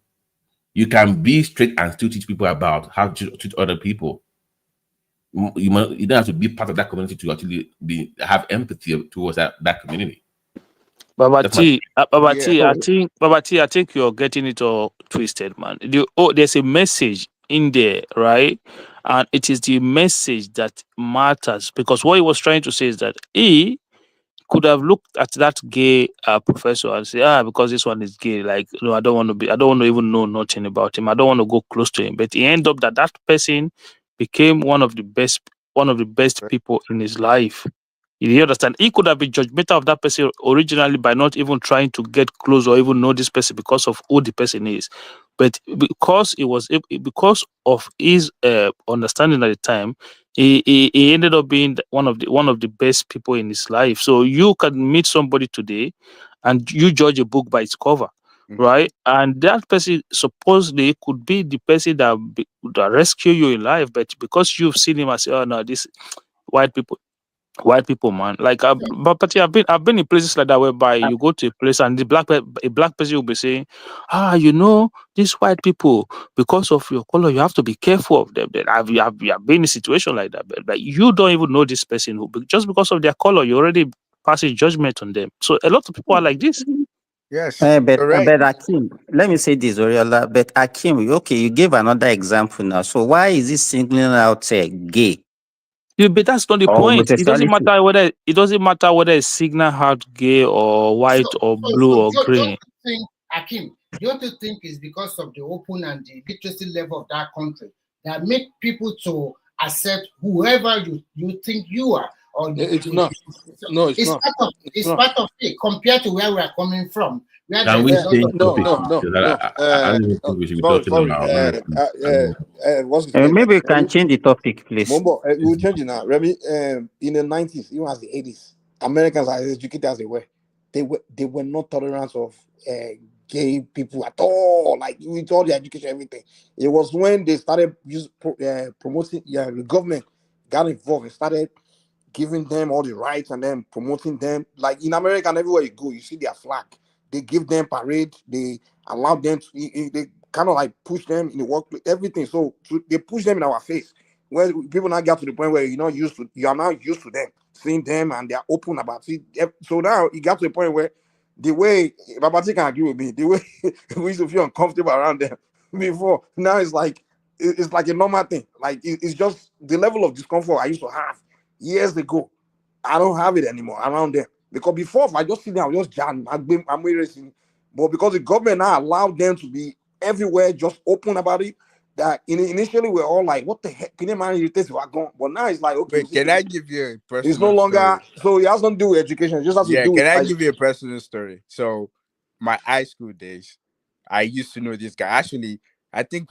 Speaker 19: You can be straight and still teach people about how to treat other people. You don't have to be part of that community to actually have empathy towards that community.
Speaker 2: Baba
Speaker 19: That's my
Speaker 2: T, Baba
Speaker 5: yeah.
Speaker 2: T, I think you're getting it all twisted, man. There's a message in there, right? And it is the message that matters, because what he was trying to say is that he could have looked at that gay professor and say, because this one is gay, like, no, I don't want to even know nothing about him. I don't want to go close to him. But he ended up that person became one of the best people in his life. You understand? He could have been judgmental of that person originally by not even trying to get close or even know this person because of who the person is. But because of his understanding at the time, he ended up being one of the best people in his life. So you can meet somebody today, and you judge a book by its cover, right? And that person supposedly could be the person that rescue you in life, but because you've seen him as, oh no, this white people, man. Like, but I've been in places like that whereby you go to a place and a black person will be saying, these white people, because of your color, you have to be careful of them. Then I've been in a situation like that, but like, you don't even know this person just because of their color, you already passing judgment on them. So a lot of people are like this.
Speaker 5: Yes,
Speaker 9: But
Speaker 5: correct.
Speaker 9: Akim, let me say this, Oriola. But Akim, okay, you gave another example now. So why is he singling out gay?
Speaker 2: Yeah, but that's not the
Speaker 9: Or
Speaker 2: point. It doesn't
Speaker 9: homosexuality?
Speaker 2: matter whether it's signal out gay or white or blue or
Speaker 24: don't
Speaker 2: green.
Speaker 24: you think, Akim, don't you think it's because of the open and the literacy level of that country that make people to accept whoever you think you are? Or
Speaker 22: it's not. No, it's not.
Speaker 24: It's part of it compared to where we are coming from. Where
Speaker 19: Can we
Speaker 24: there's a
Speaker 19: change
Speaker 24: lot of
Speaker 19: topic? Because I don't even think we should be talking about.
Speaker 22: What's his name?
Speaker 9: Maybe we can change the topic, please.
Speaker 22: Mombo, we'll change it now. Remy, in the 90s, even as the 80s, Americans, as educated as they were not tolerant of gay people at all. Like, with all the education, everything. It was when they started promoting. Yeah, the government got involved and started giving them all the rights and then promoting them. Like in America and everywhere you go, you see their flag. They give them parade. They allow them to. They kind of like push them in the workplace. Everything. So they push them in our face. Where people now get to the point where you are now used to them, seeing them, and they are open about it. So now it got to the point where the way Babati can agree with me, the way we used to feel uncomfortable around them before, now it's like a normal thing. Like it's just the level of discomfort I used to have years ago. I don't have it anymore around them. Because before, if I just sit down, just jam, I'm racing. But because the government now allowed them to be everywhere, just open about it, that initially we're all like, what the heck? Can you man irritate if I go? But now it's like, okay,
Speaker 5: Wait, can I give you a personal
Speaker 22: it's no longer
Speaker 5: story?
Speaker 22: so it has nothing to do with education, it just has to
Speaker 5: Yeah,
Speaker 22: do
Speaker 5: can
Speaker 22: with
Speaker 5: I
Speaker 22: like,
Speaker 5: give you a personal story? So, my high school days, I used to know this guy. Actually, I think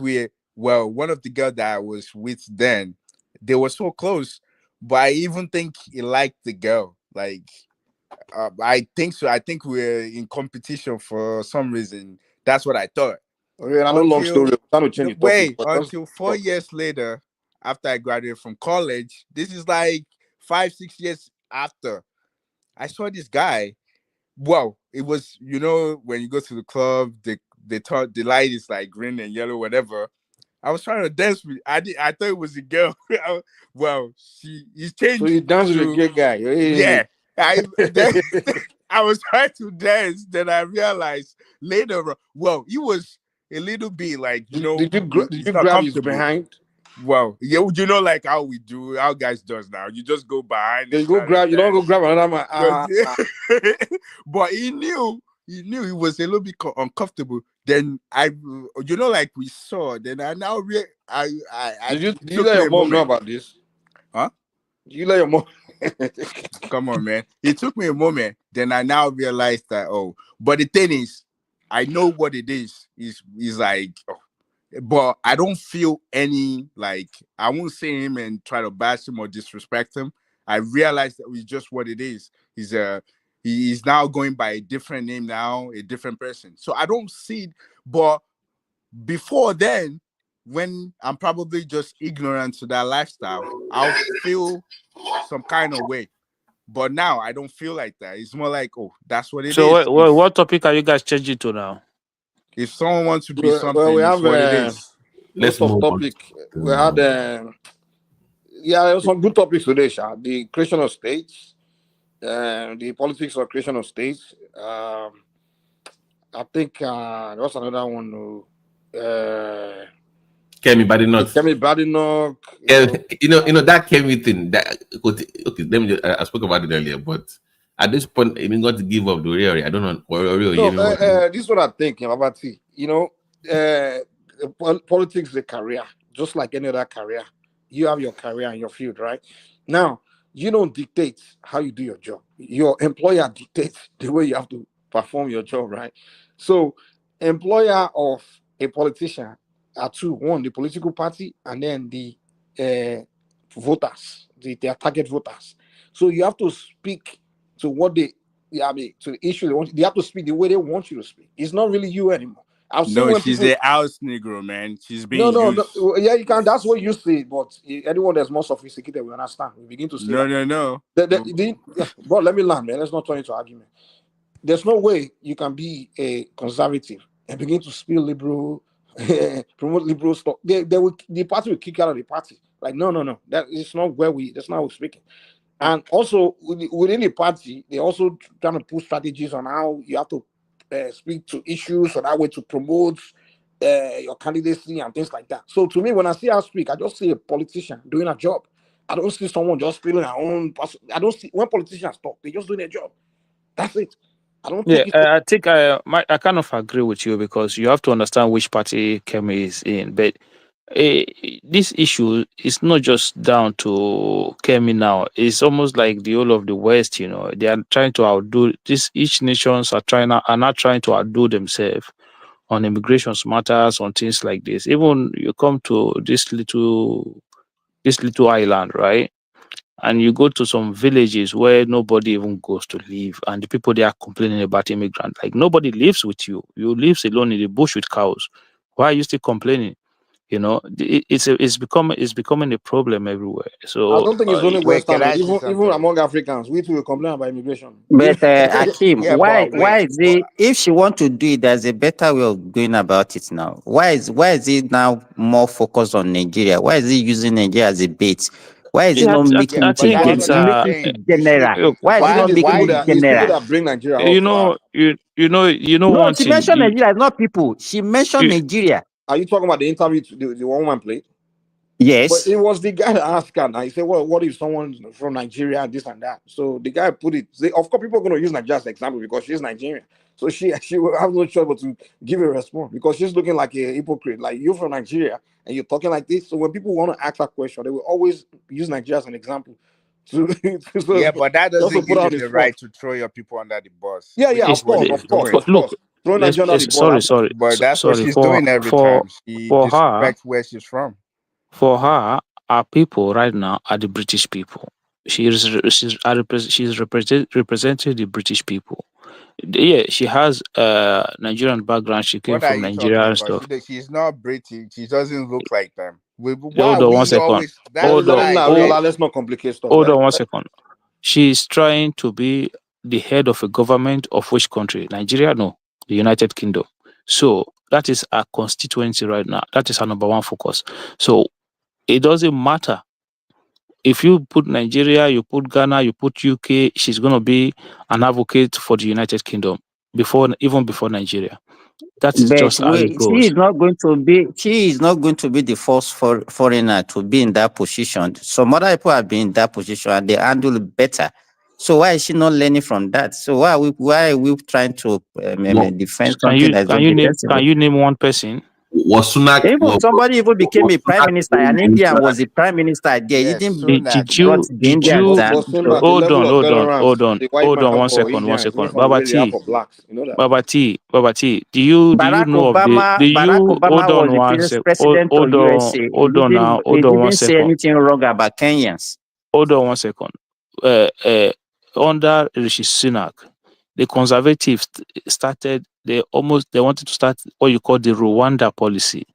Speaker 5: one of the girls that I was with then, they were so close. but I even think he liked the girl. Like, I think so. I think we're in competition for some reason. That's what I thought.
Speaker 22: Okay, I know long story. I'm trying to change the topic.
Speaker 5: Wait,
Speaker 22: But
Speaker 5: until 4 years later, after I graduated from college, this is like 5-6 years after, I saw this guy. Well, it was, when you go to the club, they thought the light is like green and yellow, whatever. I was trying to dance with. I thought it was a girl. Well, he's changed.
Speaker 22: So you dance with a gay guy.
Speaker 5: Yeah. I was trying to dance. Then I realized later. Well, he was a little bit like
Speaker 22: did you
Speaker 5: he's not
Speaker 22: grab his
Speaker 5: comfortable.
Speaker 22: behind?
Speaker 5: Well, yeah, like how we do, how guys does now. You just go behind.
Speaker 22: You go grab. You don't go grab another man.
Speaker 5: But he knew he was a little bit uncomfortable. Then like we saw. Then I now
Speaker 22: Did you let your mom know about this?
Speaker 5: Huh?
Speaker 22: Did you let your mom?
Speaker 5: Come on, man. It took me a moment. Then I now realized that. But the thing is, I know what it is. Is like. But I don't feel any, like, I won't say him and try to bash him or disrespect him. I realized that it's just what it is. He's now going by a different name now, a different person. So I don't see it. But before then, when I'm probably just ignorant to that lifestyle, I'll feel some kind of way. But now I don't feel like that. It's more like, that's what it is.
Speaker 2: So what topic are you guys changing to now?
Speaker 5: If someone wants to be something,
Speaker 22: we have
Speaker 5: what it is.
Speaker 22: Let's move topic. We had there were some good topics today, Sha. The creation of states, the politics of creation of states. I think there was another one.
Speaker 19: Kemi Badenoch.
Speaker 22: You
Speaker 19: know that Kemi thing. Okay, let me just, I spoke about it earlier, but at this point, I got to give up the Ori. I don't know.
Speaker 22: This is what I think, Babati. Politics is a career, just like any other career. You have your career in your field, right? Now, you don't dictate how you do your job. Your employer dictates the way you have to perform your job, right? So, employer of a politician are two: one, the political party, and then the voters, their target voters. So you have to speak to what to the issue they want. They have to speak the way they want you to speak. It's not really you anymore.
Speaker 5: She's a house Negro, man. She's being
Speaker 22: no.
Speaker 5: used.
Speaker 22: Yeah, you can. That's what you say. But anyone that's more sophisticated will understand. We begin to say
Speaker 5: no.
Speaker 22: Bro, let me learn, man. Let's not turn into argument. There's no way you can be a conservative and begin to spill liberal, promote liberal stuff. The party will kick out of the party. Like no. That is not that's not how we're speaking. And also within the party, they also trying to put strategies on how you have to speak to issues, so that way to promote your candidacy and things like that. So to me, when I see her speak, I just see a politician doing a job. I don't see someone just feeling her own. I don't see when politicians talk, they just doing their job. That's it. I don't think.
Speaker 2: I think I kind of agree with you, because you have to understand which party Kemi is in. But this issue is not just down to Kemi now. It's almost like the whole of the West. They are trying to outdo this. Each nations are not trying to outdo themselves on immigration matters, on things like this. Even you come to this little island, right? And you go to some villages where nobody even goes to live, and the people they are complaining about immigrants. Like, nobody lives with you. You live alone in the bush with cows. Why are you still complaining? It's becoming a problem everywhere. So
Speaker 22: I don't think it's only Western. Even among Africans, we too will complain about immigration.
Speaker 9: But Akeem, why is it? If she want to do it, there's a better way of going about it now. Why is it now more focused on Nigeria? Why is it using Nigeria as a bait? Why is it not making it general? Why is it not making it general?
Speaker 22: That bring Nigeria
Speaker 2: no,
Speaker 22: one
Speaker 9: she mentioned Nigeria, not people. She mentioned Nigeria.
Speaker 22: Are you talking about the interview the woman played?
Speaker 9: Yes.
Speaker 22: But it was the guy that asked her. And he said, well, what if someone from Nigeria, this and that? So the guy put it. Of course, people are going to use Nigeria as an example because she's Nigerian. So she will have no choice but to give a response because she's looking like a hypocrite. Like, you're from Nigeria and you're talking like this. So when people want to ask that question, they will always use Nigeria as an example.
Speaker 5: But that doesn't give you the right to throw your people under the bus.
Speaker 22: Yeah, of course.
Speaker 2: Look, sorry.
Speaker 5: But that's what she's doing every time. She disrespects where she's from.
Speaker 2: For her, our people right now are the British people. She's representing the British people. Yeah, she has Nigerian background. She came
Speaker 5: What are
Speaker 2: from
Speaker 5: you
Speaker 2: Nigeria
Speaker 5: talking
Speaker 2: and
Speaker 5: about?
Speaker 2: stuff.
Speaker 5: She's not British. She doesn't look like them. Why
Speaker 2: Hold on one
Speaker 5: we
Speaker 2: second.
Speaker 5: always that's lies,
Speaker 2: Hold,
Speaker 5: man.
Speaker 22: Let's not complicate stuff.
Speaker 2: hold on one second. She's trying to be the head of a government of which country? Nigeria? No, the United Kingdom. So that is our constituency right now. That is our number one focus. So it doesn't matter if you put Nigeria, you put Ghana, you put UK. She's going to be an advocate for the United Kingdom even before Nigeria. That is
Speaker 9: But
Speaker 2: just how it
Speaker 9: she
Speaker 2: goes.
Speaker 9: is not going to be. She is not going to be the first foreigner to be in that position. Some other people have been in that position and they handle it better. So why is she not learning from that? So why are we trying to defend something that's undefensible?
Speaker 2: Can you name one person?
Speaker 19: Was Sunak
Speaker 9: Even somebody even became a prime minister. An Indian was the prime minister there. He
Speaker 5: Yes,
Speaker 9: didn't
Speaker 5: Sunak,
Speaker 9: brought
Speaker 5: man.
Speaker 9: the Indians down. So,
Speaker 22: The level of tolerance the white man have for India is different from the way they have for blacks. You know that.
Speaker 2: Baba T, do you know of the
Speaker 9: Barack Obama
Speaker 2: hold on
Speaker 9: was the
Speaker 2: one
Speaker 9: previous
Speaker 2: sec,
Speaker 9: president of USA.
Speaker 2: hold on now,
Speaker 9: He
Speaker 2: hold on one
Speaker 9: didn't say
Speaker 2: second.
Speaker 9: anything wrong about Kenyans.
Speaker 2: Hold on one second. Under Rishi Sunak, the conservatives they wanted to start what you call the Rwanda policy,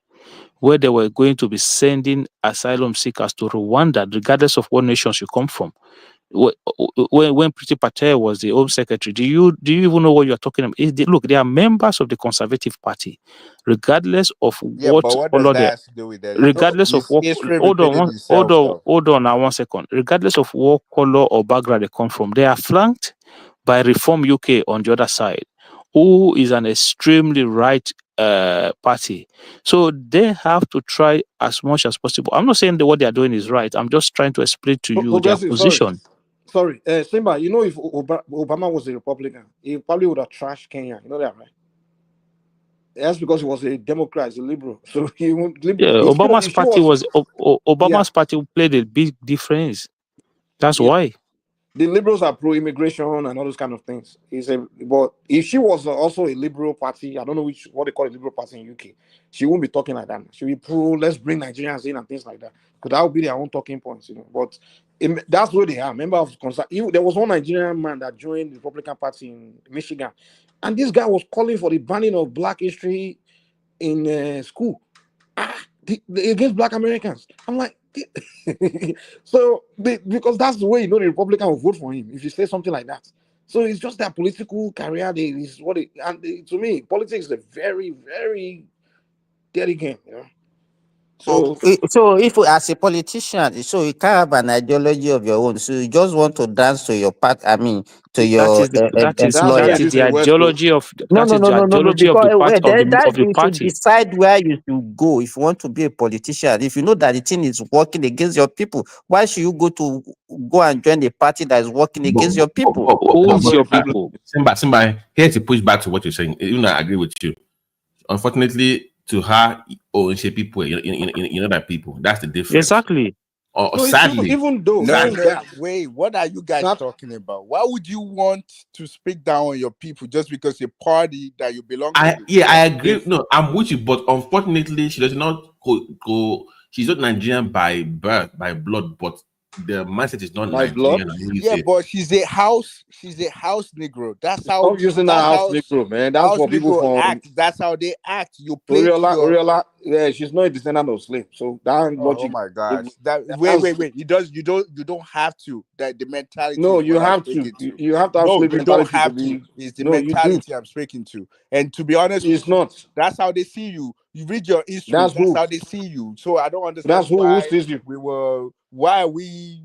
Speaker 2: where they were going to be sending asylum seekers to Rwanda, regardless of what nations you come from. When Priti Patel was the Home Secretary, do you even know what you are talking about? Look, they are members of the Conservative Party, regardless of
Speaker 5: Yeah,
Speaker 2: what
Speaker 5: but what does
Speaker 2: color
Speaker 5: that
Speaker 2: they.
Speaker 5: have to do with anything?
Speaker 2: Regardless of what,
Speaker 5: History repeated itself, though.
Speaker 2: hold on now 1 second. Regardless of what color or background they come from, they are flanked by Reform UK on the other side, who is an extremely right party. So they have to try as much as possible. I'm not saying that what they are doing is right. I'm just trying to explain to you their
Speaker 22: Progressive,
Speaker 2: position.
Speaker 22: Sorry, Simba, you know if Obama was a Republican, he probably would have trashed Kenya. You know that, right? That's because he was a Democrat, he's a liberal. So he won't.
Speaker 2: Yeah, Obama's party played a big difference. That's why.
Speaker 22: The liberals are pro-immigration and all those kind of things. But if she was also a liberal party, I don't know what they call a liberal party in UK, she won't be talking like that. She'll be pro, let's bring Nigerians in and things like that. Because that would be their own talking points, you know. But that's where they are. Member of there was one Nigerian man that joined the Republican Party in Michigan, and this guy was calling for the banning of Black history in school against Black Americans. I'm like, because that's the way the Republican will vote for him if you say something like that. So it's just that political career. To me, politics is a very, very dirty game. You know.
Speaker 9: So if as a politician, so you can't have an ideology of your own. So you just want to dance to your part. I mean, to your employer.
Speaker 2: That is the ideology of
Speaker 9: No. Because
Speaker 2: the
Speaker 9: you should
Speaker 2: party.
Speaker 9: decide where you should go if you want to be a politician. If you know that the thing is working against your people, why should you go and join a party that is working against your people?
Speaker 2: Who's your people?
Speaker 19: Simba, here to push back to what you're saying. Even I agree with you. Unfortunately, to her, people, you know that people. That's the difference.
Speaker 2: Exactly.
Speaker 19: Sadly,
Speaker 22: even though
Speaker 5: wait, what are you guys talking about? Why would you want to speak down on your people just because a party that you belong to?
Speaker 19: I agree. No, I'm with you, but unfortunately, she does not go. She's not Nigerian by birth, by blood, but the mindset is not Nigerian.
Speaker 5: Yeah, but she's a house Negro. That's how.
Speaker 22: Stop using that house Negro, man. That's for people from
Speaker 5: act. That's how they act. You play
Speaker 22: Oriola. Yeah, she's not a descendant of slave. So that logic.
Speaker 5: Oh my gosh! Wait. You don't have to. That the mentality.
Speaker 22: No, you have to. You have to have slave mentality.
Speaker 5: You don't have to. It's the mentality I'm speaking to. And to be honest,
Speaker 22: it's not.
Speaker 5: That's how they see you. You read your history. That's how they see you. So I don't understand.
Speaker 22: That's who sees you.
Speaker 5: Why are we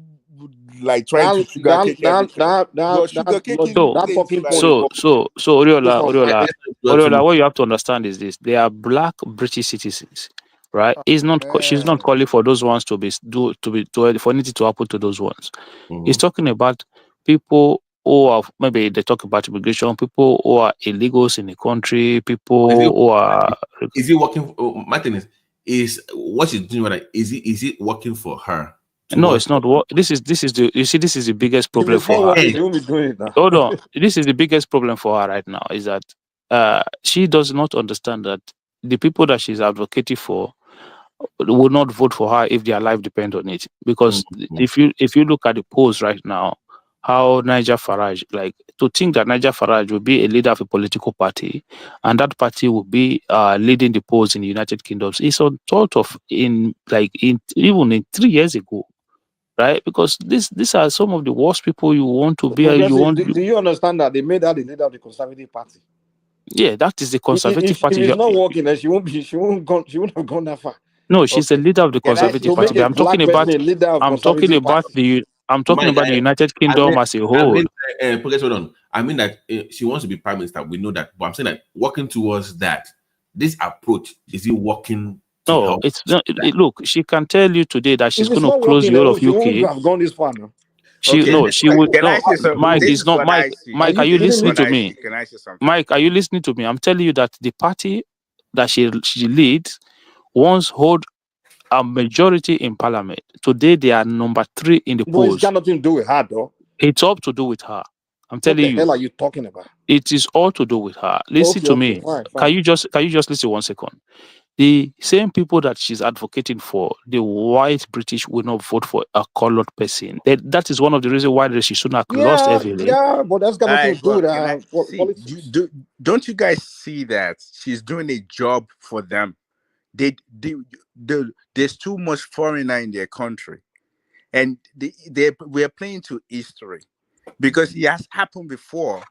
Speaker 5: like trying to sugarcake everything?
Speaker 2: So Oriola, what you have to understand is this: they are Black British citizens, right? She's not calling for those ones for anything to happen to those ones. He's talking about people who have, maybe they talk about immigration, people who are illegals in the country, people who are.
Speaker 19: Is it working? My thing is what she's doing right? Is it working for her?
Speaker 2: No, it's not. This is the biggest problem for her. Hold on. This is the biggest problem for her right now, is that she does not understand that the people that she's advocating for will not vote for her if their life depends on it. Because if you look at the polls right now, how Niger Farage, like to think that Niger Farage will be a leader of a political party, and that party will be leading the polls in the United Kingdom is unthought of even in 3 years ago, right? Because these are some of the worst people you want to be.
Speaker 22: Progressive, do you understand that they made her the leader of the Conservative Party?
Speaker 2: Yeah, that is the Conservative Party.
Speaker 22: If it's not working, then she won't have gone that far.
Speaker 2: No, she's the leader of the Conservative Party. But I'm talking about the United Kingdom as a whole.
Speaker 19: Hold on. I mean that she wants to be prime minister. We know that, but I'm saying that working towards that, this approach, is it working?
Speaker 2: No, it's not. Look, she can tell you today that she's going to close the whole of UK.
Speaker 22: She won't have gone this far now.
Speaker 2: She would. No, Mike is not. Mike, are you listening to me?
Speaker 5: Can I say something?
Speaker 2: Mike, are you listening to me? I'm telling you that the party that she leads once hold a majority in parliament. Today they are number 3 in the polls.
Speaker 22: It's got nothing to do with her, though.
Speaker 2: It's all to do with her. I'm telling you.
Speaker 22: What the hell are you talking about?
Speaker 2: It is all to do with her. Listen to me.
Speaker 22: Fine.
Speaker 2: Can you just listen 1 second? The same people that she's advocating for, the white British, will not vote for a colored person. That is one of the reasons why Rishi Sunak lost heavily.
Speaker 22: Yeah, but that's got nothing to do with that.
Speaker 5: Don't you guys see that she's doing a job for them? There's too much foreigner in their country, and we're playing to history, because it has happened before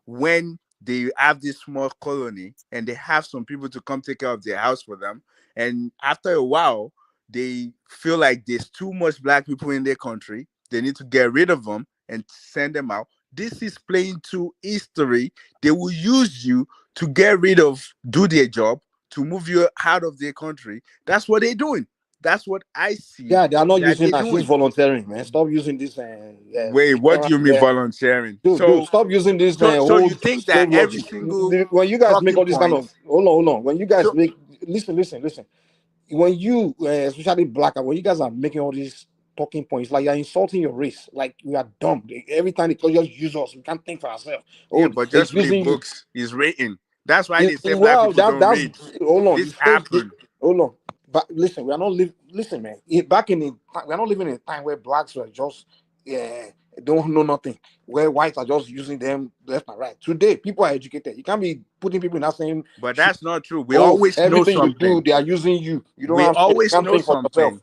Speaker 5: when they have this small colony and they have some people to come take care of their house for them, and after a while they feel like there's too much black people in their country, they need to get rid of them and send them out. This is playing to history. They will use you to do their job, to move you out of their country. That's what they're doing. That's what I see.
Speaker 22: Yeah, they are not using that. She's volunteering, man. Stop using this.
Speaker 5: Wait, what do you mean volunteering?
Speaker 22: Dude, stop using this.
Speaker 5: So you think that every single
Speaker 22: when you guys make all this kind of hold on. When you guys make listen. When you especially black, when you guys are making all these talking points, like you're insulting your race, like we are dumb. Every time they just use us, we can't think for ourselves.
Speaker 5: Yeah, but just read books is written. That's why they say black people don't read.
Speaker 22: Hold on,
Speaker 5: this happened.
Speaker 22: Hold on. But listen, we are not living. Listen, man. Back in the we are not living in a time where blacks were just don't know nothing. Where whites are just using them left and right. Today, people are educated. You can't be putting people in that same.
Speaker 5: But that's not true. We always know something.
Speaker 22: You do, they are using you. You don't.
Speaker 5: We always know something.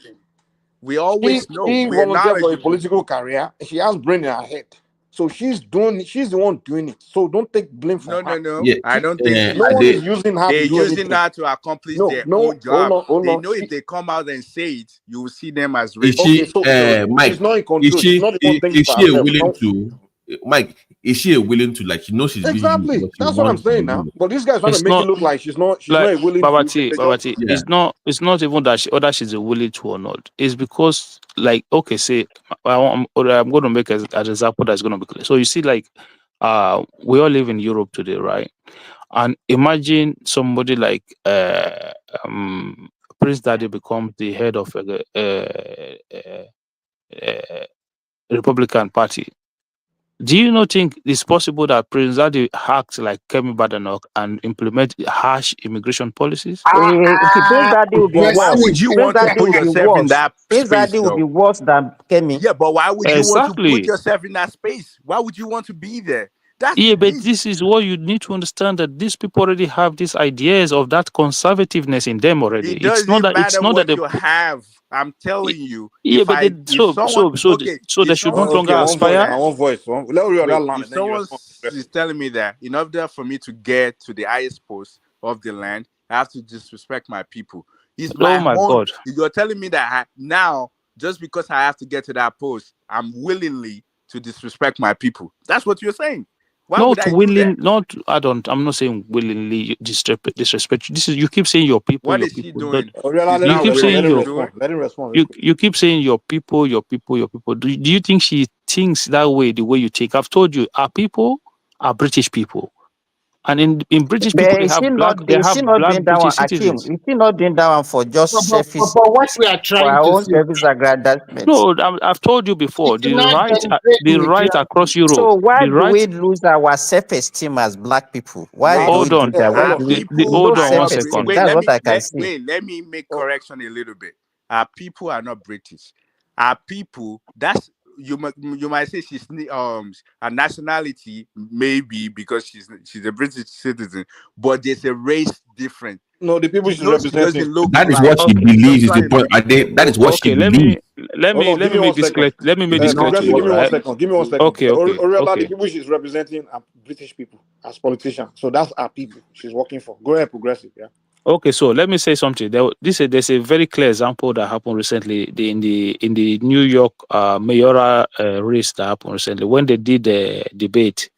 Speaker 5: We always know.
Speaker 22: She volunteered for a political career. She has brain in her head. So she's the one doing it. So don't take blame for her.
Speaker 5: No. Yeah. I don't think
Speaker 22: no one is using her.
Speaker 5: They're using her to accomplish their own job. They know if they come out and say it, you will see them as racist.
Speaker 22: Mike, she's not in control.
Speaker 19: Is she willing to? Mike, is she willing to, like, you know, she's
Speaker 22: exactly that's what I'm saying now. But this guy's trying to make it look like she's not willing
Speaker 2: Babati, yeah. It's not even that she's willing to or not. It's because, like, okay, say I'm going to make an example that's going to be clear. So you see, like, we all live in Europe today, right? And imagine somebody like Prince Daddy becomes the head of a Republican Party. Do you not think it's possible that Prince Daddy acts like Kemi Badenoch and implement harsh immigration policies?
Speaker 22: Prince Daddy will be worse.
Speaker 5: Why would you want to put yourself in that space?
Speaker 22: Prince Daddy will be worse than Kemi.
Speaker 5: Yeah, but why would you want to put yourself in that space? Why would you want to be there?
Speaker 2: But this is what you need to understand, that these people already have these ideas of that conservativeness in them already.
Speaker 5: It's not that you have. I'm telling you.
Speaker 2: Yeah, but they should no longer aspire.
Speaker 5: If someone is telling me that in order for me to get to the highest post of the land, I have to disrespect my people.
Speaker 2: God!
Speaker 5: You're telling me that now, just because I have to get to that post, I'm willingly to disrespect my people. That's what you're saying.
Speaker 2: I'm not saying willingly disrespect. This is, you keep saying your people.
Speaker 5: What
Speaker 2: your
Speaker 5: is
Speaker 2: people.
Speaker 5: He doing?
Speaker 2: You keep saying
Speaker 22: let him respond.
Speaker 2: You keep saying your people. Do you think she thinks that way? The way you think? I've told you, our people are British people. And in British people,
Speaker 9: But
Speaker 2: they have black
Speaker 9: doing that one,
Speaker 2: British
Speaker 9: Akim?
Speaker 2: citizens.
Speaker 9: Is she not doing that one for just selfish,
Speaker 24: But what we are
Speaker 9: for
Speaker 24: trying
Speaker 9: her
Speaker 24: to
Speaker 9: own
Speaker 24: say,
Speaker 9: selfish aggrandizement?
Speaker 2: No, I've told you before.
Speaker 24: it's not denigrate
Speaker 2: The right
Speaker 24: Nigerian
Speaker 2: across Europe.
Speaker 9: So why
Speaker 2: The
Speaker 9: do
Speaker 2: right.
Speaker 9: we lose our self-esteem as black people? Why
Speaker 5: Wait,
Speaker 9: do we
Speaker 2: Hold
Speaker 9: do
Speaker 2: on.
Speaker 9: that? Why
Speaker 5: are
Speaker 9: do we
Speaker 5: people
Speaker 2: Hold
Speaker 9: low
Speaker 5: are
Speaker 2: on one
Speaker 5: not
Speaker 2: second.
Speaker 9: self-esteem?
Speaker 5: wait,
Speaker 9: That's
Speaker 5: let
Speaker 9: what
Speaker 5: me
Speaker 9: I can see.
Speaker 5: let me make correction a little bit. Our people are not British. Our people, that's you might say she's her nationality maybe because she's a British citizen, but there's a race difference.
Speaker 22: No, the people
Speaker 5: You
Speaker 22: she's
Speaker 5: know, she
Speaker 22: representing.
Speaker 5: doesn't look
Speaker 19: That is
Speaker 5: like.
Speaker 19: what she
Speaker 5: Just
Speaker 19: believes is
Speaker 5: trying
Speaker 19: the
Speaker 5: to
Speaker 19: point.
Speaker 5: make it clear.
Speaker 19: That is what she
Speaker 2: Okay,
Speaker 19: believes.
Speaker 22: Hold on,
Speaker 2: let
Speaker 22: give
Speaker 2: me
Speaker 22: me
Speaker 2: make
Speaker 22: 1
Speaker 2: this
Speaker 22: second.
Speaker 2: clear. Let me make
Speaker 19: It
Speaker 2: this
Speaker 19: did
Speaker 2: clear
Speaker 19: not
Speaker 2: to
Speaker 22: Progressive,
Speaker 2: you,
Speaker 22: give
Speaker 19: work.
Speaker 22: me 1
Speaker 2: right?
Speaker 22: second. Give me 1 second.
Speaker 2: Okay, okay,
Speaker 22: Oriaba, the
Speaker 2: okay.
Speaker 22: people she's representing are British people as politicians. So that's our people she's working for. Go ahead, Progressive. Yeah.
Speaker 2: Okay, so let me say something. There's a very clear example that happened recently in the New York mayoral race that happened recently when they did the debate,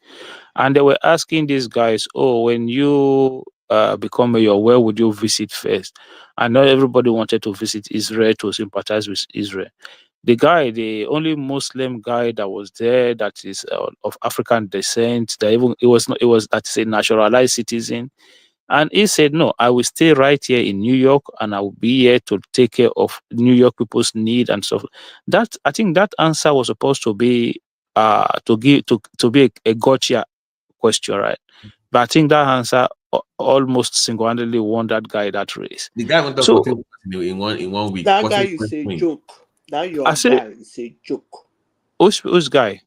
Speaker 2: and they were asking these guys, "Oh, when you become mayor, where would you visit first?" And not everybody wanted to visit Israel to sympathize with Israel. The only Muslim guy that was there that is of African descent, that even it was that is a naturalized citizen. And he said, "No, I will stay right here in New York, and I will be here to take care of New York people's need and stuff." That I think that answer was supposed to be to be a gotcha question, right? But I think that answer almost single-handedly won that guy that race.
Speaker 19: The guy went up for
Speaker 2: So
Speaker 19: 2 in 1 week.
Speaker 3: That guy
Speaker 19: Wasn't
Speaker 3: is a
Speaker 19: win.
Speaker 3: joke. That
Speaker 2: I
Speaker 3: your
Speaker 2: say,
Speaker 3: guy is a joke.
Speaker 2: who's guy?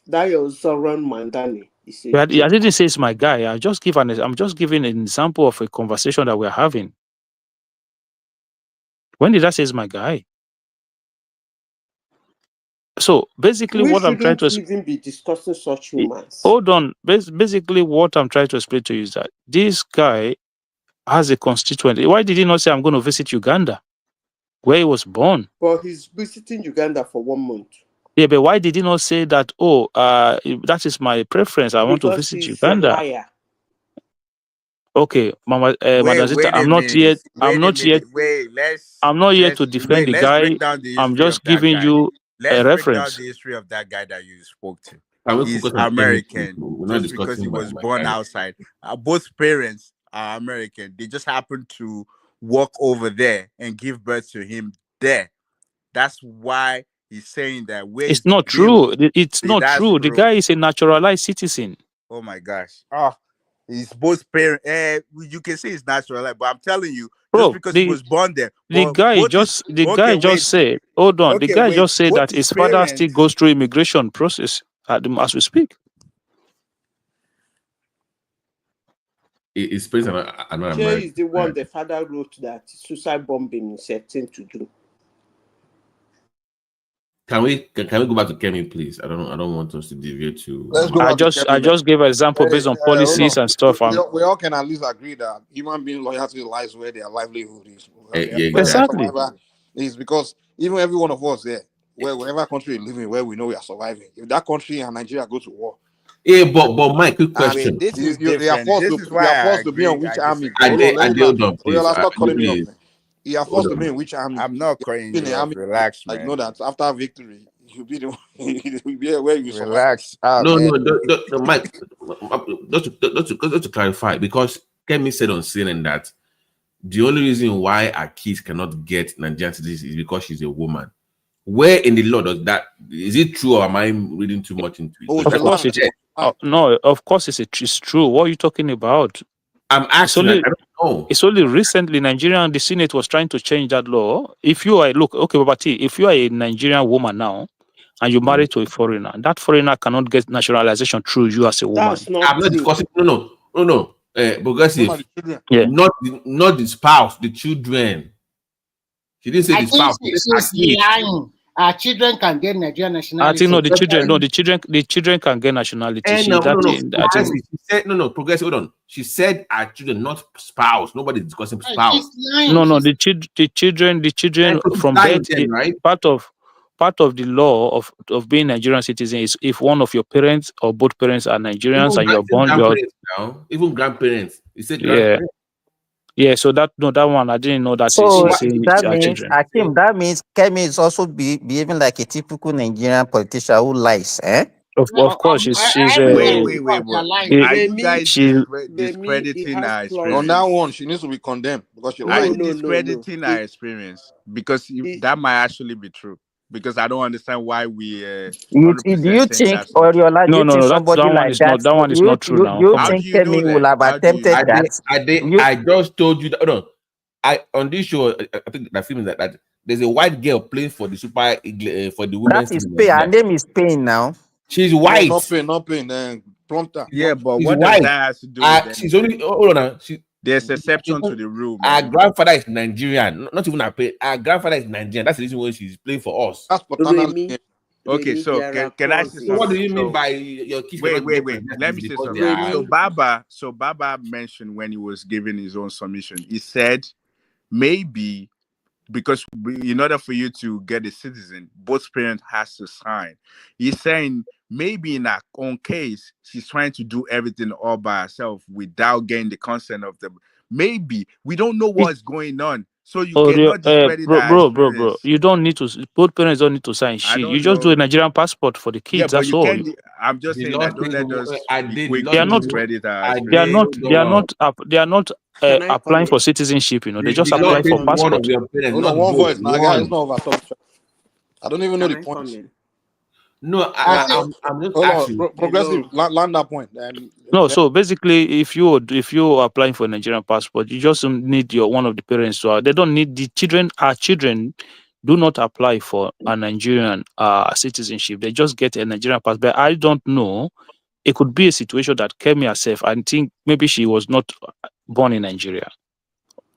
Speaker 3: That your Zoran Mandani is a
Speaker 2: I
Speaker 3: joke.
Speaker 2: didn't say it's my guy. I'm just giving an example of a conversation that we're having. When did I say it's my guy? So basically,
Speaker 3: We
Speaker 2: what I'm trying
Speaker 3: shouldn't
Speaker 2: to
Speaker 3: even be discussing such
Speaker 2: Eh,
Speaker 3: humans.
Speaker 2: hold on. Basically, what I'm trying to explain to you is that this guy has a constituent. Why did he not say, "I'm going to visit Uganda," where he was born?
Speaker 3: But he's visiting Uganda for 1 month.
Speaker 2: Yeah, but why did he not say that, "Oh, that is my preference. I want to
Speaker 3: Because
Speaker 2: visit
Speaker 3: he's a
Speaker 2: Uganda"?
Speaker 3: liar.
Speaker 2: Okay, Mama, Madam Zita,
Speaker 5: Wait a minute.
Speaker 2: I'm
Speaker 5: Wait a
Speaker 2: not yet.
Speaker 5: minute. Wait,
Speaker 2: I'm not here to defend the
Speaker 5: let's
Speaker 2: guy.
Speaker 5: break down the
Speaker 2: I'm
Speaker 5: history
Speaker 2: just
Speaker 5: of that
Speaker 2: giving
Speaker 5: guy.
Speaker 2: you a
Speaker 5: Let's break down
Speaker 2: reference.
Speaker 5: the history of that guy that you spoke to.
Speaker 19: Can we
Speaker 5: He's
Speaker 19: focus on Kemi?
Speaker 5: American
Speaker 19: We're not
Speaker 5: just because he
Speaker 19: discussing
Speaker 5: was
Speaker 19: my
Speaker 5: born
Speaker 19: guy.
Speaker 5: outside. Both parents are American. They just happened to walk over there and give birth to him there. That's why he's saying that. Where
Speaker 2: It's
Speaker 5: is the
Speaker 2: not
Speaker 5: guilt?
Speaker 2: true. It's not
Speaker 5: That's
Speaker 2: true. The
Speaker 5: bro.
Speaker 2: guy is a naturalized citizen.
Speaker 5: Oh my gosh. He's both parent. You can say it's natural, but I'm telling you, just
Speaker 2: Bro,
Speaker 5: because he was born there,
Speaker 2: the
Speaker 5: but
Speaker 2: guy
Speaker 5: both his
Speaker 2: guy just said, hold on, the guy just said
Speaker 5: both
Speaker 2: that
Speaker 5: his
Speaker 2: his father still
Speaker 5: parents.
Speaker 2: goes through immigration process as we speak.
Speaker 19: It's based on another
Speaker 3: Jay
Speaker 19: American.
Speaker 3: is the one the father wrote that suicide bombing is a thing to do.
Speaker 19: Can we go back to Kemi, please? I don't want us to deviate to.
Speaker 22: Let's go back to Kevin.
Speaker 2: I just gave an example based on policies and stuff.
Speaker 22: We all can at least agree that human being loyalty lies where their livelihood is.
Speaker 19: Yeah,
Speaker 22: Where
Speaker 2: exactly.
Speaker 22: survivor is, because even every one of us there, wherever country we live in, where we know we are surviving, if that country and Nigeria go to war.
Speaker 19: Yeah, but Mike, quick question.
Speaker 5: This is
Speaker 22: You are
Speaker 5: different.
Speaker 22: forced
Speaker 5: This
Speaker 22: to
Speaker 5: is why I
Speaker 22: to be on
Speaker 5: agree.
Speaker 22: which
Speaker 5: I
Speaker 22: army?
Speaker 5: disagree.
Speaker 19: Hold on, please.
Speaker 22: Stop calling me up,
Speaker 19: Please.
Speaker 22: man. You are forced to be in which army?
Speaker 5: I'm not calling
Speaker 22: In
Speaker 5: you
Speaker 22: the
Speaker 5: up.
Speaker 22: army,
Speaker 5: Relax,
Speaker 22: like
Speaker 5: man.
Speaker 22: know that after victory, you'll be the you'll be where you survive.
Speaker 5: Relax.
Speaker 19: No,
Speaker 5: Man.
Speaker 19: Mike. Just to clarify, because Kemi said on CNN that the only reason why our kids cannot get Nigerian citizens is because she's a woman. Where in the law does that? Is it true, or am I reading too much into it?
Speaker 2: Of course it is. No, of course it's true. What are you talking about?
Speaker 19: I'm asking. I don't know.
Speaker 2: It's only recently Nigeria, the Senate was trying to change that law. If you are Babati, if you are a Nigerian woman now and you marry to a foreigner, that foreigner cannot get naturalization through you as a woman.
Speaker 3: That's not
Speaker 19: I'm not
Speaker 3: true.
Speaker 19: discussing. No. Progressive.
Speaker 22: Not
Speaker 19: the spouse, the children. She didn't say
Speaker 24: I
Speaker 19: the
Speaker 24: think
Speaker 19: spouse.
Speaker 24: she's lying. Our children can get Nigerian nationality.
Speaker 2: I think the children can get nationality.
Speaker 19: Progressive. She said no. Progressive. Hold on. She said our children, not spouse. Nobody's discussing spouse.
Speaker 2: No. The children from birth.
Speaker 19: Right?
Speaker 2: Part of the law of being Nigerian citizen is if one of your parents or both parents are Nigerians and you're born.
Speaker 19: Even grandparents. You said
Speaker 2: Yeah.
Speaker 19: grandparents.
Speaker 2: Yeah, so that one I didn't know that.
Speaker 9: So
Speaker 2: She's saying
Speaker 9: that
Speaker 2: our
Speaker 9: means,
Speaker 2: children.
Speaker 9: Akim, that means Kemi is also behaving like a typical Nigerian politician who lies, eh?
Speaker 2: Of course, she's
Speaker 5: Wait. Are you
Speaker 3: Remy,
Speaker 5: guys
Speaker 3: Remy, it
Speaker 5: discrediting
Speaker 3: has
Speaker 5: her
Speaker 22: On
Speaker 5: experience?
Speaker 22: that
Speaker 3: clauses.
Speaker 22: one, she needs to be condemned because she
Speaker 5: Are
Speaker 22: lied.
Speaker 5: you
Speaker 3: No.
Speaker 5: discrediting her experience? Because
Speaker 3: It,
Speaker 5: that might actually be true. Because I don't understand why we
Speaker 9: Do
Speaker 5: 100%
Speaker 9: you
Speaker 5: saying
Speaker 9: think,
Speaker 5: that's not true.
Speaker 9: Oriola, do you think
Speaker 2: That
Speaker 9: somebody
Speaker 2: one
Speaker 9: like
Speaker 2: is not
Speaker 9: that,
Speaker 2: that one is not true now.
Speaker 9: do you
Speaker 2: Come
Speaker 5: How
Speaker 2: on.
Speaker 5: do
Speaker 9: think
Speaker 5: you know
Speaker 9: Kemi will
Speaker 5: then?
Speaker 9: have
Speaker 5: How do you
Speaker 9: attempted
Speaker 5: know?
Speaker 9: that?
Speaker 19: I just told you that. No, I on this show. I think the film is that there's a white girl playing for the Super Eagle, for the
Speaker 9: That
Speaker 19: women's
Speaker 9: is
Speaker 19: team in
Speaker 9: Spain. Her
Speaker 19: Nigeria.
Speaker 9: name is Spain now.
Speaker 19: She's
Speaker 22: No,
Speaker 19: white.
Speaker 22: not pain. Prompter.
Speaker 5: Yeah, but
Speaker 19: She's
Speaker 5: what does
Speaker 19: white.
Speaker 5: that have to do with
Speaker 19: She's
Speaker 5: anything?
Speaker 19: only hold on.
Speaker 5: There's exception to the rule,
Speaker 19: Her
Speaker 5: man.
Speaker 19: grandfather is Nigerian. Not even her parent. Her grandfather is Nigerian. That's the reason why she's playing for us.
Speaker 22: That's paternal.
Speaker 5: Okay, so
Speaker 3: there are
Speaker 5: can I say
Speaker 3: clauses.
Speaker 19: So what do
Speaker 5: something?
Speaker 19: you mean
Speaker 5: So
Speaker 19: by your kids
Speaker 5: wait.
Speaker 19: cannot get
Speaker 5: Let me say
Speaker 19: because
Speaker 5: something.
Speaker 19: they are?
Speaker 5: Baba mentioned when he was giving his own submission, he said maybe because in order for you to get a citizen, both parents has to sign. He's saying maybe in her own case, she's trying to do everything all by herself without getting the consent of them. Maybe we don't know what's going on, so you cannot discredit her
Speaker 2: Bro.
Speaker 5: experience.
Speaker 2: You don't need to. Both parents don't need to sign
Speaker 5: I
Speaker 2: shit. You
Speaker 5: don't
Speaker 2: just do a
Speaker 5: know.
Speaker 2: Nigerian passport for the
Speaker 5: Yeah,
Speaker 2: kids.
Speaker 5: but
Speaker 2: That's
Speaker 5: you
Speaker 2: all.
Speaker 5: can't. I'm just
Speaker 19: The
Speaker 5: saying
Speaker 19: law
Speaker 5: that don't
Speaker 19: says
Speaker 5: let us
Speaker 19: I did. The law
Speaker 2: They are
Speaker 5: quickly
Speaker 2: not.
Speaker 5: discredit her
Speaker 19: I
Speaker 2: They are
Speaker 5: experience.
Speaker 2: not.
Speaker 19: did.
Speaker 2: They are not
Speaker 3: Can I come
Speaker 2: applying
Speaker 3: in?
Speaker 2: for citizenship. You know, they just
Speaker 19: The law
Speaker 2: apply
Speaker 19: says
Speaker 2: for
Speaker 19: one of
Speaker 2: passport.
Speaker 19: your parents,
Speaker 22: Hold on,
Speaker 19: not
Speaker 22: one
Speaker 19: both.
Speaker 22: voice. Now, guys, it's
Speaker 19: One.
Speaker 22: not over topic. I don't even know
Speaker 3: Can
Speaker 22: the
Speaker 3: I
Speaker 22: point.
Speaker 3: come in?
Speaker 19: No,
Speaker 22: Uh,
Speaker 19: I'm just
Speaker 22: hold on,
Speaker 19: asking.
Speaker 22: progressive.
Speaker 3: Hello.
Speaker 22: Land that point.
Speaker 2: No, so basically, if you are applying for a Nigerian passport, you just need your one of the parents to. They don't need the children. Our children do not apply for a Nigerian citizenship. They just get a Nigerian passport. But I don't know. It could be a situation that Kemi herself. I think maybe she was not born in Nigeria,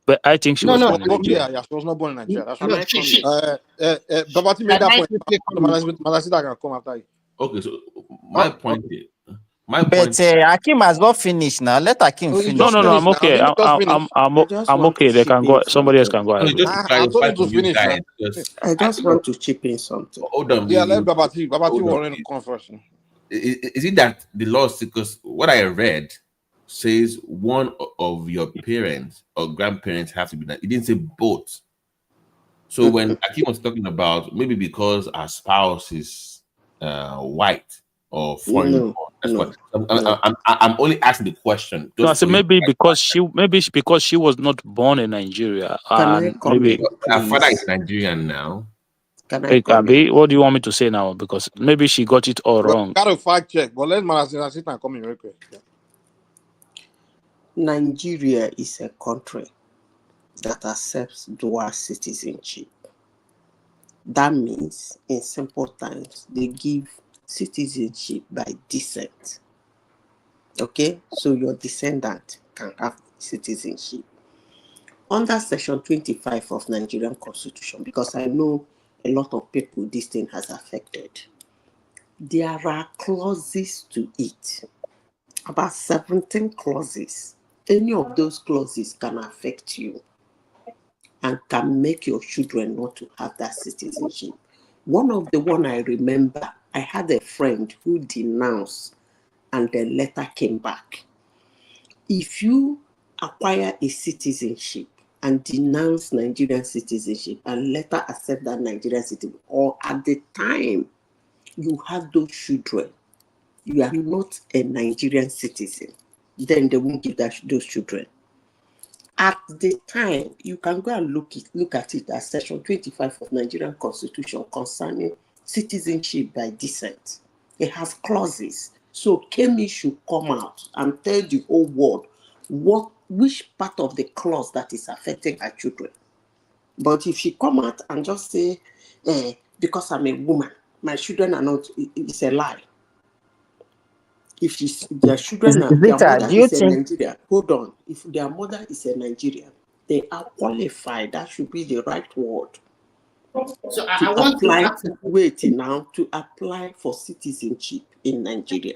Speaker 2: but I think she
Speaker 22: No,
Speaker 2: was
Speaker 22: no,
Speaker 2: born in Nigeria.
Speaker 22: yeah, she was not born in Nigeria. That's
Speaker 3: Can
Speaker 22: right.
Speaker 3: I come in?
Speaker 22: Babati made
Speaker 24: Can
Speaker 22: that
Speaker 24: I
Speaker 22: point.
Speaker 24: quickly come in?
Speaker 22: Malasida can come after you.
Speaker 19: Okay, so my point is,
Speaker 9: But Hakim has not finished now. Let Hakim
Speaker 22: Oh, you
Speaker 2: No,
Speaker 22: just
Speaker 9: finish
Speaker 2: no,
Speaker 9: now.
Speaker 2: I'm
Speaker 22: finished now.
Speaker 2: okay.
Speaker 22: Didn't you just finish?
Speaker 3: I just
Speaker 2: I'm
Speaker 3: want to
Speaker 2: okay. They can
Speaker 3: chip
Speaker 2: go.
Speaker 3: in
Speaker 2: Somebody else
Speaker 3: something.
Speaker 2: can go
Speaker 19: no,
Speaker 2: ahead.
Speaker 19: just to
Speaker 22: I told
Speaker 19: clarify
Speaker 22: you to
Speaker 19: for you
Speaker 22: finish
Speaker 19: guys,
Speaker 22: now.
Speaker 19: because
Speaker 3: I just want to chip in something.
Speaker 19: hold on,
Speaker 22: Yeah, let Babati
Speaker 19: hold on.
Speaker 22: want to come first.
Speaker 19: Is it that the law? Because what I read says one of your parents or grandparents have to be that. It didn't say both. So when Akim was talking about maybe because our spouse is white or foreign
Speaker 3: No,
Speaker 19: born, that's what
Speaker 3: no.
Speaker 19: I'm only asking the question
Speaker 2: No, I
Speaker 19: just
Speaker 2: said
Speaker 19: for you.
Speaker 2: maybe because she was not born in Nigeria,
Speaker 3: Can I
Speaker 2: and
Speaker 3: come
Speaker 2: maybe
Speaker 3: in,
Speaker 19: Our father is
Speaker 3: please?
Speaker 19: Nigerian now.
Speaker 3: Can I
Speaker 2: it can
Speaker 3: come in?
Speaker 2: be. What do you want me to say now? Because maybe she got it all
Speaker 22: Well,
Speaker 2: wrong.
Speaker 22: got a fact check, but let Malasida sit and come in real quick. Yeah.
Speaker 3: Nigeria is a country that accepts dual citizenship. That means, in simple terms, they give citizenship by descent. Okay? So your descendant can have citizenship. Under Section 25 of Nigerian Constitution, because I know a lot of people this thing has affected, there are clauses to it. About 17 clauses. Any of those clauses can affect you and can make your children not to have that citizenship. One of the one I remember, I had a friend who denounced and the letter came back. If you acquire a citizenship and denounce Nigerian citizenship and later accept that Nigerian citizenship, or at the time you have those children, you are not a Nigerian citizen, then they won't give those children. At the time, you can go and look at it as Section 25 of Nigerian Constitution concerning citizenship by descent. It has clauses. So Kemi should come out and tell the whole world which part of the clause that is affecting her children. But if she come out and just say, because I'm a woman, my children are not, it's a lie. If their children are, their
Speaker 9: Zita,
Speaker 3: mother
Speaker 9: do you
Speaker 3: is a
Speaker 9: think
Speaker 3: Nigerian, hold on. If their mother is a Nigerian, they are qualified. That should be the right word.
Speaker 24: So
Speaker 3: To
Speaker 24: I want to
Speaker 3: apply,
Speaker 24: ask
Speaker 3: to apply for citizenship in Nigeria.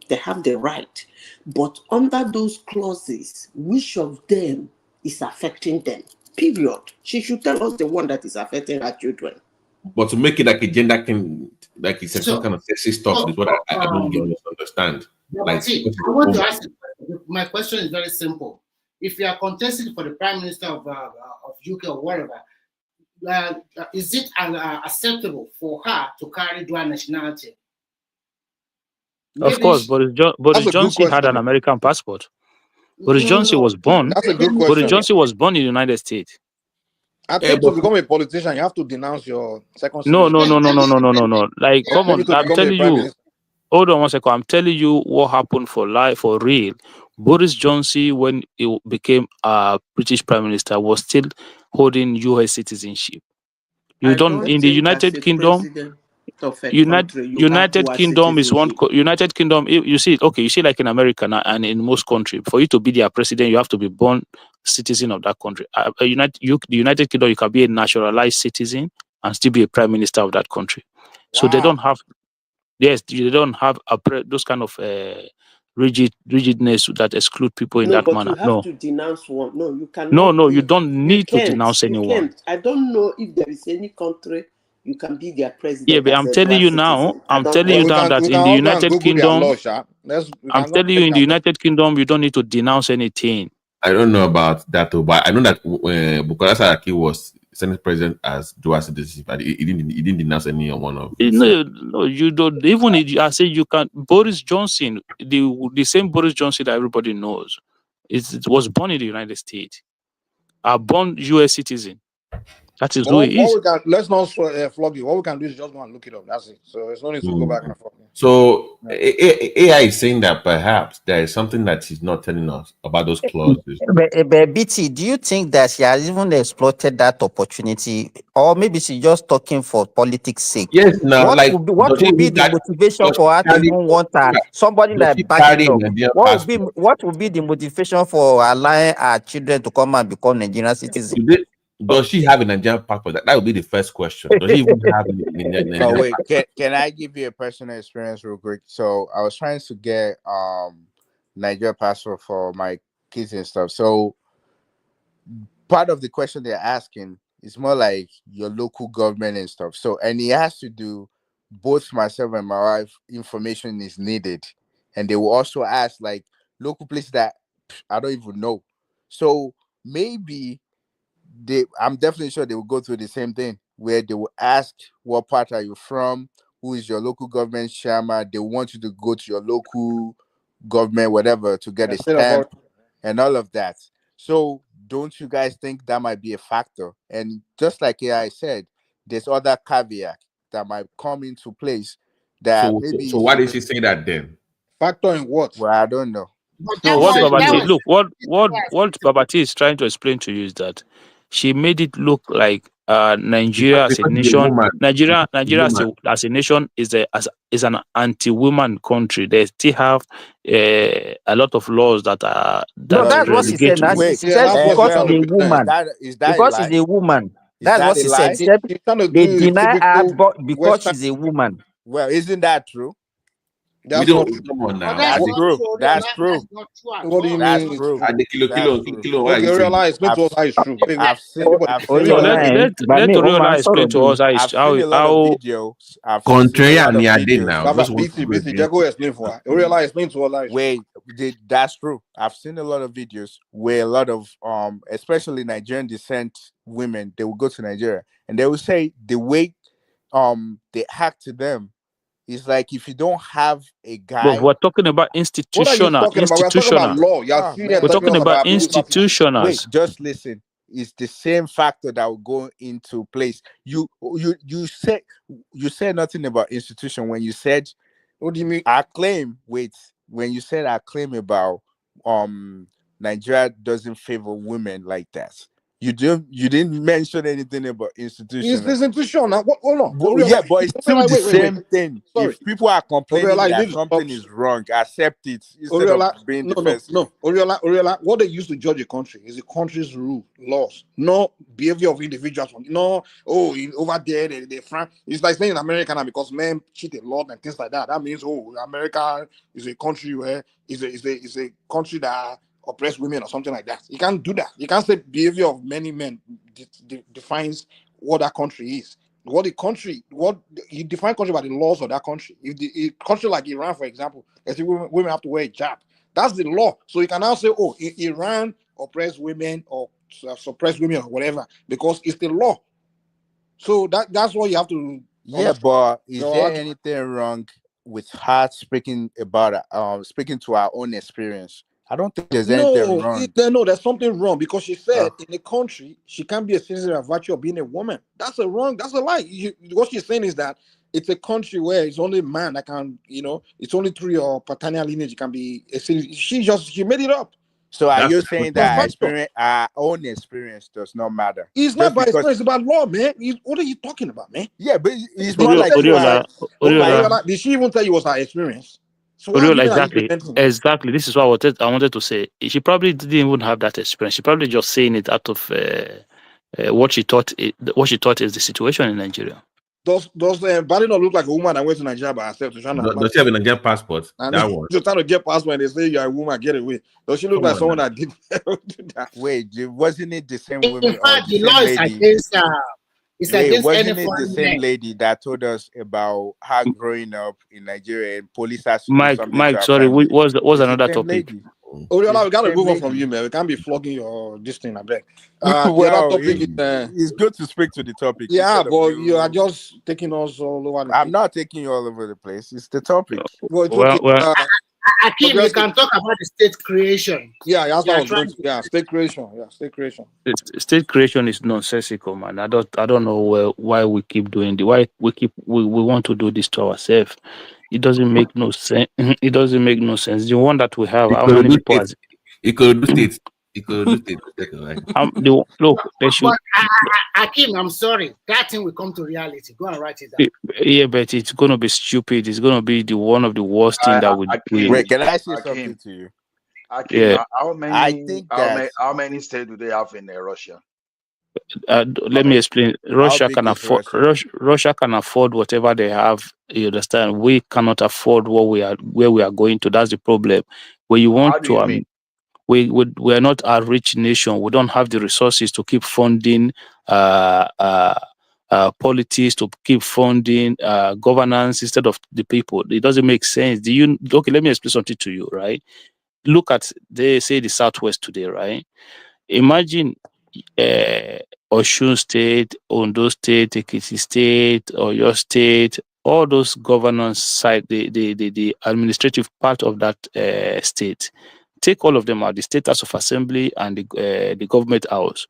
Speaker 3: They have the right. But under those clauses, which of them is affecting them? Period. She should tell us the one that is affecting her children.
Speaker 19: But to make it like a gender thing, like it's some
Speaker 24: So,
Speaker 19: kind of sexy stuff is what I don't get understand. Like
Speaker 24: I want to ask you, my question is very simple. If you are contesting for the Prime Minister of UK or whatever, is it acceptable for her to carry dual nationality?
Speaker 2: Of course, Boris
Speaker 22: That's a good
Speaker 2: Johnson had an
Speaker 22: question.
Speaker 2: American passport. Boris Johnson was born.
Speaker 22: That's a good
Speaker 2: Boris
Speaker 22: question.
Speaker 2: Johnson was born in the United States.
Speaker 22: I think to become a politician, you have to denounce your second
Speaker 2: No.
Speaker 22: citizenship.
Speaker 2: Like, come
Speaker 22: Maybe
Speaker 2: on,
Speaker 22: to
Speaker 2: I'm
Speaker 22: become a
Speaker 2: telling
Speaker 22: prime
Speaker 2: you.
Speaker 22: minister.
Speaker 2: Hold on one second. I'm telling you what happened for life, for real. Boris Johnson, when he became a British Prime Minister, was still holding U.S. citizenship.
Speaker 3: I
Speaker 2: In
Speaker 3: don't
Speaker 2: the
Speaker 3: think as
Speaker 2: United
Speaker 3: a
Speaker 2: Kingdom,
Speaker 3: president of a country you have
Speaker 2: United
Speaker 3: dual
Speaker 2: Kingdom is one.
Speaker 3: citizenship.
Speaker 2: United Kingdom, you see, okay, you see, like in America and in most countries, for you to be their president, you have to be born citizen of that country. The United Kingdom, you can be a naturalized citizen and still be a prime minister of that country. So they don't have. Yes, they don't have those kind of rigidness that exclude people in
Speaker 3: No,
Speaker 2: that
Speaker 3: but
Speaker 2: manner.
Speaker 3: you have
Speaker 2: No,
Speaker 3: to denounce one. No, you cannot
Speaker 2: no, you
Speaker 3: be.
Speaker 2: don't
Speaker 3: You
Speaker 2: need to
Speaker 3: can't.
Speaker 2: denounce
Speaker 3: You
Speaker 2: anyone.
Speaker 3: can't. I don't know if there is any country you can be their
Speaker 2: Yeah,
Speaker 3: president
Speaker 2: but
Speaker 3: as
Speaker 2: I'm
Speaker 3: a
Speaker 2: telling
Speaker 3: dual
Speaker 2: you now,
Speaker 3: citizen. I don't
Speaker 22: But
Speaker 3: think
Speaker 22: we
Speaker 3: so.
Speaker 22: can
Speaker 2: that in the
Speaker 22: all go and
Speaker 2: United
Speaker 22: Google their
Speaker 2: Kingdom,
Speaker 22: law, Sha. We
Speaker 2: I'm
Speaker 22: can go
Speaker 2: telling you,
Speaker 22: check
Speaker 2: in
Speaker 22: their
Speaker 2: the
Speaker 22: law.
Speaker 2: United Kingdom, you don't need to denounce anything.
Speaker 19: I don't know about that though, but I know that Bukola Saraki was Senate president as dual citizenship, and he didn't denounce any one of his.
Speaker 2: No, you don't. Even if I say you can, Boris Johnson, the same Boris Johnson that everybody knows, it was born in the United States, a born U.S. citizen. That is who
Speaker 22: But
Speaker 2: he is.
Speaker 22: let's not flog you. What we can do is just go and look it up. That's it. So it's no need to go back and forth.
Speaker 19: So AI is saying that perhaps there is something that she's not telling us about those clauses.
Speaker 9: But BT, do you think that she has even exploited that opportunity, or maybe she's just talking for politics' sake?
Speaker 19: Yes, now,
Speaker 9: What
Speaker 19: like,
Speaker 9: would be the motivation
Speaker 19: does
Speaker 9: for her
Speaker 19: she
Speaker 9: to
Speaker 19: carry,
Speaker 9: even want somebody
Speaker 19: does she
Speaker 9: like
Speaker 19: carry
Speaker 9: backing
Speaker 19: a
Speaker 9: up?
Speaker 19: Nigerian
Speaker 9: What
Speaker 19: passport?
Speaker 9: would be the motivation for allowing her children to come and become Nigerian citizens?
Speaker 19: Does she have a Nigerian passport? That would be the first question. Does she even have a Nigerian
Speaker 5: Oh wait,
Speaker 19: passport?
Speaker 5: can I give you a personal experience real quick? So I was trying to get Nigeria passport for my kids and stuff. So part of the question they're asking is more like your local government and stuff. So and it has to do both myself and my wife information is needed. And they will also ask like local places that I don't even know. So maybe I'm definitely sure they will go through the same thing where they will ask what part are you from, who is your local government chairman. They want you to go to your local government, whatever, to get a stamp and all of that. So don't you guys think that might be a factor? And just like AI said, there's other caveat that might come into place that maybe
Speaker 19: So why did she say that then?
Speaker 22: Factor in what?
Speaker 5: Well, I don't know.
Speaker 2: No, what Babati is trying to explain to you is that she made it look like Nigeria as a nation. Nigeria as a nation is an anti-woman country. They still have a lot of laws that are
Speaker 9: No, that's what she said. Now she said because she's a woman.
Speaker 5: Is that
Speaker 9: Because
Speaker 5: a
Speaker 9: she's
Speaker 5: lie?
Speaker 9: a woman.
Speaker 5: Is
Speaker 9: That's
Speaker 5: that
Speaker 9: what
Speaker 5: a
Speaker 9: she said.
Speaker 5: lie?
Speaker 9: She said
Speaker 22: She's trying to
Speaker 9: they
Speaker 22: do
Speaker 9: deny her
Speaker 22: typical
Speaker 9: because
Speaker 22: Western.
Speaker 9: she's a woman.
Speaker 5: Well, isn't that true?
Speaker 22: That's
Speaker 19: We don't
Speaker 22: not true.
Speaker 19: come on now.
Speaker 5: That's true. That's true.
Speaker 22: What do you
Speaker 5: That's
Speaker 22: mean?
Speaker 5: true.
Speaker 22: It's
Speaker 5: That's true.
Speaker 19: Why are
Speaker 22: okay,
Speaker 19: you saying
Speaker 22: realize. Explain to us how it's true. Wait.
Speaker 5: I've seen
Speaker 22: Anybody?
Speaker 5: I've
Speaker 2: No,
Speaker 5: seen a lot of
Speaker 2: let Oriola explain to us
Speaker 5: I've seen a lot of videos. I've seen a lot of videos.
Speaker 22: Baba, BT, Jago explain for her. Realize. Explain to us how it's true.
Speaker 5: Wait, that's true. I've seen a lot of videos where a lot of especially Nigerian descent women, they will go to Nigeria and they will say the way they hack to them is like if you don't have a guy.
Speaker 2: But we're talking about
Speaker 22: What are you
Speaker 2: institutional.
Speaker 22: talking about? We're talking about law. You're
Speaker 2: We're talking about institutionals.
Speaker 5: Wait, just listen. It's the same factor that will go into place. You said nothing about institution when you said.
Speaker 22: What do you mean?
Speaker 5: When you said I claim about Nigeria doesn't favor women like that. You didn't mention anything about institution.
Speaker 22: It's institution. Now, hold on.
Speaker 5: But it's still the same thing.
Speaker 22: Sorry.
Speaker 5: If people are complaining
Speaker 22: Oriola,
Speaker 5: that something is wrong, accept it instead
Speaker 22: Oriola,
Speaker 5: of being defensive.
Speaker 22: No. Oriola, what they use to judge a country is the country's rule, laws, no behavior of individuals. No, over there, they frank. It's like saying in America now because men cheat a lot and things like that. That means, America is a country where is a country that oppress women or something like that. You can't do that. You can't say behavior of many men defines what that country is. What you define country by the laws of that country. If a country like Iran, for example, women have to wear a hijab. That's the law. So you can now say, Iran oppress women or suppress women or whatever because it's the law. So that's what you have to.
Speaker 5: Yeah, but is there anything wrong with her speaking about speaking to our own experience. I don't think there's anything
Speaker 22: No,
Speaker 5: wrong.
Speaker 22: no, there's something wrong because she said in the country she can't be a citizen by virtue of being a woman. That's a lie. What she's saying is that it's a country where it's only man that can, it's only through your paternal lineage you can be a citizen. She made it up.
Speaker 5: So are you saying that our own experience does not matter?
Speaker 22: It's not by experience, it's about law, man. What are you talking about, man?
Speaker 5: Yeah, but it's more like
Speaker 22: did she even tell you was her experience? So
Speaker 2: exactly. This is what I wanted to say. She probably didn't even have that experience. She probably just saying it out of what she thought. What she thought is the situation in Nigeria.
Speaker 22: Does Bari not look like a woman that went to Nigeria by herself to try to?
Speaker 19: Does she have a Nigerian passport? That one.
Speaker 22: Just trying to get passport and they say you're a woman, get away. Does she look like someone that did that?
Speaker 5: Wait, wasn't it the same woman?
Speaker 24: In fact, the law is against
Speaker 5: wasn't it the same lady that told us about her growing up in Nigeria and police has to do something
Speaker 2: Mike,
Speaker 5: to her
Speaker 2: sorry,
Speaker 5: family?
Speaker 2: was another topic.
Speaker 22: Oriola, we gotta move on from you, man. We can't be flogging your this thing, I beg.
Speaker 5: Well, it's good to speak to the topic.
Speaker 22: Yeah, but you are just taking us all over.
Speaker 5: I'm not taking you all over the place. It's the topic.
Speaker 22: Well, it's okay.
Speaker 24: Akim, you can talk about the state creation.
Speaker 22: Yeah, that's what I was going to. Yeah, state creation. Yeah, state creation.
Speaker 2: State creation is nonsensical, man. I don't know why we keep doing we want to do this to ourselves. It doesn't make no sense. It doesn't make no sense. The one that we have, how many people has
Speaker 19: it could do state. It could do state.
Speaker 2: Look, they should.
Speaker 24: Akim, I'm sorry. That thing will come to reality. Go and write it down.
Speaker 2: Yeah, but it's gonna be stupid. It's gonna be one of the worst things that we do.
Speaker 5: Wait, can I say something to you?
Speaker 8: Akim,
Speaker 2: yeah.
Speaker 8: How many states do they have in Russia?
Speaker 2: Let me explain. Russia can afford. Russia can afford whatever they have. You understand? We cannot afford where we are going to. That's the problem. Where you want to. We are not a rich nation. We don't have the resources to keep funding politics, to keep funding governance instead of the people. It doesn't make sense. Okay, let me explain something to you, right? Look at, they say the Southwest today, right? Imagine Osun State, Ondo State, Ekiti State, Oyo State, all those governance side, the administrative part of that state. Take all of them out, the State House of Assembly and the government house.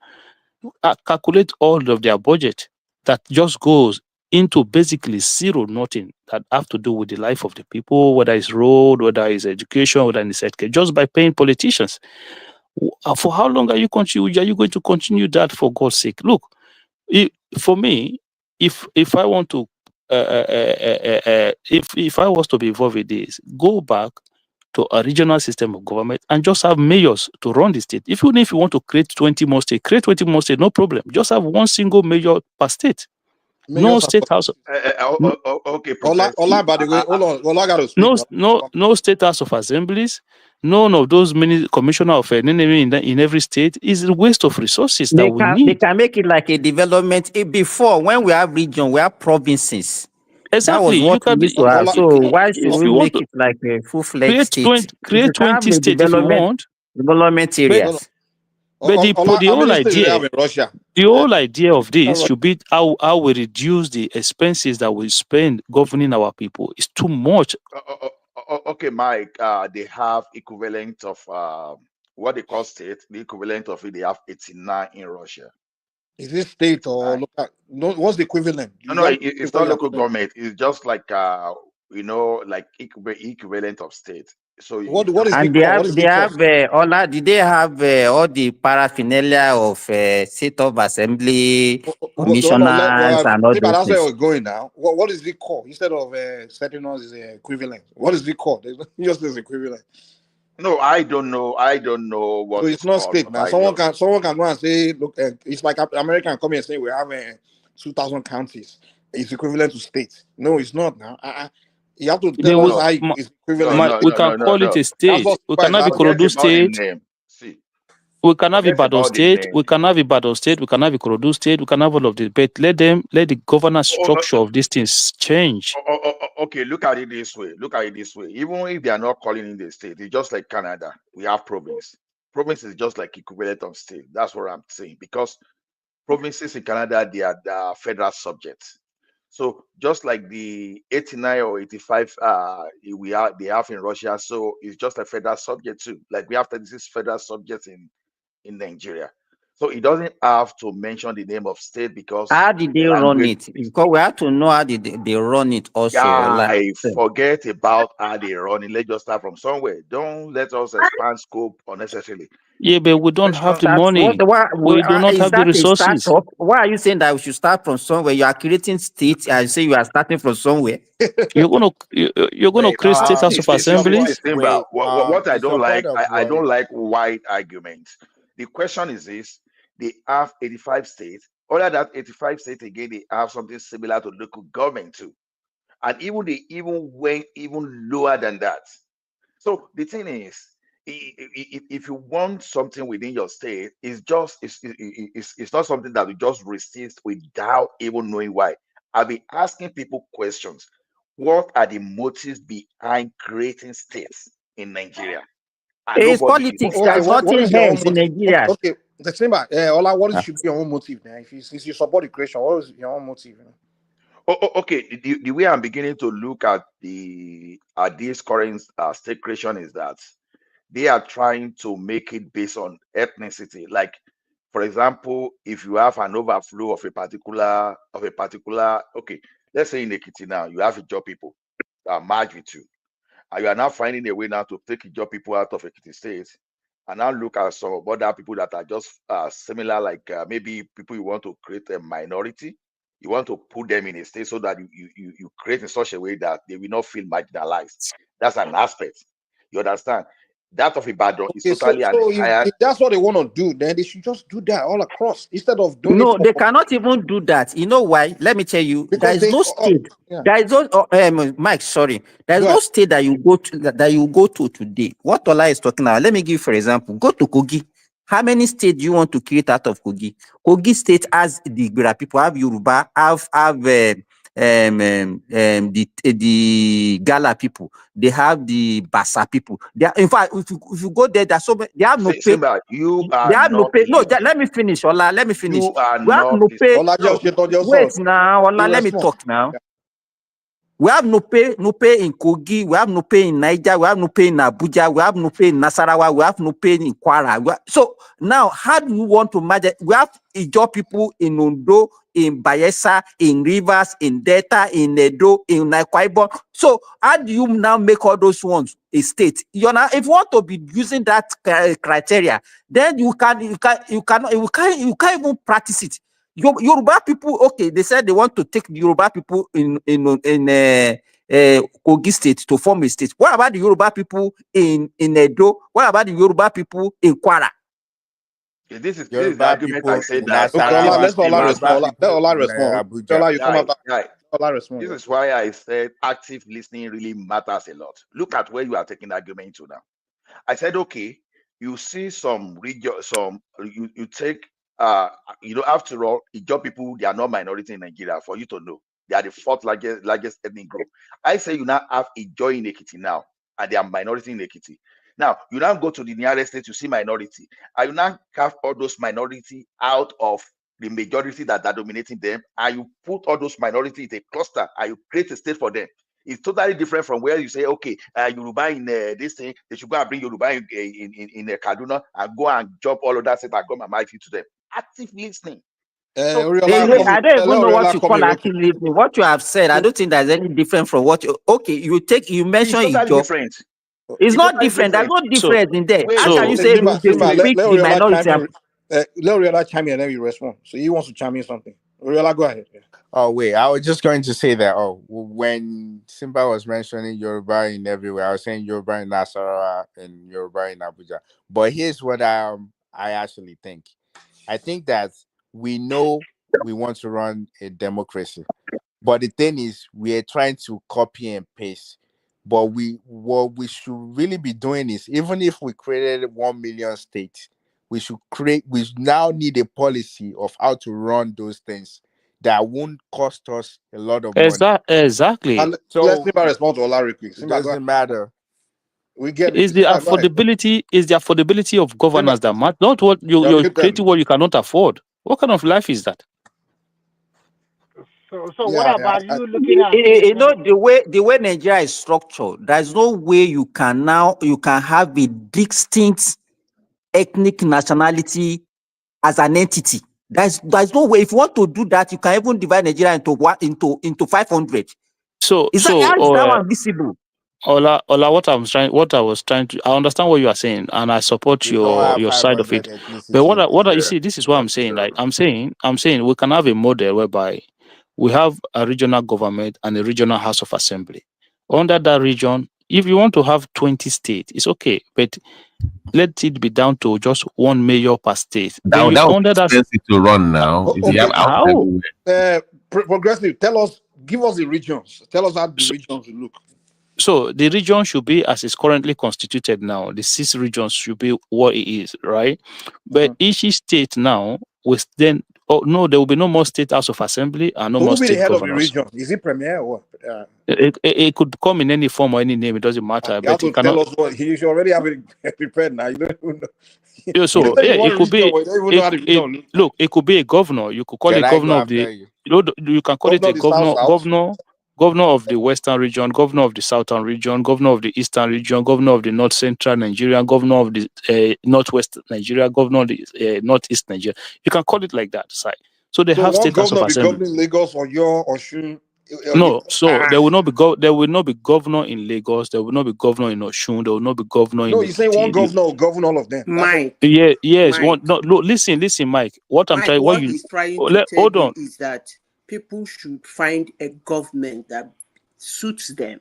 Speaker 2: Calculate all of their budget that just goes into basically zero, nothing that have to do with the life of the people, whether it's road, whether it's education, whether it's healthcare, just by paying politicians. For how long are you going to continue that, for God's sake? Look, for me, if I want to, if I was to be involved in this, go back to a regional system of government and just have mayors to run the state. Even if you want to create 20 more states, create 20 more states, no problem. Just have one single mayor per state. No state house.
Speaker 8: Okay,
Speaker 22: Ola, by the way, hold on. Ola got to speak.
Speaker 2: No state house of assemblies. None of those many commissioner of in every state is a waste of resources that we need.
Speaker 9: They can make it like a development. Before, when we have region, we have provinces.
Speaker 2: Exactly.
Speaker 9: That was what we used to have. So why should we make it like a full-fledged state?
Speaker 2: Create 20 states if you want.
Speaker 9: Development areas.
Speaker 2: But the whole idea of this should be how we reduce the expenses that we spend governing our people. It's too much.
Speaker 8: Okay, Mike. They have equivalent of what they call state. The equivalent of it, they have 89 in Russia.
Speaker 22: Is this state or local? No, what's the equivalent?
Speaker 8: No, it's not local government. It's just like like equivalent of state. So
Speaker 22: what is
Speaker 9: and they have did they have all the paraphernalia of state of assembly commissioners and all
Speaker 22: that's where
Speaker 9: those
Speaker 22: we're going now. What is it called instead of setting us is equivalent? What is it called? Just as equivalent.
Speaker 8: No, I don't know. What.
Speaker 22: So it's not state now. Someone can go and say, look, it's like American come and say we have 2,000 counties. It's equivalent to states. No, it's not now. You have to tell us how it's equivalent.
Speaker 2: We can call it a state. We can have a Ikorodu state. We can have Ibadan state. We can have Ibadan state. We can have Ikorodu state. We can have all of this. But let the governance structure of these things change.
Speaker 8: Okay, look at it this way. Even if they are not calling it a state, it's just like Canada. We have province. Province is just like equivalent of state. That's what I'm saying. Because provinces in Canada, they are the federal subjects. So just like the 89 or 85 they have in Russia, so it's just a federal subject too. Like we have 36 federal subjects in Nigeria. So it doesn't have to mention the name of state because
Speaker 9: How did they run it? Because we have to know how did they run it also. Like,
Speaker 8: I forget about how they run it. Let's just start from somewhere. Don't let us expand scope unnecessarily.
Speaker 2: Yeah, but we don't have the money. We do not
Speaker 9: is
Speaker 2: have the
Speaker 9: that a
Speaker 2: resources.
Speaker 9: startup? Why are you saying that we should start from somewhere? You are creating states and say you are starting from somewhere.
Speaker 2: You're gonna create state house of assemblies.
Speaker 8: What I
Speaker 5: it's a
Speaker 8: don't like,
Speaker 5: part of
Speaker 8: I don't
Speaker 5: Roy.
Speaker 8: like wide arguments. The question is this: they have 85 states. Other than 85 states again, they have something similar to local government too, and even they even went even lower than that. So the thing is, if you want something within your state, it's not something that you just resist without even knowing why. I've been asking people questions. What are the motives behind creating states in Nigeria? And
Speaker 9: It's
Speaker 8: nobody is
Speaker 9: politics.
Speaker 22: Okay,
Speaker 9: There's
Speaker 22: what
Speaker 9: nothing
Speaker 22: is your own
Speaker 9: else in
Speaker 22: motive?
Speaker 9: Nigeria.
Speaker 22: Okay, the thing about Ola, what should be your own motive now? If you since you support the creation, what is your own motive? You know?
Speaker 8: Okay, the way I'm beginning to look at this current state creation is that they are trying to make it based on ethnicity. Like, for example, if you have an overflow of a particular okay, let's say in Ekiti now, you have Ijaw people that merge with you, and you are now finding a way now to take Ijaw people out of Ekiti state, and now look at some other people that are just similar, like maybe people you want to create a minority, you want to put them in a state so that you create in such a way that they will not feel marginalized. That's an aspect. You understand? That of Ibadan is
Speaker 22: Okay,
Speaker 8: totally an
Speaker 22: so
Speaker 8: entire.
Speaker 22: if that's what they want to do, then they should just do that all across instead of doing it
Speaker 9: No,
Speaker 22: for
Speaker 9: they cannot even do that. You know why? Let me tell you. There
Speaker 22: because
Speaker 9: is
Speaker 22: they
Speaker 9: no state.
Speaker 22: yeah.
Speaker 9: There is no Mike. Sorry, there is
Speaker 22: Go
Speaker 9: no
Speaker 22: ahead.
Speaker 9: state that you go to that you go to today. What Ola is talking about. Let me give you for example. Go to Kogi. How many states do you want to create out of Kogi? Kogi state has the Igbira people, have Yoruba, have the Gala people. They have the Basa people. They are, in fact, if you go there, there's so many, they have no pay.
Speaker 8: Simba, you
Speaker 9: They
Speaker 8: are
Speaker 9: have no
Speaker 8: not
Speaker 9: pay. No,
Speaker 8: listening.
Speaker 9: let me finish, Ola. Let me finish.
Speaker 8: You are
Speaker 9: We have
Speaker 8: not
Speaker 9: no pay.
Speaker 22: Ola,
Speaker 9: No,
Speaker 22: just on your
Speaker 9: wait
Speaker 22: son.
Speaker 9: now, Ola.
Speaker 22: You
Speaker 9: Let me
Speaker 22: respond.
Speaker 9: talk now. We have no pay in Kogi. We have no pay in Niger. We have no pay in Abuja. We have no pay in Nasarawa. We have no pay in Kwara. So now, how do you want to manage? We have Ijaw people in Ondo, in Bayelsa, in Rivers, in Delta, in Edo, in Akwa Ibom. So how do you now make all those ones a state? You know, if you want to be using that criteria, then you can't even practice it. Yoruba people, okay, they said they want to take the Yoruba people in Kogi state to form a state. What about the Yoruba people in Edo? What about the Yoruba people in Kwara?
Speaker 8: This is the
Speaker 5: Yoruba
Speaker 8: argument I
Speaker 5: people
Speaker 8: said
Speaker 5: in
Speaker 8: that
Speaker 22: Okay, Ola,
Speaker 5: Nasarawa,
Speaker 22: let's Ola
Speaker 8: active
Speaker 5: Yoruba
Speaker 22: respond.
Speaker 8: listening.
Speaker 22: Let
Speaker 5: people
Speaker 22: Ola
Speaker 5: in
Speaker 22: respond.
Speaker 5: Abuja.
Speaker 22: Ola, you come
Speaker 8: Guy,
Speaker 22: after.
Speaker 8: guy,
Speaker 22: Ola respond.
Speaker 8: this
Speaker 22: Yeah.
Speaker 8: is why I said active listening really matters a lot. Look at where you are taking the argument to now. I said, okay, you see some region, you take after all, Ijaw people, they are not minority in Nigeria, for you to know. They are the fourth largest ethnic group. I say you now have Ijaw in Ekiti now, and they are minority in Ekiti. Now, you now go to the nearest state, you see minority. And you now carve all those minority out of the majority that are dominating them, and you put all those minority in a cluster, and you create a state for them. It's totally different from where you say, okay, Yoruba in this thing, they should go and bring Yoruba in Kaduna and go and drop all of that set and come and marry to them. Active listening. So
Speaker 9: I don't even know what you call active listening. What you have said, I don't think there's any different from what you. Okay, you mention
Speaker 8: it's totally
Speaker 9: Ijaw.
Speaker 8: different.
Speaker 9: It's not
Speaker 8: totally
Speaker 9: different. There's no
Speaker 2: So,
Speaker 9: difference in there.
Speaker 8: Wait,
Speaker 9: How can you say
Speaker 22: Simba,
Speaker 9: they should
Speaker 22: let
Speaker 9: pick the
Speaker 22: Oriola
Speaker 9: minority?
Speaker 22: chime in. Let Oriola chime in and then you respond. So he wants to chime in something. Oriola, go ahead. Yeah.
Speaker 5: Oh wait, I was just going to say that. Oh, when Simba was mentioning Yoruba in everywhere, I was saying Yoruba in Nasarawa and Yoruba in Abuja. But here's what I actually think. I think that we know we want to run a democracy, but the thing is, we are trying to copy and paste. But what we should really be doing is, even if we created 1 million states, we now need a policy of how to run those things that won't cost us a lot of money.
Speaker 2: Exactly.
Speaker 22: And
Speaker 5: So
Speaker 22: let's Simba respond to Ola real quick.
Speaker 5: it
Speaker 22: Simba, go ahead.
Speaker 5: doesn't matter.
Speaker 22: We get
Speaker 2: Is
Speaker 22: it.
Speaker 2: the
Speaker 22: Simba, go ahead.
Speaker 2: affordability of governance that matters, not what you're creating what you cannot afford. What kind of life is that?
Speaker 1: So what about you looking at
Speaker 9: You know the way Nigeria is structured, there's no way you can have a distinct ethnic nationality as an entity. There's no way. If you want to do that, you can even divide Nigeria into 500.
Speaker 2: So
Speaker 9: How is that one visible?
Speaker 2: Ola, what I was trying to, I understand what you are saying, and I support
Speaker 5: We don't have
Speaker 2: your side of
Speaker 5: 500
Speaker 2: it. But
Speaker 5: ethnicity in
Speaker 2: you
Speaker 5: Nigeria.
Speaker 2: see, this is what I'm saying. Like I'm saying we can have a model whereby we have a regional government and a regional House of Assembly. Under that region, if you want to have 20 states, it's okay, but let it be down to just one mayor per state.
Speaker 19: That would be expensive to run now. If you have out everywhere.
Speaker 22: Progressive, give us the regions. Tell us how the regions will look.
Speaker 2: So the region should be as it's currently constituted now. The 6 regions should be what it is, right? But each state now was then. Oh no, there will be no more state House of Assembly and no
Speaker 22: Who
Speaker 2: more
Speaker 22: will be the
Speaker 2: state
Speaker 22: head of the
Speaker 2: governors.
Speaker 22: region? Is it premier or what?
Speaker 2: It could come in any form or any name. It doesn't matter.
Speaker 22: You have
Speaker 2: But
Speaker 22: to
Speaker 2: it cannot.
Speaker 22: tell us what you should already have it prepared now. You don't even know.
Speaker 2: Yeah, so
Speaker 22: You say you
Speaker 2: yeah,
Speaker 22: want
Speaker 2: it could be.
Speaker 22: region, but you don't even know how the region looks.
Speaker 2: Look, it could be a governor. You could call
Speaker 5: Can
Speaker 2: it
Speaker 5: I go
Speaker 2: governor of the.
Speaker 5: after you?
Speaker 2: You can call it a
Speaker 22: Governor of the South.
Speaker 2: governor of the Western region, governor of the Southern region, governor of the Eastern region, governor of the North Central Nigeria, governor of the Northwest Nigeria, governor of the Northeast Nigeria. You can call it like that, side. So they
Speaker 22: So
Speaker 2: have
Speaker 22: one
Speaker 2: state House of
Speaker 22: governor be
Speaker 2: Assembly.
Speaker 22: governing Lagos or your or Osun.
Speaker 2: No, so there will not be governor in Lagos. There will not be governor in Osun. There will not be governor in
Speaker 22: No, you say one
Speaker 2: Ekiti.
Speaker 22: governor will govern all of them.
Speaker 3: Mike.
Speaker 2: Yes.
Speaker 3: Mike.
Speaker 2: No, look, listen, Mike. What I'm
Speaker 3: Mike,
Speaker 2: trying,
Speaker 3: what he's trying to tell
Speaker 2: hold
Speaker 3: you
Speaker 2: on.
Speaker 3: is that people should find a government that suits them.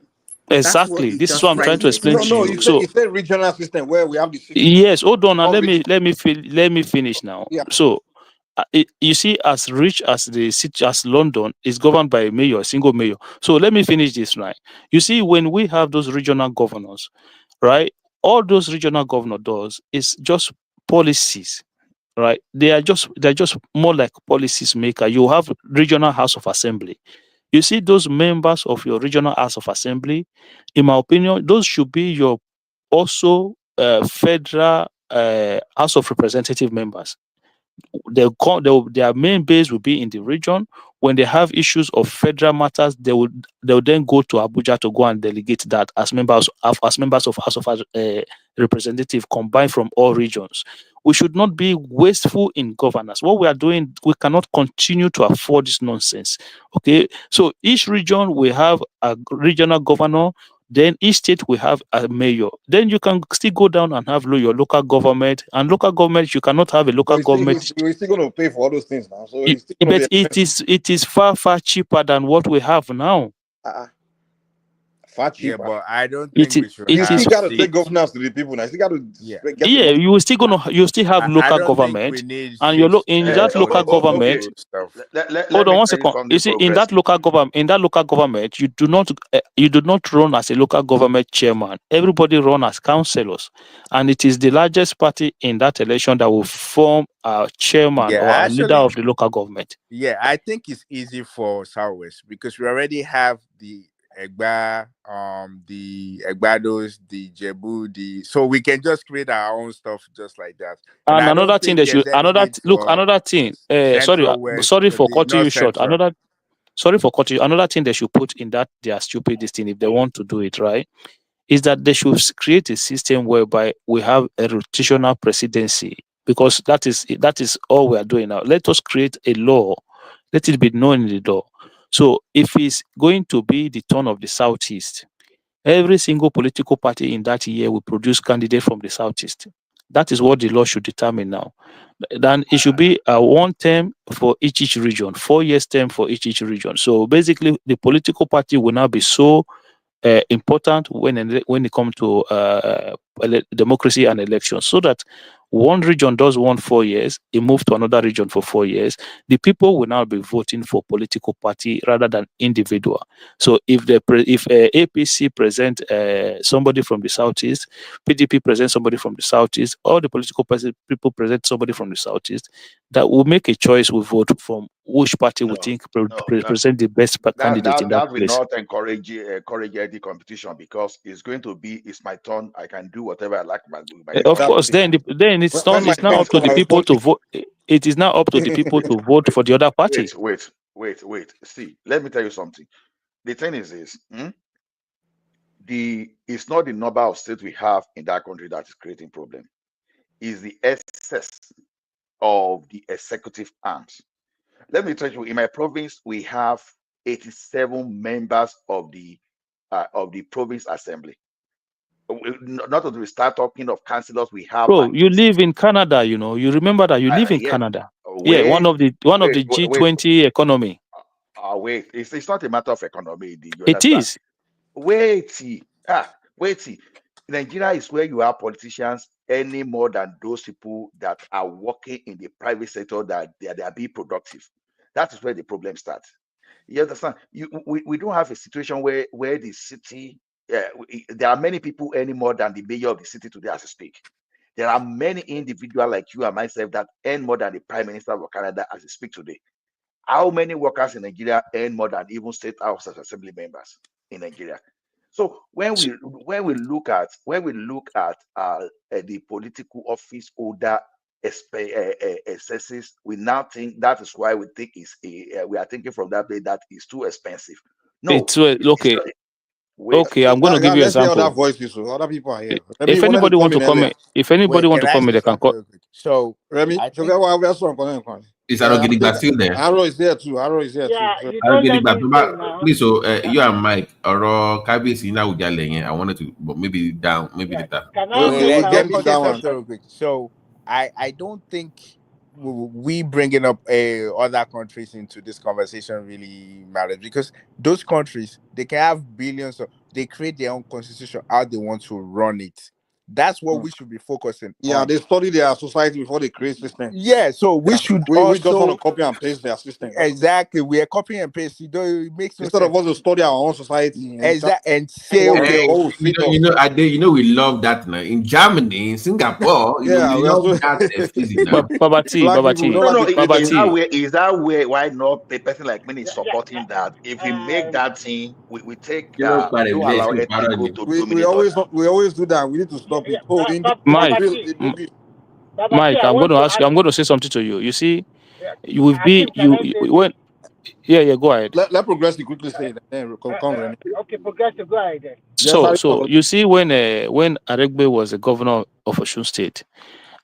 Speaker 2: Exactly. This is what I'm trying to explain to
Speaker 22: No,
Speaker 2: you.
Speaker 22: you said regional system where we have the system.
Speaker 2: Yes, hold on. Now let me finish now.
Speaker 22: Yeah.
Speaker 2: So you see, as rich as the city as London is governed by a mayor, a single mayor. So let me finish this, right? You see, when we have those regional governors, right? All those regional governor does is just policies, right? They're just more like policies maker. You have regional House of Assembly. You see, those members of your regional House of Assembly, in my opinion, those should be your also federal House of Representative members. Their main base will be in the region. When they have issues of federal matters, they will then go to Abuja to go and delegate that as members of House of Representative combined from all regions. We should not be wasteful in governance. What we are doing, we cannot continue to afford this nonsense. Okay, so each region will have a regional governor. Then each state will have a mayor. Then you can still go down and have your local government. And local government, you cannot have a local government.
Speaker 22: We're still going to pay for all those things now. So
Speaker 2: But it is far cheaper than what we have now.
Speaker 22: Far cheaper.
Speaker 5: Yeah, but I don't think we should.
Speaker 22: You still got to take governors to the people now. You still got to
Speaker 2: you still have local government, and you look in that local government. Hold on 1 second. You see, in that local government, you do not run as a local government chairman. Everybody run as councillors, and it is the largest party in that election that will form a chairman or a leader of the local government.
Speaker 5: Yeah, I think it's easy for Southwest because we already have the Egba, the Egbados, the Jebu, so we can just create our own stuff just like that.
Speaker 2: And another thing that another thing. Sorry for cutting you short. Another thing they should put in that their stupid thing if they want to do it right is that they should create a system whereby we have a rotational presidency, because that is all we are doing now. Let us create a law. Let it be known in the law. So if it's going to be the turn of the Southeast, every single political party in that year will produce candidates from the Southeast. That is what the law should determine now. Then it should be a 1 term for each region, 4 years term for each region. So basically, the political party will now be so important when it comes to democracy and elections, so that one region does 4 years, it moves to another region for 4 years. The people will now be voting for political party rather than individual. So if APC present somebody from the Southeast, PDP presents somebody from the Southeast, or the political people present somebody from the Southeast, that will make a choice. We vote from which party we think represent the best candidate in that
Speaker 8: will
Speaker 2: place.
Speaker 8: not encourage any competition, because it's going to be, it's my turn. I can do whatever I like.
Speaker 2: Of course, then it's now up to the people to vote. It is now up to the people to vote for the other party.
Speaker 8: Wait. Wait. See, let me tell you something. The thing is this. It's not the number of states we have in that country that is creating problem. It's the excess of the executive arms. Let me tell you, in my province, we have 87 members of the province assembly. Not until we start talking of councillors, we have
Speaker 2: Bro,
Speaker 8: like
Speaker 2: you live in Canada, you know. You remember that you live in
Speaker 8: yeah.
Speaker 2: Canada. Yeah, one of the G20 economy.
Speaker 8: Wait. It's not a matter of economy. You
Speaker 2: It
Speaker 8: understand?
Speaker 2: is.
Speaker 8: Wait. Nigeria is where you have politicians any more than those people that are working in the private sector that they are being productive. That is where the problem starts. You understand? We don't have a situation where the city, there are many people any more than the mayor of the city today as I speak. There are many individuals like you and myself that earn more than the prime minister of Canada as I speak today. How many workers in Nigeria earn more than even state house of assembly members in Nigeria? So when we look at the political office holder excesses, we now think that is why we think we are thinking from that way that is too expensive. No,
Speaker 2: it's okay. Okay, I'm going to give you an
Speaker 22: let's hear
Speaker 2: example.
Speaker 22: other voices. Other people are here.
Speaker 2: If anybody want to comment, they can call.
Speaker 22: So Remy,
Speaker 19: Is Arogidi still there?
Speaker 22: Arrow is there too.
Speaker 1: Yeah, you don't let me say now.
Speaker 19: Please, you and Mike or Kabisi now I wanted to, but maybe down, maybe later.
Speaker 1: Can I
Speaker 22: Let me
Speaker 5: that one real quick. So I don't think we bringing up other countries into this conversation really matters, because those countries, they can have billions of, they create their own constitution how they want to run it. That's what we should be focusing on.
Speaker 22: They study their society before they create system.
Speaker 5: Yeah, so we should
Speaker 22: we just want to copy and paste their system.
Speaker 5: Exactly, we are copying and pasting. It makes no
Speaker 22: instead
Speaker 5: sense.
Speaker 22: of us to study our own society
Speaker 5: and say
Speaker 19: you know we love that now in Germany, in Singapore. We love that.
Speaker 8: Is that way? Why not a person like me is supporting that? If we make that thing, we take don't allow ethical to
Speaker 22: we always do that. We need to stop it.
Speaker 2: Mike, I'm going to say something to you. You see, you will be when. Yeah, go ahead.
Speaker 22: Let Progressive quickly say that. Then come,
Speaker 1: okay, Progressive, go ahead. Then.
Speaker 2: So you see, when Aregbe was the governor of Osun State,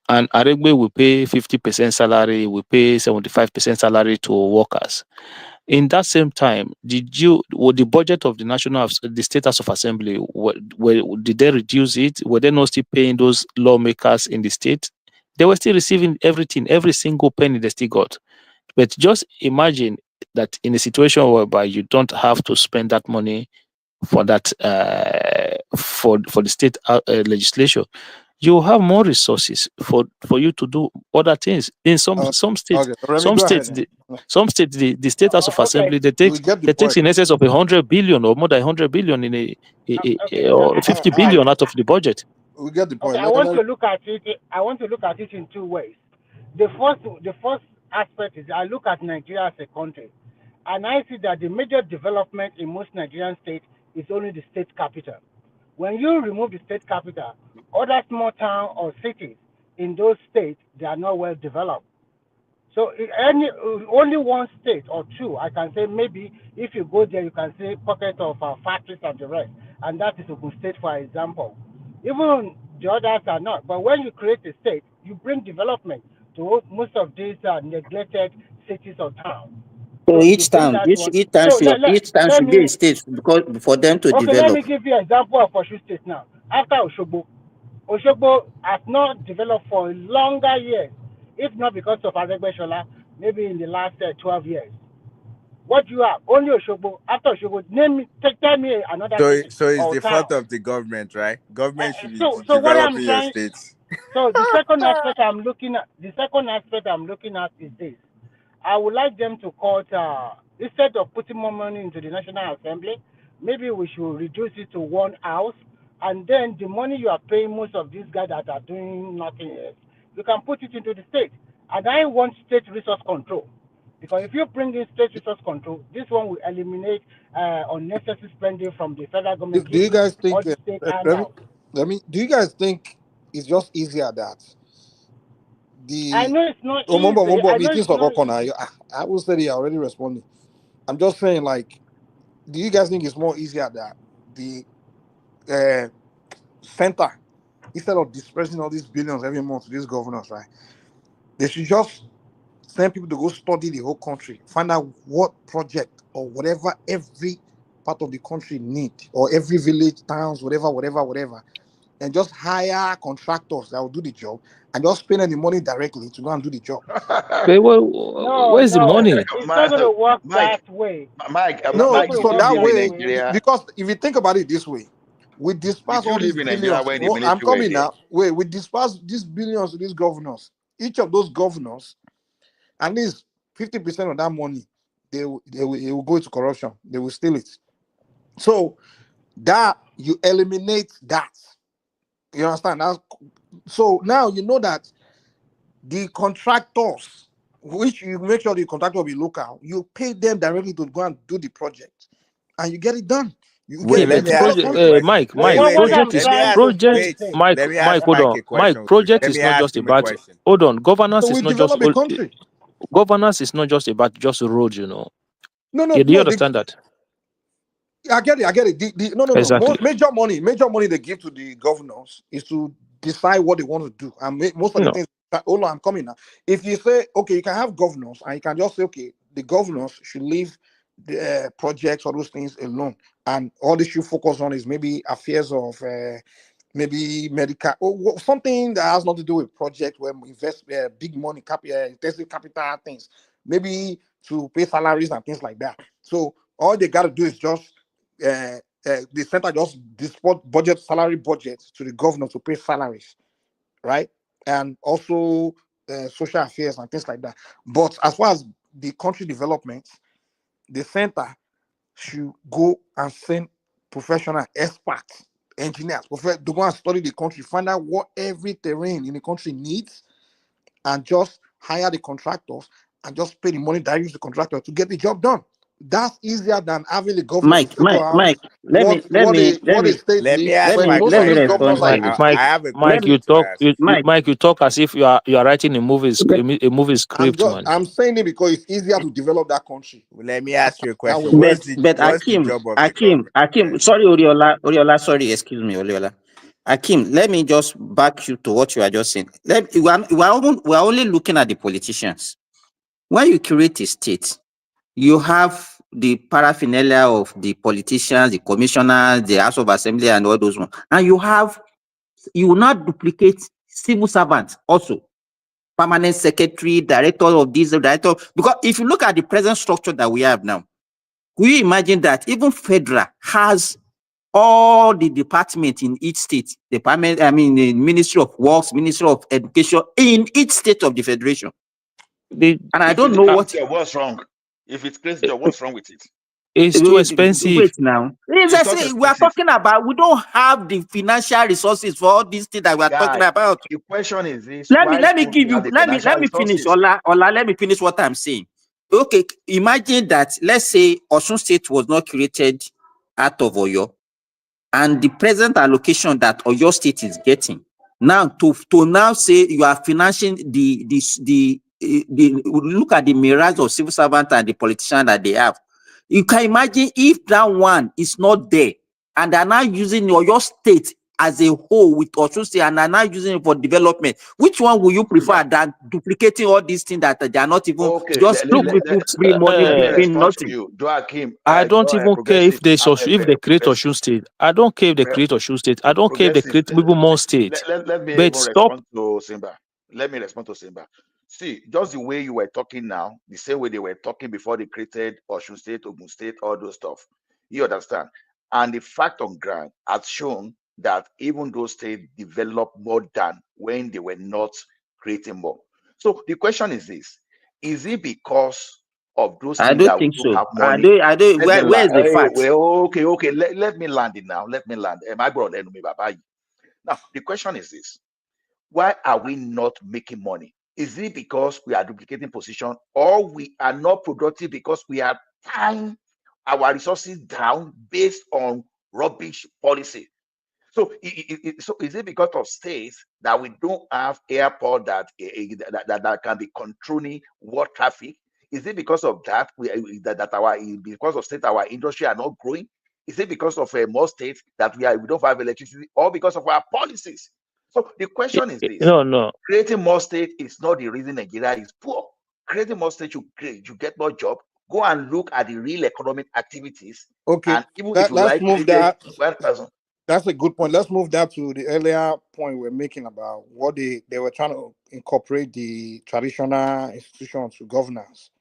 Speaker 2: and Aregbe will pay 50% salary, we pay 75% salary to workers. In that same time, did the budget of the State House of Assembly, did they reduce it? Were they not still paying those lawmakers in the state? They were still receiving everything, every single penny they still got. But just imagine that in a situation whereby you don't have to spend that money for that for the state legislature, you have more resources for you to do other things. In some states, the State House of Assembly, they take in excess of 100 billion or more than 100 billion in or 50 billion out of the budget.
Speaker 22: We get the point.
Speaker 1: Okay, I want to look at it in two ways. The first aspect is I look at Nigeria as a country, and I see that the major development in most Nigerian states is only the state capital. When you remove the state capital, other small towns or cities in those states, they are not well developed. So only one state or two, I can say maybe if you go there, you can see pockets of factories and the rest, and that is Ogun State, for example. Even the others are not. But when you create a state, you bring development to most of these neglected cities or towns.
Speaker 9: So each town should be a state because for them to develop.
Speaker 1: Let me give you an example of Osun State now. After Osogbo has not developed for longer years, if not because of Aregbesola, maybe in the last 12 years. What you have? Only Osogbo. After Osogbo, tell me another city.
Speaker 5: So it's the fault of the government, right? Government should be
Speaker 1: developing
Speaker 5: your states.
Speaker 1: So the second aspect I'm looking at is this. I would like them to cut, instead of putting more money into the National Assembly, maybe we should reduce it to one house, and then the money you are paying most of these guys that are doing nothing else, you can put it into the state. And I want state resource control. Because if you bring in state resource control, this one will eliminate unnecessary spending from the federal government.
Speaker 22: Do you guys think do you guys think it's just easier that
Speaker 1: I know it's not easy.
Speaker 22: I will say they are already responding. I'm just saying, like, do you guys think it's more easier that the center, instead of dispersing all these billions every month to these governors, right? They should just send people to go study the whole country, find out what project or whatever every part of the country need, or every village, towns, whatever, and just hire contractors that will do the job and just spend any money directly to go and do the job.
Speaker 2: Okay,
Speaker 1: No,
Speaker 2: where's the
Speaker 1: no,
Speaker 2: money?
Speaker 1: it's not going to work
Speaker 8: Mike,
Speaker 1: that way.
Speaker 8: Mike,
Speaker 1: It's
Speaker 22: No,
Speaker 1: not
Speaker 8: Mike,
Speaker 1: going to
Speaker 8: did
Speaker 22: so
Speaker 8: you
Speaker 1: work
Speaker 22: that
Speaker 8: live
Speaker 1: that
Speaker 8: in
Speaker 22: way,
Speaker 1: way.
Speaker 8: Nigeria?
Speaker 22: because if you think about it this way, we disperse
Speaker 8: Did you
Speaker 22: all these
Speaker 8: live in Nigeria
Speaker 22: billions.
Speaker 8: when the
Speaker 22: No, I'm
Speaker 8: military were
Speaker 22: coming
Speaker 8: there?
Speaker 22: now. Wait, we disperse these billions to these governors. Each of those governors, at least 50% of that money, it will go into corruption. They will steal it. So that you eliminate that. You understand? So now you know that the contractors, which you make sure the contractor will be local, you pay them directly to go and do the project, and you get it done. You
Speaker 5: Wait,
Speaker 22: get
Speaker 2: Yeah,
Speaker 22: you
Speaker 5: let
Speaker 2: but
Speaker 5: me
Speaker 22: develop
Speaker 5: ask you
Speaker 2: project,
Speaker 5: a
Speaker 22: country.
Speaker 5: question.
Speaker 2: Mike,
Speaker 1: But
Speaker 5: Wait,
Speaker 2: Mike,
Speaker 5: wait,
Speaker 1: what
Speaker 5: wait.
Speaker 1: I'm
Speaker 2: project is
Speaker 5: Let me
Speaker 1: trying
Speaker 5: ask.
Speaker 1: to say
Speaker 2: project.
Speaker 1: is
Speaker 5: Wait,
Speaker 1: this.
Speaker 2: Mike,
Speaker 5: let me
Speaker 2: Mike,
Speaker 5: ask
Speaker 2: hold
Speaker 5: Mike
Speaker 2: on.
Speaker 5: a
Speaker 2: Mike,
Speaker 5: question.
Speaker 2: project
Speaker 5: Let
Speaker 2: is
Speaker 5: me
Speaker 2: not
Speaker 5: ask
Speaker 2: just
Speaker 5: him a
Speaker 2: about.
Speaker 5: question.
Speaker 2: Hold on,
Speaker 22: So we develop a country.
Speaker 2: governance is not just about just roads.
Speaker 22: No, no,
Speaker 2: Yeah, do you
Speaker 22: no.
Speaker 2: understand that?
Speaker 22: I get it. I get it. No.
Speaker 2: Exactly.
Speaker 22: Major money they give to the governors is to decide what they want to do. And most of the
Speaker 2: No.
Speaker 22: things. Hold on, I'm coming now. If you say, okay, you can have governors, and you can just say, okay, the governors should leave the projects or those things alone, and all they should focus on is maybe affairs of maybe medical or something that has nothing to do with project where we invest big money, intensive capital things, maybe to pay salaries and things like that. So all they got to do is just the center just disport salary budget to the governor to pay salaries, right? And also social affairs and things like that. But as far as the country development, the center should go and send professional experts, engineers, to go and study the country, find out what every terrain in the country needs, and just hire the contractors and just pay the money directly to the contractor to get the job done. That's easier than having the governor to figure out
Speaker 9: Mike, let me
Speaker 22: what a state
Speaker 5: Let me
Speaker 22: needs.
Speaker 5: ask
Speaker 22: When
Speaker 5: Mike a
Speaker 22: most
Speaker 9: let
Speaker 22: of
Speaker 9: me
Speaker 22: these
Speaker 5: question.
Speaker 22: governors
Speaker 9: respond
Speaker 22: are
Speaker 9: to
Speaker 2: Mike,
Speaker 9: you.
Speaker 5: I
Speaker 2: Mike,
Speaker 5: have a
Speaker 2: Mike,
Speaker 5: question
Speaker 2: you
Speaker 5: to
Speaker 2: talk,
Speaker 5: ask.
Speaker 9: Mike,
Speaker 2: Mike, you talk as if you are writing
Speaker 9: but,
Speaker 2: a movie script, man.
Speaker 22: I'm saying it because it's easier to develop that country.
Speaker 5: Let me ask you a
Speaker 22: That way.
Speaker 5: question.
Speaker 9: but
Speaker 5: What's the job of the
Speaker 9: Akim,
Speaker 5: governor?
Speaker 9: sorry, Oriola, sorry, excuse me, Oriola. Akim, let me just back you to what you are just saying. We are only looking at the politicians. When you create a state, you have the paraphernalia of the politicians, the commissioners, the House of Assembly, and all those ones. And you will not duplicate civil servants also. Permanent secretary, director of this, director. Because if you look at the present structure that we have now, will you imagine that even federal has all the departments in each state, the Ministry of Works, Ministry of Education in each state of the federation? And I
Speaker 8: If
Speaker 9: don't
Speaker 8: it's
Speaker 9: know
Speaker 8: crazy
Speaker 9: what.
Speaker 8: job, what's wrong? If it's crazy job, what's wrong with it?
Speaker 2: It's too expensive.
Speaker 9: Wait now.
Speaker 8: It's not
Speaker 9: We are
Speaker 8: expensive.
Speaker 9: talking about, we don't have the financial resources for all these things that we are talking
Speaker 8: Guy,
Speaker 9: about.
Speaker 8: the question is this:
Speaker 9: Let
Speaker 8: why
Speaker 9: me
Speaker 8: don't
Speaker 9: give
Speaker 8: we have
Speaker 9: you,
Speaker 8: the
Speaker 9: let
Speaker 8: financial
Speaker 9: me finish,
Speaker 8: resources?
Speaker 9: Ola, let me finish what I'm saying. Okay, imagine that, let's say Osun State was not created out of Oyo, and the present allocation that Oyo State is getting, now to now say you are financing the look at the mirage of civil servant and the politician that they have. You can imagine if that one is not there, and they're now using Oyo State as a whole with Osun State, and are now using it for development. Which one will you prefer than duplicating all these things that they are not even
Speaker 8: Okay,
Speaker 9: just
Speaker 2: Look,
Speaker 9: free money,
Speaker 8: let me
Speaker 9: doing
Speaker 8: respond to
Speaker 9: nothing?
Speaker 8: you. Joachim,
Speaker 2: I don't even care if
Speaker 8: progressive,
Speaker 2: if they create
Speaker 8: progressive,
Speaker 2: Osun State. I don't care if they create Osun State. I don't care if they
Speaker 8: progressive.
Speaker 2: create even more state.
Speaker 8: Let me
Speaker 2: But
Speaker 8: even
Speaker 2: stop.
Speaker 8: respond to Simba. Let me respond to Simba. See, just the way you were talking now, the same way they were talking before they created Osun State, Ogun State, all those stuff. You understand? And the fact on ground has shown that even those states developed more than when they were not creating more. So the question is this: is it because of those
Speaker 9: I
Speaker 8: things
Speaker 9: don't
Speaker 8: that we
Speaker 9: think
Speaker 8: don't
Speaker 9: so.
Speaker 8: have money? Let me
Speaker 9: Where
Speaker 8: land.
Speaker 9: is the fact?
Speaker 8: Okay, okay. Let me land it now. Let me land. My brother, Baba. Now, the question is this: why are we not making money? Is it because we are duplicating position, or we are not productive because we are tying our resources down based on rubbish policy? So, so is it because of states that we don't have airport that can be controlling world traffic? Is it because of that because of state our industry are not growing? Is it because of more states that we don't have electricity, or because of our policies? So the question is this:
Speaker 2: No.
Speaker 8: Creating more states is not the reason Nigeria is poor. Creating more states, you get more job. Go and look at the real economic activities.
Speaker 22: Okay,
Speaker 8: And even if you
Speaker 22: let's move that.
Speaker 8: 1,000.
Speaker 22: That's a good point. Let's move that to the earlier point we're making about what they were trying to incorporate the traditional institutions to governance.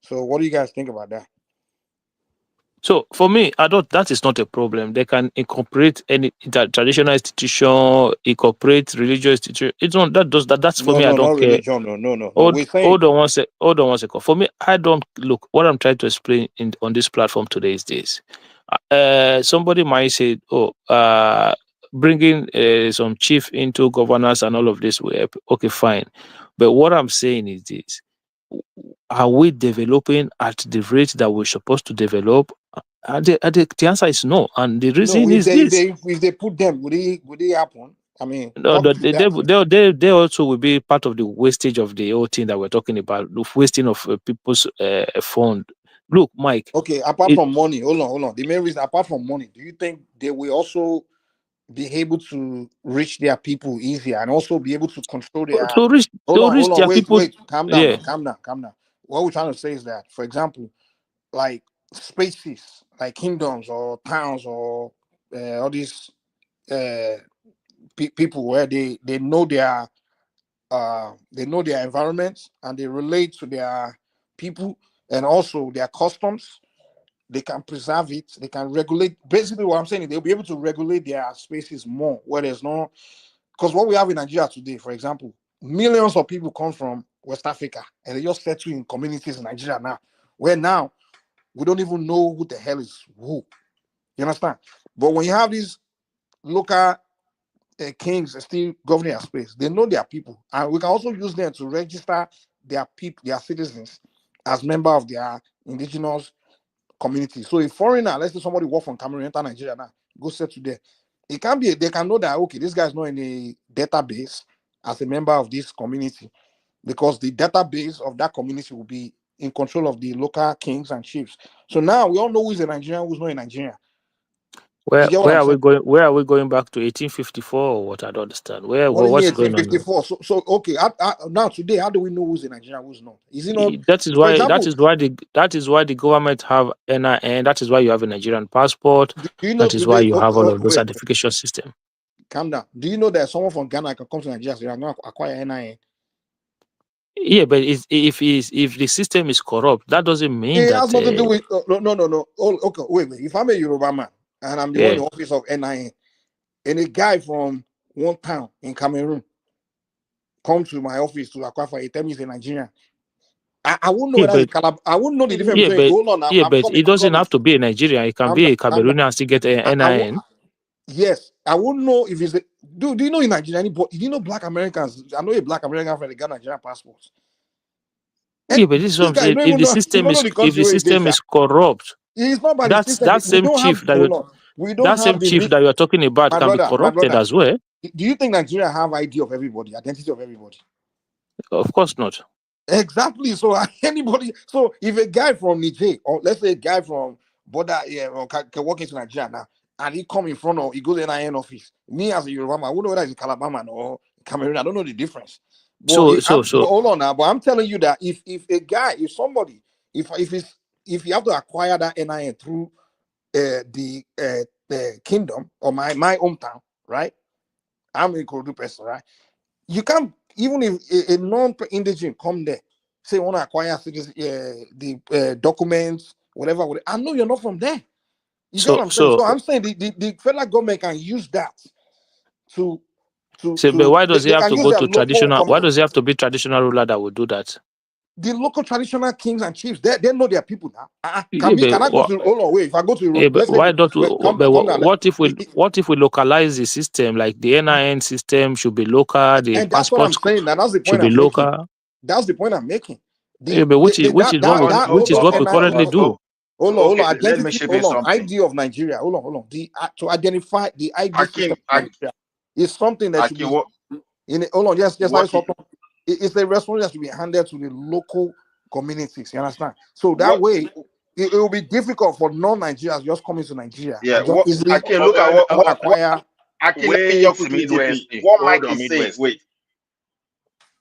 Speaker 22: So what do you guys think about that?
Speaker 2: So for me, I don't. That is not a problem. They can incorporate any traditional institution, incorporate religious institution. It's not that does that. That's for me. I don't
Speaker 22: not
Speaker 2: care.
Speaker 22: religion. No. We're saying,
Speaker 2: Hold on one second. For me, I don't look. What I'm trying to explain on this platform today is this. Somebody might say, bringing some chief into governance and all of this. Okay, fine. But what I'm saying is this: are we developing at the rate that we're supposed to develop? The answer is no, and the reason is this.
Speaker 22: If they put them, would it happen? I mean,
Speaker 2: no, they also will be part of the wastage of the whole thing that we're talking about, the wasting of people's fund. Look, Mike.
Speaker 22: Okay, apart from money, hold on. The main reason, apart from money, do you think they will also be able to reach their people easier and also be able to control their wait, calm down. What we're trying to say is that, for example, like spaces, like kingdoms or towns or all these people where they know their environments and they relate to their people and also their customs. They can preserve it. They can regulate. Basically, what I'm saying is they'll be able to regulate their spaces more where there's no. Because what we have in Nigeria today, for example, millions of people come from West Africa and they just settle in communities in Nigeria now, where now we don't even know who the hell is who. You understand? But when you have these local kings still governing their space, they know their people, and we can also use them to register their people, their citizens, as member of their indigenous community. So a foreigner, let's say somebody walk from Cameroon, enter Nigeria now, go settle there. It can be they can know that okay, this guy's not in a database as a member of this community, because the database of that community will be in control of the local kings and chiefs. So now we all know who's a Nigerian, who's not in Nigeria.
Speaker 2: Where are we going? Where are we going back to 1854 or what? I don't understand. What's going on?
Speaker 22: 1854. So okay. Now today, how do we know who's in Nigeria, who's not? Is it not?
Speaker 2: That is why the government have NIN. That is why you have a Nigerian passport. That is why you have all of those certification system.
Speaker 22: Calm down. Do you know that someone from Ghana can come to Nigeria so they are going to acquire NIN?
Speaker 2: Yeah, but if the system is corrupt, that doesn't mean that.
Speaker 22: It has nothing to do with no. Oh, okay, wait. If I'm a Yoruba man and I'm the one in the office of NIN, and a guy from one town in Cameroon come to my office to acquire for it, tell me he's a Nigerian. I wouldn't know whether I wouldn't know the difference between hold on.
Speaker 2: But it doesn't have to be a Nigerian. It can be a Cameroonian and still get an NIN.
Speaker 22: Yes, I wouldn't know if it's do you know in Nigeria? Do you know Black Americans? I know a Black American friend that got Nigerian passports.
Speaker 2: Yeah, but this is what I'm saying. If the system is corrupt,
Speaker 22: it's not by
Speaker 2: that same chief that you are talking about can be corrupted as well.
Speaker 22: Do you think Nigeria have ID of everybody, identity of everybody?
Speaker 2: Of course not.
Speaker 22: Exactly. So anybody. So if a guy from Niger, or let's say a guy from border, can walk into Nigeria now, and he come in front of, he goes to the NIN office. Me as a Yoruba man, I wouldn't know whether it's Calabar or Cameroon. I don't know the difference. But hold on now. But I'm telling you that if a guy, if you have to acquire that NIN through the kingdom or my hometown, right? I'm a Kodu person, right? You can't, even if a non-indigent come there, say want to acquire the documents, whatever. I know you're not from there. You know what I'm saying? So I'm saying the federal government can use that to.
Speaker 2: But why does he have to go to traditional? Why does he have to be traditional ruler that will do that?
Speaker 22: The local traditional kings and chiefs, they know their people now. Can I go to? Hold on, wait. If I go to,
Speaker 2: what if we localize the system? Like the NIN system should be local. The passport should be local.
Speaker 22: That's the point I'm making.
Speaker 2: Which is what we currently do.
Speaker 22: Hold on. Identity. Hold on. ID of Nigeria. Hold on. To identify the ID system of Nigeria is something that should be in. Hold on. Yes. It's a responsibility that should be handed to the local communities. You understand? So that way, it will be difficult for non-Nigerians just coming to Nigeria and just easily
Speaker 8: Look at what
Speaker 22: acquire.
Speaker 8: Aki, let me just quickly TP. What Mike is saying,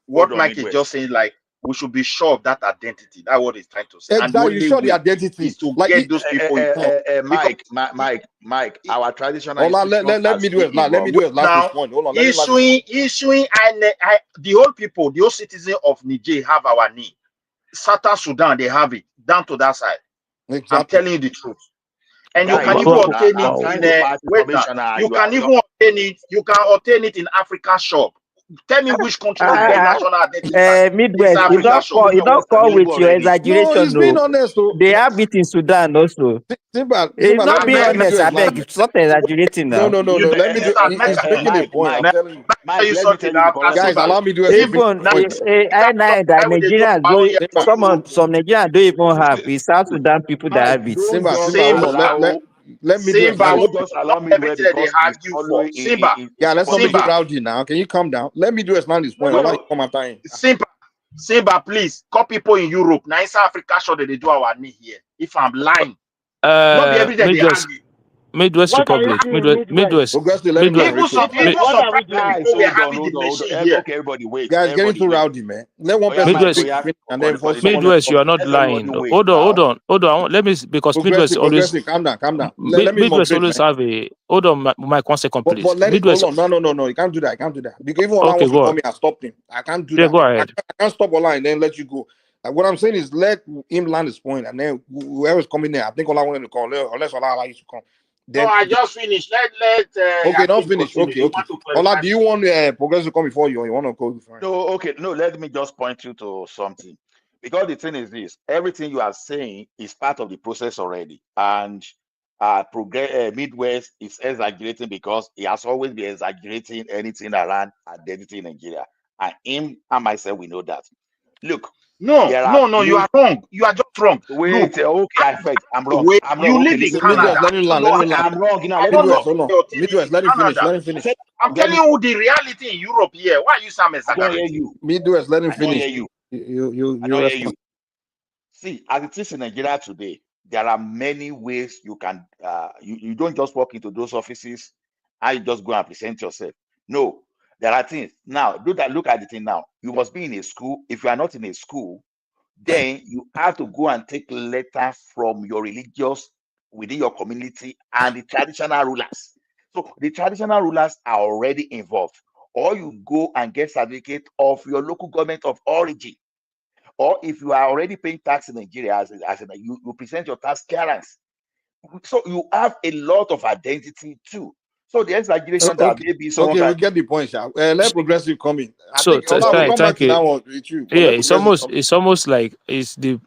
Speaker 8: what Mike is just saying, like, we should be sure of that identity. That's what he's trying to say.
Speaker 22: Exactly, you show the identity
Speaker 8: is to
Speaker 22: like
Speaker 8: get those people involved. Mike, our traditional.
Speaker 22: Hold on, let me do it. Let me do it. Last this point. Hold on,
Speaker 10: issuing the whole people, the whole citizens of Niger have our need. Southern Sudan, they have it down to that side.
Speaker 22: Exactly.
Speaker 10: I'm telling you the truth. And you can even obtain it. You can obtain it in African shop. Tell me which country is the national identity.
Speaker 16: Midwest, you don't call with your exaggeration.
Speaker 22: No, he's being honest.
Speaker 16: They have it in Sudan also. It's not being honest, I beg. It's not exaggerating now.
Speaker 22: No. Let me do. He's making a point. I'm telling you. Guys, allow me to do it.
Speaker 16: Even the Nigerians, some Nigerians don't even have. It's South Sudan people that have it.
Speaker 22: Simba, let me do it.
Speaker 8: Just allow me to
Speaker 22: Simba. Yeah, let's not make it rowdy now. Can you calm down? Let me do it. This point. I'll come after him.
Speaker 10: Simba, please. Call people in Europe. Now in South Africa, sure that they do our need here. If I'm lying, not be every day they have it.
Speaker 2: Midwest Republic, Midwest.
Speaker 22: Okay,
Speaker 8: everybody wait.
Speaker 22: Guys, getting too rowdy, man. Let one person
Speaker 2: Midwest,
Speaker 22: and then for
Speaker 2: Midwest, you are not lying. Hold on. Let me, because Midwest always.
Speaker 22: Calm down.
Speaker 2: Midwest always have a. Hold on, Mike, 1 second, please.
Speaker 22: But let
Speaker 2: Midwest.
Speaker 22: Hold on. No. You can't do that. Because even when I want to call me, I stopped him. I can't do that.
Speaker 2: Go ahead.
Speaker 22: I can't stop online and then let you go. Like, what I'm saying is let him land his point, and then whoever's coming there, I think Ola wanted to call, unless Ola allow you to come.
Speaker 10: Then, no, I just finished.
Speaker 22: Okay, don't finish. Okay. Ola, do you want Progress to come before you, or you want to go before?
Speaker 8: No, let me just point you to something. Because the thing is this, everything you are saying is part of the process already. And Midwest is exaggerating because he has always been exaggerating anything around identity in Nigeria. And him and myself, we know that. Look.
Speaker 10: No, you are wrong. You are just wrong.
Speaker 8: Wait, okay, I'm wrong.
Speaker 10: You live in Canada.
Speaker 22: I'm
Speaker 8: wrong.
Speaker 22: Midwest, let him finish.
Speaker 10: I'm telling you the reality in Europe here. Why you sound exaggerating?
Speaker 22: Midwest, let him finish.
Speaker 8: You. See, as it is in Nigeria today, there are many ways you can. You don't just walk into those offices and you just go and present yourself. No. There are things. Now, look at the thing now. You must be in a school. If you are not in a school, then you have to go and take letters from your religious within your community and the traditional rulers. So the traditional rulers are already involved. Or you go and get certificate of your local government of origin. Or if you are already paying tax in Nigeria, you present your tax clearance. So you have a lot of identity too. So the exaggeration that maybe someone.
Speaker 22: Okay, we get the point, Sha. Let Progressive come in.
Speaker 2: Thank you. It's almost like it's the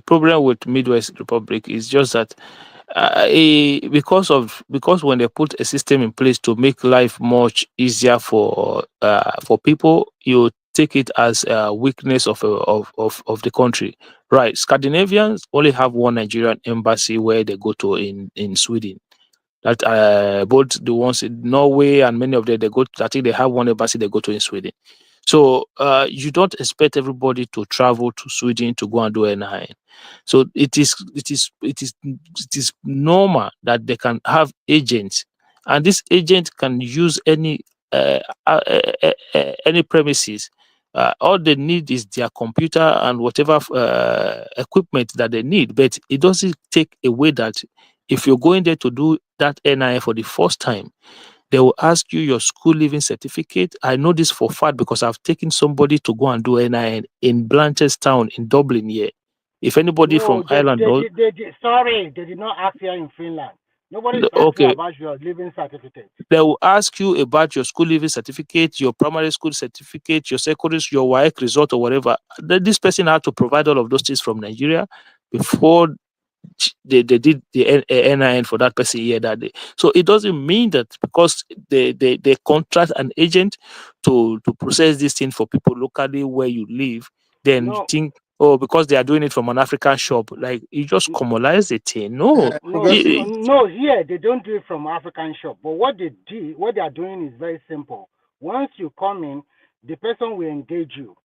Speaker 2: problem with Midwest Republic is just that because when they put a system in place to make life much easier for people, you take it as a weakness of the country, right? Scandinavians only have one Nigerian embassy where they go to in Sweden. That both the ones in Norway and many of them, I think they have one embassy they go to in Sweden. So you don't expect everybody to travel to Sweden to go and do NIN. So it is normal that they can have agents, and this agent can use any premises. All they need is their computer and whatever equipment that they need, but it doesn't take away that if you're going there to do that NIN for the first time, they will ask you your school leaving certificate. I know this for a fact because I've taken somebody to go and do NIN in Blanchardstown in Dublin here. If anybody from Ireland knows...
Speaker 1: Sorry, they did not ask here in Finland. Nobody's asking about your leaving certificate.
Speaker 2: They will ask you about your school leaving certificate, your primary school certificate, your secondary, your WAEC result or whatever. This person had to provide all of those things from Nigeria before they did the NIN for that person here that day. So it doesn't mean that because they contract an agent to process this thing for people locally where you live, then you think, because they are doing it from an African shop, like you just commonize the thing. No,
Speaker 1: here they don't do it from African shop. But what they are doing is very simple. Once you come in, the person will engage you.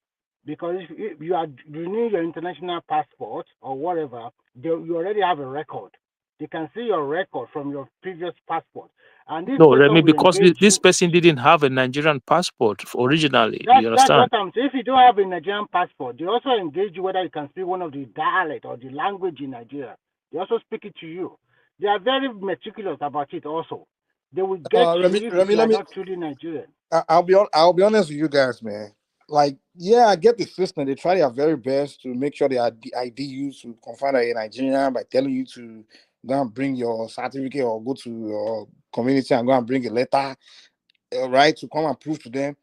Speaker 1: Because if you are renewing your international passport or whatever, you already have a record. They can see your record from your previous passport. And this
Speaker 2: No,
Speaker 1: person
Speaker 2: Remy,
Speaker 1: will
Speaker 2: because
Speaker 1: engage
Speaker 2: this
Speaker 1: you.
Speaker 2: person didn't have a Nigerian passport originally. You
Speaker 1: That's
Speaker 2: understand?
Speaker 1: what I'm saying. If you don't have a Nigerian passport, they also engage you whether you can speak one of the dialect or the language in Nigeria. They also speak it to you. They are very meticulous about it also. They will get you if
Speaker 22: Remy,
Speaker 1: you are
Speaker 22: let me.
Speaker 1: not truly Nigerian.
Speaker 22: I'll be honest with you guys, man. Like, yeah, I get the system. They try their very best to make sure they ID you to confirm that you're Nigerian by telling you to go and bring your certificate or go to your community and go and bring a letter, right, to come and prove to them.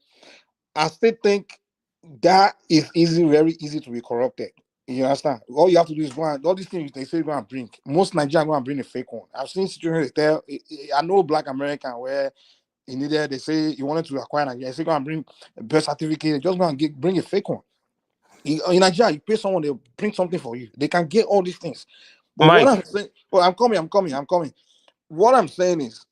Speaker 22: I still think that is very easy to be corrupted. You understand? All you have to do is go and all these things they say go and bring. Most Nigerians go and bring a fake one. I've seen situations they tell. I know Black American where in India, they say you wanted to acquire Nigeria. They say go and bring a birth certificate. Just go and bring a fake one. In Nigeria, you pay someone, they'll bring something for you. They can get all these things. But what
Speaker 2: Mike,
Speaker 22: I'm saying, well, I'm coming. What I'm saying is,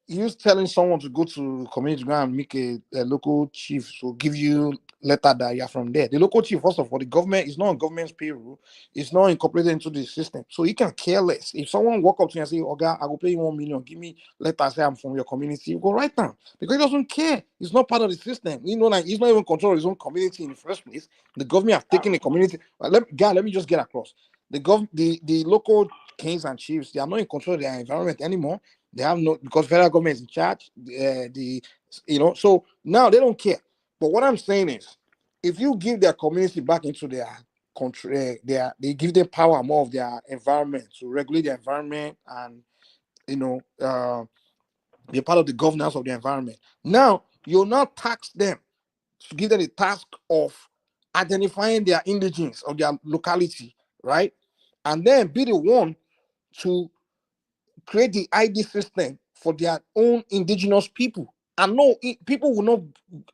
Speaker 22: you telling someone to go to community ground and make a local chief to give you letter that you're from there. The local chief, first of all, the government is not on government's payroll. It's not incorporated into the system. So he can care less. If someone walk up to you and say, "Oh God, I will pay you 1 million, give me letter, say I'm from your community," you go right now. Because he doesn't care. He's not part of the system. You know, like he's not even control his own community in the first place. The government have taken the community. Let me just get across. The local kings and chiefs, they are not in control of their environment anymore. They have no, because federal government is in charge. So now they don't care. But what I'm saying is, if you give their community back into their country, they give them power more of their environment to regulate their environment and be part of the governance of the environment. Now you'll not tax them to give them the task of identifying their indigens of their locality, right? And then be the one to create the ID system for their own indigenous people. And no, people will not,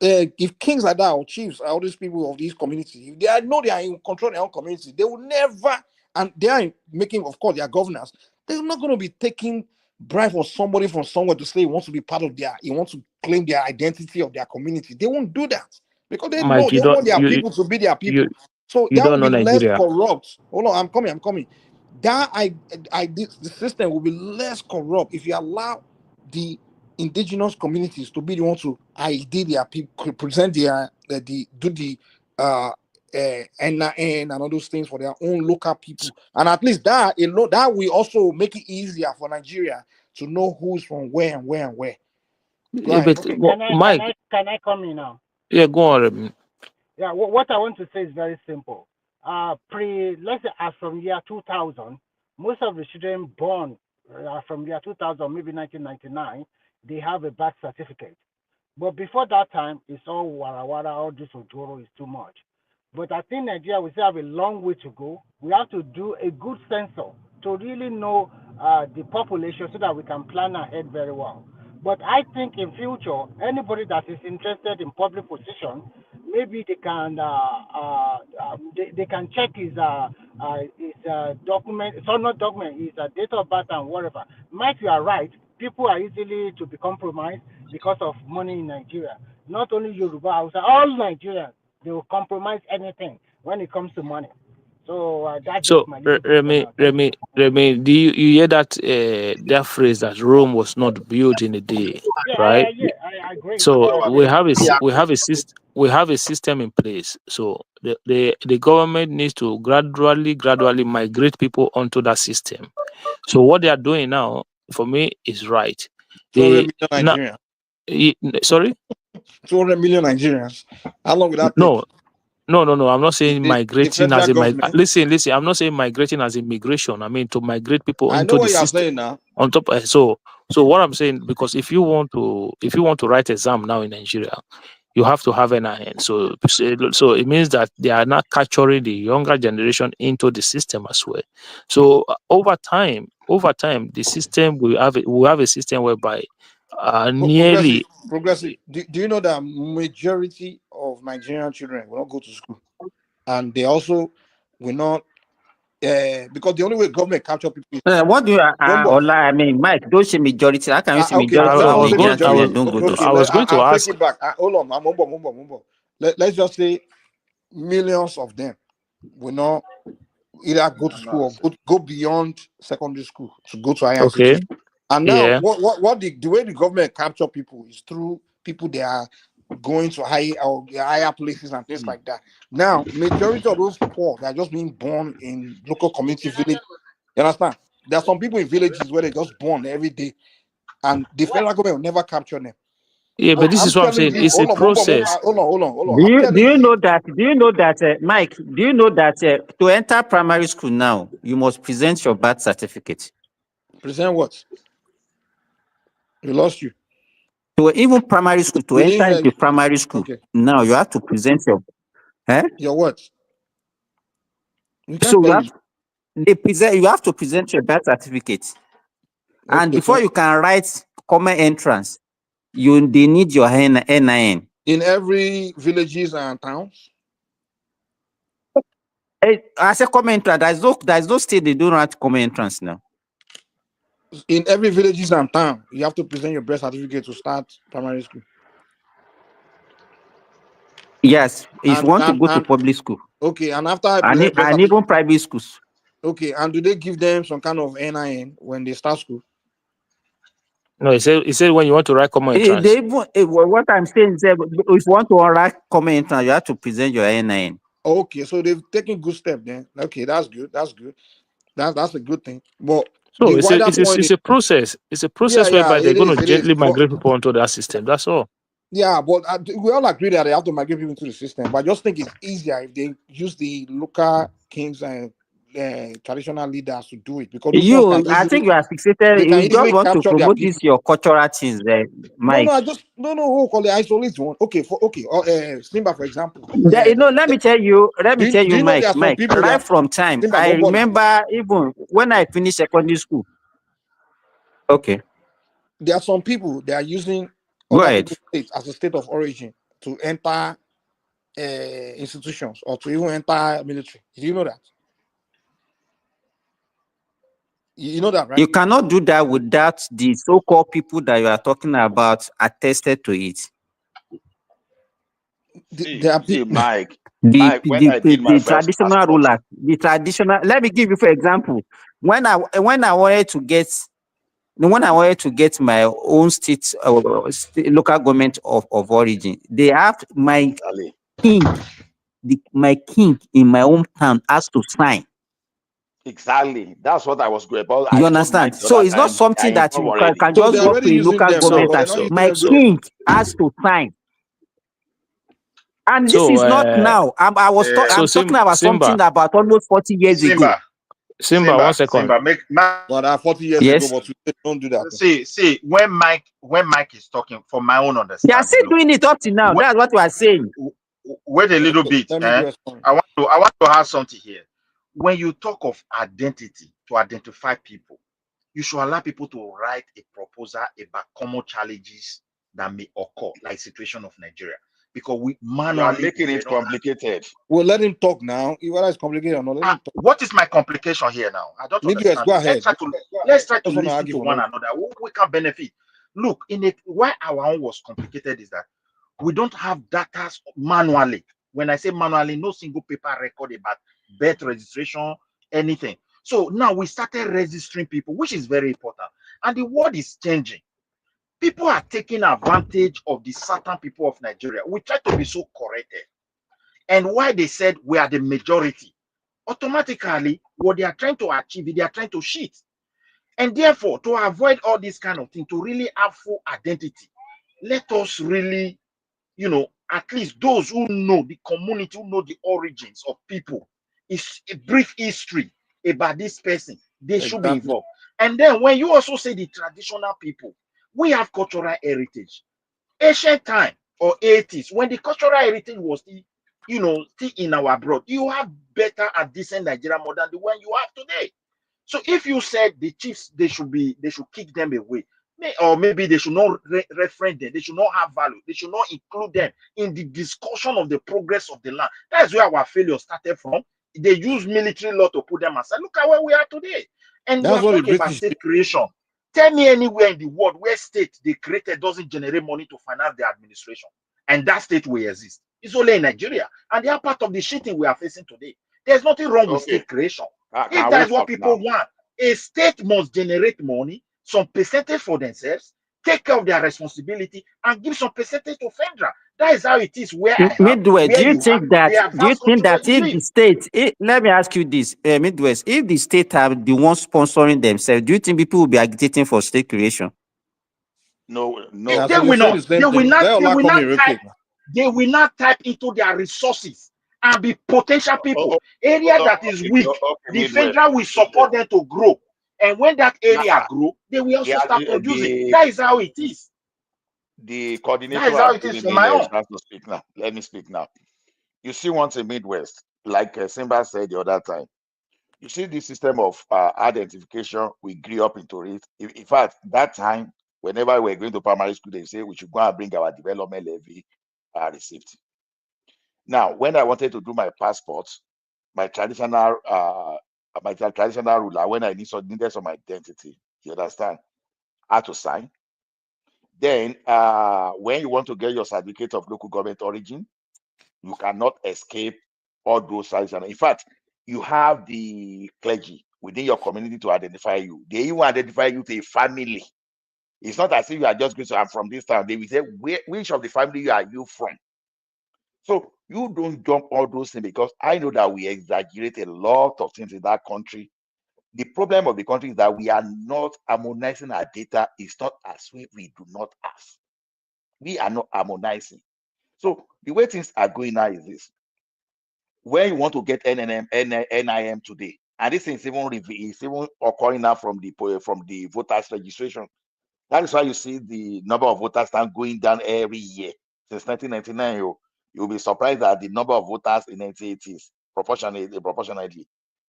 Speaker 22: if kings like that or chiefs, all these people of these communities, if they know they are in control of their own community, they will never, and they are making, of course, their governors, they're not going to be taking bribe for somebody from somewhere to say he wants to be part of he wants to claim their identity of their community. They won't do that because they know
Speaker 2: Mike,
Speaker 22: they want their people to be their people. So
Speaker 2: you
Speaker 22: that
Speaker 2: don't
Speaker 22: will
Speaker 2: know
Speaker 22: be less
Speaker 2: Nigeria.
Speaker 22: corrupt. Hold on, I'm coming. That the system will be less corrupt if you allow the indigenous communities to be the ones to ID their people, present their do the NIN and all those things for their own local people, and at least that that will also make it easier for Nigeria to know who's from where and where and where. Go
Speaker 2: Yeah,
Speaker 22: ahead.
Speaker 2: but
Speaker 1: Okay,
Speaker 2: Mike,
Speaker 1: can I come in now?
Speaker 2: yeah, go on, Remy.
Speaker 1: Yeah, what I want to say is very simple. Let's say as from year 2000, most of the children born from year 2000, maybe 1999, they have a birth certificate. But before that time, it's all wara wara, all this ojoro is too much. But I think Nigeria we still have a long way to go. We have to do a good census to really know the population so that we can plan ahead very well. But I think in future, anybody that is interested in public position, maybe they can they can check his document. So not document, his date of birth and whatever. Mike, you are right. People are easily to be compromised because of money in Nigeria. Not only Yoruba, Hausa, all Nigerians, they will compromise anything when it comes to money. So that's just
Speaker 2: So
Speaker 1: my little take on that. Thank you.
Speaker 2: Remy, do you hear that phrase that Rome was not built in a day, right?
Speaker 1: I agree.
Speaker 2: So we
Speaker 1: Agree.
Speaker 2: have a system in place. So the government needs to gradually migrate people onto that system. So what they are doing now, for me, is right.
Speaker 22: 200
Speaker 2: They
Speaker 22: million Nigerians.
Speaker 2: sorry,
Speaker 22: 200 million Nigerians. How long would that take?
Speaker 2: no. I'm not saying
Speaker 22: The
Speaker 2: migrating
Speaker 22: federal
Speaker 2: as a
Speaker 22: government.
Speaker 2: listen. I'm not saying migrating as immigration. I mean to migrate people
Speaker 22: I
Speaker 2: into
Speaker 22: know
Speaker 2: the
Speaker 22: what you're
Speaker 2: system
Speaker 22: saying now.
Speaker 2: on top. So what I'm saying, because if you want to write exam now in Nigeria, you have to have NIN. So it means that they are not capturing the younger generation into the system as well. So over time, the system will have a system whereby nearly.
Speaker 22: Progressive. Do you know that majority of Nigerian children will not go to school, and they also will not because the only way government capture people is
Speaker 9: What do you,
Speaker 22: one more.
Speaker 9: Ola, I mean, Mike, don't say majority. How can you say
Speaker 22: Okay,
Speaker 9: majority
Speaker 22: let
Speaker 2: I
Speaker 9: of
Speaker 22: me
Speaker 2: was
Speaker 22: say
Speaker 2: going.
Speaker 9: Nigerian
Speaker 2: I
Speaker 9: children
Speaker 22: majority.
Speaker 2: was.
Speaker 9: don't go to
Speaker 22: Okay,
Speaker 2: I
Speaker 9: school?
Speaker 2: was going to
Speaker 22: I'll take
Speaker 2: ask.
Speaker 22: it back. Hold on, I'm let's just say millions of them will not either go to school or go beyond secondary school to go to higher
Speaker 2: Okay.
Speaker 22: institutions. And now,
Speaker 2: Yeah.
Speaker 22: what the way the government capture people is through people they are going to higher places and things like that. Now, majority of those poor, they're just being born in local community village. You understand? There are some people in villages where they're just born every day, and the federal government will never capture them.
Speaker 2: Yeah, but this
Speaker 22: I'm
Speaker 2: is what I'm
Speaker 22: telling
Speaker 2: saying.
Speaker 22: you,
Speaker 2: It's a process.
Speaker 22: hold on.
Speaker 9: Do
Speaker 22: I'm
Speaker 9: you
Speaker 22: telling
Speaker 9: know that Mike? Do you know that to enter primary school now you must present your birth certificate?
Speaker 22: Present what? We lost you.
Speaker 9: To even primary school, to
Speaker 22: We didn't
Speaker 9: enter
Speaker 22: hear
Speaker 9: into
Speaker 22: you.
Speaker 9: primary school
Speaker 22: Okay.
Speaker 9: now you have to present your
Speaker 22: Your what? We can't
Speaker 9: So
Speaker 22: hear you.
Speaker 9: you have to present your birth certificate, and
Speaker 22: Okay.
Speaker 9: before you can write common entrance, they need your NIN.
Speaker 22: In every villages and towns.
Speaker 9: I say common entrance. There's no state they don't write common entrance now.
Speaker 22: In every villages and town, you have to present your birth certificate to start primary school.
Speaker 9: Yes, if you want to go to public school.
Speaker 22: Okay, and after I
Speaker 9: and
Speaker 22: present birth
Speaker 9: even
Speaker 22: certificate,
Speaker 9: private schools.
Speaker 22: Okay, and do they give them some kind of NIN when they start school?
Speaker 2: No, he said when you want to write common entrance.
Speaker 9: They even, what I'm saying is that if you want to write common entrance, you have to present your NIN.
Speaker 22: Okay, so they've taken good step then. Okay, that's good. That's a good thing. But
Speaker 2: So
Speaker 22: the wider point
Speaker 2: it's a process. It's a process whereby they're going to gently migrate people onto that system. That's all.
Speaker 22: Yeah, but we all agree that they have to migrate people into the system. But I just think it's easier if they use the local kings and traditional leaders to do it, because those ones can
Speaker 9: I think you are fixated.
Speaker 22: they can
Speaker 9: You just
Speaker 22: easily
Speaker 9: want to
Speaker 22: capture their
Speaker 9: promote
Speaker 22: people.
Speaker 9: this your cultural things, Mike.
Speaker 22: No. Call it isolate one. Okay, Simba, for example.
Speaker 9: Let me tell you,
Speaker 22: do you know
Speaker 9: Mike.
Speaker 22: there are some people
Speaker 9: Right from time,
Speaker 22: Simba,
Speaker 9: I remember even when I finished secondary school. Okay.
Speaker 22: There are some people that are using
Speaker 9: Go
Speaker 22: other
Speaker 9: ahead.
Speaker 22: people's states as a state of origin to enter institutions or to even enter military. Do you know that? You know that, right?
Speaker 9: You cannot do that without the so-called people that you are talking about attested to it.
Speaker 8: See, Mike.
Speaker 9: The
Speaker 8: When I did my first
Speaker 9: traditional ruler, the traditional. Let me give you for example. When I wanted to get my own state, local government of origin, they have my king, my king in my hometown has to sign.
Speaker 8: Exactly. That's what I was going about.
Speaker 9: You understand? So it's not something that you can just go to a local government and my king has to sign. And this is not now. I'm talking about something about almost 40 years ago.
Speaker 2: Simba, 1 second.
Speaker 22: But 40 years ago, but today don't do that.
Speaker 10: See, when Mike is talking, from my own understanding,
Speaker 9: they are still doing it up to now. That's what we are saying.
Speaker 10: Wait a little bit. I want to have something here. When you talk of identity, to identify people, you should allow people to write a proposal about common challenges that may occur, like situation of Nigeria. Because we manually
Speaker 8: making it complicated.
Speaker 22: Well, let him talk now. Whether it's complicated or not, let him talk.
Speaker 10: What is my complication here now? I don't understand.
Speaker 22: Go ahead.
Speaker 10: Let's try to listen to one another. We can benefit. Look, why our own was complicated is that we don't have data manually. When I say manually, no single paper record about birth registration, anything. So now we started registering people, which is very important. And the world is changing. People are taking advantage of the certain people of Nigeria. We try to be so corrected. And why they said we are the majority, automatically, what they are trying to achieve, they are trying to cheat. And therefore, to avoid all this kind of thing, to really have full identity, let us really, at least those who know the community, who know the origins of people, is a brief history about this person. They should be involved. And then when you also say the traditional people, we have cultural heritage. Ancient time or 80s, when the cultural heritage was still in our blood, you have better and decent Nigeria more than the one you have today. So if you said the chiefs, they should kick them away, or maybe they should not reference them, they should not have value, they should not include them in the discussion of the progress of the land. That's where our failure started from. They use military law to put them aside. Look at where we are today. And we're talking about state creation. Tell me anywhere in the world where state they created doesn't generate money to finance their administration, and that state will exist. It's only in Nigeria. And they are part of the shitting we are facing today. There's nothing wrong with
Speaker 8: Okay.
Speaker 10: state creation. If
Speaker 8: Can
Speaker 10: that's
Speaker 8: we
Speaker 10: what
Speaker 8: talk
Speaker 10: people
Speaker 8: now?
Speaker 10: want, a state must generate money, some percentage for themselves, take care of their responsibility, and give some percentage to federal. That is how it is where I am,
Speaker 9: Midwest,
Speaker 10: where you have the advanced country where you
Speaker 9: if
Speaker 10: live.
Speaker 9: the state, let me ask you this, Midwest, if the state are the ones sponsoring themselves, do you think people will be agitating for state creation?
Speaker 8: No.
Speaker 10: They will not. They will not type into their resources and be potential people. Area that is weak, the federal will support them to grow. And when that area grow, they will also start producing. That is how it is.
Speaker 8: The coordinator
Speaker 10: That is how it is for my own.
Speaker 8: to speak now. Let me speak now. You see, once in Midwest, like Simba said the other time, you see the system of identification, we grew up into it. In fact, that time, whenever we're going to primary school, they say we should go and bring our development levy receipt. Now, when I wanted to do my passport, my traditional ruler, when I needed some identity, you understand, I had to sign. Then, when you want to get your certificate of local government origin, you cannot escape all those traditions. In fact, you have the clergy within your community to identify you. They even identify you to a family. It's not as if you are just going to, I'm from this town. They will say, which of the family are you from? So you don't jump all those things, because I know that we exaggerate a lot of things in that country. The problem of the country is that we are not harmonizing our data. It's not as if we do not ask. We are not harmonizing. So the way things are going now is this. When you want to get NIM today, and this is even occurring now from the voters registration. That is why you see the number of voters start going down every year since 1999. You'll be surprised that the number of voters in 1980s proportionately,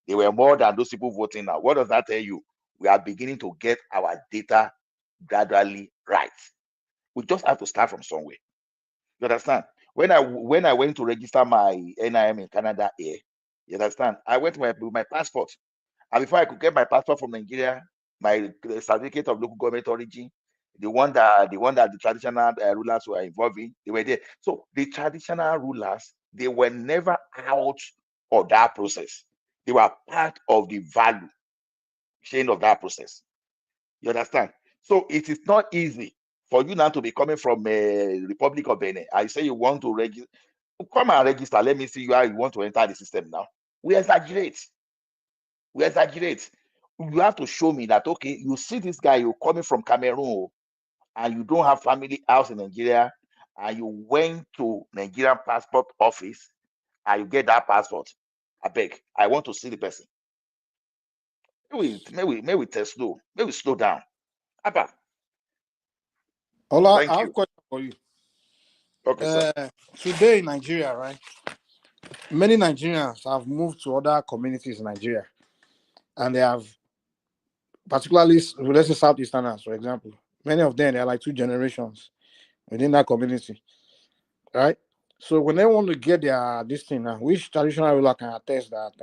Speaker 8: they were more than those people voting now. What does that tell you? We are beginning to get our data gradually right. We just have to start from somewhere. You understand? When I went to register my NIM in Canada here, you understand? I went with my passport. And before I could get my passport from Nigeria, my certificate of local government origin, the one that the traditional rulers were involved in, they were there. So the traditional rulers, they were never out of that process. They were part of the value chain of that process. You understand? So it is not easy for you now to be coming from a Republic of Benin. I say you want to register, come and register. Let me see you how you want to enter the system now. We exaggerate. You have to show me that, okay, you see this guy, you're coming from Cameroon, and you don't have family house in Nigeria, and you went to Nigerian passport office, and you get that passport. I beg, I want to see the person. Maybe test slow. Maybe slow down. Abba.
Speaker 22: Ola, I have a question for you.
Speaker 8: Okay, sir.
Speaker 22: Today in Nigeria, right? Many Nigerians have moved to other communities in Nigeria, and they have, particularly, let's say Southeasterners, for example. Many of them, they are like 2 generations within that community, right? So when they want to get this thing now, which traditional ruler can attest that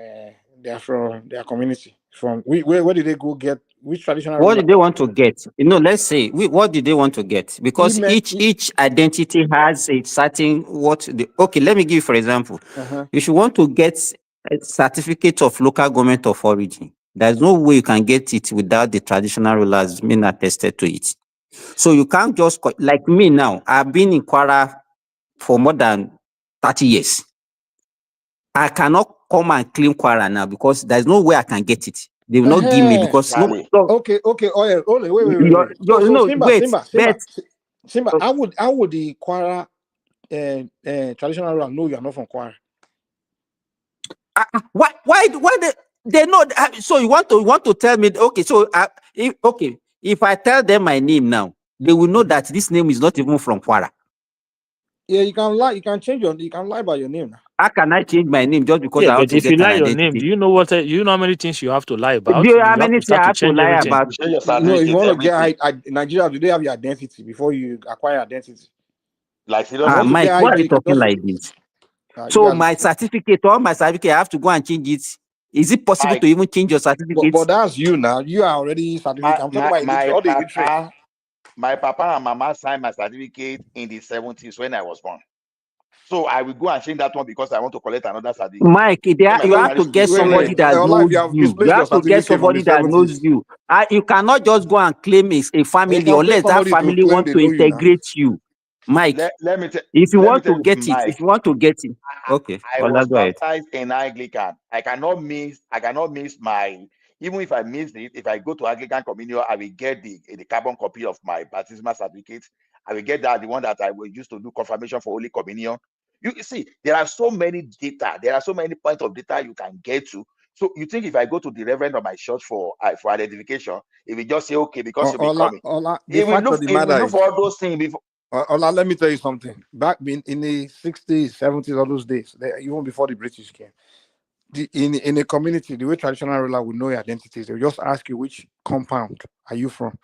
Speaker 22: they are from their community? From where did they go get which traditional
Speaker 9: What
Speaker 22: ruler?
Speaker 9: did they want to get? Let's say, what did they want to get? Because each identity has a certain okay, let me give you, for example, if you want to get a certificate of local government of origin, there's no way you can get it without the traditional rulers being attested to it. So you can't just, like me now, I've been in Kwara for more than 30 years. I cannot come and claim Kwara now because there's no way I can get it. They will not give me because
Speaker 22: okay. Oh yeah, wait. Simba, how would the Kwara traditional ruler know you are not from Kwara?
Speaker 9: Why they know? So you want to tell me? Okay, so if I tell them my name now, they will know that this name is not even from Kwara.
Speaker 22: Yeah, you can lie. You can lie about your name now.
Speaker 9: How can I change my name just because I want to get an identity?
Speaker 2: If you lie your name, do you know how many things you have to lie about?
Speaker 9: Do you know how many things I have to lie about?
Speaker 22: No, if you want to get Nigeria, do they have your identity before you acquire identity?
Speaker 8: Like,
Speaker 9: Mike, why are you talking like this? So my certificate, I have to go and change it. Is it possible to even change your certificate?
Speaker 22: But that's you now. You are already certificate. I'm talking about all the illiterate.
Speaker 8: My papa and mama signed my certificate in the 70s when I was born. So I will go and change that one because I want to collect another certificate.
Speaker 16: Mike,
Speaker 8: When my
Speaker 16: you have
Speaker 8: primary
Speaker 16: to
Speaker 8: school
Speaker 16: get
Speaker 8: is
Speaker 16: somebody
Speaker 8: there.
Speaker 16: that
Speaker 22: Ola, if
Speaker 16: knows
Speaker 22: you have
Speaker 16: you. You
Speaker 22: misplaced your
Speaker 16: have to get
Speaker 22: certificate from the
Speaker 16: somebody that knows
Speaker 22: 70s,
Speaker 16: you. You cannot just go and claim a
Speaker 22: you
Speaker 16: family
Speaker 22: can pay
Speaker 16: unless that
Speaker 22: somebody to
Speaker 16: family
Speaker 22: claim
Speaker 16: want
Speaker 22: they
Speaker 16: to
Speaker 22: know you now.
Speaker 16: integrate you. Mike,
Speaker 8: Let me tell
Speaker 16: if you want to
Speaker 8: you,
Speaker 16: get it,
Speaker 8: Mike.
Speaker 16: Okay,
Speaker 8: I
Speaker 16: Ola,
Speaker 8: was
Speaker 16: go ahead.
Speaker 8: baptized in Anglican. I cannot miss my, even if I miss it, if I go to Anglican communion, I will get the carbon copy of my baptismal certificate. I will get that, the one that I will use to do confirmation for Holy Communion. You see, there are so many data, there are so many points of data you can get to. So you think if I go to the reverend of my church for identification, if we just say okay because you'll be coming,
Speaker 22: The fact of the
Speaker 8: if we
Speaker 22: matter
Speaker 8: look
Speaker 22: is,
Speaker 8: for all those things before.
Speaker 22: Ola, let me tell you something. Back in the 60s, 70s, all those days, even before the British came, in a community, the way traditional ruler would know your identities, they'll just ask you which compound are you from.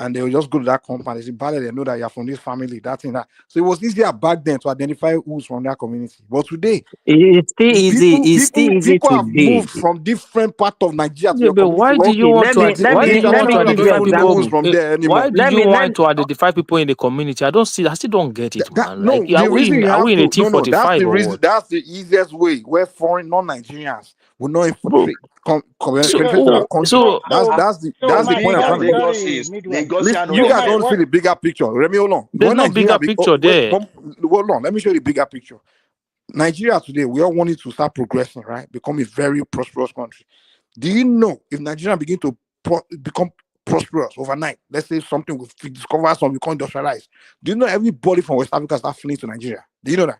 Speaker 22: And they will just go to that compound. They say, Bale, they know that you're from this family, that and that. So it was easier back then to identify who's from that community. But today,
Speaker 16: It's still easy. It's still easy
Speaker 22: people have
Speaker 16: today.
Speaker 22: moved from different parts of Nigeria to
Speaker 2: Yeah,
Speaker 22: your
Speaker 2: but
Speaker 22: community.
Speaker 2: why do you want to
Speaker 22: Why
Speaker 2: why do you want to
Speaker 22: don't
Speaker 2: identify
Speaker 22: even know who's
Speaker 2: people?
Speaker 22: from there anymore.
Speaker 2: Why do you want to identify people in the community? I still don't get it, man.
Speaker 22: No,
Speaker 2: Like,
Speaker 22: the reason you
Speaker 2: are
Speaker 22: have
Speaker 2: we in
Speaker 22: to no, that's
Speaker 2: 1845
Speaker 22: the
Speaker 2: or
Speaker 22: reason.
Speaker 2: what?
Speaker 22: That's the easiest way where foreign non-Nigerians will not
Speaker 2: Bro,
Speaker 22: penetrate to our country. That's the point I'm trying to make. Listen, you guys don't see the bigger picture. Remy, hold on.
Speaker 2: There's no bigger picture there.
Speaker 22: Hold on. Let me show you the bigger picture. Nigeria today, we all wanting to start progressing, right? Become a very prosperous country. Do you know if Nigeria begin to become prosperous overnight? Let's say something we discover something we can't industrialize. Do you know everybody from West Africa start fleeing to Nigeria? Do you know that?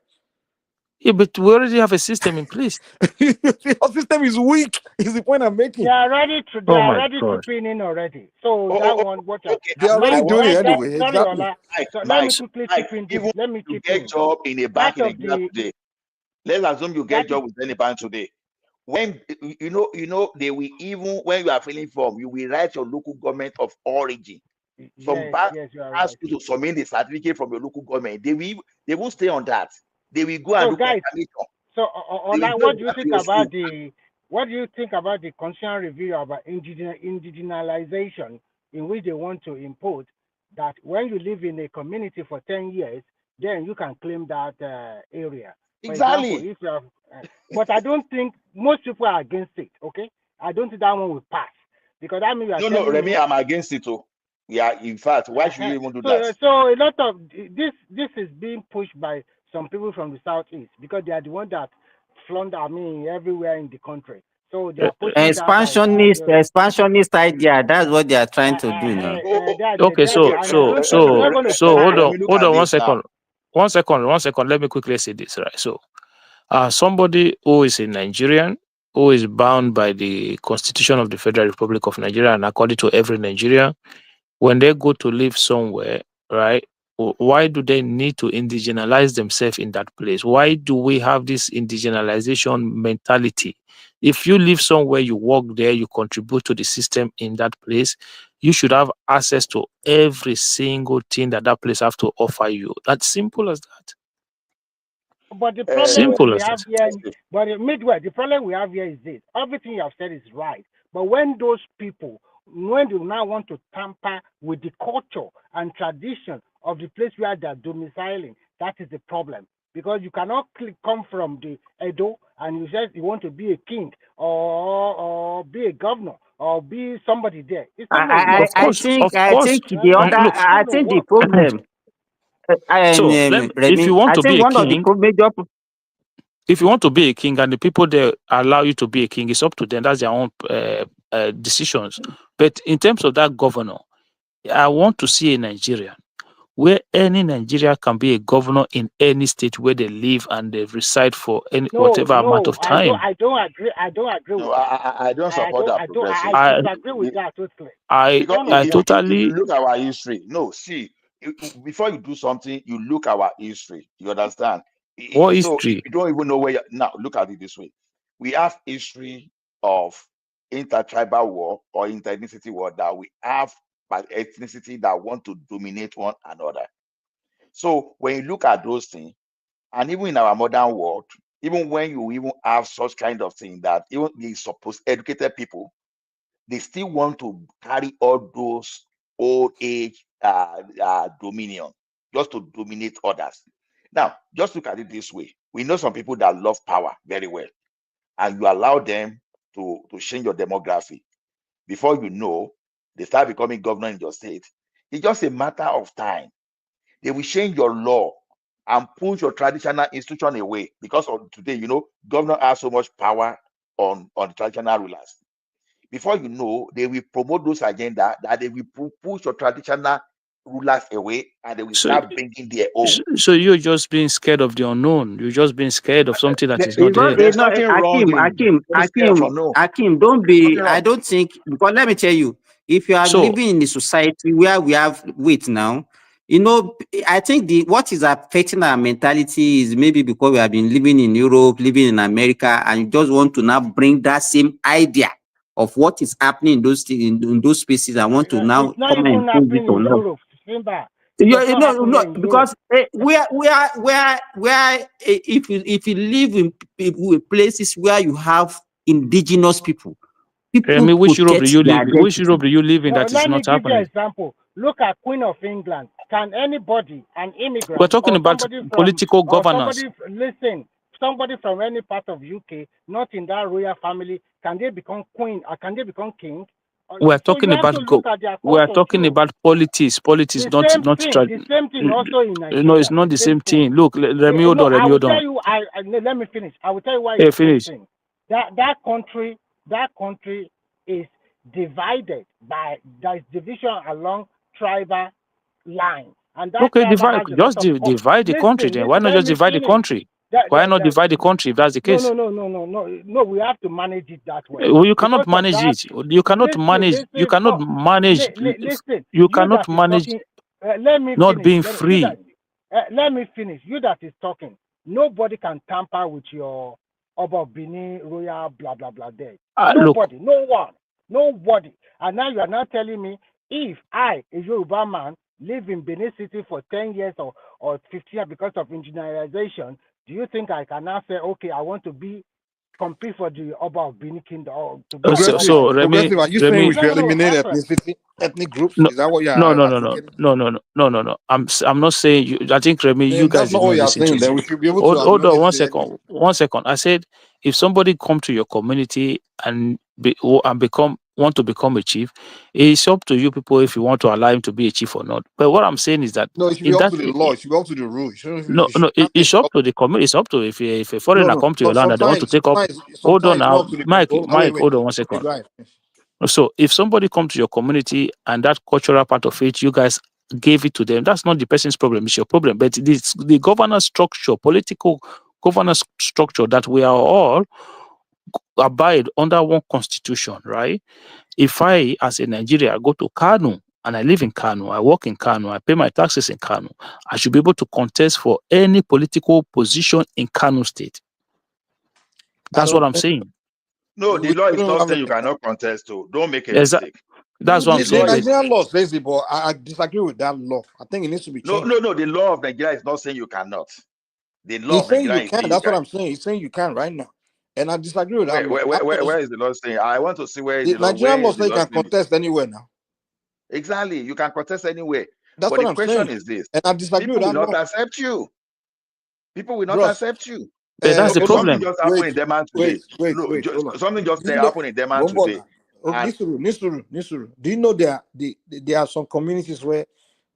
Speaker 2: Yeah, but we already have a system in place.
Speaker 22: Our system is weak. Is the point I'm making.
Speaker 1: They are ready to
Speaker 2: God.
Speaker 1: chip in already. So that one, what
Speaker 22: they're already doing it anyway.
Speaker 1: Sorry,
Speaker 22: Exactly.
Speaker 1: Ola. So let me quickly chip in this. Let me chip in.
Speaker 8: Job in a bank in Nigeria today. Let's assume you get job with any bank today. When you know they will, even when you are filling form, you will write your local government of origin. Some banks ask you to submit the certificate from your local government. They won't stay on that. They will go and do confirmation.
Speaker 1: So Ola, what do you think about the constitutional review about indigenization, in which they want to impose that when you live in a community for 10 years, then you can claim that area. For
Speaker 8: Exactly.
Speaker 1: example, if you have, but I don't think most people are against it. Okay, I don't think that one will pass because that means
Speaker 8: no, Remy, I'm against it too. Yeah, in fact, why should you even do that?
Speaker 1: So a lot of this is being pushed by some people from the southeast because they are the ones that flaunt, everywhere in the country. So they are pushing
Speaker 16: expansionist idea. That's what they are trying to do now.
Speaker 2: Okay, so hold on 1 second. 1 second. Let me quickly say this, right? So somebody who is a Nigerian, who is bound by the Constitution of the Federal Republic of Nigeria and according to every Nigerian, when they go to live somewhere, right? Why do they need to indigenize themselves in that place? Why do we have this indigenization mentality? If you live somewhere, you work there, you contribute to the system in that place, you should have access to every single thing that place have to offer you. That's simple as that.
Speaker 1: But the problem we have here, the problem we have here is this: everything you have said is right. But when those people, when they now want to tamper with the culture and tradition of the place where they're domiciling, that is the problem. Because you cannot come from the Edo and you want to be a king or be a governor or be somebody there. It's not going to work.
Speaker 16: I think the problem.
Speaker 2: If you want to be a king,
Speaker 16: major.
Speaker 2: If you want to be a king and the people there allow you to be a king, it's up to them. That's their own decisions. But in terms of that governor, I want to see a Nigerian where any Nigerian can be a governor in any state where they live and they reside for whatever amount of time.
Speaker 1: I don't agree with that.
Speaker 8: I don't support that progression.
Speaker 1: I disagree with that totally.
Speaker 2: I totally
Speaker 8: look at our history. No, see, before you do something, you look at our history. You understand?
Speaker 2: What
Speaker 8: so
Speaker 2: history?
Speaker 8: you don't even know where now. Look at it this way: we have history of intertribal war or interethnicity war that we have by ethnicity that want to dominate one another. So when you look at those things, and even in our modern world, even when you even have such kind of thing that even the supposed educated people, they still want to carry all those old age dominion just to dominate others. Now, just look at it this way. We know some people that love power very well, and you allow them to change your demography. Before you know, they start becoming governor in your state. It's just a matter of time. They will change your law and push your traditional institution away, because of today, you know, governor has so much power on the traditional rulers. Before you know, they will promote those agenda that they will push your traditional rulers away, and they will start bringing their own.
Speaker 2: So you're just being scared of the unknown. You're just being scared of something that is not there.
Speaker 8: There's nothing wrong in
Speaker 9: Hakim, don't be. I don't think, because let me tell you, if you are living in a society where we have weight now, you know, I think what is affecting our mentality is maybe because we have been living in Europe, living in America, and you just want to now bring that same idea of what is happening in those spaces. I want to now come and change it or not. No, because if you live in places where you have indigenous people,
Speaker 2: which Europe do you live in? Which Europe do you live in that is not happening?
Speaker 1: Let me give you an example. Look at Queen of England. Can anybody, an immigrant,
Speaker 2: we're talking about political governance.
Speaker 1: Somebody from any part of UK, not in that royal family, can they become queen or can they become king?
Speaker 2: We're talking about politics. Politics, not
Speaker 1: the same thing also in Nigeria.
Speaker 2: No, it's not the same thing. Look, Remy, hold on.
Speaker 1: Let me finish. I will tell you why it's the same thing. That country is divided by, there is division along tribal lines. And that
Speaker 2: divide the country then. Why not just divide the country? Why not divide the country if that's the case?
Speaker 1: No, we have to manage it that way.
Speaker 2: Well, you cannot manage it. You cannot manage. You cannot manage. You cannot manage. Not being free.
Speaker 1: Let me finish. You that is talking. Nobody can tamper with your Oba Bini royal blah blah blah there. Nobody, no one, nobody. And now you are now telling me, if I, a Yoruba man, live in Benin City for 10 years or 15 years because of engineerization, do you think I can now say, okay, I want to compete for the Oba of Benin Kingdom?
Speaker 2: So Remy,
Speaker 22: are you saying we should eliminate ethnic groups? Is that what you're
Speaker 2: No. I'm not saying you. I think Remy, you guys.
Speaker 22: That's not what you're saying. Then we should be able to.
Speaker 2: Hold on 1 second. 1 second. I said, if somebody come to your community and want to become a chief, it's up to you people if you want to allow him to be a chief or not. But what I'm saying is that
Speaker 22: it should be up to the law. It should be up to the rules.
Speaker 2: It's up to the community. It's up to if a foreigner come to your land and they want to take up. Hold on now, Mike. Hold on 1 second. So if somebody come to your community and that cultural part of it, you guys gave it to them, that's not the person's problem, it's your problem. But it's the governance structure, political governance structure that we are all abide under one constitution, right? If I, as a Nigerian, go to Kano and I live in Kano, I work in Kano, I pay my taxes in Kano, I should be able to contest for any political position in Kano State. That's what I'm saying.
Speaker 8: No, the law is not saying you cannot contest to. Don't make a mistake.
Speaker 2: That's what I'm saying.
Speaker 22: The Nigerian law says it, but I disagree with that law. I think it needs to be changed.
Speaker 8: No. The law of Nigeria is not saying you cannot. The law
Speaker 22: of Nigeria you can. That's what I'm saying. He's saying you can right now, and I disagree with that.
Speaker 8: Where is the law saying? I want to see where
Speaker 22: the Nigerian law says you can contest anywhere now.
Speaker 8: Exactly, you can contest anywhere.
Speaker 22: That's what I'm saying.
Speaker 8: The question is this:
Speaker 22: and I disagree with that.
Speaker 8: People will not accept you. People will not accept you.
Speaker 2: That's the problem.
Speaker 8: Something just happened in Denmark today. Something just happened in Denmark today.
Speaker 22: Nisuru, do you know there are some communities where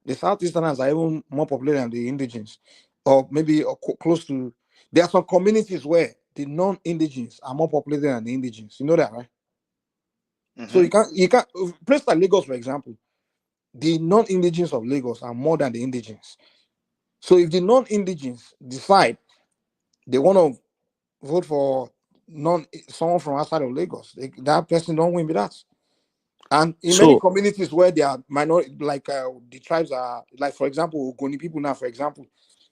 Speaker 22: the Southeasterners are even more popular than the indigens, or maybe close to? There are some communities where the non-indigens are more popular than the indigens. You know that, right? Mm-hmm. So you can't place like Lagos, for example. The non-indigens of Lagos are more than the indigens. So if the non-indigens decide they want to vote for someone from outside of Lagos, that person don't win with that. And in many communities where they are minority, like the tribes are, like for example, Ogoni people now, for example,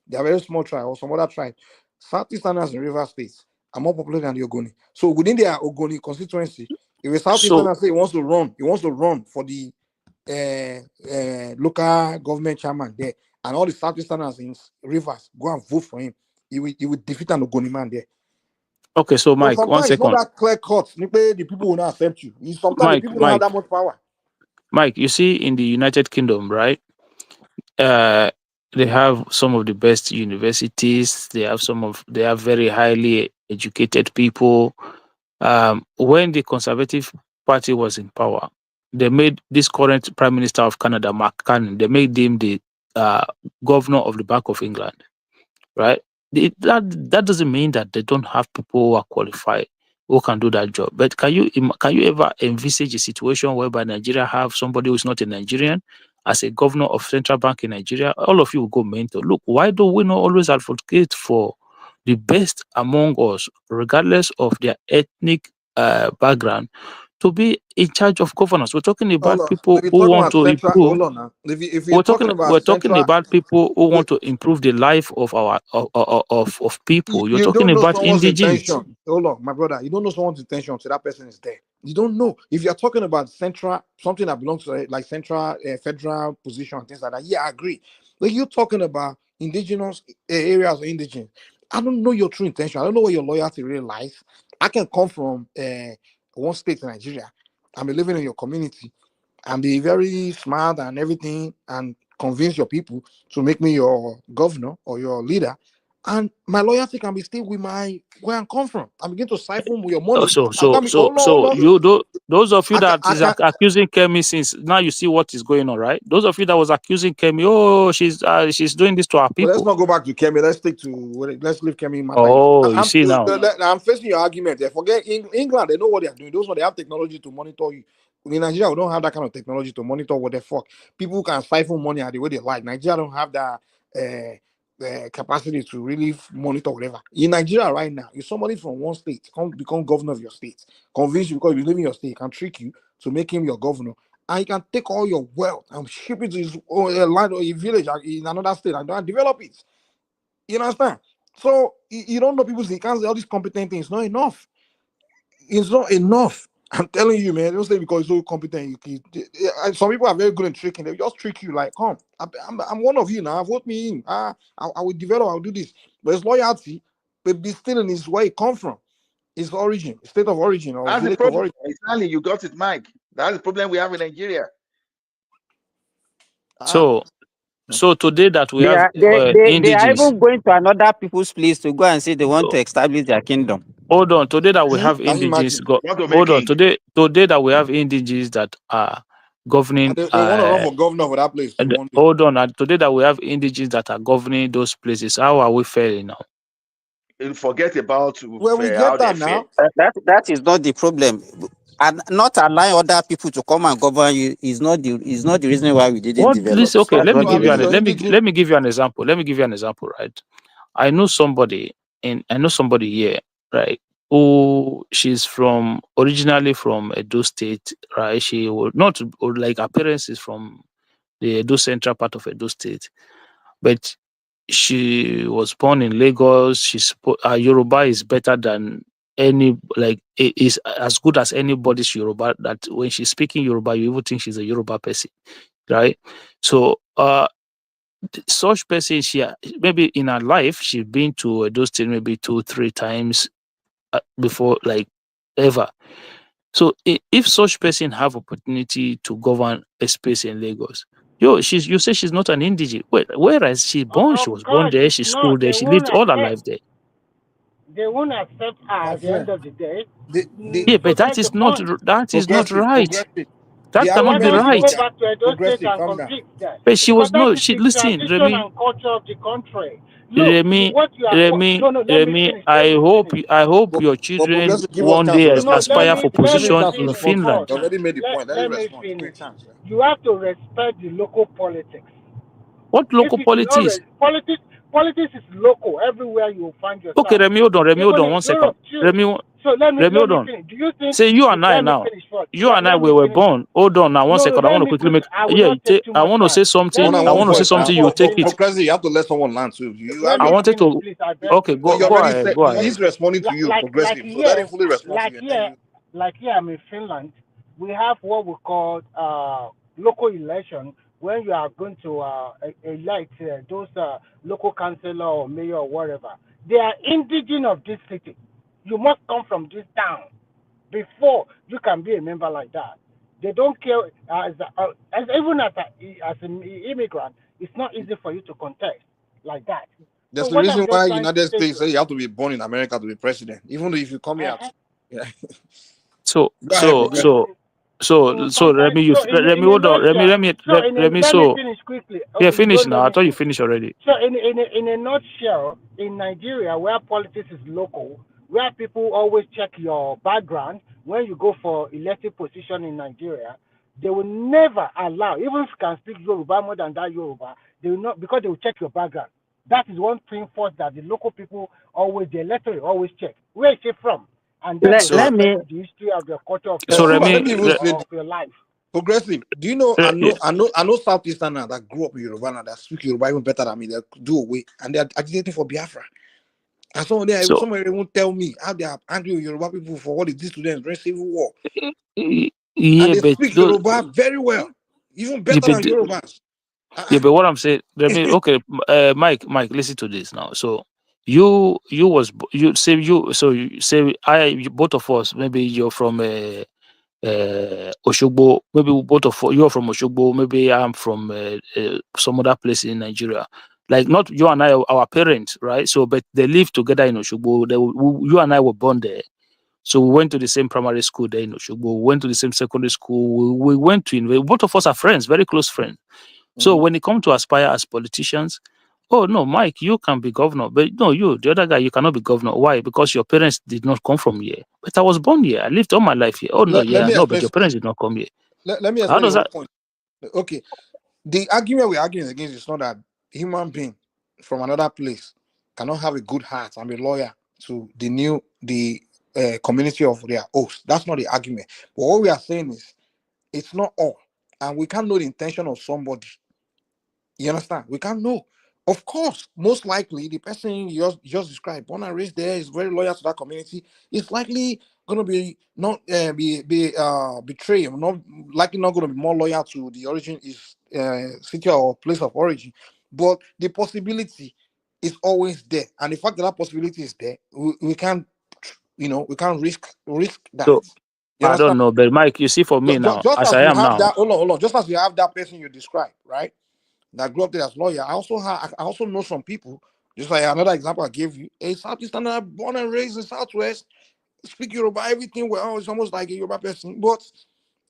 Speaker 22: they are very small tribe or some other tribe. Southeasterners in River State are more popular than the Ogoni. So within their Ogoni constituency, if a Southeasterner say he wants to run for the local government chairman there, and all the Southeasterners in Rivers go and vote for him, he will defeat an Ogoni man there.
Speaker 2: Okay, so Mike, 1 second.
Speaker 22: It's not that clear cut. The people will not accept you. Sometimes the people don't have that much power.
Speaker 2: Mike, you see, in the United Kingdom, right? They have some of the best universities. They have very highly educated people. When the Conservative Party was in power, they made this current Prime Minister of Canada, Mark Carney, they made him the governor of the Bank of England, right? That doesn't mean that they don't have people who are qualified who can do that job. But can you ever envisage a situation whereby Nigeria have somebody who is not a Nigerian as a governor of central bank in Nigeria? All of you will go mental. Look, why do we not always advocate for the best among us, regardless of their ethnic background, to be in charge of governance? We're talking
Speaker 22: Hold
Speaker 2: about
Speaker 22: on.
Speaker 2: people
Speaker 22: If you're
Speaker 2: who
Speaker 22: talking
Speaker 2: want
Speaker 22: about
Speaker 2: to
Speaker 22: central,
Speaker 2: improve.
Speaker 22: hold on now. If you're talking
Speaker 2: We're
Speaker 22: about
Speaker 2: talking
Speaker 22: central,
Speaker 2: about people who
Speaker 22: wait,
Speaker 2: want to improve the life of our of people. You're
Speaker 22: you
Speaker 2: talking
Speaker 22: don't know
Speaker 2: about
Speaker 22: someone's
Speaker 2: indigenous.
Speaker 22: intention. Hold on, my brother. You don't know someone's intention till that person is there. You don't know. If you're talking about central, something that belongs to like central, federal position, things like that, yeah, I agree. Like you're talking about indigenous areas or indigenous. I don't know your true intention. I don't know where your loyalty really lies. I can come from one state in Nigeria. I'm living in your community and be very smart and everything and convince your people to make me your governor or your leader, and my loyalty can be still with my where I come from. I begin to siphon your money. Hold on.
Speaker 2: Those of you that
Speaker 22: I
Speaker 2: is
Speaker 22: can,
Speaker 2: accusing Kemi, since now you see what is going on, right? Those of you that was accusing Kemi, oh, she's doing this to our
Speaker 22: well, let's
Speaker 2: people.
Speaker 22: not go back to Kemi. Let's stick to let's leave Kemi matter.
Speaker 2: Oh, you see now.
Speaker 22: I'm facing your argument. They forget England. They know what they are doing. Those ones they have technology to monitor you. In Nigeria, we don't have that kind of technology to monitor what the fuck. People can siphon money the way they like. Nigeria don't have that capacity to really monitor whatever. In Nigeria right now, if somebody from one state come become governor of your state, convince you because you live in your state, can trick you to make him your governor, and he can take all your wealth and ship it to his land or a village in another state and develop it. You understand? So you don't know people say can't say all these competent things. Not enough. It's not enough. I'm telling you, man. Don't say because you're so competent. Some people are very good at tricking. They just trick you like, come, I'm one of you now. Vote me in. I will develop. I'll do this. But it's loyalty. But be still in his where it come from. His origin, state of origin, or
Speaker 8: That's the
Speaker 22: village of
Speaker 8: problem.
Speaker 22: origin.
Speaker 8: Exactly, you got it, Mike. That's the problem we have in Nigeria.
Speaker 2: So today that we
Speaker 16: They
Speaker 2: have
Speaker 16: are they are
Speaker 2: indigenous.
Speaker 16: even going to another people's place to go and say they want to establish their kingdom.
Speaker 2: Hold on, today that we have
Speaker 22: Can you
Speaker 2: indigenous.
Speaker 22: imagine?
Speaker 2: Hold on, today that we have indigenous that are governing.
Speaker 22: They want to run for governor for that place too. One day.
Speaker 2: Hold on, and today that we have indigenous that are governing those places, how are we faring now?
Speaker 8: Forget about
Speaker 22: well, we get that now.
Speaker 16: That is not the problem. And not allowing other people to come and govern you is not the reason why we didn't develop.
Speaker 2: Listen, okay,
Speaker 16: That's
Speaker 2: let me
Speaker 16: not
Speaker 2: give you
Speaker 16: the reason.
Speaker 2: let me give you an example. Let me give you an example, right? I know somebody here, right? Who she's from originally from Edo State, right? She would not like her parents is from the Edo Central part of Edo State, but she was born in Lagos. Her Yoruba is better than any, like is as good as anybody's Yoruba. That when she's speaking Yoruba, you even think she's a Yoruba person, right? So such person, she maybe in her life she's been to Edo State maybe 2-3 times before, like ever. So if such person have opportunity to govern a space in Lagos, you say she's not an indigene. Whereas she born, she was born there, she schooled there, she lived all her life there.
Speaker 1: They won't accept her at the end of the day.
Speaker 2: Yeah, but that is not right. That cannot be
Speaker 1: Why don't you
Speaker 2: right.
Speaker 1: go back to Edo State and compete there?
Speaker 2: But she
Speaker 1: Because
Speaker 2: was
Speaker 1: that
Speaker 2: no.
Speaker 1: is
Speaker 2: She
Speaker 1: the
Speaker 2: listen,
Speaker 1: tradition
Speaker 2: Remy.
Speaker 1: and culture of the country. Look, let me finish.
Speaker 2: I hope your children
Speaker 22: Give us
Speaker 2: one
Speaker 22: chance
Speaker 2: day
Speaker 22: to respond.
Speaker 2: aspire for
Speaker 22: Give him
Speaker 2: position
Speaker 22: chance to
Speaker 2: in
Speaker 22: respond.
Speaker 2: Finland.
Speaker 22: You already made the point. Let him
Speaker 1: me
Speaker 22: respond. Give him a
Speaker 1: finish.
Speaker 22: chance.
Speaker 1: You have to respect the local politics.
Speaker 2: What local politics?
Speaker 1: Politics is local. Everywhere you will find yourself.
Speaker 2: Okay, Remy, hold on.
Speaker 1: Even in
Speaker 2: 1 second.
Speaker 1: Europe too.
Speaker 2: Remy,
Speaker 1: So let me
Speaker 2: hold on.
Speaker 1: finish. Do you think?
Speaker 2: Say you and I
Speaker 1: Let me
Speaker 2: now.
Speaker 1: finish first.
Speaker 2: You and I we were born. Hold on now 1 second. I want to quickly make.
Speaker 1: I will not take too
Speaker 2: I
Speaker 1: much
Speaker 2: want to say
Speaker 1: time.
Speaker 2: something. I want to say something. You take it.
Speaker 22: President, you have to let someone land too.
Speaker 2: I wanted to.
Speaker 1: Please,
Speaker 2: Okay, go ahead. Go ahead.
Speaker 22: He's responding to you, progressive. So let him fully respond to you.
Speaker 1: Like here, I'm in Finland. We have what we call local election when you are going to elect those local councillor or mayor or whatever. They are indigenous of this city. You must come from this town before you can be a member like that. They don't care as even as an immigrant. It's not easy for you to contest like that.
Speaker 22: That's
Speaker 1: So
Speaker 22: the
Speaker 1: what I'm
Speaker 22: reason
Speaker 1: just
Speaker 22: why
Speaker 1: trying to
Speaker 22: United
Speaker 1: say
Speaker 22: States say you have to be born in America to be president, even though if you come here, yeah.
Speaker 2: So
Speaker 22: Go ahead, Progress.
Speaker 2: so let me let me
Speaker 1: in a
Speaker 2: hold on.
Speaker 1: nutshell,
Speaker 2: Let me
Speaker 1: let me
Speaker 2: so
Speaker 1: finish quickly.
Speaker 2: yeah,
Speaker 1: You
Speaker 2: finish
Speaker 1: don't let
Speaker 2: now. I
Speaker 1: me
Speaker 2: thought you
Speaker 1: finish.
Speaker 2: finished already.
Speaker 1: So in a nutshell, in Nigeria, where politics is local, where people always check your background when you go for elected position in Nigeria, they will never allow, even if you can speak Yoruba more than that Yoruba, they will not, because they will check your background. That is one thing first that the local people always, the electorate always check. Where is she from? And then they
Speaker 2: So
Speaker 1: start
Speaker 16: let me
Speaker 1: telling you the history of your culture of
Speaker 2: so
Speaker 1: your
Speaker 22: Let me even say
Speaker 1: of your life.
Speaker 22: Progressive. Do you know?
Speaker 2: yeah.
Speaker 22: I know Southeasterners that grew up in Yoruba now that speak Yoruba even better than me. They do away and they are agitating for Biafra. And
Speaker 2: So
Speaker 22: somebody won't tell me how they are angry with Yoruba people for what they did to them during Civil War. And
Speaker 2: yeah,
Speaker 22: they
Speaker 2: but
Speaker 22: speak Yoruba very well, even
Speaker 2: yeah,
Speaker 22: better than Yorubas.
Speaker 2: yeah, but what I'm saying, let me okay, Mike, listen to this now. So you you say both of us, maybe you're from Oshogbo, maybe both of you're from Oshogbo, maybe I'm from some other place in Nigeria. Like not you and I, our parents, right? So, but they live together in Oshogbo. You and I were born there. So we went to the same primary school there in Oshogbo. We went to the same secondary school. We went to both of us are friends, very close friends. So when it comes to aspire as politicians, oh no, Mike, you can be governor, but no, you, the other guy, you cannot be governor. Why? Because your parents did not come from here. But I was born here. I lived all my life here. Oh no,
Speaker 22: let
Speaker 2: yeah,
Speaker 22: me
Speaker 2: no, but
Speaker 22: explain.
Speaker 2: your parents did not come here.
Speaker 22: Let me
Speaker 2: How
Speaker 22: explain the
Speaker 2: does
Speaker 22: whole
Speaker 2: that?
Speaker 22: point. Okay, the argument we're arguing against is not that human being from another place cannot have a good heart and be loyal to the community of their host. That's not the argument. But what we are saying is it's not all, and we can't know the intention of somebody. You understand? We can't know. Of course, most likely the person you just described, born and raised there, is very loyal to that community. It's likely gonna be not be betray him, not likely not gonna be more loyal to the origin is city or place of origin. But the possibility is always there, and the fact that that possibility is there, we can't we can't risk that.
Speaker 2: So
Speaker 22: You
Speaker 2: I don't
Speaker 22: understand?
Speaker 2: know, but Mike, you see, for me now,
Speaker 22: Just
Speaker 2: as
Speaker 22: as
Speaker 2: I
Speaker 22: you
Speaker 2: am
Speaker 22: have
Speaker 2: now,
Speaker 22: that, hold on, just as you have that person you described, right? That grew up there as lawyer. I also know some people, just like another example I gave you, a Southeasterner born and raised in Southwest, speak Yoruba, everything well, it's almost like a Yoruba person, but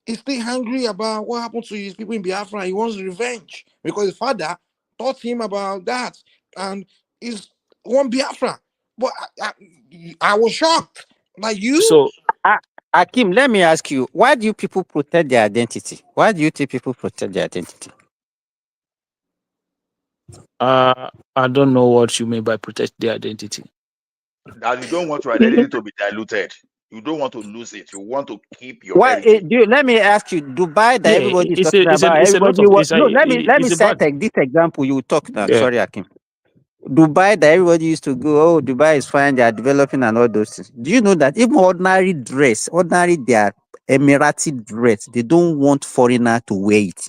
Speaker 22: he's still angry about what happened to his people in Biafra. He wants revenge because his father taught him about that, and he's one Biafra. But I was shocked. Like you?
Speaker 2: so
Speaker 16: Akim, let me ask you, why do you people protect their identity? Why do you think people protect their identity?
Speaker 2: I don't know what you mean by protect their identity.
Speaker 8: That you don't want your identity to be diluted. You don't want to lose it. You want to keep your
Speaker 16: Why?
Speaker 8: heritage.
Speaker 16: Let me ask you, Dubai that
Speaker 2: Yeah,
Speaker 16: everybody is talking about.
Speaker 2: it's a lot
Speaker 16: Everybody
Speaker 2: of
Speaker 16: was no. Let me
Speaker 2: it's a
Speaker 16: set
Speaker 2: bad.
Speaker 16: this example. You talk now.
Speaker 2: Yeah.
Speaker 16: Sorry, Akim. Dubai that everybody used to go. Oh, Dubai is fine. They are developing and all those things. Do you know that even ordinary dress, ordinary their Emirati dress, they don't want foreigner to wear it.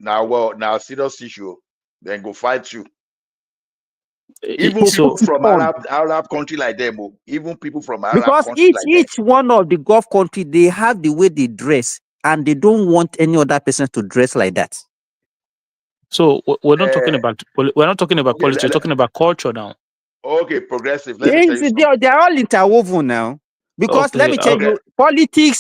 Speaker 8: Now serious issue. Then go fight you. Even
Speaker 16: To
Speaker 8: people
Speaker 16: put it
Speaker 8: from
Speaker 16: on.
Speaker 8: Arab country like them, even people from Arab
Speaker 16: Because
Speaker 8: country
Speaker 16: each
Speaker 8: like them.
Speaker 16: each one of the Gulf country, they have the way they dress, and they don't want any other person to dress like that.
Speaker 2: So we're not talking about we're not talking about
Speaker 8: Okay,
Speaker 2: politics. We're talking about culture now.
Speaker 8: okay, progressive. Let me tell you something.
Speaker 16: They are all interwoven now. Because let
Speaker 2: Okay.
Speaker 16: me tell you,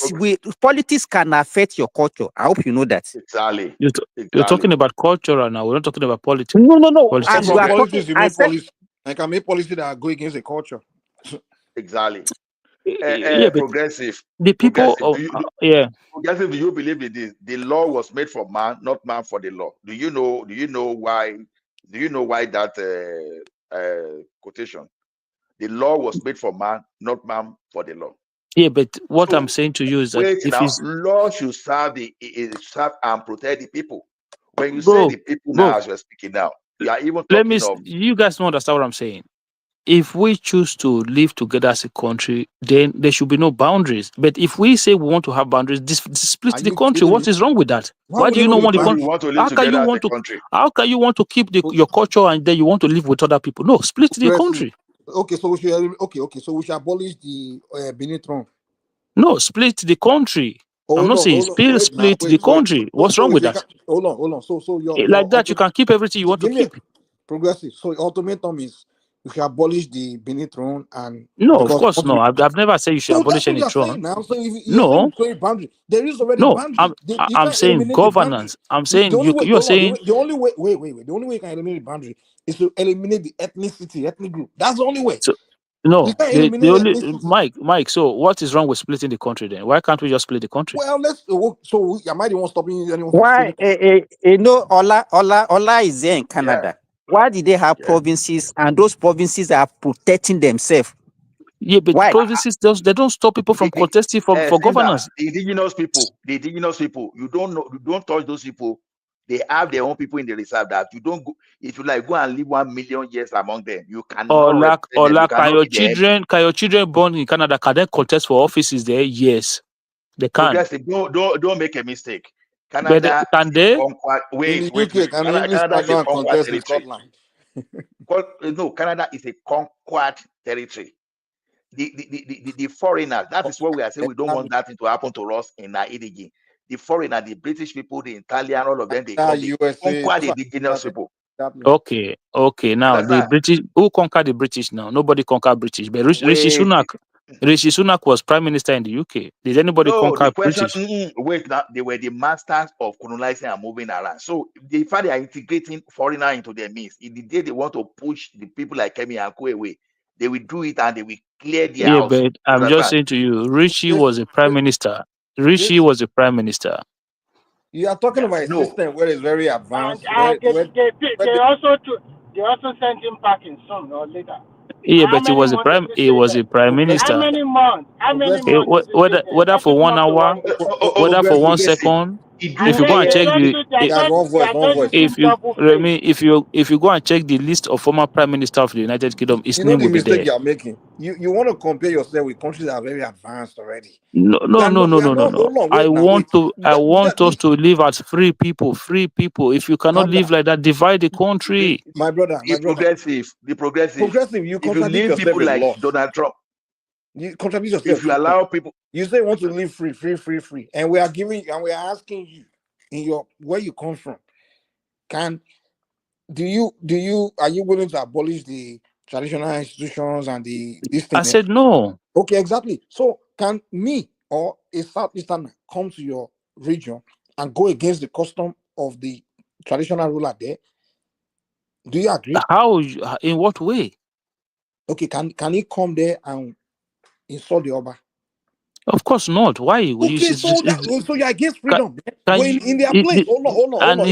Speaker 8: Okay.
Speaker 16: politics can affect your culture. I hope you know that.
Speaker 8: Exactly.
Speaker 2: You're talking about culture now. We're not talking about politics.
Speaker 16: No.
Speaker 22: Because
Speaker 16: As
Speaker 22: from
Speaker 16: we are talking,
Speaker 22: politics, you
Speaker 16: I
Speaker 22: make
Speaker 16: said
Speaker 22: policy. I can make policy that go against the culture.
Speaker 8: Exactly.
Speaker 2: Yeah, but
Speaker 8: Progressive.
Speaker 2: the people
Speaker 8: Progressive.
Speaker 2: of yeah.
Speaker 8: Progressive, do you believe in this? The law was made for man, not man for the law. Do you know why? Do you know why that quotation? The law was made for man, not man for the law.
Speaker 2: Yeah, but what
Speaker 8: So
Speaker 2: I'm saying to you is that
Speaker 8: wait
Speaker 2: if
Speaker 8: now,
Speaker 2: it's
Speaker 8: law should serve and protect the people. When you say
Speaker 2: bro,
Speaker 8: the people now, as you're speaking now, you are even
Speaker 2: let me
Speaker 8: talking of
Speaker 2: you guys don't understand what I'm saying. If we choose to live together as a country, then there should be no boundaries. But if we say we want to have boundaries, this split
Speaker 22: Are
Speaker 2: the
Speaker 22: you
Speaker 2: country.
Speaker 22: kidding
Speaker 2: What
Speaker 22: me?
Speaker 2: is wrong with that?
Speaker 22: Why
Speaker 2: Why
Speaker 22: would
Speaker 2: do
Speaker 22: it
Speaker 2: you
Speaker 22: not
Speaker 2: not
Speaker 22: be
Speaker 2: want the
Speaker 8: why
Speaker 22: bound?
Speaker 8: we
Speaker 2: country?
Speaker 8: want to live
Speaker 2: How can you
Speaker 8: together as
Speaker 2: want
Speaker 8: a
Speaker 2: to?
Speaker 8: country.
Speaker 2: How can you want to keep your culture and then you want to live with other people? No, split the
Speaker 22: Progressive.
Speaker 2: country.
Speaker 22: Okay, so we should abolish the Benin throne.
Speaker 2: No, split the country. I'm not saying
Speaker 22: wait now,
Speaker 2: split the country. What's wrong with that?
Speaker 22: hold on. So
Speaker 2: Like that, you can keep everything you want to keep.
Speaker 22: Progressive. So your ultimatum is you should abolish the Benin throne and
Speaker 2: No, of
Speaker 22: because
Speaker 2: course, no. I've never said you should
Speaker 22: so
Speaker 2: abolish
Speaker 22: that's what
Speaker 2: any
Speaker 22: you're
Speaker 2: throne.
Speaker 22: saying now. So if you're saying
Speaker 2: No,
Speaker 22: we create boundary, there is already
Speaker 2: no.
Speaker 22: boundary. You
Speaker 2: I'm
Speaker 22: can't
Speaker 2: saying
Speaker 22: eliminate the boundary.
Speaker 2: governance. I'm saying
Speaker 22: The only way,
Speaker 2: you're
Speaker 22: hold on,
Speaker 2: saying
Speaker 22: the only way, wait. The only way you can eliminate the boundary is to eliminate the ethnicity, ethnic group. That's the only way.
Speaker 2: so. No,
Speaker 22: You can't
Speaker 2: the
Speaker 22: eliminate
Speaker 2: only
Speaker 22: ethnicity.
Speaker 2: Mike. So what is wrong with splitting the country then? Why can't we just split the country?
Speaker 22: Well, so am I the one stopping anyone from
Speaker 16: Why?
Speaker 22: splitting?
Speaker 16: You know, Ola is there in Canada. Why did they have provinces and those provinces are protecting themselves?
Speaker 2: Yeah, but
Speaker 16: Why?
Speaker 2: provinces they don't stop people from contesting for governance.
Speaker 8: The indigenous people, you don't touch those people. They have their own people in the reserve that you don't go. If you like, go and live 1 million years among them, you cannot represent them. You
Speaker 2: Can your
Speaker 8: cannot be their MP.
Speaker 2: children born in Canada can they contest for offices there? Yes, they can.
Speaker 8: Progressive, don't make a mistake.
Speaker 2: But
Speaker 8: Canada
Speaker 2: can they?
Speaker 22: In the UK, can an English
Speaker 8: Canada is a
Speaker 22: background
Speaker 8: conquered
Speaker 22: contest in
Speaker 8: territory.
Speaker 22: Scotland?
Speaker 8: No, Canada is a conquered territory. The foreigners, that is what we are saying. We don't want that to happen to us in EDG. The foreigner, the British people, the Italian, all of them, they come, they conquer the indigenous people.
Speaker 2: Okay. Now the British, who conquered the British now? Nobody conquered British. But Rishi Sunak was prime minister in the UK. Did anybody conquer
Speaker 8: The question,
Speaker 2: British?
Speaker 8: wait, now they were the masters of colonizing and moving around. So the fact they are integrating foreigner into their midst, in the day they want to push the people like Kemi and Kwe away, they will do it and they will clear their
Speaker 2: Yeah,
Speaker 8: house.
Speaker 2: but I'm just saying to you, Rishi was a prime minister. Rishi was a prime minister.
Speaker 22: You are talking about a system where it's very advanced.
Speaker 1: And they also sent him packing soon or later.
Speaker 2: Yeah, but he was a prime minister.
Speaker 1: How many months?
Speaker 2: Whether for 1 hour, whether for 1 second. If you go and check if you go and check the list of former prime minister of the United Kingdom, his name will be there.
Speaker 22: You are making. You want to compare yourself with countries that are very advanced already.
Speaker 2: No. I want us to live as free people. If you cannot live like that, divide the country.
Speaker 22: My brother.
Speaker 8: The progressive.
Speaker 22: You
Speaker 8: if you leave people like Donald Trump,
Speaker 22: you contradict yourself.
Speaker 8: If you allow people,
Speaker 22: you say you want to live free, and we are asking you in your where you come from. Are you willing to abolish the traditional institutions and this thing?
Speaker 2: I said no.
Speaker 22: Okay, exactly. So can me or a Southeasterner come to your region and go against the custom of the traditional ruler there? Do you agree?
Speaker 2: How? In what way?
Speaker 22: Okay, can he come there and insult the Oba?
Speaker 2: Of course not. Why?
Speaker 22: Okay, so you're against freedom. In their place, hold on.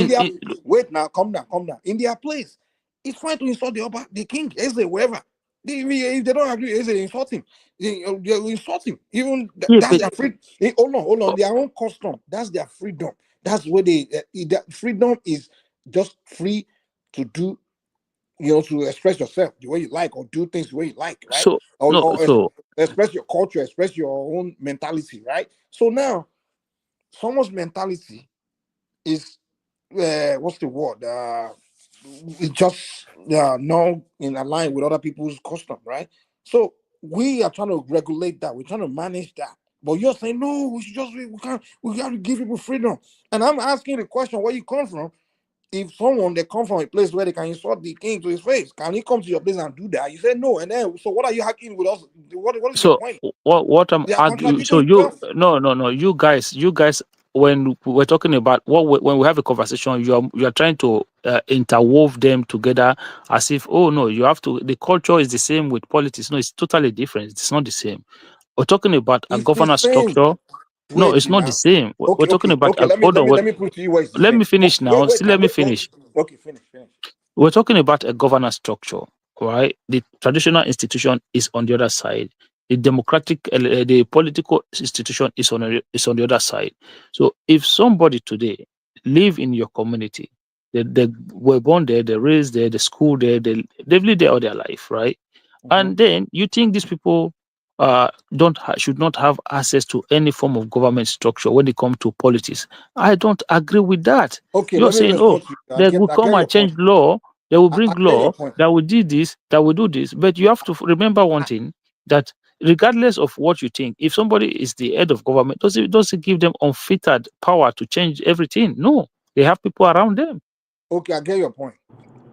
Speaker 22: Wait now, calm down. In their place, it's fine to insult the Oba, the king, whoever. If they don't agree, they insult him. They insult him. Even that's their freedom. Hold on. Their own custom. That's their freedom. That's where freedom is just free to do. To express yourself the way you like, or do things the way you like, right? Express your culture, express your own mentality, right? So now, someone's mentality is what's the word? It's just not in line with other people's custom, right? So we are trying to regulate that. We're trying to manage that. But you're saying no, we got to give people freedom. And I'm asking the question where you come from. If someone they come from a place where they can insult the king to his face, can he come to your place and do that? You said no, and then so what are you hacking with us? What is your point?
Speaker 2: What I'm arguing? So no. You guys, when we're talking about when we have a conversation, you are trying to interwove them together as if you have to. The culture is the same with politics. No, it's totally different. It's not the same. We're talking about a governance structure. No, it's not the same. We're talking about.
Speaker 22: Let me prove to you what it's
Speaker 2: Let me finish now. Let me finish.
Speaker 22: Okay, finish.
Speaker 2: We're talking about a governance structure, right? The traditional institution is on the other side. The democratic, the political institution is on the other side. So if somebody today live in your community, they were born there, they raised there, they school there, they've lived there all their life, right? Mm-hmm. And then you think these people should not have access to any form of government structure when it comes to politics. I don't agree with that.
Speaker 22: Okay,
Speaker 2: you're saying, they will come and change law, they will bring law that will do this, that will do this. But you have to remember one thing, that regardless of what you think, if somebody is the head of government, does it give them unfettered power to change everything? No, they have people around them.
Speaker 22: Okay, I get your point.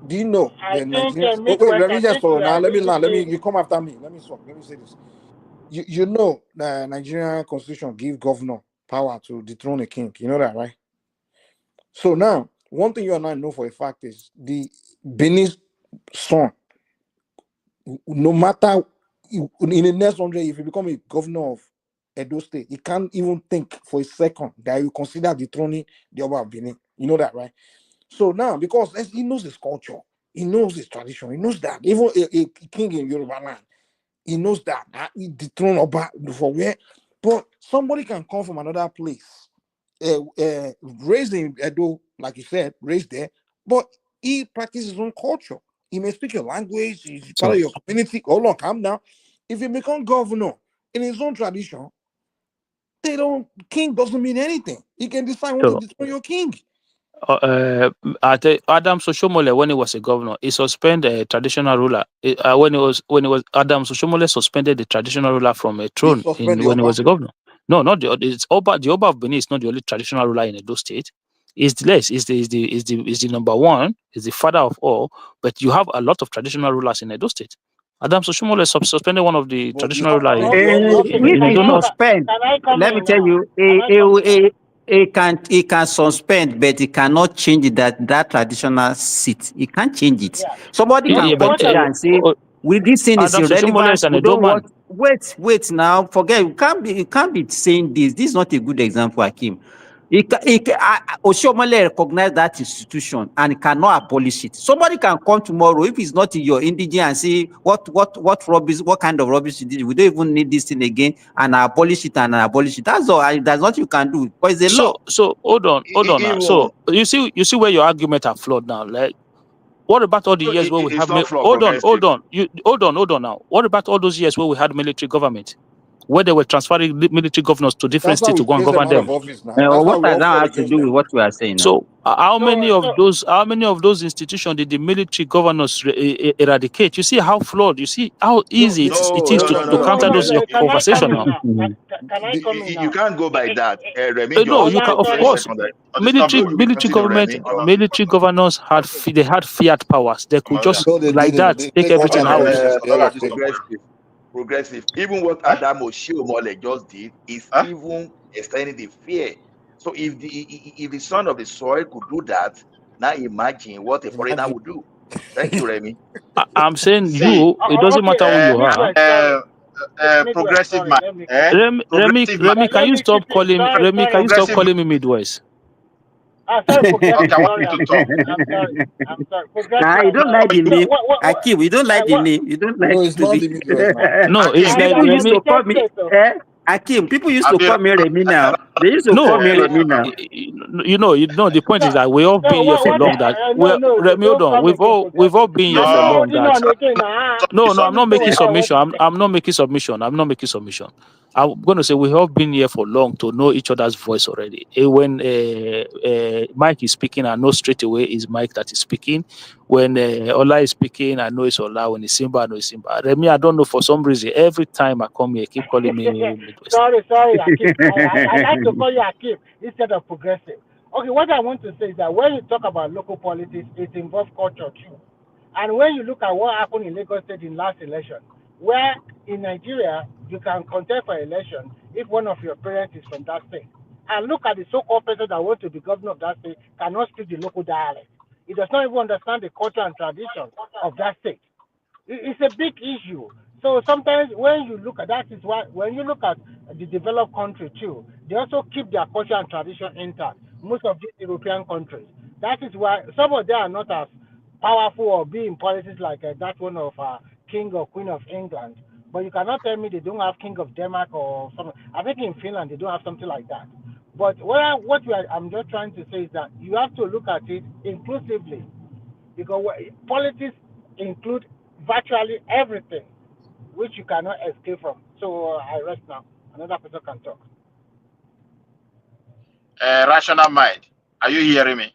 Speaker 22: Do you know
Speaker 1: I
Speaker 22: the
Speaker 1: think
Speaker 22: Nigerians? Wait,
Speaker 1: midwest.
Speaker 22: let me
Speaker 1: I
Speaker 22: just
Speaker 1: think
Speaker 22: follow
Speaker 1: we
Speaker 22: now.
Speaker 1: are
Speaker 22: Let me
Speaker 1: really.
Speaker 22: now. Let me. You come after me. Let me stop. Let me say this. You know the Nigerian constitution give governor power to dethrone a king. You know that, right? So now, one thing you and I know for a fact is the Benin's son, no matter in the next 100, if you become a governor of Edo State, he can't even think for a second that you consider dethroning the Oba of Benin. You know that, right? So now, because he knows his culture, he knows his tradition, he knows that even a king in Yoruba land, he knows that he dethroned Oba for where, but somebody can come from another place, raised in Edo, like you said, raised there, but he practices his own culture. He may speak your language, he's part of your community. Hold on, calm down. If he become governor in his own tradition, king doesn't mean anything. He can decide when to dethrone your king.
Speaker 2: Adam Soshomole, when he was a governor, he suspended a traditional ruler. When it was Adam Soshomole suspended the traditional ruler from a throne when he was a governor. No, not it's Oba. The Oba of Benin is not the only traditional ruler in Edo State. Is the number one. Is the father of all. But you have a lot of traditional rulers in Edo State. Adam Soshomole suspended one of the traditional rulers
Speaker 9: If
Speaker 2: in
Speaker 9: he
Speaker 2: Edo North.
Speaker 9: suspend, let me tell you, he can suspend, but he cannot change that traditional seat. He can't change it. Somebody can come today and say, "With this thing is
Speaker 2: Adam Soshomole
Speaker 9: irrelevant.
Speaker 2: is an
Speaker 9: We
Speaker 2: Edo
Speaker 9: don't
Speaker 2: man.
Speaker 9: want." Wait now. Forget. You can't be saying this. This is not a good example, Hakim. Oshiomhole recognize that institution and cannot abolish it. Somebody can come tomorrow if it's not in your indigene and say what rubbish, what kind of rubbish you did. We don't even need this thing again, and abolish it. That's all. That's what you can do. But it's a law.
Speaker 2: So hold on now. So you see where your argument are flawed now. Like, what about all the years where we have hold on now. What about all those years where we had military government, where they were transferring military governors to different states to go and govern them?
Speaker 22: What
Speaker 9: does that have to do with what we are saying now?
Speaker 2: So how many of those institutions did the military governors eradicate? You see how flawed. You see how easy it is to counter those your conversation now.
Speaker 1: Can I come in now?
Speaker 8: You can't go by that, Remy.
Speaker 2: No, you can. Of course, military governors had fiat powers. They could just like that take everything out.
Speaker 8: Progressive. Even what Adam Oshiomhole just did is even extending the fear. So if the son of the soil could do that, now imagine what a foreigner would do. Thank you, Remy.
Speaker 2: I'm saying it doesn't matter who you are.
Speaker 10: Progressive man.
Speaker 2: Remy, can you stop calling me Midwest?
Speaker 1: Sorry, progressive.
Speaker 10: Okay,
Speaker 1: Sorry, I'm sorry. Progressive.
Speaker 9: Nah, you don't like the name. Akim, you don't like the name. You don't like
Speaker 22: it's not the Midwest, man.
Speaker 2: No, it's like
Speaker 9: people used to call me. Akim, people used to call me Remy now. They used to call me Remy now.
Speaker 2: You know. The point is that we all been here for long. That Remy, hold on. We've all been here for long. That no, I'm not making submission. I'm not making submission. I'm going to say we have been here for long to know each other's voice already. When Mike is speaking, I know straight away is Mike that is speaking. When Ola is speaking, I know it's Ola. When it's Simba, I know it's Simba. Remy, I don't know, for some reason, every time I come here, keep calling me Midwest.
Speaker 1: Sorry, Akim. I like to call you Akim instead of progressive. Okay, what I want to say is that when you talk about local politics, it involves culture too. And when you look at what happened in Lagos State in last election, where in Nigeria you can contest for election if one of your parents is from that state. And look at the so-called person that wants to be governor of that state cannot speak the local dialect. He does not even understand the culture and tradition of that state. It's a big issue. So sometimes when you look at that, is why when you look at the developed country too, they also keep their culture and tradition intact. Most of these European countries. That is why some of them are not as powerful or be in politics like that one of King or Queen of England. But you cannot tell me they don't have King of Denmark or something. I think in Finland they don't have something like that. But I'm just trying to say is that you have to look at it inclusively, because politics include virtually everything, which you cannot escape from. So I rest now. Another person can talk.
Speaker 10: Rational mind. Are you hearing me?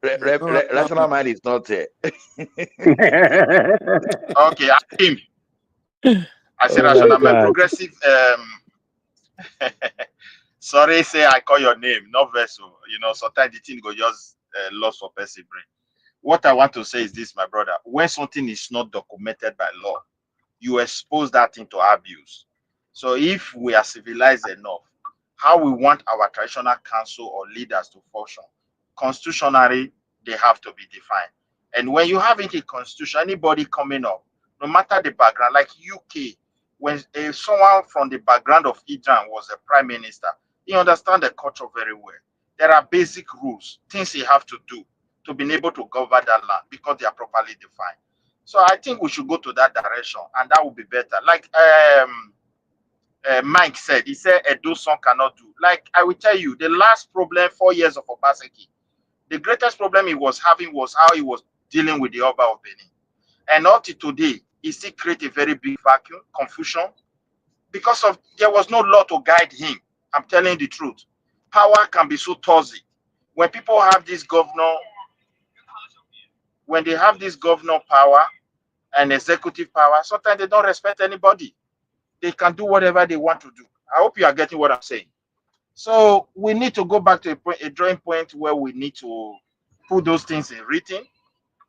Speaker 8: Rational mind is not there.
Speaker 10: Okay, Akim. I said,
Speaker 2: Oh
Speaker 10: as
Speaker 2: my
Speaker 10: I'm a
Speaker 2: God.
Speaker 10: progressive, sorry, say I call your name, not vessel. You know, sometimes the thing go just lost for person brain. What I want to say is this, my brother. When something is not documented by law, you expose that thing to abuse. So if we are civilized enough, how we want our traditional council or leaders to function, constitutionally, they have to be defined. And when you have it in constitution, anybody coming up, no matter the background, like UK, when someone from the background of Iran was a prime minister, he understands the culture very well. There are basic rules, things he have to do to be able to govern that land because they are properly defined. So I think we should go to that direction, and that would be better. Like Mike said, he said Edo son cannot do. Like I will tell you, the last problem 4 years of Obaseki, the greatest problem he was having was how he was dealing with the Oba of Benin. And up to today, he still create a very big vacuum, confusion, because of there was no law to guide him. I'm telling the truth. Power can be so toxic. When people have this governor, when they have this governor power and executive power, sometimes they don't respect anybody. They can do whatever they want to do. I hope you are getting what I'm saying. So we need to go back to a drawing point where we need to put those things in written,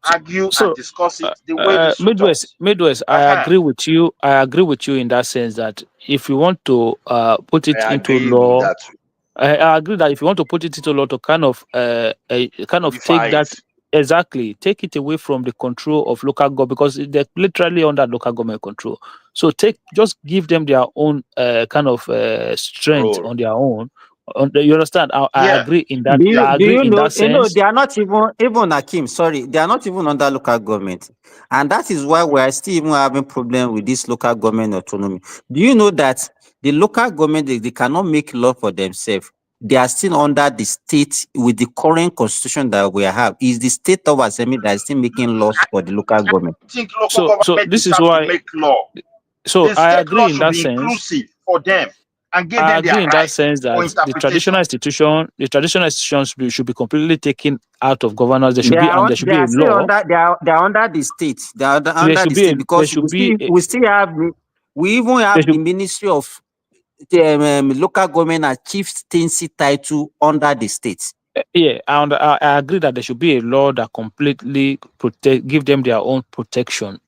Speaker 10: argue and
Speaker 2: So,
Speaker 10: discuss it the way it suits us.
Speaker 2: Midwest, I agree with you. I agree with you in that sense that if you want to put it
Speaker 8: I
Speaker 2: into
Speaker 8: agree with
Speaker 2: law,
Speaker 8: that.
Speaker 2: I agree that if you want to put it into law to kind of take that exactly, take it away from the control of local government because they're literally under local government control. So just give them their own kind of strength
Speaker 8: Role.
Speaker 2: on their own. You understand? I agree in that.
Speaker 16: Do
Speaker 2: I
Speaker 16: you
Speaker 2: agree in
Speaker 16: know?
Speaker 2: that
Speaker 16: You know,
Speaker 2: sense.
Speaker 16: they are not even Akim. Sorry, they are not even under local government, and that is why we are still even having problem with this local government autonomy. Do you know that the local government they cannot make law for themselves? They are still under the state with the current constitution that we have. Is the state of assembly that is still making laws for the local government?
Speaker 10: I think local
Speaker 2: So
Speaker 10: government
Speaker 2: this is
Speaker 10: deserve to
Speaker 2: why.
Speaker 10: make law.
Speaker 2: So
Speaker 10: The
Speaker 2: I
Speaker 10: state law
Speaker 2: agree in
Speaker 10: should
Speaker 2: that
Speaker 10: be
Speaker 2: sense.
Speaker 10: inclusive for them and give
Speaker 2: I
Speaker 10: them
Speaker 2: agree
Speaker 10: their
Speaker 2: in that
Speaker 10: rights
Speaker 2: sense
Speaker 10: for
Speaker 2: that
Speaker 10: interpretation.
Speaker 2: the traditional institutions should be completely taken out of governance. There should be and there should
Speaker 16: They
Speaker 2: be a
Speaker 16: are still
Speaker 2: law.
Speaker 16: under they are under the state. They are
Speaker 2: There
Speaker 16: under
Speaker 2: should
Speaker 16: the
Speaker 2: be
Speaker 16: state
Speaker 2: a there
Speaker 16: because
Speaker 2: should be a,
Speaker 16: we still have we even
Speaker 2: there
Speaker 16: have the
Speaker 2: should
Speaker 16: Ministry of the local government and chieftaincy title under the state.
Speaker 2: yeah, and I agree that there should be a law that completely give them their own protection.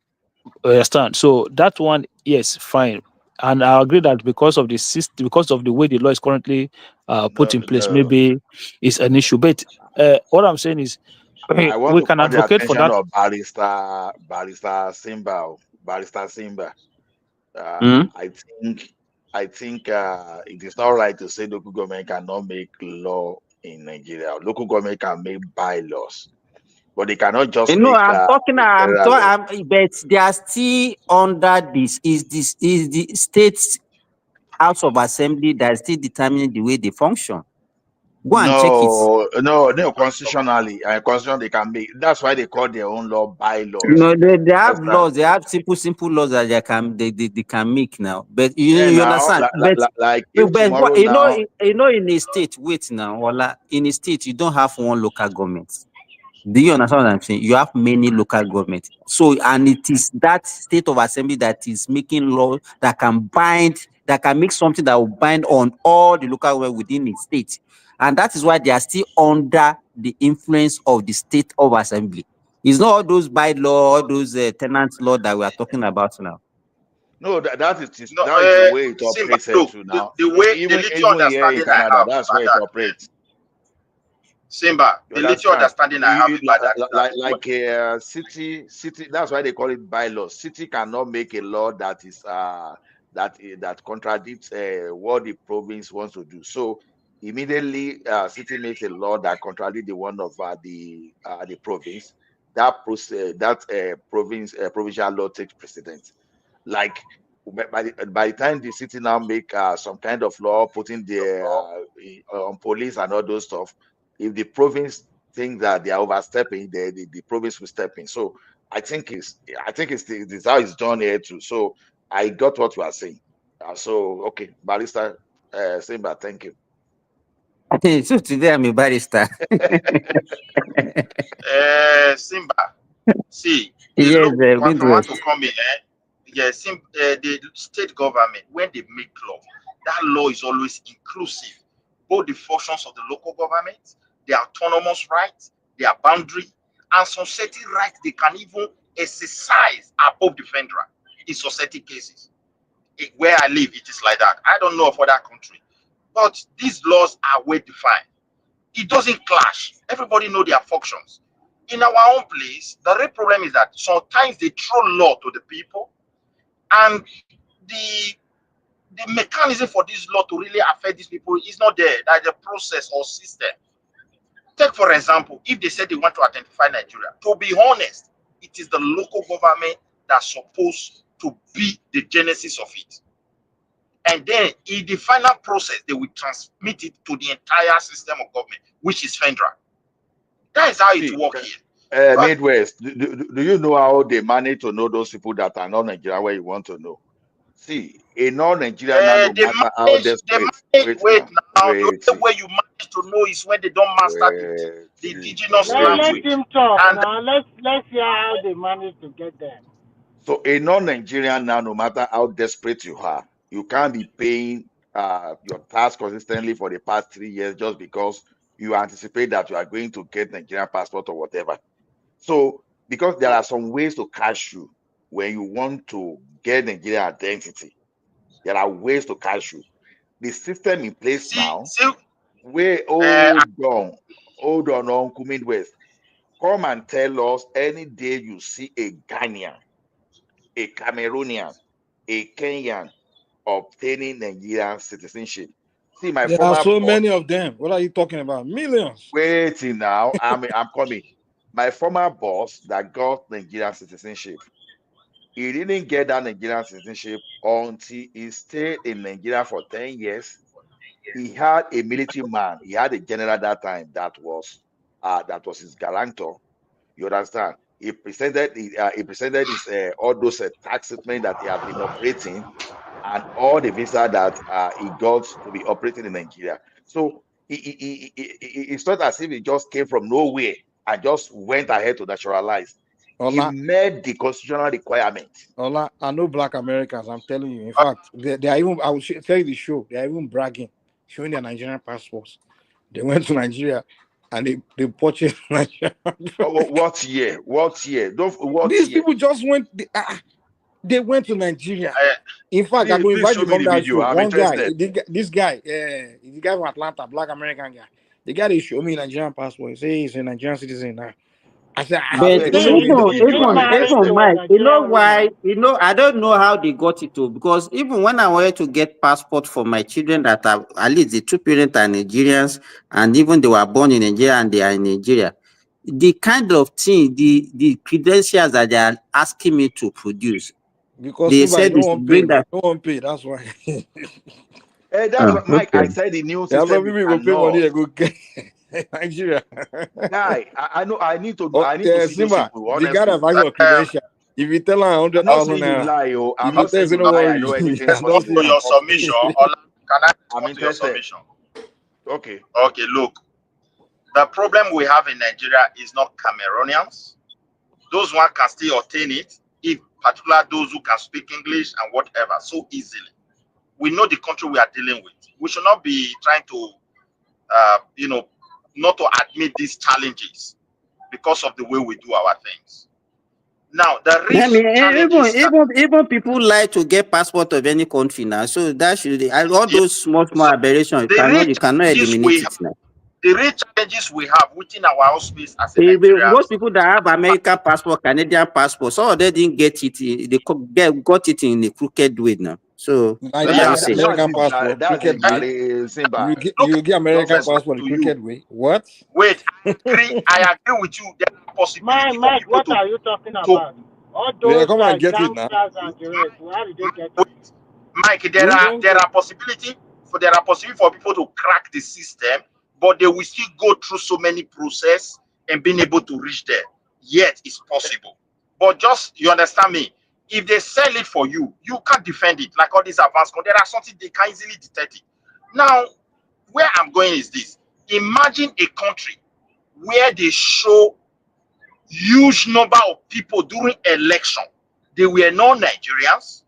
Speaker 2: Understand? So that one, yes, fine. And I agree that because of the system, because of the way the law is currently put in place,
Speaker 8: No.
Speaker 2: maybe it's an issue. But what I'm saying is,
Speaker 8: I want
Speaker 2: we
Speaker 8: to
Speaker 2: can
Speaker 8: call the
Speaker 2: advocate for
Speaker 8: attention
Speaker 2: that.
Speaker 8: of Barrister Simba. Barrister Simba.
Speaker 16: Mm?
Speaker 8: I think it is not right to say local government cannot make law in Nigeria. Local government can make bylaws, but they cannot just
Speaker 16: You know,
Speaker 8: make federal law.
Speaker 16: but they are still under this. Is the state House of Assembly that is still determining the way they function? Go and check it.
Speaker 8: No. Constitutionally, constitution they can make. That's why they call their own law
Speaker 16: You
Speaker 8: bylaws.
Speaker 16: know, they have
Speaker 8: Understand?
Speaker 16: laws. They have simple laws that they can make now. But
Speaker 8: Yeah,
Speaker 16: you
Speaker 8: now,
Speaker 16: understand?
Speaker 8: like if tomorrow
Speaker 16: You know,
Speaker 8: now,
Speaker 16: in a state. Wait now, Ola. In a state, you don't have one local government. Do you understand what I'm saying? You have many local governments. So, and it is that state of assembly that is making law that can make something that will bind on all the local government within the state. And that is why they are still under the influence of the state of assembly. It's not all those by law, all those tenant law that we are talking about now.
Speaker 8: no, that is
Speaker 10: No,
Speaker 8: the way it
Speaker 10: Simba,
Speaker 8: operates
Speaker 10: look,
Speaker 8: to now.
Speaker 10: the little
Speaker 8: Even here in
Speaker 10: understanding I
Speaker 8: Canada,
Speaker 10: have
Speaker 8: that's
Speaker 10: about
Speaker 8: where it
Speaker 10: that,
Speaker 8: operates.
Speaker 10: Simba,
Speaker 8: You
Speaker 10: the little
Speaker 8: understand?
Speaker 10: understanding I have about that is that
Speaker 8: City. That's why they call it bylaws. City cannot make a law that is that contradicts what the province wants to do. So immediately, city makes a law that contradicts the one of the province. Provincial law takes precedence. Like by the time the city now make some kind of law putting their on police and all those stuff, if the province think that they are overstepping, the province will step in. So it's how it's done here too. So I got what you are saying. So okay, Barrister Simba, thank you.
Speaker 16: So today I'm a barrister.
Speaker 10: Simba, see,
Speaker 16: Yes,
Speaker 10: look, what I want
Speaker 16: Midwest.
Speaker 10: to come in, the state government, when they make law, that law is always inclusive. Both the functions of the local government, their autonomous rights, their boundary, and society rights they can even exercise above the federal in society cases. Where I live, it is like that. I don't know of other country, but these laws are well defined. It doesn't clash. Everybody know their functions. In our own place, the real problem is that sometimes they throw law to the people, and the mechanism for this law to really affect these people is not there. That's the process or system. Take for example, if they said they want to identify Nigeria, to be honest, it is the local government that's supposed to be the genesis of it. And then in the final process, they will transmit it to the entire system of government, which is federal. That is how it works here.
Speaker 8: Midwest, do you know how they manage to know those people that are not Nigerian where you want to know? See, a non-Nigerian now, no matter how desperate.
Speaker 10: The way you manage to know is when they don't master the indigenous language.
Speaker 1: Let him talk now. Let's hear how they manage to get them.
Speaker 8: So a non-Nigerian now, no matter how desperate you are, you can't be paying your tax consistently for the past 3 years just because you anticipate that you are going to get Nigerian passport or whatever. So because there are some ways to catch you when you want to get Nigerian identity, there are ways to catch you. The system in place now, where hold on, Uncle Midwest, come and tell us any day you see a Ghanaian, a Cameroonian, a Kenyan obtaining Nigerian citizenship. See, my
Speaker 22: there
Speaker 8: former
Speaker 22: are so
Speaker 8: boss,
Speaker 22: many of them. What are you talking about? Millions.
Speaker 8: Waiting now, I'm coming. My former boss that got Nigerian citizenship, he didn't get that Nigerian citizenship until he stayed in Nigeria for 10 years. He had a military man. He had a general at that time that was his guarantor. You understand? He presented his all those tax statements that he had been operating, and all the visa that he got to be operating in Nigeria. So it's not as if he just came from nowhere and just went ahead to naturalize. He met the constitutional requirement.
Speaker 22: Ola, I know black Americans, I'm telling you. In fact, they are even, I will tell you the show, they are even bragging, showing their Nigerian passports. They went to Nigeria and they purchased Nigeria.
Speaker 8: What year?
Speaker 22: These people just went, they went to Nigeria. In fact, I'm going to invite you to come down show. One guy, this guy, the guy from Atlanta, black American guy. The guy they show me Nigerian passport. He say he's a Nigerian citizen now. I said,
Speaker 9: but even Mike, you know why? I don't know how they got it to, because even when I wanted to get passport for my children that are at least the two parents are Nigerians, and even they were born in Nigeria and they are in Nigeria, the kind of thing, the credentials that they are asking me to produce,
Speaker 22: because
Speaker 9: they said they should bring that.
Speaker 22: No one pay. That's why.
Speaker 8: That's what Mike. I said the new system.
Speaker 22: Some people will pay money and go get Nigeria.
Speaker 8: Guy, I know. I need to. See
Speaker 22: Simba,
Speaker 8: those people,
Speaker 22: the guy that has your credential. If you tell her 100,000 naira,
Speaker 8: I'm not saying you lie. I know anything.
Speaker 10: Respond to your submission. Can I respond to your submission?
Speaker 8: Okay.
Speaker 10: Okay. Look, the problem we have in Nigeria is not Cameroonians. Those one can still obtain it, if particular those who can speak English and whatever so easily. We know the country we are dealing with. We should not be trying to, not to admit these challenges because of the way we do our things. Now, the real
Speaker 9: even people like to get passport of any country now. So that should all those small aberrations. You cannot eliminate it now.
Speaker 10: The real challenges we have within our own space as a Nigerian.
Speaker 9: Most people that have American passport, Canadian passport, some of them didn't get it. They got it in a crooked way now. So
Speaker 22: American passport, crooked way. You get American passport, crooked way. What?
Speaker 10: Wait, I agree with you. There are possibilities.
Speaker 1: Mike, what are you talking about? All those
Speaker 22: come and get it now.
Speaker 1: And the rest, where did they get it?
Speaker 10: Mike, there are possibility for people to crack the system, but they will still go through so many process and being able to reach there. Yet it's possible. But just, you understand me, if they sell it for you, you can't defend it. Like all these advanced countries, there are something they can easily detect it. Now, where I'm going is this. Imagine a country where they show huge number of people during election. They were non-Nigerians.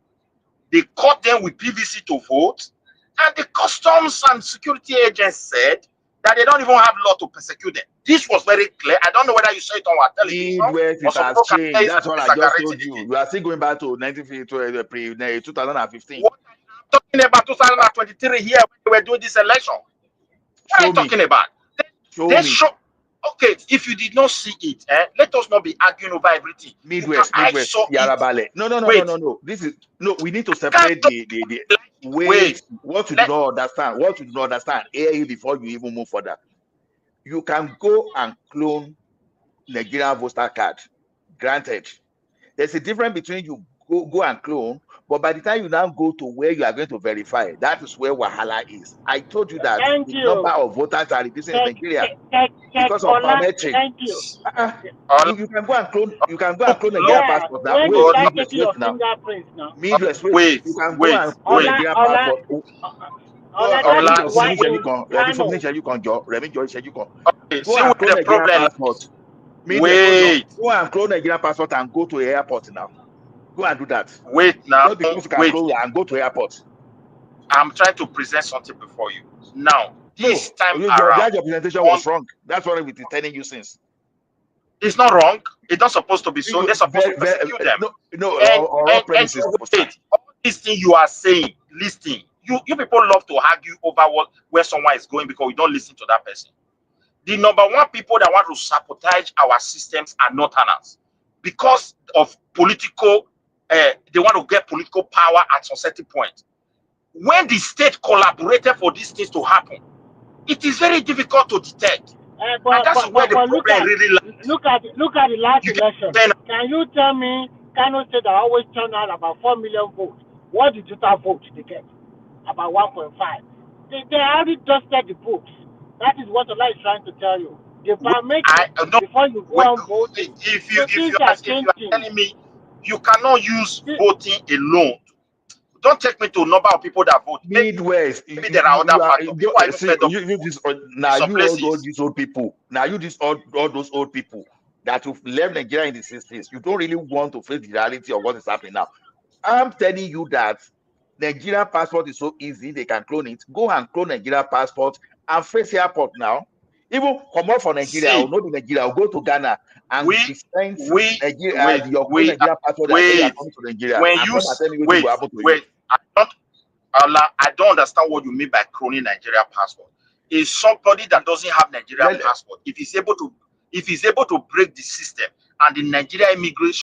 Speaker 10: They caught them with PVC to vote. And the customs and security agents said that they don't even have law to persecute them. This was very clear. I don't know whether you saw it on our television.
Speaker 8: Midwest, it has changed. That's what I just told you. You are still going back to 2015.
Speaker 10: What I'm talking about 2023 here when we were doing this election. What are you talking about? Okay, if you did not see it, let us not be arguing over everything.
Speaker 8: Midwest, Yarabale. No. This is we need to separate the wait. What you do not understand. Hear before you even move further. You can go and clone Nigerian voter card. Granted, there's a difference between you go and clone, but by the time you now go to where you are going to verify, that is where Wahala is. I told you that the number of voters are reducing in Nigeria because of biometric. You can go and clone. You can go and clone Nigerian passport. Now, Midwest. Wait. You can go and clone Nigerian passport. Go and clone Nigerian passport. Wait. Go and clone Nigerian passport and go to the airport now. Go and do that.
Speaker 10: Wait now.
Speaker 8: Not because you can clone and go to the airport.
Speaker 10: I'm trying to present something before you. Now, this time around,
Speaker 8: your presentation was wrong. That's what we've been telling you since.
Speaker 10: It's not wrong. It's not supposed to be so. They're supposed to persecute them. All these things you are saying, listening. You people love to argue over where someone is going because we don't listen to that person. The number one people that want to sabotage our systems are Northerners because of political. They want to get political power at some certain point. When the state collaborated for these things to happen, it is very difficult to detect. And that's where the problem really lies.
Speaker 1: Look at the last election. Can you tell me, Kano State that always turn out about 4 million votes? What did total vote they get? About 1.5. They already dusted the books. That is what Allah is trying to tell you. The biometric before you go and vote.
Speaker 10: If you are telling me you cannot use voting alone. Don't take me to a number of people that vote.
Speaker 8: Midwest.
Speaker 10: Maybe there are other factors. People are fed up.
Speaker 8: Now you these all those old people that have left Nigeria in the 60s. You don't really want to face the reality of what is happening now. I'm telling you that Nigerian passport is so easy, they can clone it. Go and clone Nigerian passport and face airport now. Even come out from Nigeria, or not in Nigeria, or go to Ghana and present your Nigerian passport and say you are coming to Nigeria.
Speaker 10: I don't understand what you mean by cloning Nigerian passport. Is somebody that doesn't have Nigerian passport, if he's able to break the system and the Nigerian immigration